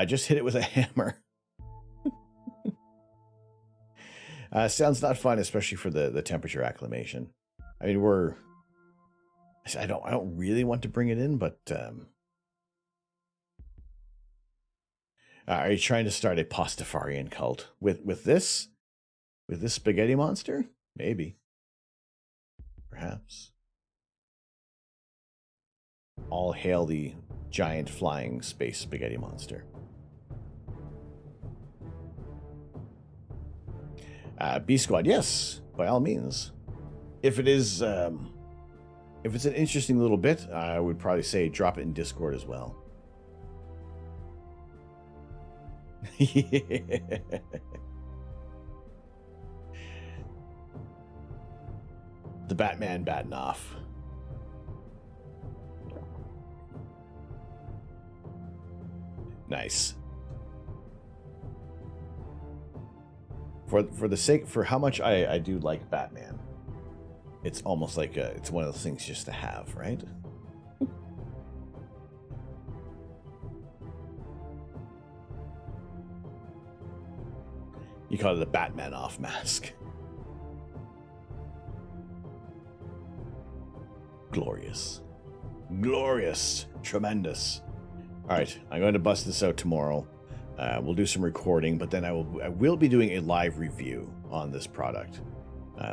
Just hit it with a hammer. Sounds not fun, especially for the temperature acclimation. I mean, I don't really want to bring it in, but are you trying to start a Pastafarian cult with this spaghetti monster? Maybe, perhaps. All hail the giant flying space spaghetti monster. B Squad, yes, by all means. If it is, if it's an interesting little bit, I would probably say drop it in Discord as well. The Batman batting off. Nice. For how much I do like Batman, it's almost like it's one of those things just to have, right? You call it the Batman off mask. Glorious. Glorious. Tremendous. All right, I'm going to bust this out tomorrow. We'll do some recording, but then I will be doing a live review on this product.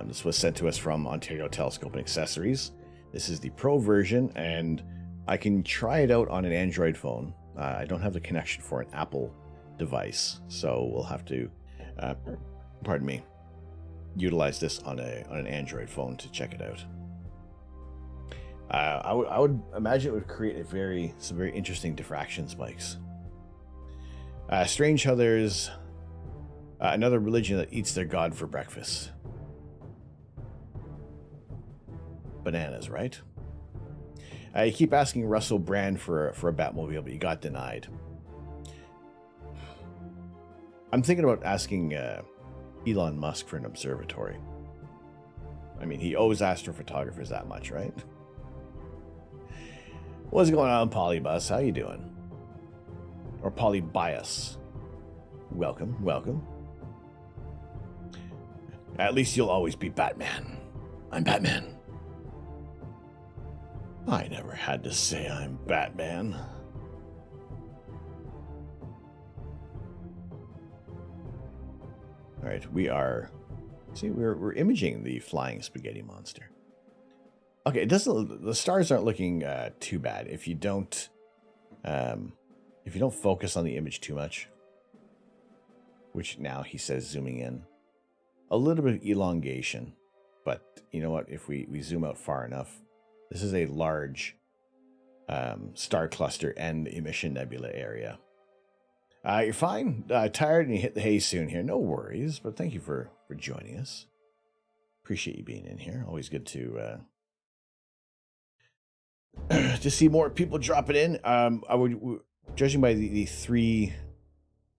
This was sent to us from Ontario Telescope and Accessories. This is the Pro version, and I can try it out on an Android phone. I don't have the connection for an Apple device, so we'll have to, pardon me, utilize this on an Android phone to check it out. I would imagine it would create some very interesting diffraction spikes. Strange how there's another religion that eats their god for breakfast. Bananas, right? You keep asking Russell Brand for a Batmobile, but you got denied. I'm thinking about asking Elon Musk for an observatory. I mean, he owes astrophotographers that much, right? What's going on, Polybus? How you doing? Or Polybias? Welcome, welcome. At least you'll always be Batman. I'm Batman. I never had to say I'm Batman. All right, we're imaging the flying spaghetti monster. Okay, the stars aren't looking too bad if you don't focus on the image too much. Which now he says zooming in. A little bit of elongation, but you know what? If we zoom out far enough, this is a large star cluster and emission nebula area. You're fine. Tired and you hit the hay soon here. No worries, but thank you for joining us. Appreciate you being in here. Always good to see more people dropping in. I would, judging by the three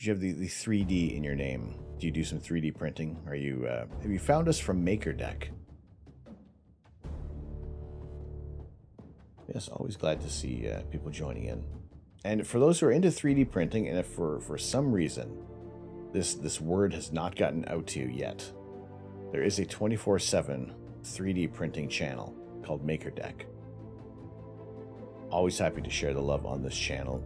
you have the 3D in your name? Do you do some 3D printing? Are you have you found us from MakerDeck? Yes, always glad to see people joining in. And for those who are into 3D printing, and if for some reason this word has not gotten out to you yet, there is a 24/7 3D printing channel called MakerDeck. Always happy to share the love on this channel.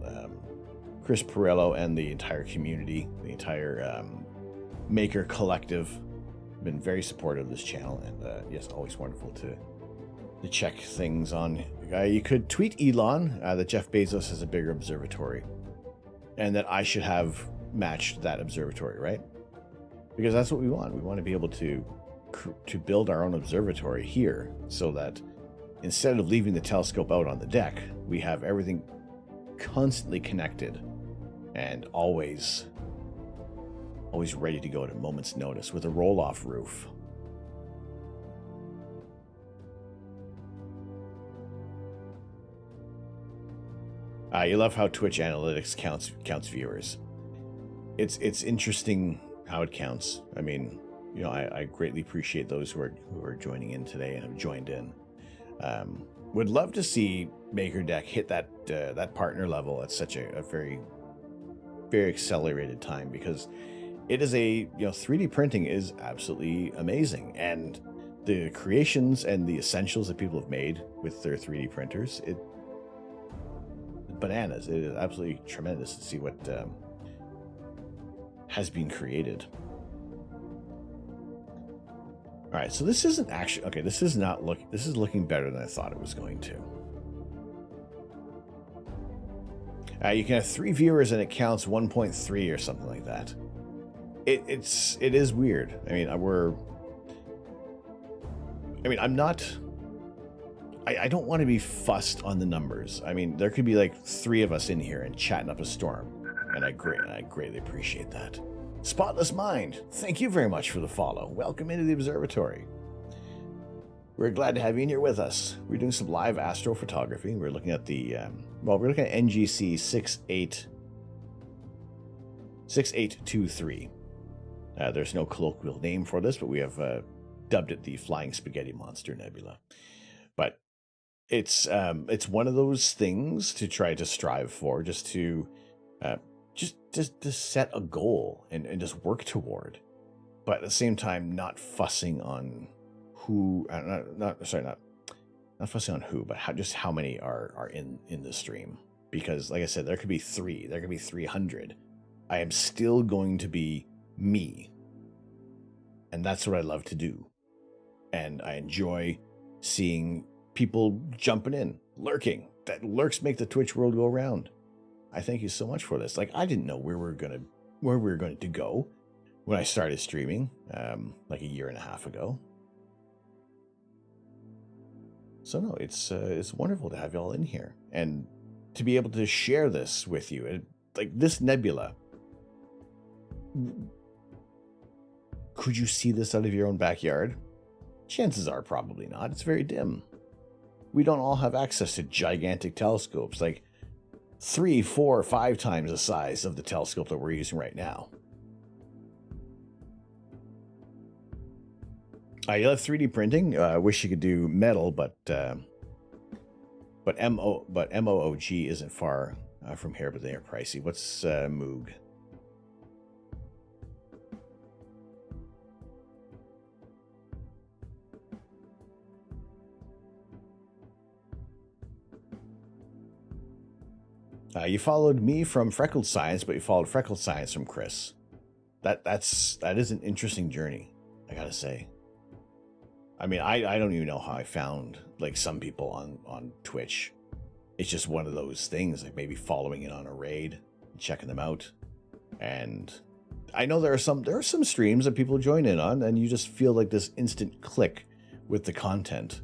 Chris Perello and the entire community, the entire Maker Collective, have been very supportive of this channel, and yes, always wonderful to check things on. You could tweet Elon that Jeff Bezos has a bigger observatory, and that I should have matched that observatory, right? Because that's what we want. We want to be able to build our own observatory here, so that instead of leaving the telescope out on the deck, we have everything constantly connected and always ready to go at a moment's notice with a roll-off roof. You love how Twitch analytics counts viewers. It's interesting how it counts. I mean, you know, I greatly appreciate those who are joining in today and have joined in. Would love to see MakerDeck hit that partner level at such a very, very accelerated time, because it is 3D printing is absolutely amazing, and the creations and the essentials that people have made with their 3D printers, bananas. It is absolutely tremendous to see what has been created. All right, so this isn't actually okay. This is looking better than I thought it was going to. You can have 3 viewers and it counts 1.3 or something like that. It is weird. I mean, I'm not. I don't want to be fussed on the numbers. I mean, there could be like 3 of us in here and chatting up a storm, and I greatly appreciate that. Spotless Mind, thank you very much for the follow. Welcome into the observatory. We're glad to have you in here with us. We're doing some live astrophotography. We're looking at the we're looking at NGC 6823. There's no colloquial name for this, but we have dubbed it the Flying Spaghetti Monster Nebula. But it's one of those things to try to strive for, just to set a goal and just work toward, but at the same time not fussing on who, not fussing on who, but how many are in the stream. Because like I said, there could be 3, there could be 300. I am still going to be me, and that's what I love to do, and I enjoy seeing people jumping in, lurking. That lurks make the Twitch world go round. I thank you so much for this. Like, I didn't know where we were going to go when I started streaming, like a year and a half ago. So no, it's wonderful to have y'all in here and to be able to share this with you. And like this nebula, could you see this out of your own backyard? Chances are probably not. It's very dim. We don't all have access to gigantic telescopes, like 3, 4, 5 times the size of the telescope that we're using right now. You love 3D printing. I wish you could do metal, but MOOG isn't far from here, but they are pricey. What's Moog? You followed me from Freckled Science, but you followed Freckled Science from Chris. That is an interesting journey, I gotta say. I mean, I don't even know how I found like some people on Twitch. It's just one of those things, like maybe following it on a raid, checking them out. And I know there are some streams that people join in on, and you just feel like this instant click with the content.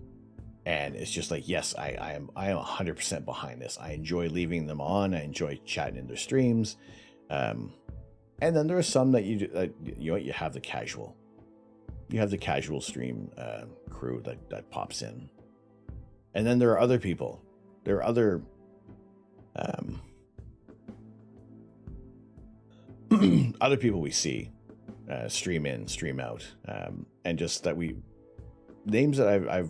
And it's just like, yes, I am 100% behind this. I enjoy leaving them on. I enjoy chatting in their streams. And then there are some that you have the casual. You have the casual stream crew that pops in. And then there are other people. There are other other people we see stream in, stream out, and just that names that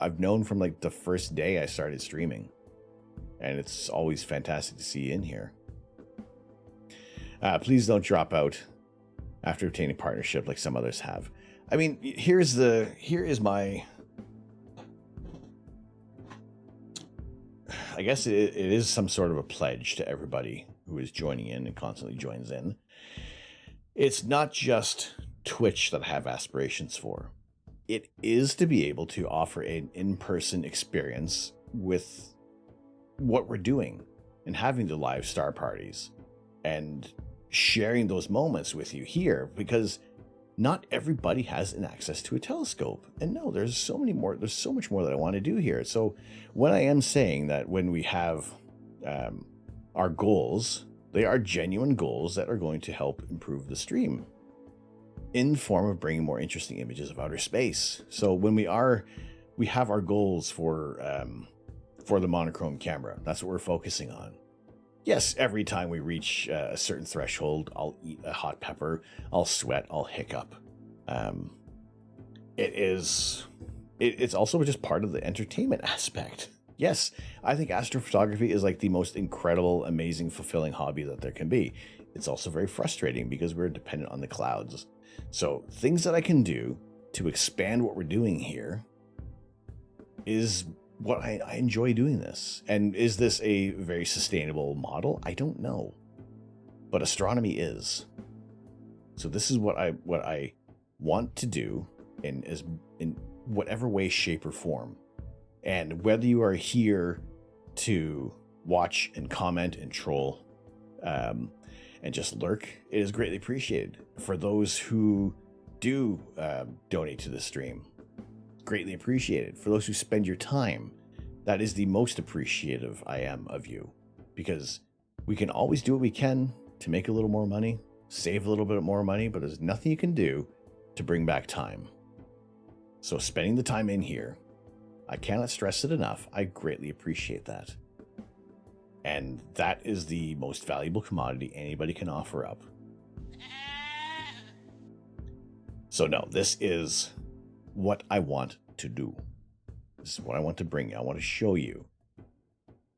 I've known from like the first day I started streaming, and it's always fantastic to see you in here. Please don't drop out after obtaining partnership like some others have. I mean, here is my, I guess it is some sort of a pledge to everybody who is joining in and constantly joins in. It's not just Twitch that I have aspirations for. It is to be able to offer an in-person experience with what we're doing and having the live star parties and sharing those moments with you here, because not everybody has an access to a telescope. And no, there's so much more that I want to do here. So when I am saying that when we have our goals, they are genuine goals that are going to help improve the stream in form of bringing more interesting images of outer space. So when we have our goals for the monochrome camera, that's what we're focusing on. Yes, every time we reach a certain threshold, I'll eat a hot pepper, I'll sweat, I'll hiccup. It's also just part of the entertainment aspect. Yes, I think astrophotography is like the most incredible, amazing, fulfilling hobby that there can be. It's also very frustrating because we're dependent on the clouds. So things that I can do to expand what we're doing here is what I enjoy doing this. And is this a very sustainable model? I don't know. But astronomy is. So this is what I want to do in whatever way, shape, or form. And whether you are here to watch and comment and troll and just lurk, it is greatly appreciated. For those who do donate to the stream, greatly appreciated. For those who spend your time, that is the most appreciative I am of you, because we can always do what we can to make a little more money, save a little bit more money, but there's nothing you can do to bring back time. So spending the time in here, I cannot stress it enough. I greatly appreciate that. And that is the most valuable commodity anybody can offer up. So no, this is what I want to do. This is what I want to bring you. I want to show you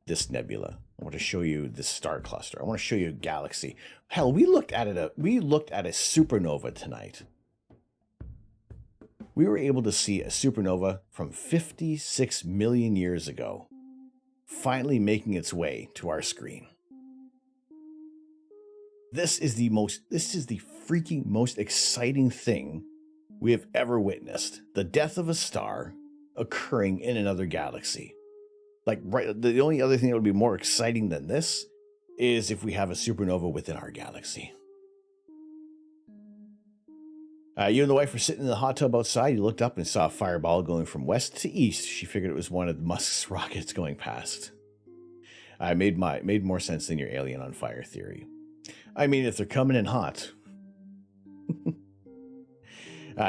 this nebula. I want to show you this star cluster. I want to show you a galaxy. Hell, we looked at a supernova tonight. We were able to see a supernova from 56 million years ago, finally making its way to our screen. This is the freaking most exciting thing we have ever witnessed. The death of a star occurring in another galaxy. Like, right, the only other thing that would be more exciting than this is if we have a supernova within our galaxy. You and the wife were sitting in the hot tub outside. You looked up and saw a fireball going from west to east. She figured it was one of Musk's rockets going past. Made more sense than your alien on fire theory. I mean, if they're coming in hot.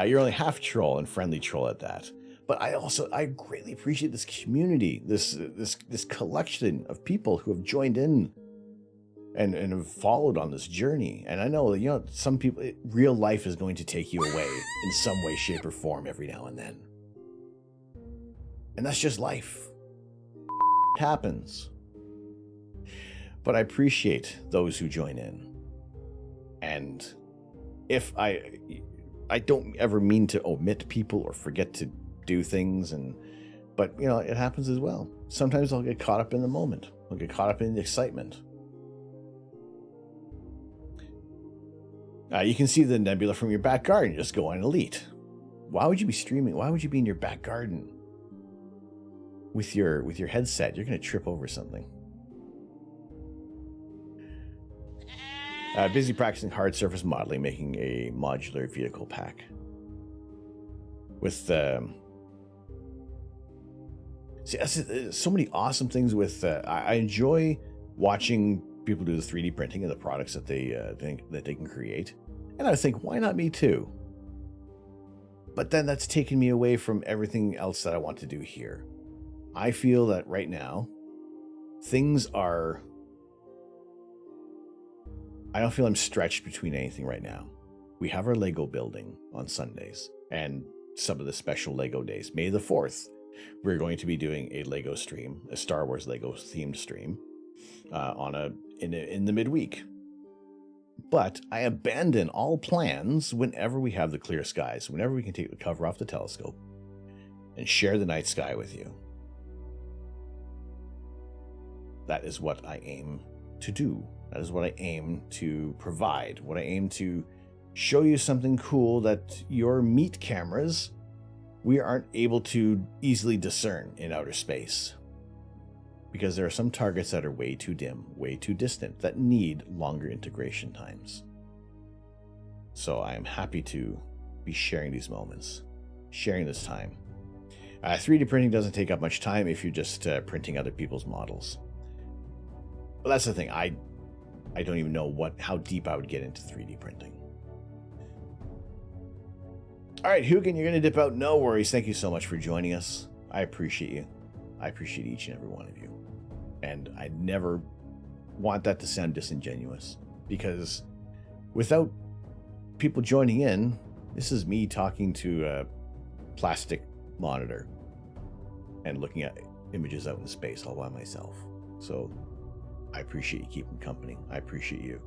You're only half troll and friendly troll at that. But I greatly appreciate this community, this collection of people who have joined in and have followed on this journey. And I know, some people, real life is going to take you away in some way, shape, or form every now and then. And that's just life. It happens. But I appreciate those who join in. And if I don't ever mean to omit people or forget to do things, but it happens as well. Sometimes I'll get caught up in the moment. I'll get caught up in the excitement. You can see the nebula from your back garden. Just go on Elite. Why would you be streaming? Why would you be in your back garden with your headset? You're going to trip over something. Busy practicing hard surface modeling, making a modular vehicle pack. With so many awesome things with. I enjoy watching people do the 3D printing of the products that they think that they can create, and I think, why not me too? But then that's taken me away from everything else that I want to do here. I feel that right now, things are I don't feel I'm stretched between anything right now. We have our Lego building on Sundays and some of the special Lego days. May the 4th, we're going to be doing a Lego stream, a Star Wars Lego themed stream in the midweek. But I abandon all plans whenever we have the clear skies, whenever we can take the cover off the telescope and share the night sky with you. That is what I aim to do. That is what I aim to provide. What I aim to show you something cool that your meat cameras, we aren't able to easily discern in outer space. Because there are some targets that are way too dim, way too distant, that need longer integration times. So I am happy to be sharing these moments, sharing this time. 3D printing doesn't take up much time if you're just printing other people's models. But that's the thing, I don't even know how deep I would get into 3D printing. All right, Hugin, you're going to dip out. No worries. Thank you so much for joining us. I appreciate you. I appreciate each and every one of you. And I never want that to sound disingenuous, because without people joining in, this is me talking to a plastic monitor and looking at images out in space all by myself. So I appreciate you keeping company. I appreciate you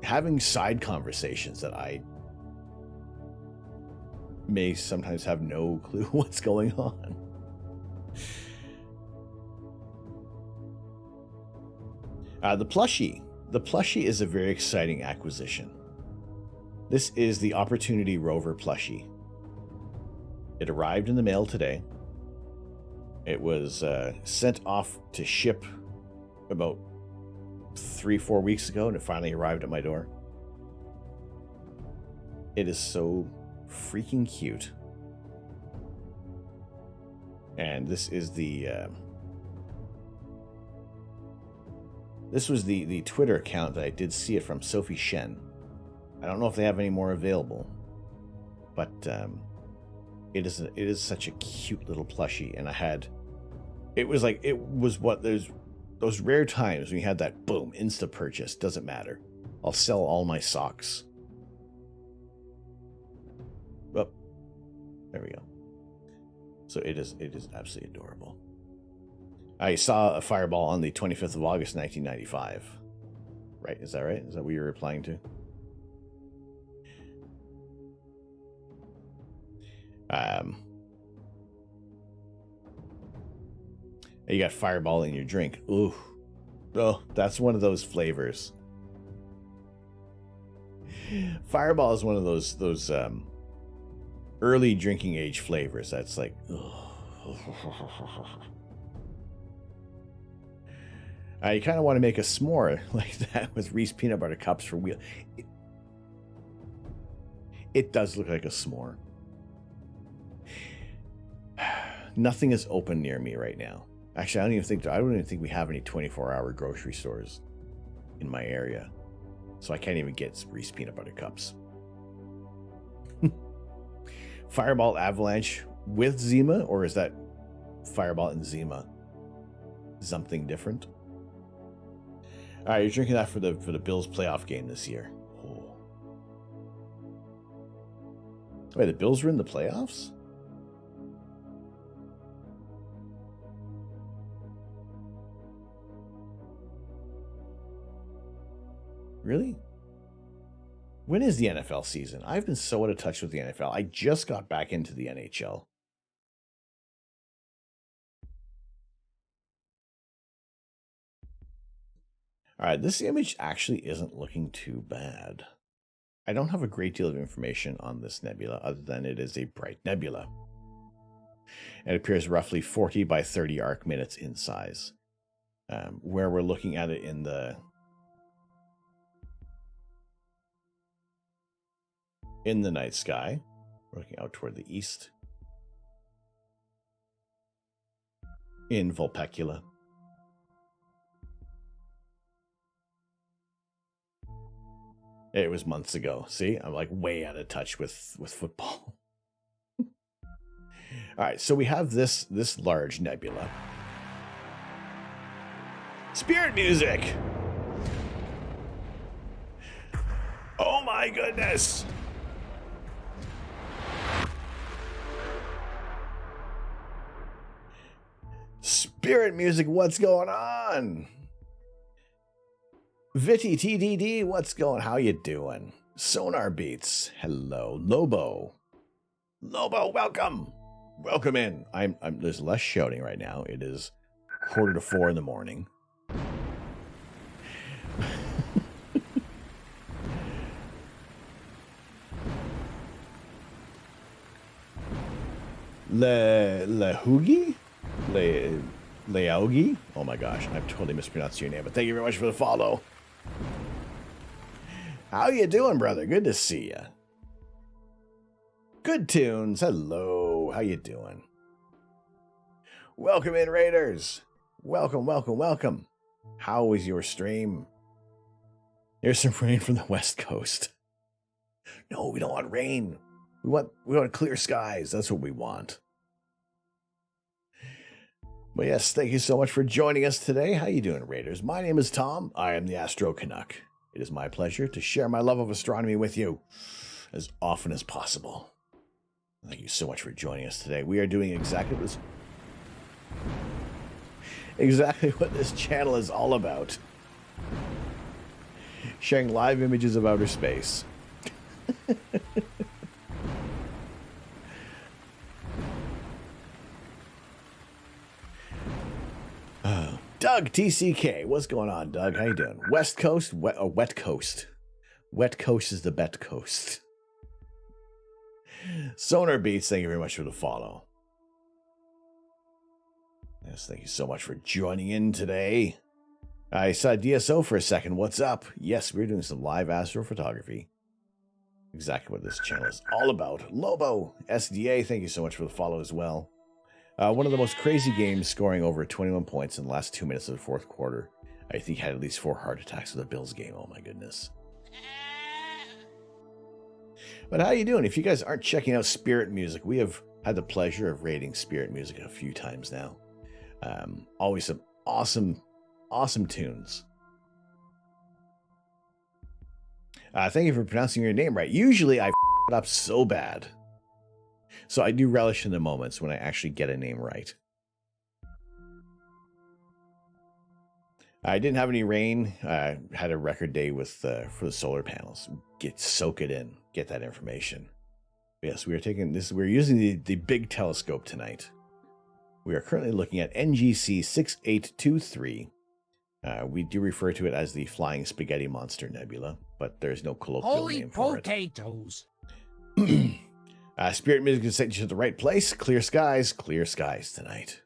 having side conversations that I may sometimes have no clue what's going on. The plushie is a very exciting acquisition. This is the Opportunity Rover plushie. It arrived in the mail today. It was sent off to ship about 3-4 weeks ago, and it finally arrived at my door. It is so freaking cute. And this is this was the Twitter account that I did see it from, Sophie Shen. I don't know if they have any more available, but it is such a cute little plushie. And it was what there's those rare times when you had that boom insta purchase. Doesn't matter, I'll sell all my socks. Oh, there we go. So it is absolutely adorable. I saw a fireball on the 25th of August, 1995. Right? Is that right? Is that what you're replying to? You got fireball in your drink. Ooh. Oh, that's one of those flavors. Fireball is one of those early drinking age flavors that's like, you kind of want to make a s'more like that with Reese peanut butter cups for wheel. It does look like a s'more. Nothing is open near me right now. Actually, I don't even think we have any 24-hour grocery stores in my area, so I can't even get Reese peanut butter cups. Fireball Avalanche with Zima, or is that Fireball and Zima something different? All right, you're drinking that for the Bills playoff game this year. Oh. Wait, the Bills were in the playoffs? Really? When is the NFL season? I've been so out of touch with the NFL. I just got back into the NHL. All right, this image actually isn't looking too bad. I don't have a great deal of information on this nebula other than it is a bright nebula. It appears roughly 40 by 30 arc minutes in size. Where we're looking at it in the night sky, we're looking out toward the east in Vulpecula. It was months ago. See, I'm like way out of touch with football. All right, so we have this large nebula. Spirit music. my goodness! Spirit music, what's going on? Vitty TDD, what's going? How you doing? Sonar Beats, hello. Lobo, welcome. Welcome in. I'm there's less shouting right now. It is 3:45 in the morning. Lehugi? Leogi? Oh my gosh, I've totally mispronounced your name, but thank you very much for the follow. How you doing, brother? Good to see you. Good tunes. Hello. How you doing? Welcome in, Raiders. Welcome, welcome, welcome. How was your stream? Here's some rain from the West Coast. No, we don't want rain. We want clear skies. That's what we want. But yes, thank you so much for joining us today. How you doing, Raiders? My name is Tom. I am the Astro Canuck. It is my pleasure to share my love of astronomy with you as often as possible. Thank you so much for joining us today. We are doing exactly what this channel is all about. Sharing live images of outer space. Doug TCK, what's going on, Doug? How you doing? West Coast, wet coast. Wet coast is the bet coast. Sonar Beats, thank you very much for the follow. Yes, thank you so much for joining in today. I saw DSO for a second. What's up? Yes, we're doing some live astrophotography. Exactly what this channel is all about. Lobo SDA, thank you so much for the follow as well. One of the most crazy games, scoring over 21 points in the last 2 minutes of the fourth quarter. I think had at least 4 heart attacks with the Bills game. Oh my goodness. But how you doing? If you guys aren't checking out Spirit Music, we have had the pleasure of rating Spirit Music a few times now. Always some awesome tunes. Thank you for pronouncing your name right. Usually I f it up so bad. So I do relish in the moments when I actually get a name right. I didn't have any rain. I had a record day with for the solar panels. Soak it in. Get that information. Yes, we are taking this. We're using the big telescope tonight. We are currently looking at NGC 6823. We do refer to it as the Flying Spaghetti Monster Nebula, but there's no colloquial name for it. Holy potatoes! Spirit Music is sent you to the right place. Clear skies tonight.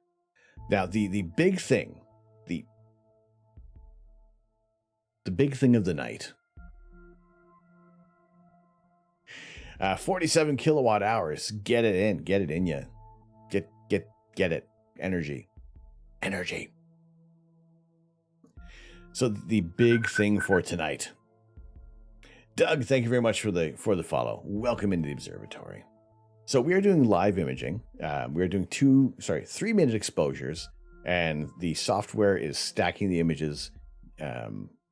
Now, the big thing, the big thing of the night. 47 kilowatt hours. Get it in you. Get it. Energy. So the big thing for tonight. Doug, thank you very much for the follow. Welcome into the observatory. So we are doing live imaging. We are doing 3-minute exposures, and the software is stacking the images,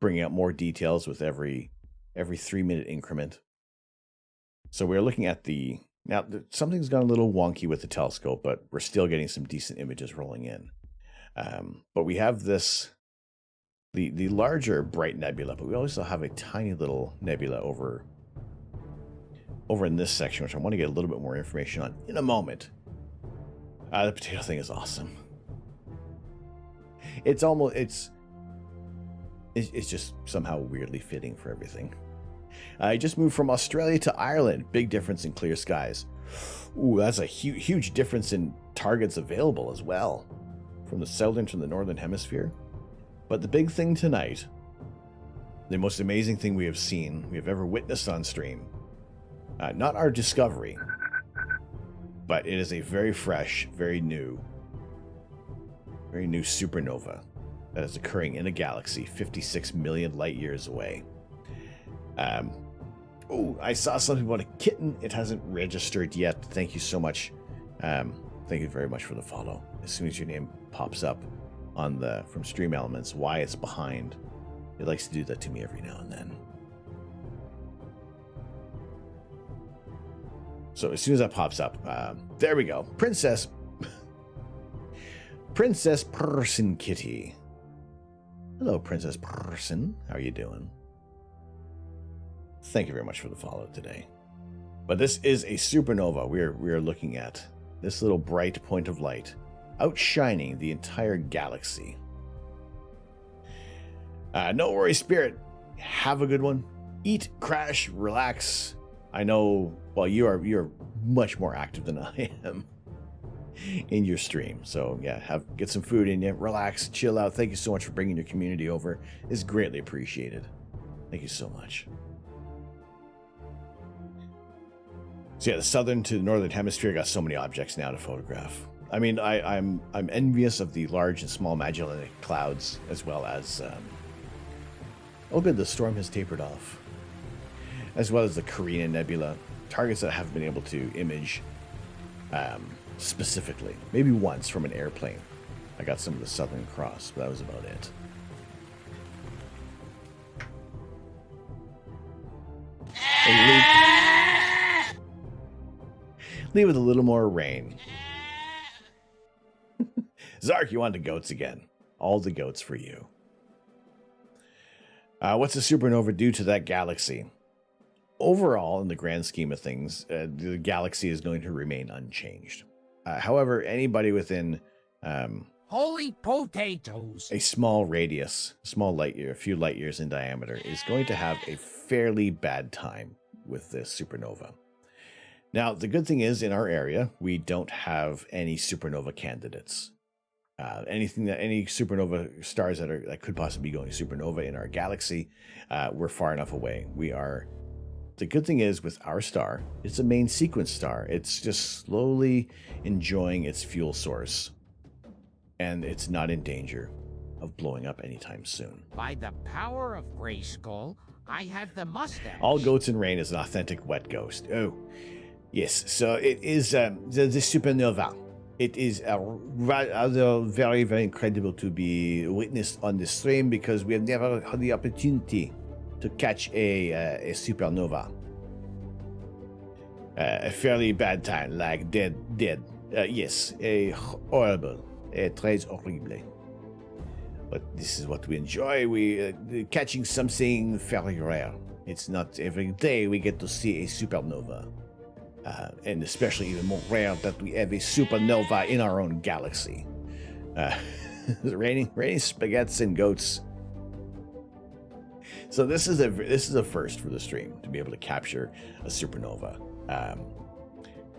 bringing out more details with every 3-minute increment. So we're looking at now something's gone a little wonky with the telescope, but we're still getting some decent images rolling in. But we have the larger bright nebula, but we also have a tiny little nebula over in this section, which I want to get a little bit more information on in a moment. The potato thing is awesome. It's just somehow weirdly fitting for everything. I just moved from Australia to Ireland. Big difference in clear skies. Ooh, that's a huge difference in targets available as well, from the southern to the northern hemisphere. But the big thing tonight, the most amazing thing we have ever witnessed on stream, not our discovery, but it is a very fresh, very new supernova that is occurring in a galaxy 56 million light years away. I saw something about a kitten. It hasn't registered yet. Thank you so much. Thank you very much for the follow. As soon as your name pops up from Stream Elements, why it's behind, it likes to do that to me every now and then. So as soon as that pops up, there we go. Princess Person Kitty. Hello, Princess Person. How are you doing? Thank you very much for the follow today. But this is a supernova we're looking at. This little bright point of light outshining the entire galaxy. No worries, Spirit. Have a good one. Eat, crash, relax. I know, well, you're much more active than I am in your stream. So yeah, get some food in you, relax, chill out. Thank you so much for bringing your community over. It's greatly appreciated. Thank you so much. So yeah, the southern to the northern hemisphere got so many objects now to photograph. I mean, I'm envious of the large and small Magellanic clouds, as well as oh good, the storm has tapered off. As well as the Carina Nebula, targets that I haven't been able to image specifically. Maybe once from an airplane. I got some of the Southern Cross, but that was about it. Leave with a little more rain. Zark, you want the goats again. All the goats for you. What's a supernova do to that galaxy? Overall, in the grand scheme of things, the galaxy is going to remain unchanged. However, anybody within Holy potatoes! a small radius, small light year, a few light years in diameter, is going to have a fairly bad time with this supernova. Now, the good thing is, in our area, we don't have any supernova candidates. Any supernova stars that could possibly be going supernova in our galaxy, we're far enough away. The good thing is, with our star, it's a main sequence star. It's just slowly enjoying its fuel source. And it's not in danger of blowing up anytime soon. By the power of Grayskull, I have the mustache. All Goats in Rain is an authentic wet ghost. Oh, yes. So it is the supernova. It is rather very, very incredible to be witnessed on the stream because we have never had the opportunity to catch a supernova. A fairly bad time, like dead. Yes, a horrible, très horrible. But this is what we enjoy. We catching something very rare. It's not every day we get to see a supernova. And especially even more rare that we have a supernova in our own galaxy. Raining spaghettis and goats. So this is a first for the stream to be able to capture a supernova.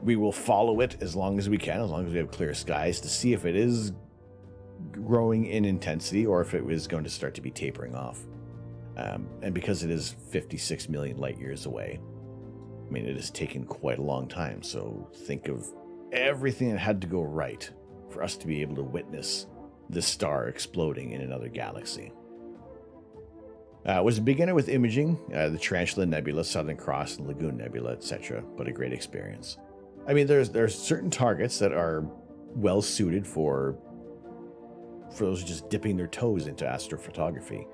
We will follow it as long as we can, as long as we have clear skies, to see if it is growing in intensity or if it is going to start to be tapering off. And because it is 56 million light years away, I mean, it has taken quite a long time. So think of everything that had to go right for us to be able to witness this star exploding in another galaxy. Was a beginner with imaging, the Tarantula Nebula, Southern Cross, and Lagoon Nebula, etc., but a great experience. I mean, there's certain targets that are well suited for those just dipping their toes into astrophotography.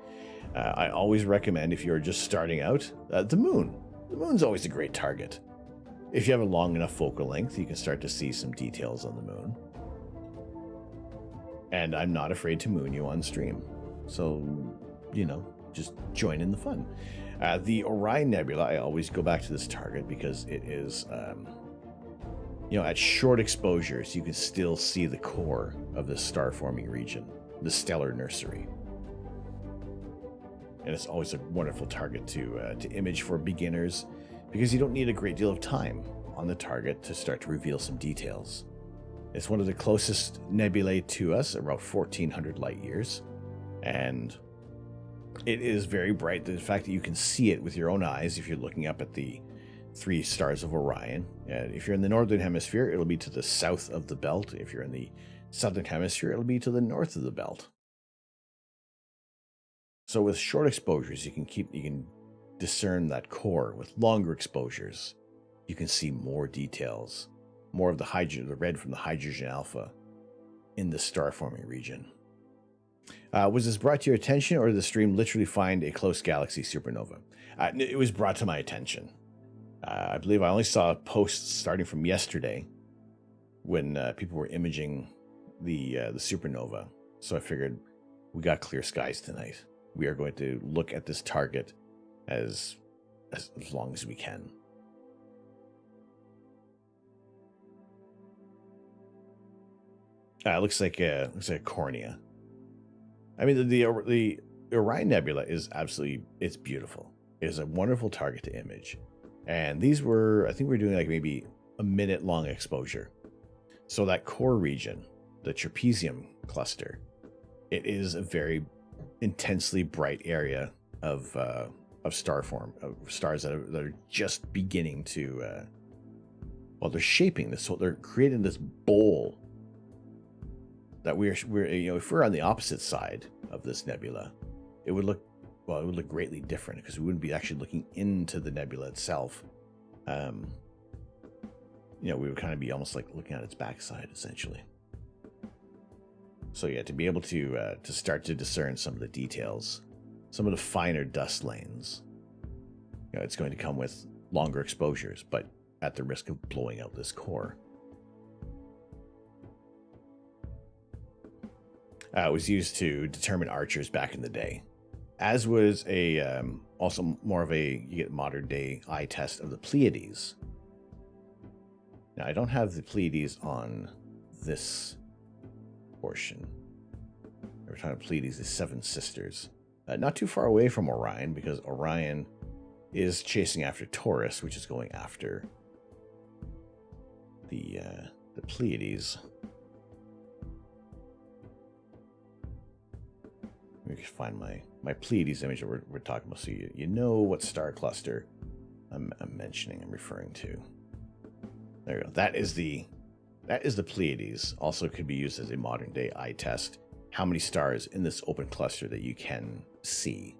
I always recommend, if you're just starting out, the moon. The moon's always a great target. If you have a long enough focal length, you can start to see some details on the moon. And I'm not afraid to moon you on stream. So, just join in the fun. The Orion Nebula, I always go back to this target because it is, at short exposures, you can still see the core of the star-forming region, the stellar nursery. And it's always a wonderful target to image for beginners because you don't need a great deal of time on the target to start to reveal some details. It's one of the closest nebulae to us, around 1,400 light years, and it is very bright. The fact that you can see it with your own eyes if you're looking up at the 3 stars of Orion. If you're in the northern hemisphere, it'll be to the south of the belt. If you're in the southern hemisphere, it'll be to the north of the belt. So with short exposures, you can discern that core. With longer exposures, you can see more details, more of the red from the hydrogen alpha in the star-forming region. Was this brought to your attention, or did the stream literally find a close galaxy supernova? It was brought to my attention. I believe I only saw posts starting from yesterday when people were imaging the supernova. So I figured we got clear skies tonight. We are going to look at this target as long as we can. Looks like a cornea. I mean, the Orion Nebula is it's beautiful. It is a wonderful target to image. And these were, I think we're doing like maybe a minute long exposure. So that core region, the trapezium cluster, it is a very intensely bright area of star form, of stars that are just beginning to, they're shaping this. So they're creating this bowl that we're if we're on the opposite side of this nebula, it would look greatly different because we wouldn't be actually looking into the nebula itself. We would kind of be almost like looking at its backside, essentially. So yeah, to be able to start to discern some of the details, some of the finer dust lanes, it's going to come with longer exposures, but at the risk of blowing out this core. It was used to determine archers back in the day, as was a also more of a modern day eye test of the Pleiades. Now I don't have the Pleiades on this portion. We're talking Pleiades, the Seven Sisters, not too far away from Orion, because Orion is chasing after Taurus, which is going after the Pleiades. Let me just find my Pleiades image that we're talking about, so you know what star cluster I'm referring to. There you go. That is the Pleiades. Also could be used as a modern day eye test. How many stars in this open cluster that you can see?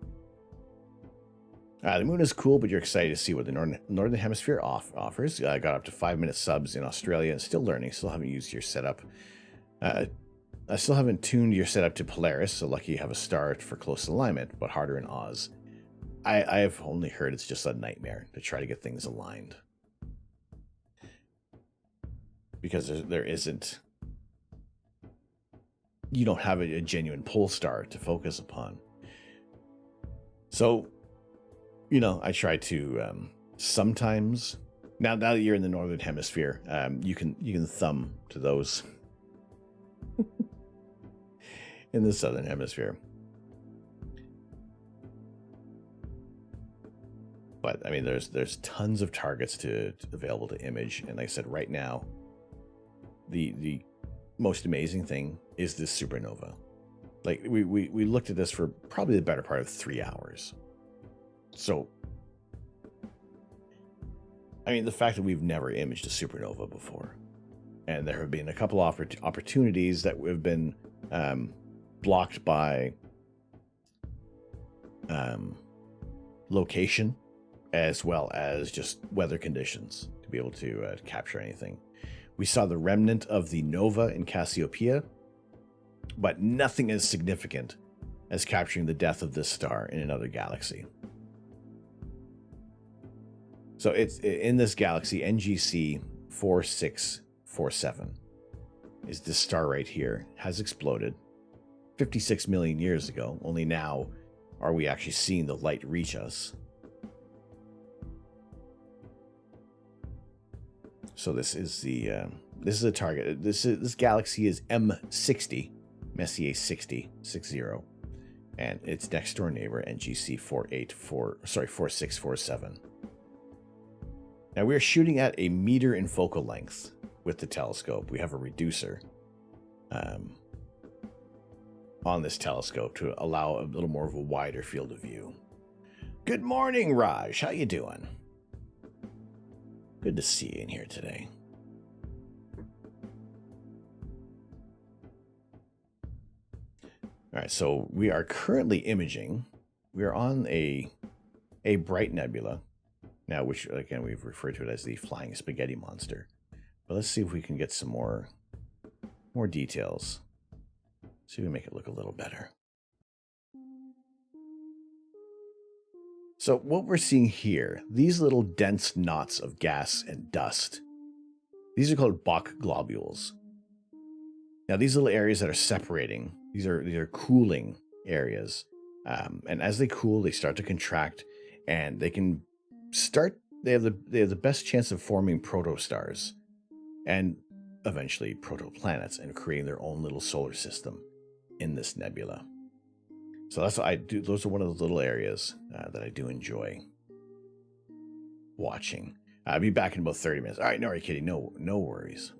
The moon is cool, but you're excited to see what the northern hemisphere offers. I got up to 5-minute subs in Australia and still learning. Still haven't used your setup. I still haven't tuned your setup to Polaris, so lucky you have a star for close alignment, but harder in Oz. I've only heard it's just a nightmare to try to get things aligned. Because there isn't... You don't have a genuine pole star to focus upon. So, I try to sometimes... Now that you're in the northern hemisphere, you can thumb to those... in the southern hemisphere. But I mean, there's tons of targets available to image, and like I said, right now, the most amazing thing is this supernova. Like we looked at this for probably the better part of 3 hours. So, I mean, the fact that we've never imaged a supernova before, and there have been a couple opportunities that have been blocked by location as well as just weather conditions to be able to capture anything. We saw the remnant of the nova in Cassiopeia, but nothing as significant as capturing the death of this star in another galaxy. So it's in this galaxy, NGC 4647 is this star right here, has exploded 56 million years ago. Only now are we actually seeing the light reach us. So this is a target. This galaxy is M60, Messier 60, and its next door neighbor NGC 4647. Now we are shooting at a meter in focal length with the telescope. We have a reducer on this telescope to allow a little more of a wider field of view. Good morning, Raj. How you doing? Good to see you in here today. All right, so we are currently imaging. We are on a bright nebula now, which again we've referred to it as the flying spaghetti monster. But let's see if we can get some more details. See if we make it look a little better. So what we're seeing here, these little dense knots of gas and dust, these are called Bok globules. Now, these little areas that are separating, these are cooling areas. And as they cool, they start to contract, and they can start, they have the best chance of forming protostars and eventually protoplanets and creating their own little solar system in this nebula. So that's what I do. Those are one of those little areas that I do enjoy watching. I'll be back in about 30 minutes. All right, no, are you kidding? No worries.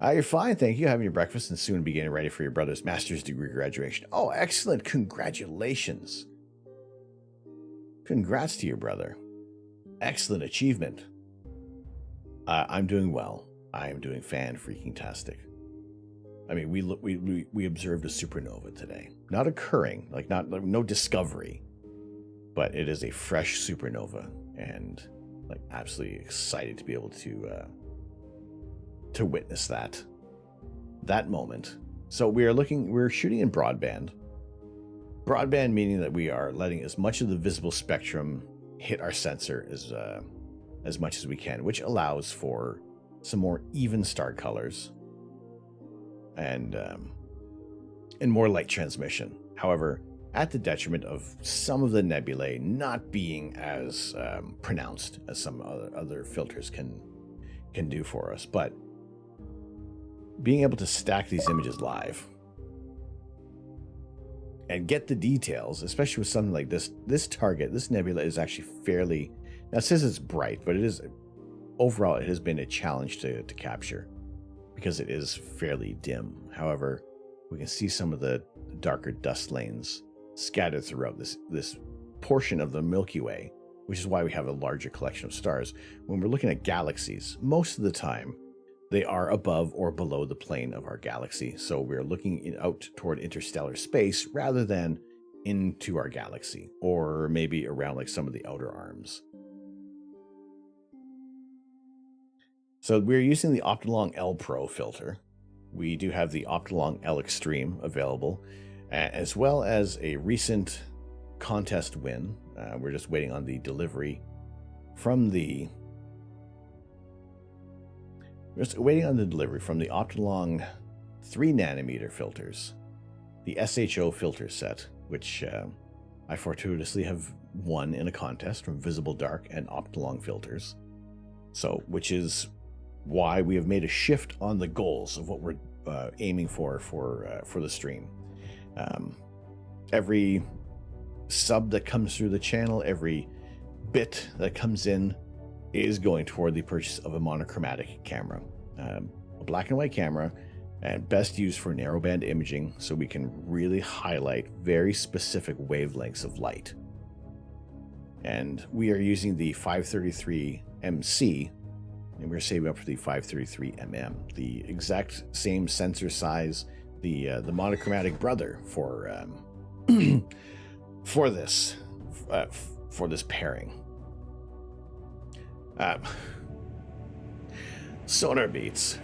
You're fine, thank you. Having your breakfast and soon be getting ready for your brother's master's degree graduation. Oh, excellent. Congratulations. Congrats to your brother. Excellent achievement. I'm doing well. I am doing fan-freaking-tastic. I mean, we observed a supernova today. Not occurring, no discovery, but it is a fresh supernova, and absolutely excited to be able to witness that moment. So we're shooting in broadband. Broadband meaning that we are letting as much of the visible spectrum hit our sensor as much as we can, which allows for some more even star colors and more light transmission. However, at the detriment of some of the nebulae not being as pronounced as some other filters can do for us. But being able to stack these images live and get the details, especially with something like this nebula is actually fairly, now it says it's bright, but it is, overall, it has been a challenge to capture because it is fairly dim. However, we can see some of the darker dust lanes scattered throughout this portion of the Milky Way, which is why we have a larger collection of stars. When we're looking at galaxies, most of the time, they are above or below the plane of our galaxy. So we're looking out toward interstellar space rather than into our galaxy, or maybe around some of the outer arms. So we're using the Optilong L Pro filter. We do have the Optilong L Extreme available, as well as a recent contest win. We're just waiting on the delivery from the Optilong 3nm filters, the SHO filter set, which I fortuitously have won in a contest from Visible Dark and Optilong filters. So, which is why we have made a shift on the goals of what we're aiming for the stream. Every sub that comes through the channel, every bit that comes in, is going toward the purchase of a monochromatic camera, a black and white camera, and best used for narrowband imaging, so we can really highlight very specific wavelengths of light. And we are using the 533 MC, and we're saving up for the 533 MM, the exact same sensor size, the monochromatic brother for for this pairing. Sonar beats.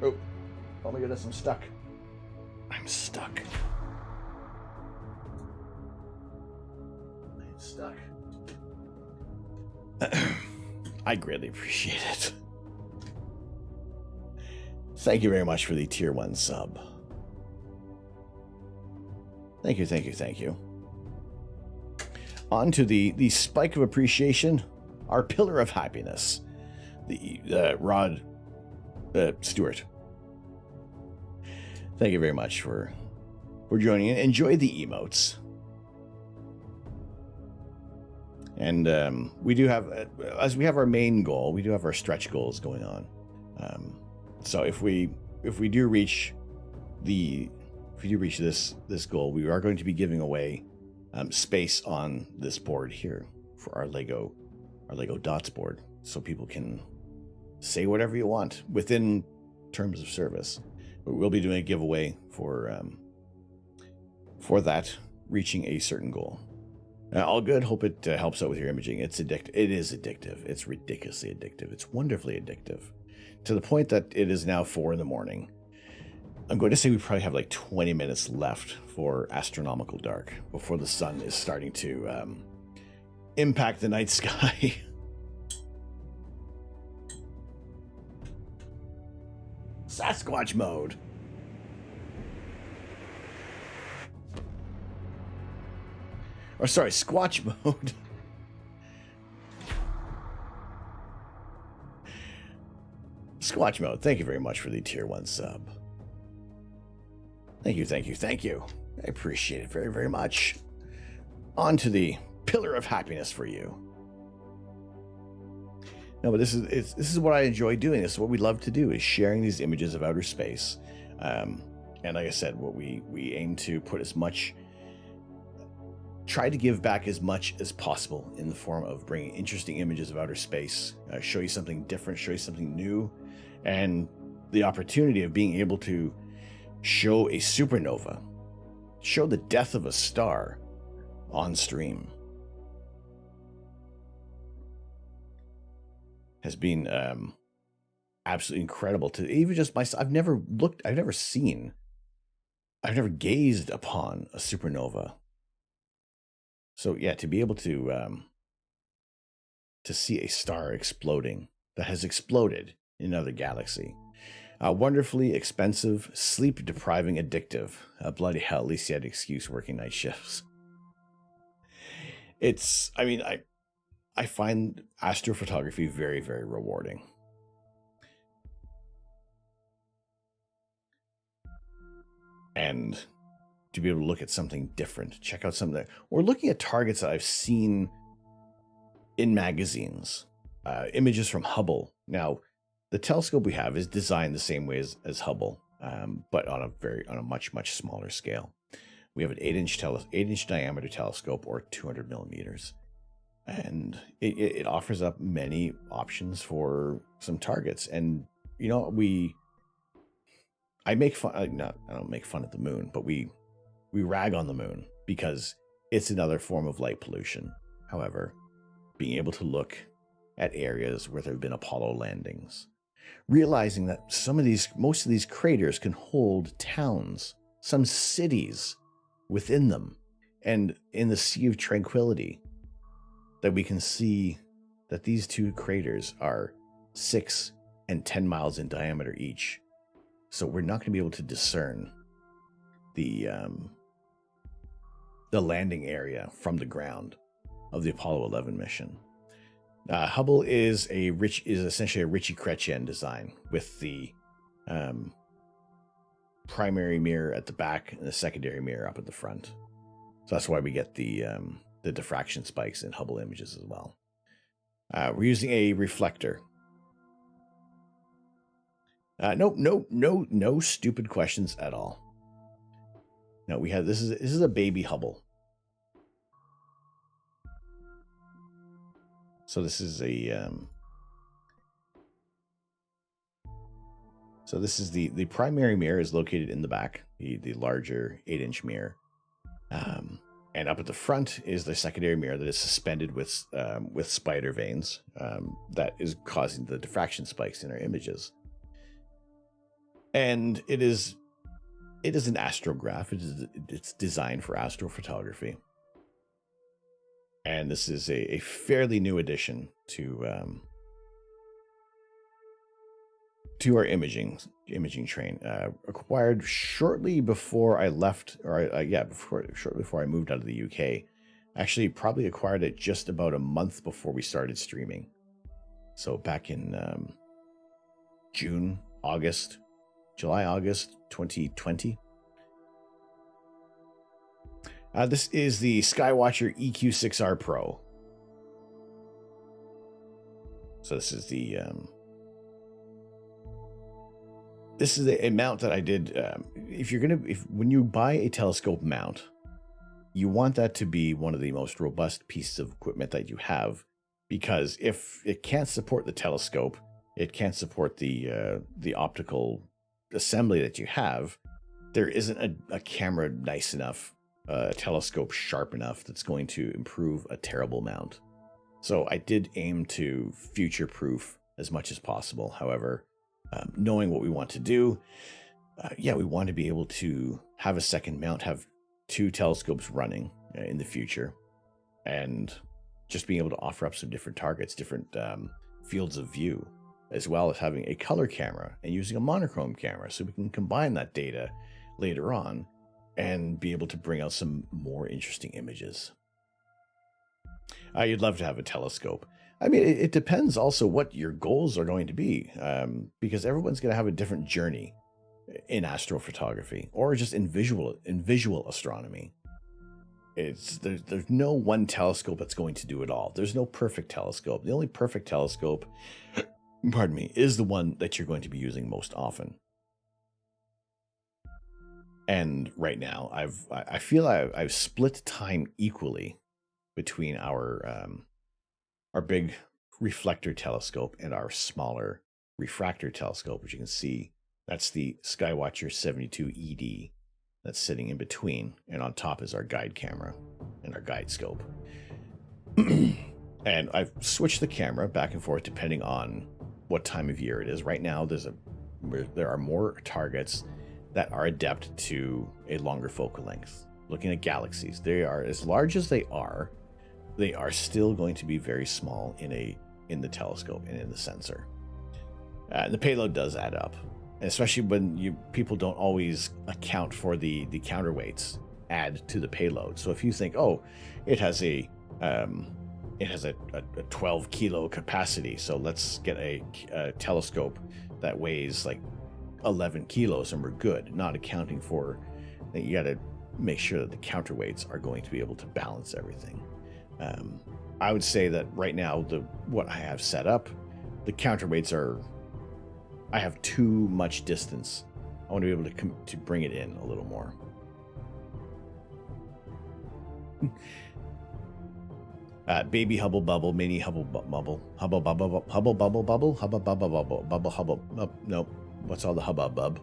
Oh my goodness, I'm stuck. I'm stuck. I greatly appreciate it. Thank you very much for the tier 1 sub. Thank you. On to the spike of appreciation, our pillar of happiness, the Rod Stewart. Thank you very much for joining in. Enjoy the emotes. And we do have, as we have our main goal, we do have our stretch goals going on. So if we do reach this goal, we are going to be giving away space on this board here for our Lego Dots board, so people can say whatever you want within terms of service. But we'll be doing a giveaway for that reaching a certain goal. All good. Hope it helps out with your imaging. It's addictive. It is addictive. It's ridiculously addictive. It's wonderfully addictive, to the point that it is now 4 a.m. I'm going to say we probably have like 20 minutes left for astronomical dark before the sun is starting to impact the night sky. Sasquatch mode. Or sorry, Squatch mode. Squatch mode. Thank you very much for the tier 1 sub. Thank you, thank you, thank you. I appreciate it very, very much. On to the pillar of happiness for you. No, but this is what I enjoy doing. This is what we love to do, is sharing these images of outer space. And like I said, what we aim to put as much, try to give back as much as possible in the form of bringing interesting images of outer space, show you something different, show you something new, and the opportunity of being able to show a supernova, show the death of a star on stream has been absolutely incredible. To even just myself, I've never gazed upon a supernova. So yeah, to be able to see a star exploding that has exploded in another galaxy. Wonderfully expensive, sleep depriving, addictive. Bloody hell, at least he had an excuse working night shifts. I find astrophotography very, very rewarding. And to be able to look at something different, check out something, or looking at targets that I've seen in magazines, images from Hubble. Now, the telescope we have is designed the same way as Hubble, but on a much smaller scale. We have an 8-inch diameter telescope, or 200 millimeters, and it offers up many options for some targets. And you know, I make fun. I don't make fun of the moon, but we rag on the moon because it's another form of light pollution. However, being able to look at areas where there have been Apollo landings, realizing that most of these craters can hold towns, some cities within them, and in the Sea of Tranquility, that we can see that these two craters are 6 and 10 miles in diameter each. So we're not going to be able to discern the landing area from the ground of the Apollo 11 mission. Hubble is essentially a Ritchie Chrétien design, with the primary mirror at the back and the secondary mirror up at the front. So that's why we get the diffraction spikes in Hubble images as well. We're using a reflector. No stupid questions at all. No, we have this is a baby Hubble. So this is the primary mirror is located in the back, the larger 8-inch mirror, and up at the front is the secondary mirror that is suspended with spider veins that is causing the diffraction spikes in our images. And it is an astrograph. It's designed for astrophotography. And this is a fairly new addition to our imaging train. Acquired shortly before I left, shortly before I moved out of the UK. Actually, probably acquired it just about a month before we started streaming. So back in July, August 2020. This is the Skywatcher EQ6R Pro. So this is a mount that I did. When you buy a telescope mount, you want that to be one of the most robust pieces of equipment that you have, because if it can't support the telescope, it can't support the optical assembly that you have. There isn't a camera nice enough, a telescope sharp enough that's going to improve a terrible mount. So I did aim to future-proof as much as possible. However, knowing what we want to do, yeah, we want to be able to have a second mount, have 2 telescopes running in the future, and just being able to offer up some different targets, different fields of view, as well as having a color camera and using a monochrome camera so we can combine that data later on and be able to bring out some more interesting images. You'd love to have a telescope. I mean, it depends also what your goals are going to be, because everyone's going to have a different journey in astrophotography or just in visual astronomy. There's no one telescope that's going to do it all. There's no perfect telescope. The only perfect telescope, pardon me, is the one that you're going to be using most often. And right now, I feel I've split time equally between our big reflector telescope and our smaller refractor telescope, which you can see. That's the Skywatcher 72 ED that's sitting in between, and on top is our guide camera and our guide scope. And I've switched the camera back and forth depending on what time of year it is. Right now, there are more targets that are adept to a longer focal length. Looking at galaxies, they are as large as they are still going to be very small in the telescope and in the sensor. The payload does add up, especially when people don't always account for the counterweights add to the payload. So if you think, oh, it has a 12 kilo capacity, so let's get a telescope that weighs like 11 kilos and we're good, not accounting for that. You got to make sure that the counterweights are going to be able to balance everything. I would say that right now, what I have set up, the counterweights I have too much distance. I want to be able to bring it in a little more. Baby Hubble Bubble, Mini Hubble Bubble, Hubble Bubble, Hubble Bubble Bubble, Hubble Bubble Bubble, Bubble Hubble. Nope. What's all the hubbub?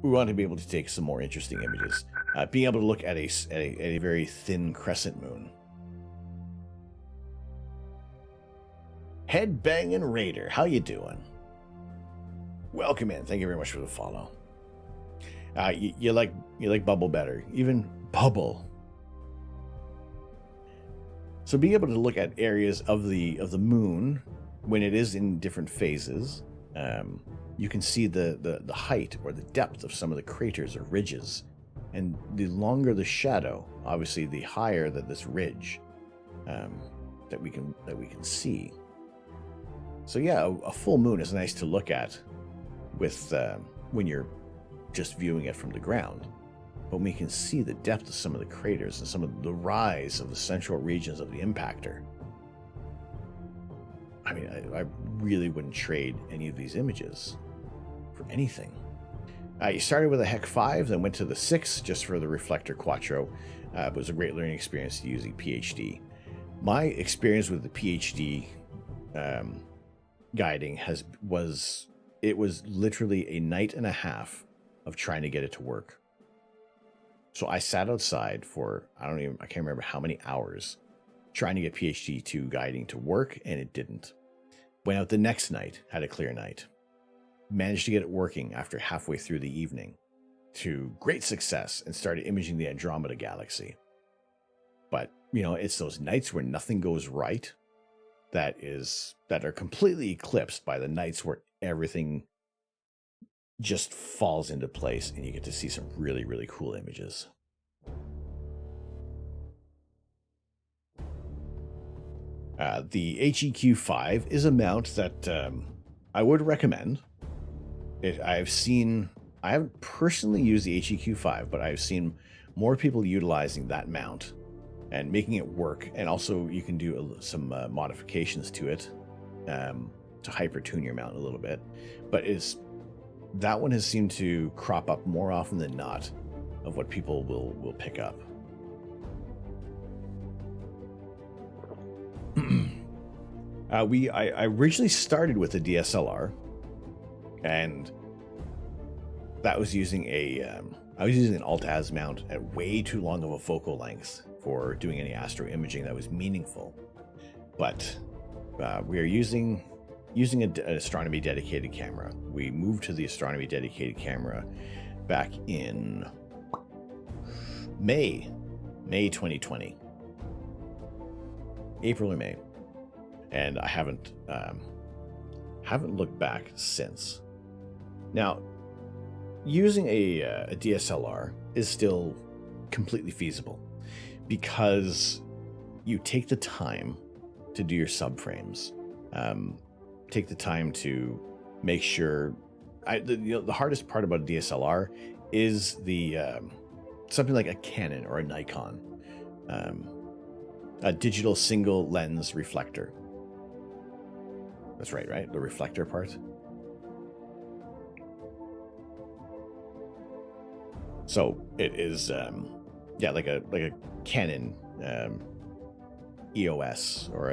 We want to be able to take some more interesting images. Being able to look at a very thin crescent moon. Headbanging Raider, how you doing? Welcome in. Thank you very much for the follow. You like Bubble better, even Bubble. So being able to look at areas of the moon when it is in different phases, you can see the height or the depth of some of the craters or ridges, and the longer the shadow, obviously, the higher that this ridge that we can see. So yeah, a full moon is nice to look at with when you're just viewing it from the ground. But we can see the depth of some of the craters and some of the rise of the central regions of the impactor. I mean, I really wouldn't trade any of these images for anything. You started with a HEC 5, then went to the 6 just for the Reflector Quattro. It was a great learning experience using PhD. My experience with the PhD guiding was literally a night and a half of trying to get it to work. So I sat outside for, I can't remember how many hours trying to get PhD 2 guiding to work, and it didn't. Went out the next night, had a clear night. Managed to get it working after halfway through the evening to great success and started imaging the Andromeda Galaxy. But, it's those nights where nothing goes right that are completely eclipsed by the nights where everything just falls into place and you get to see some really, really cool images. The HEQ5 is a mount that I would recommend. I haven't personally used the HEQ5, but I've seen more people utilizing that mount and making it work. And also you can do some modifications to it to hyper-tune your mount a little bit. But that one has seemed to crop up more often than not of what people will pick up. I originally started with a DSLR, and that was using an alt-az mount at way too long of a focal length for doing any astro imaging that was meaningful. But we are using using an astronomy dedicated camera. We moved to the astronomy dedicated camera back in May 2020, April or May, and I haven't looked back since. Now, using a DSLR is still completely feasible because you take the time to do your subframes, take the time to make sure. The hardest part about a DSLR is the something like a Canon or a Nikon, a digital single lens reflector. That's right? The reflector part. So it is, like a Canon EOS or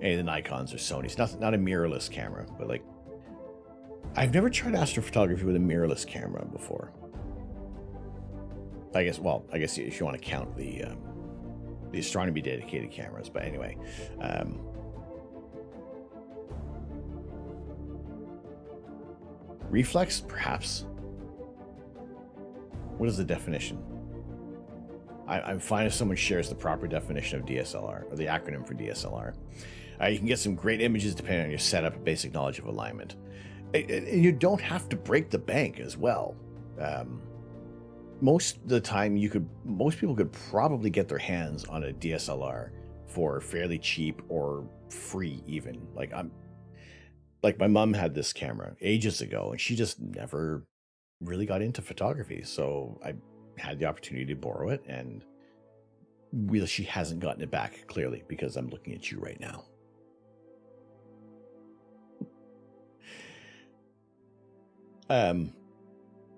any of the Nikons or Sonys. Not a mirrorless camera, but like I've never tried astrophotography with a mirrorless camera before. I guess if you want to count the astronomy dedicated cameras, but anyway. Reflex, perhaps. What is the definition? I'm fine if someone shares the proper definition of DSLR, or the acronym for DSLR. You can get some great images depending on your setup and basic knowledge of alignment. And you don't have to break the bank as well. Most of the time, most people could probably get their hands on a DSLR for fairly cheap or free even. Like my mom had this camera ages ago, and she just never really got into photography. So I had the opportunity to borrow it, and really she hasn't gotten it back, clearly, because I'm looking at you right now.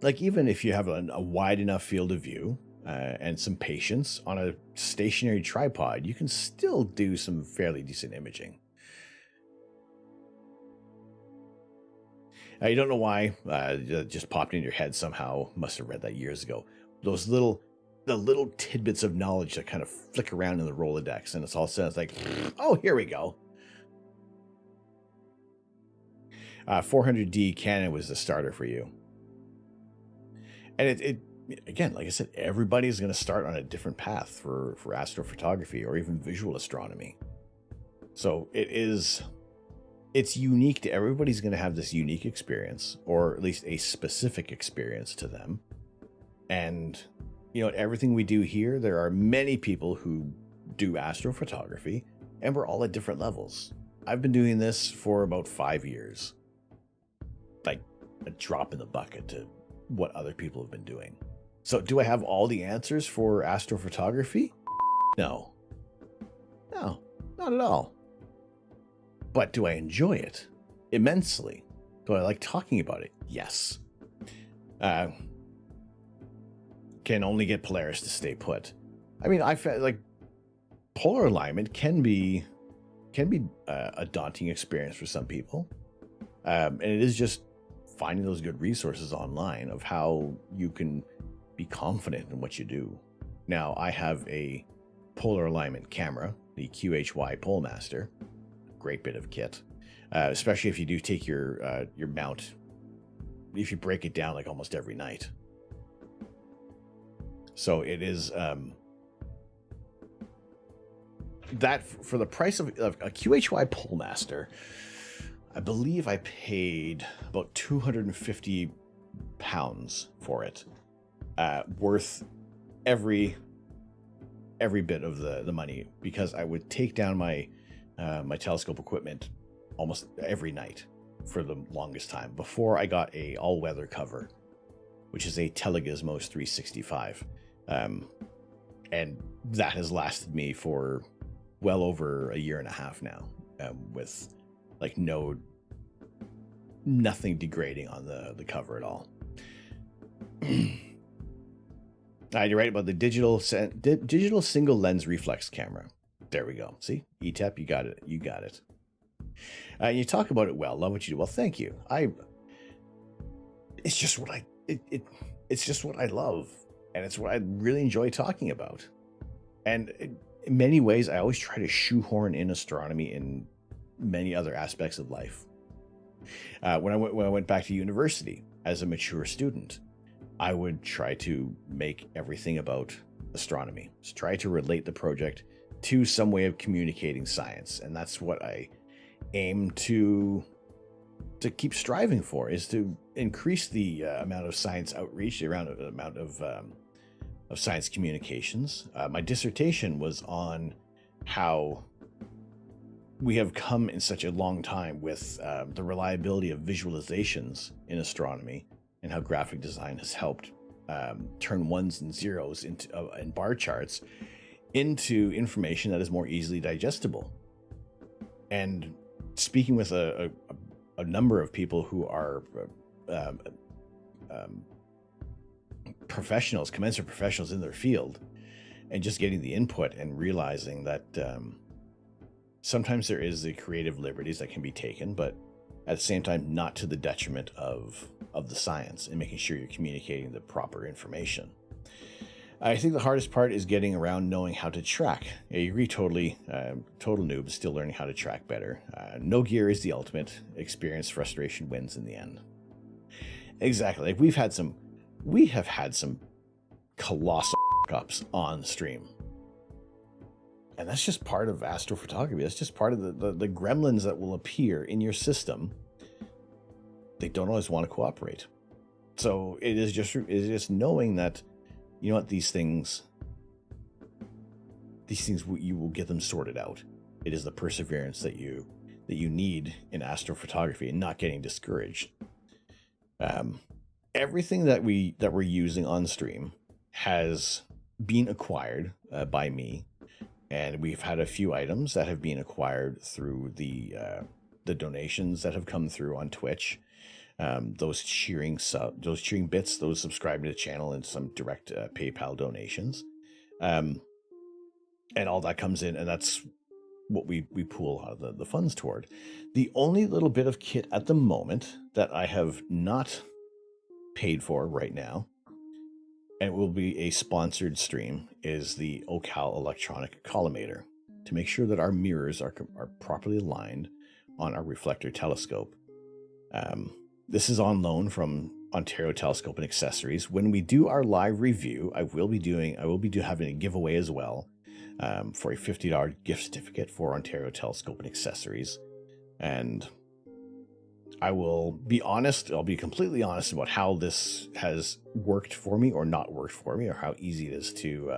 Like even if you have a wide enough field of view and some patience on a stationary tripod, you can still do some fairly decent imaging. You don't know why, it just popped in your head somehow. Must have read that years ago. The little tidbits of knowledge that kind of flick around in the Rolodex, and it's all said, it's like, oh, here we go. 400D Canon was the starter for you. And it again, like I said, everybody's going to start on a different path for astrophotography or even visual astronomy. So it's unique to everybody's going to have this unique experience, or at least a specific experience to them. And, everything we do here, there are many people who do astrophotography, and we're all at different levels. I've been doing this for about 5 years. Like a drop in the bucket to what other people have been doing. So do I have all the answers for astrophotography? No, not at all. But do I enjoy it? Immensely. Do I like talking about it? Yes. Can only get Polaris to stay put. I mean, I felt like polar alignment can be a daunting experience for some people. And it is just finding those good resources online of how you can be confident in what you do. Now, I have a polar alignment camera, the QHY Polemaster. Great bit of kit, especially if you do take your mount, if you break it down like almost every night. So it is that for the price of a QHY Polemaster, I believe I paid about £250 for it, worth every bit of the money, because I would take down my telescope equipment almost every night for the longest time before I got a all-weather cover, which is a Telegizmos 365, and that has lasted me for well over a year and a half now, with like nothing degrading on the cover at all. You're right about the digital single lens reflex camera. There we go. See, ETEP, you got it. You talk about it well. Love what you do. Well, thank you. It's just what it's just what I love, and it's what I really enjoy talking about. And in many ways, I always try to shoehorn in astronomy in many other aspects of life. When I went back to university as a mature student, I would try to make everything about astronomy. Just try to relate the project to some way of communicating science, and that's what I aim to keep striving for, is to increase the amount of science outreach, the amount of science communications. My dissertation was on how we have come in such a long time with the reliability of visualizations in astronomy, and how graphic design has helped turn ones and zeros into and bar charts into information that is more easily digestible. And speaking with a number of people who are professionals, commensurate professionals in their field, and just getting the input and realizing that sometimes there is the creative liberties that can be taken, but at the same time, not to the detriment of the science, and making sure you're communicating the proper information. I think the hardest part is getting around knowing how to track. I agree totally. Total noob, still learning how to track better. No gear is the ultimate. Experience, frustration wins in the end. Exactly. Like we have had some colossal ups on stream. And that's just part of astrophotography. That's just part of the gremlins that will appear in your system. They don't always want to cooperate. So it is just knowing that, you know what, these things you will get them sorted out. It is the perseverance that you need in astrophotography, and not getting discouraged. Everything that we're using on stream has been acquired by me, and we've had a few items that have been acquired through the donations that have come through on Twitch. Those cheering bits, those subscribing to the channel, and some direct PayPal donations, and all that comes in, and that's what we pool a lot of the funds toward. The only little bit of kit at the moment that I have not paid for right now, and it will be a sponsored stream, is the Ocal electronic collimator, to make sure that our mirrors are properly aligned on our reflector telescope. This is on loan from Ontario Telescope and Accessories. When we do our live review, I will be having a giveaway as well, for a $50 gift certificate for Ontario Telescope and Accessories. And I will be honest, I'll be completely honest about how this has worked for me or not worked for me, or how easy it is to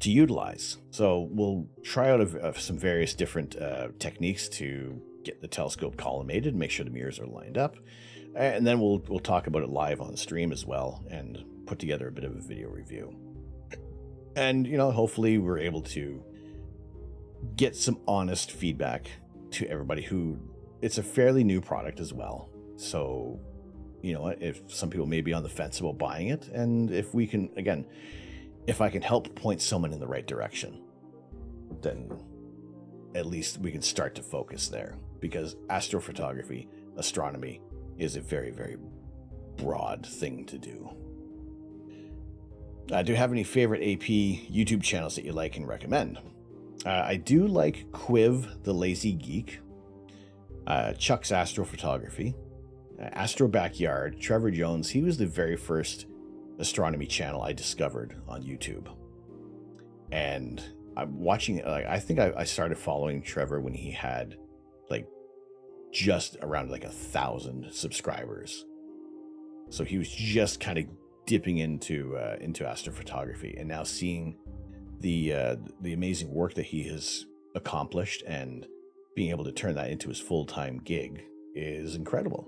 utilize. So we'll try out some various different techniques to get the telescope collimated, make sure the mirrors are lined up, and then we'll talk about it live on stream as well, and put together a bit of a video review. And hopefully we're able to get some honest feedback to everybody who, it's a fairly new product as well. So, if some people may be on the fence about buying it, and if we can, again, if I can help point someone in the right direction, then at least we can start to focus there, because astrophotography, astronomy, is a very, very broad thing to do. Do you have any favorite AP YouTube channels that you like and recommend? I do like Quiv the Lazy Geek, Chuck's Astrophotography, Astro Backyard, Trevor Jones. He was the very first astronomy channel I discovered on YouTube. And I'm watching, I think I started following Trevor when he had just around 1,000 subscribers. So he was just kind of dipping into astrophotography, and now seeing the amazing work that he has accomplished and being able to turn that into his full-time gig is incredible.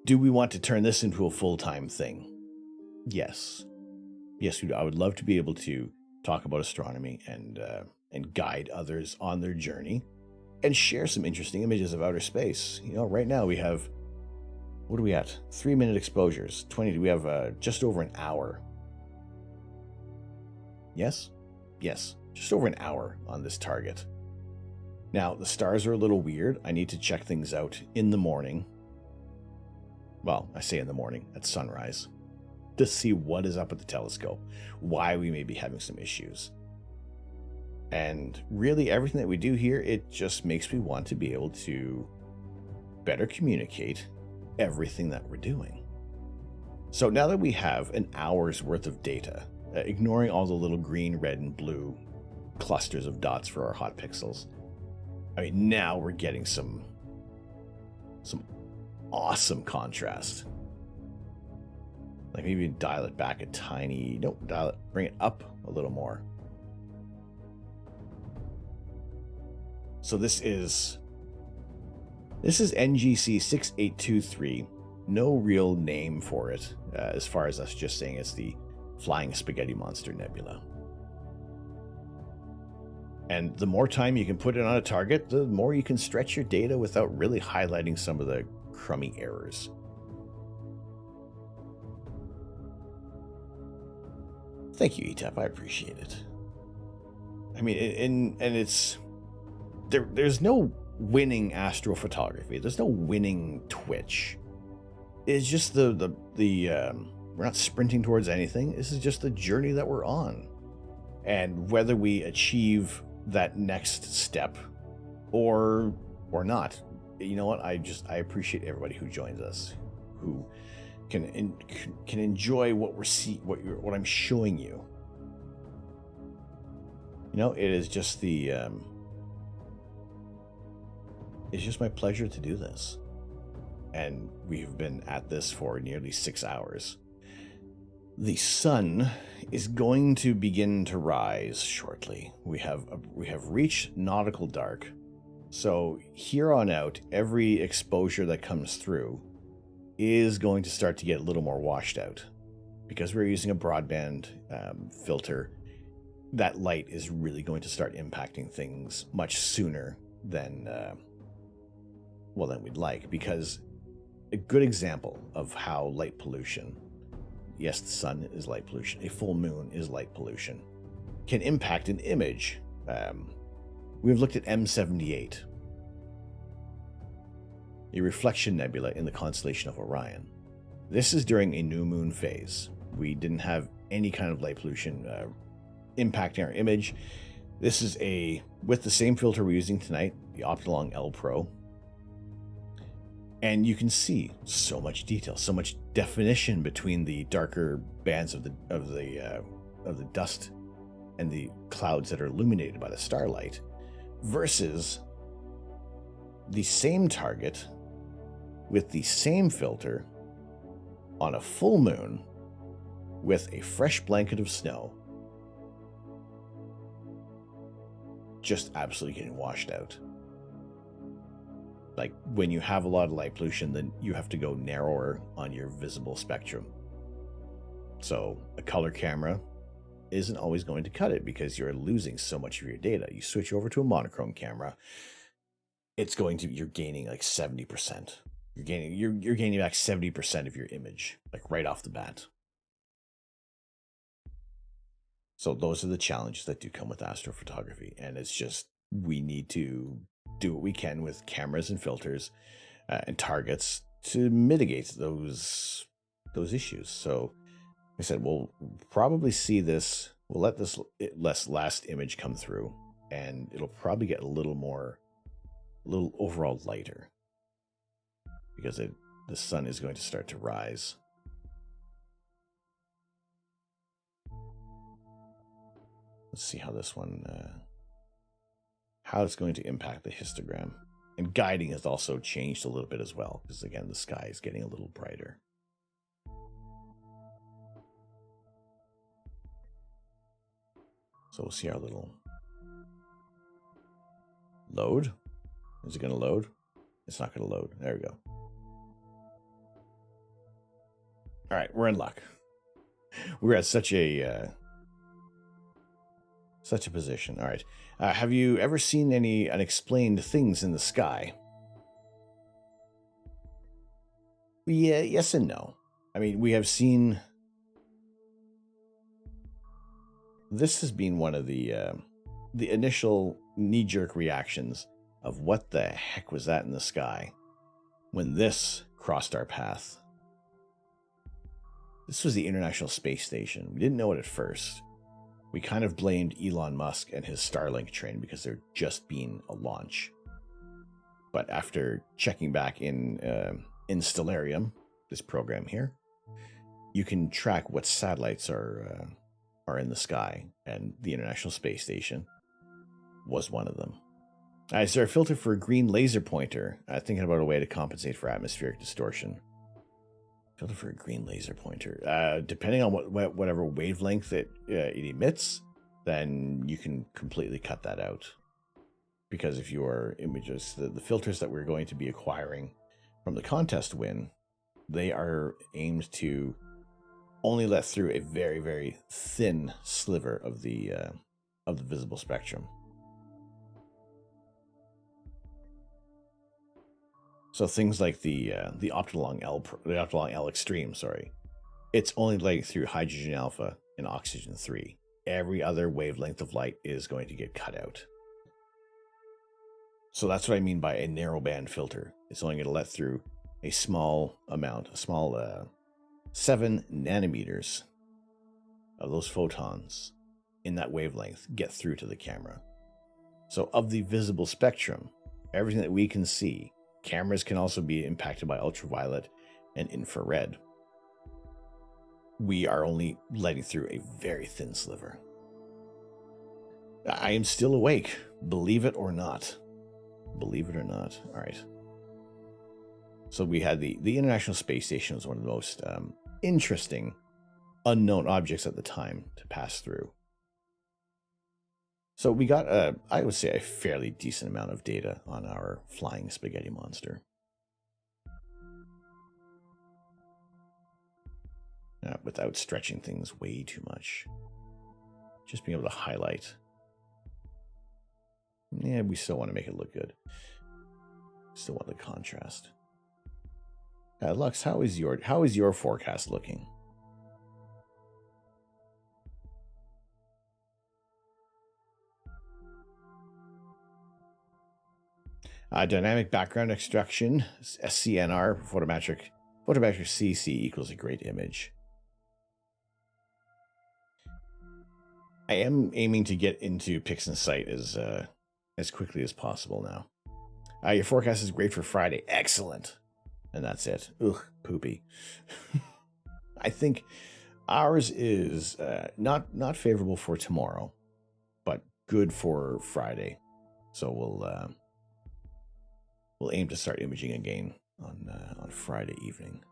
Do we want to turn this into a full-time thing? Yes, I would love to be able to talk about astronomy and guide others on their journey, and share some interesting images of outer space. Right now we have, what are we at? 3-minute exposures. We have just over an hour. Yes, just over an hour on this target. Now, the stars are a little weird. I need to check things out in the morning. Well, I say in the morning, at sunrise, to see what is up at the telescope, why we may be having some issues. And really everything that we do here, it just makes me want to be able to better communicate everything that we're doing. So now that we have an hour's worth of data, ignoring all the little green, red, and blue clusters of dots for our hot pixels, I mean, now we're getting some awesome contrast. Like maybe dial it back a tiny, nope, bring it up a little more. So this is NGC 6823. No real name for it, as far as us just saying it's the Flying Spaghetti Monster Nebula. And the more time you can put it on a target, the more you can stretch your data without really highlighting some of the crummy errors. Thank you, ETAP. I appreciate it. I mean, and it's there's no winning astrophotography. There's no winning Twitch. It's just the we're not sprinting towards anything. This is just the journey that we're on. And whether we achieve that next step or not, you know what? I appreciate everybody who joins us, who can enjoy what what I'm showing you. You know, it is just it's just my pleasure to do this. And we've been at this for nearly 6 hours. The sun is going to begin to rise shortly. We have reached nautical dark. So here on out, every exposure that comes through is going to start to get a little more washed out. Because we're using a broadband filter, that light is really going to start impacting things much sooner than we'd like. Because a good example of how light pollution, yes, the sun is light pollution, a full moon is light pollution, can impact an image. We've looked at M78, a reflection nebula in the constellation of Orion. This is during a new moon phase. We didn't have any kind of light pollution impacting our image. This is with the same filter we're using tonight, the Optilong L Pro. And you can see so much detail, so much definition between the darker bands of the dust and the clouds that are illuminated by the starlight, versus the same target with the same filter on a full moon with a fresh blanket of snow, just absolutely getting washed out. Like, when you have a lot of light pollution, then you have to go narrower on your visible spectrum. So a color camera isn't always going to cut it because you're losing so much of your data. You switch over to a monochrome camera, you're gaining like 70%. You're gaining back 70% of your image, like right off the bat. So those are the challenges that do come with astrophotography, and it's just, we need to do what we can with cameras and filters and targets to mitigate those issues. So I said, we'll probably see this. We'll let this last image come through, and it'll probably get a little overall lighter, because the sun is going to start to rise. Let's see how this one, how it's going to impact the histogram. And guiding has also changed a little bit as well, because again, the sky is getting a little brighter. So we'll see our little load. Is it going to load? It's not going to load. There we go. All right, we're in luck. We're at such a position. All right. Have you ever seen any unexplained things in the sky? Yeah, yes and no. I mean, we have seen... This has been one of the initial knee-jerk reactions of what the heck was that in the sky when this crossed our path. This was the International Space Station. We didn't know it at first. We kind of blamed Elon Musk and his Starlink train because there just been a launch. But after checking back in Stellarium, this program here, you can track what satellites are in the sky, and the International Space Station was one of them. Is there a filter for a green laser pointer? Thinking about a way to compensate for atmospheric distortion. Filter for a green laser pointer. Depending on whatever wavelength it emits, then you can completely cut that out. Because if your images, the filters that we're going to be acquiring from the contest win, they are aimed to only let through a very, very thin sliver of the visible spectrum. So things like the Optilong L Extreme, it's only letting through hydrogen alpha and oxygen 3. Every other wavelength of light is going to get cut out. So that's what I mean by a narrowband filter. It's only going to let through a small amount, 7 nanometers of those photons in that wavelength get through to the camera. So of the visible spectrum, everything that we can see, cameras can also be impacted by ultraviolet and infrared. We are only letting through a very thin sliver. I am still awake, believe it or not. Believe it or not. All right. So we had the International Space Station was one of the most interesting unknown objects at the time to pass through. So we got, I would say, a fairly decent amount of data on our flying spaghetti monster. Without stretching things way too much. Just being able to highlight. Yeah, we still want to make it look good. Still want the contrast. Lux, how is your forecast looking? Dynamic background extraction, SCNR, photometric CC equals a great image. I am aiming to get into PixInsight as quickly as possible now. Your forecast is great for Friday. Excellent. And that's it. Ugh, poopy. I think ours is not favorable for tomorrow, but good for Friday. So we'll aim to start imaging again on Friday evening.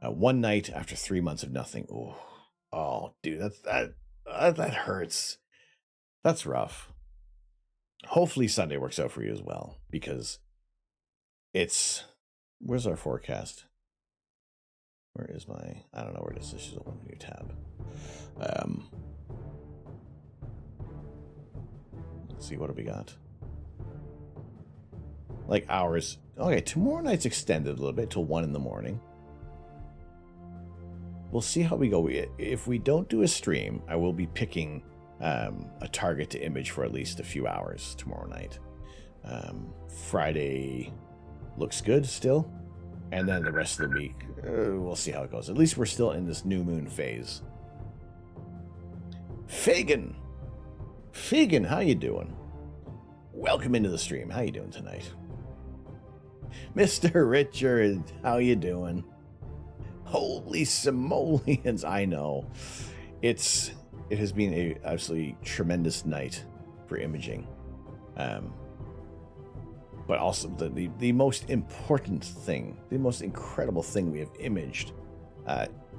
One night after 3 months of nothing. Oh, dude, that hurts. That's rough. Hopefully Sunday works out for you as well, because it's... Where's our forecast? Where is my... I don't know where it is. This is a new tab. Let's see, what have we got? Like hours. Okay, tomorrow night's extended a little bit till 1 in the morning. We'll see how we go. If we don't do a stream, I will be picking a target to image for at least a few hours tomorrow night. Friday looks good still. And then the rest of the week, we'll see how it goes. At least we're still in this new moon phase. Fagin, how you doing? Welcome into the stream. How you doing tonight? Mr. Richard, how you doing? Holy simoleons, I know. It has been a absolutely tremendous night for imaging. But also the most important thing, the most incredible thing we have imaged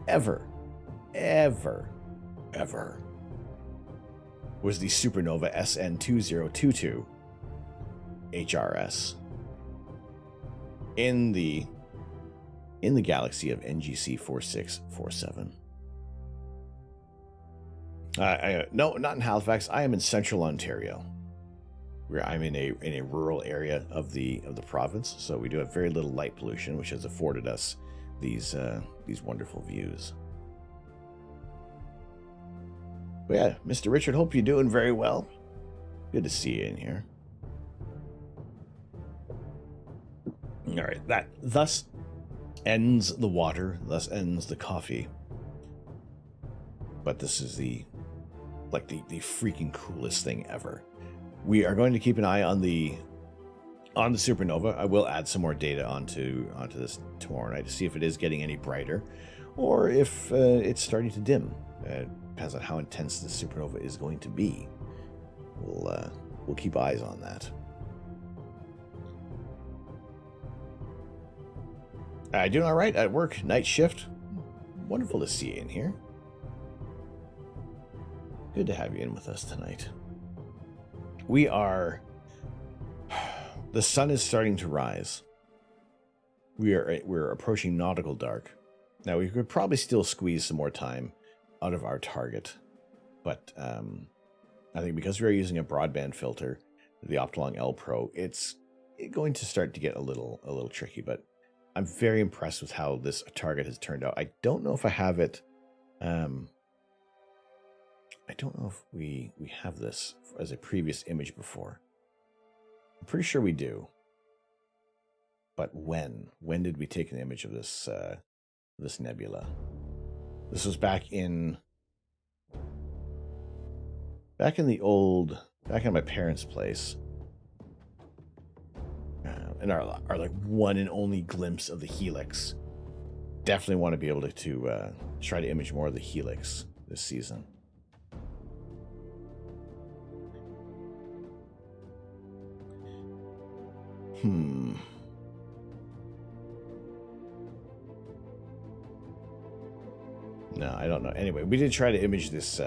ever was the supernova SN2022 HRS in the galaxy of NGC 4647. No, not in Halifax. I am in central Ontario, where I'm in a rural area of the province. So we do have very little light pollution, which has afforded us these wonderful views. But yeah, Mr. Richard, hope you're doing very well. Good to see you in here. All right, that thus ends the water, thus ends the coffee. But this is the like the freaking coolest thing ever. We are going to keep an eye on the supernova. I will add some more data onto this tomorrow night to see if it is getting any brighter, or if it's starting to dim. Depends on how intense the supernova is going to be. We'll keep eyes on that. Doing all right at work. Night shift. Wonderful to see you in here. Good to have you in with us tonight. The sun is starting to rise. We're approaching nautical dark. Now we could probably still squeeze some more time out of our target, but I think because we are using a broadband filter, the Optolong L Pro, it's going to start to get a little tricky. But I'm very impressed with how this target has turned out. I don't know if I have it. I don't know if we have this as a previous image before. I'm pretty sure we do. But when did we take an image of this this nebula? This was back in my parents' place. And our like one and only glimpse of the helix. Definitely want to be able to try to image more of the helix this season. No, I don't know. Anyway, we did try to image this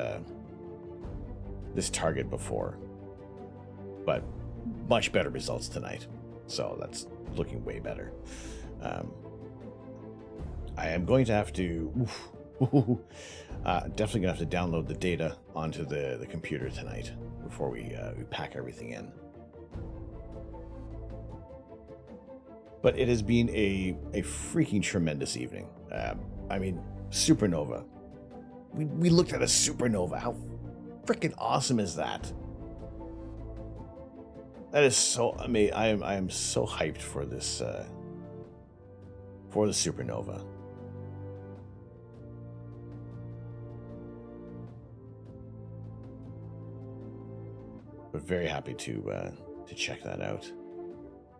this target before, but much better results tonight. So that's looking way better. I am going to have to definitely gonna have to download the data onto the computer tonight before we pack everything in. But it has been a freaking tremendous evening. I mean, supernova. We looked at a supernova. How freaking awesome is that? That is so amazing. I am so hyped for this for the supernova. But very happy to check that out.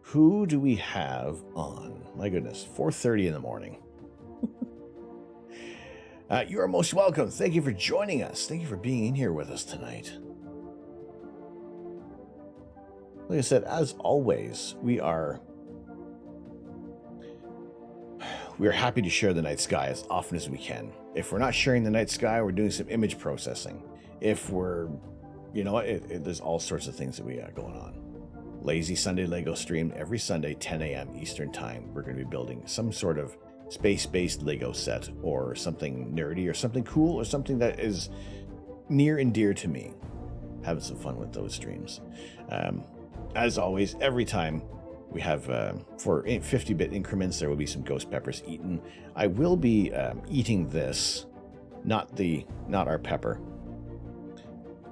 Who do we have on? My goodness, 4:30 in the morning. You are most welcome. Thank you for joining us. Thank you for being in here with us tonight. Like I said, as always, we are happy to share the night sky as often as we can. If we're not sharing the night sky, we're doing some image processing. If we're, you know what, there's all sorts of things that we got going on. Lazy Sunday Lego stream every Sunday, 10 a.m. Eastern Time. We're going to be building some sort of space-based Lego set, or something nerdy, or something cool, or something that is near and dear to me. Having some fun with those streams. As always, every time we have, for 50-bit increments, there will be some ghost peppers eaten. I will be eating this, not our pepper,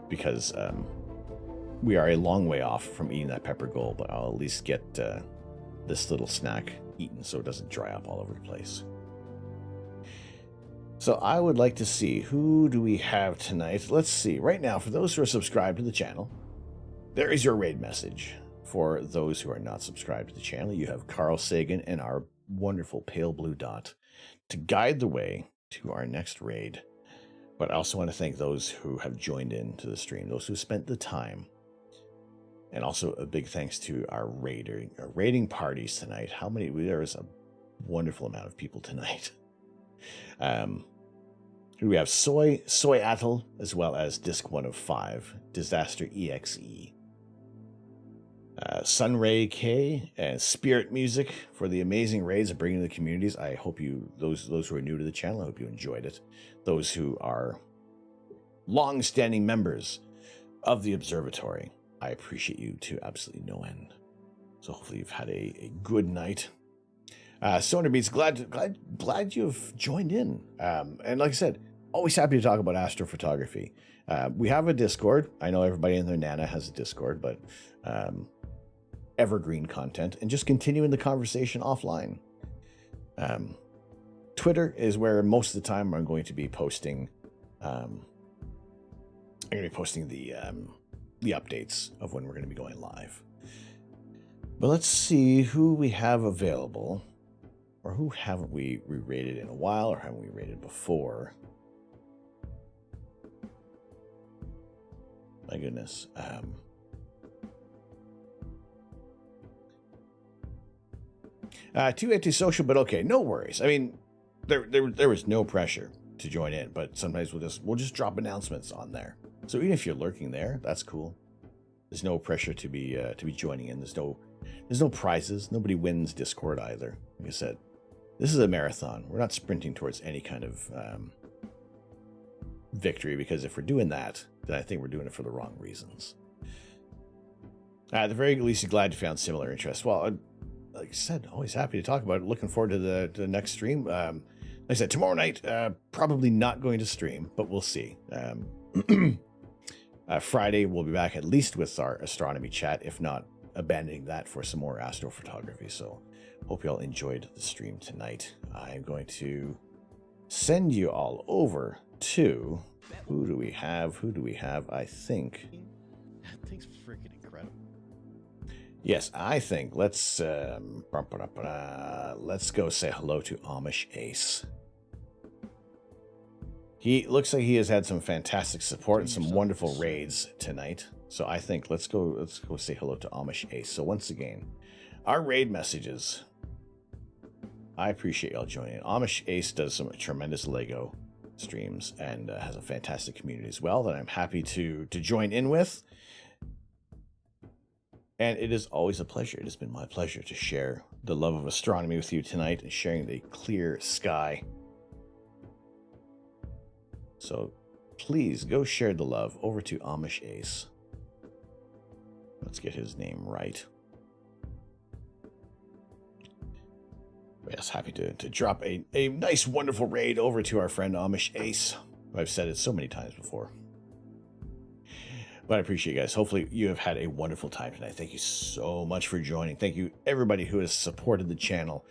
because we are a long way off from eating that pepper gold, but I'll at least get this little snack eaten so it doesn't dry up all over the place. So I would like to see, who do we have tonight? Let's see. Right now, for those who are subscribed to the channel, there is your raid message. For those who are not subscribed to the channel, you have Carl Sagan and our wonderful pale blue dot to guide the way to our next raid. But I also want to thank those who have joined in to the stream, those who spent the time. And also a big thanks to our raiding parties tonight. There is a wonderful amount of people tonight. We have Soy Atoll, as well as Disc 105, Disaster EXE. Sunray K and Spirit Music for the amazing raids of bringing to the communities. I hope those who are new to the channel, I hope you enjoyed it. Those who are long-standing members of the observatory, I appreciate you to absolutely no end. So hopefully you've had a good night. Sonar Beats, glad you've joined in. And like I said, always happy to talk about astrophotography. We have a Discord. I know everybody in their Nana has a Discord, but evergreen content, and just continuing the conversation offline. Twitter is where most of the time I'm going to be posting I'm going to be posting the updates of when we're going to be going live. But let's see who we have available, or who haven't we re-rated in a while, or haven't we rated before. My goodness. Too antisocial, but okay, no worries. I mean, there was no pressure to join in, but sometimes we'll just drop announcements on there. So even if you're lurking there, that's cool. There's no pressure to be joining in. There's no prizes. Nobody wins Discord either. Like I said, this is a marathon. We're not sprinting towards any kind of victory, because if we're doing that, then I think we're doing it for the wrong reasons. At the very least, glad you found similar interests. Well, like I said, always happy to talk about it. Looking forward to the next stream. Like I said, tomorrow night, probably not going to stream, but we'll see. Friday, we'll be back at least with our astronomy chat, if not abandoning that for some more astrophotography. So hope you all enjoyed the stream tonight. I'm going to send you all over to, who do we have? I think. That thing's freaking incredible. Yes, I think let's go say hello to Amish Ace. He looks like he has had some fantastic support and some wonderful raids tonight. So I think let's go say hello to Amish Ace. So once again, our raid messages. I appreciate y'all joining. Amish Ace does some tremendous Lego streams and has a fantastic community as well that I'm happy to join in with. And it is always a pleasure. It has been my pleasure to share the love of astronomy with you tonight and sharing the clear sky. So please go share the love over to Amish Ace. Let's get his name right. Yes, happy to drop a nice, wonderful raid over to our friend Amish Ace. I've said it so many times before. But I appreciate you guys. Hopefully you have had a wonderful time tonight. Thank you so much for joining. Thank you everybody who has supported the channel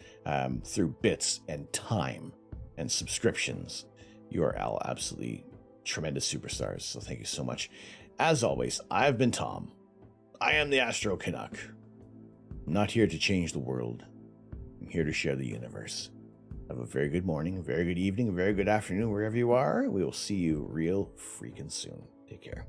through bits and time and subscriptions. You are all absolutely tremendous superstars. So thank you so much. As always, I've been Tom. I am the Astro Canuck. I'm not here to change the world. I'm here to share the universe. Have a very good morning, a very good evening, a very good afternoon, wherever you are. We will see you real freaking soon. Take care.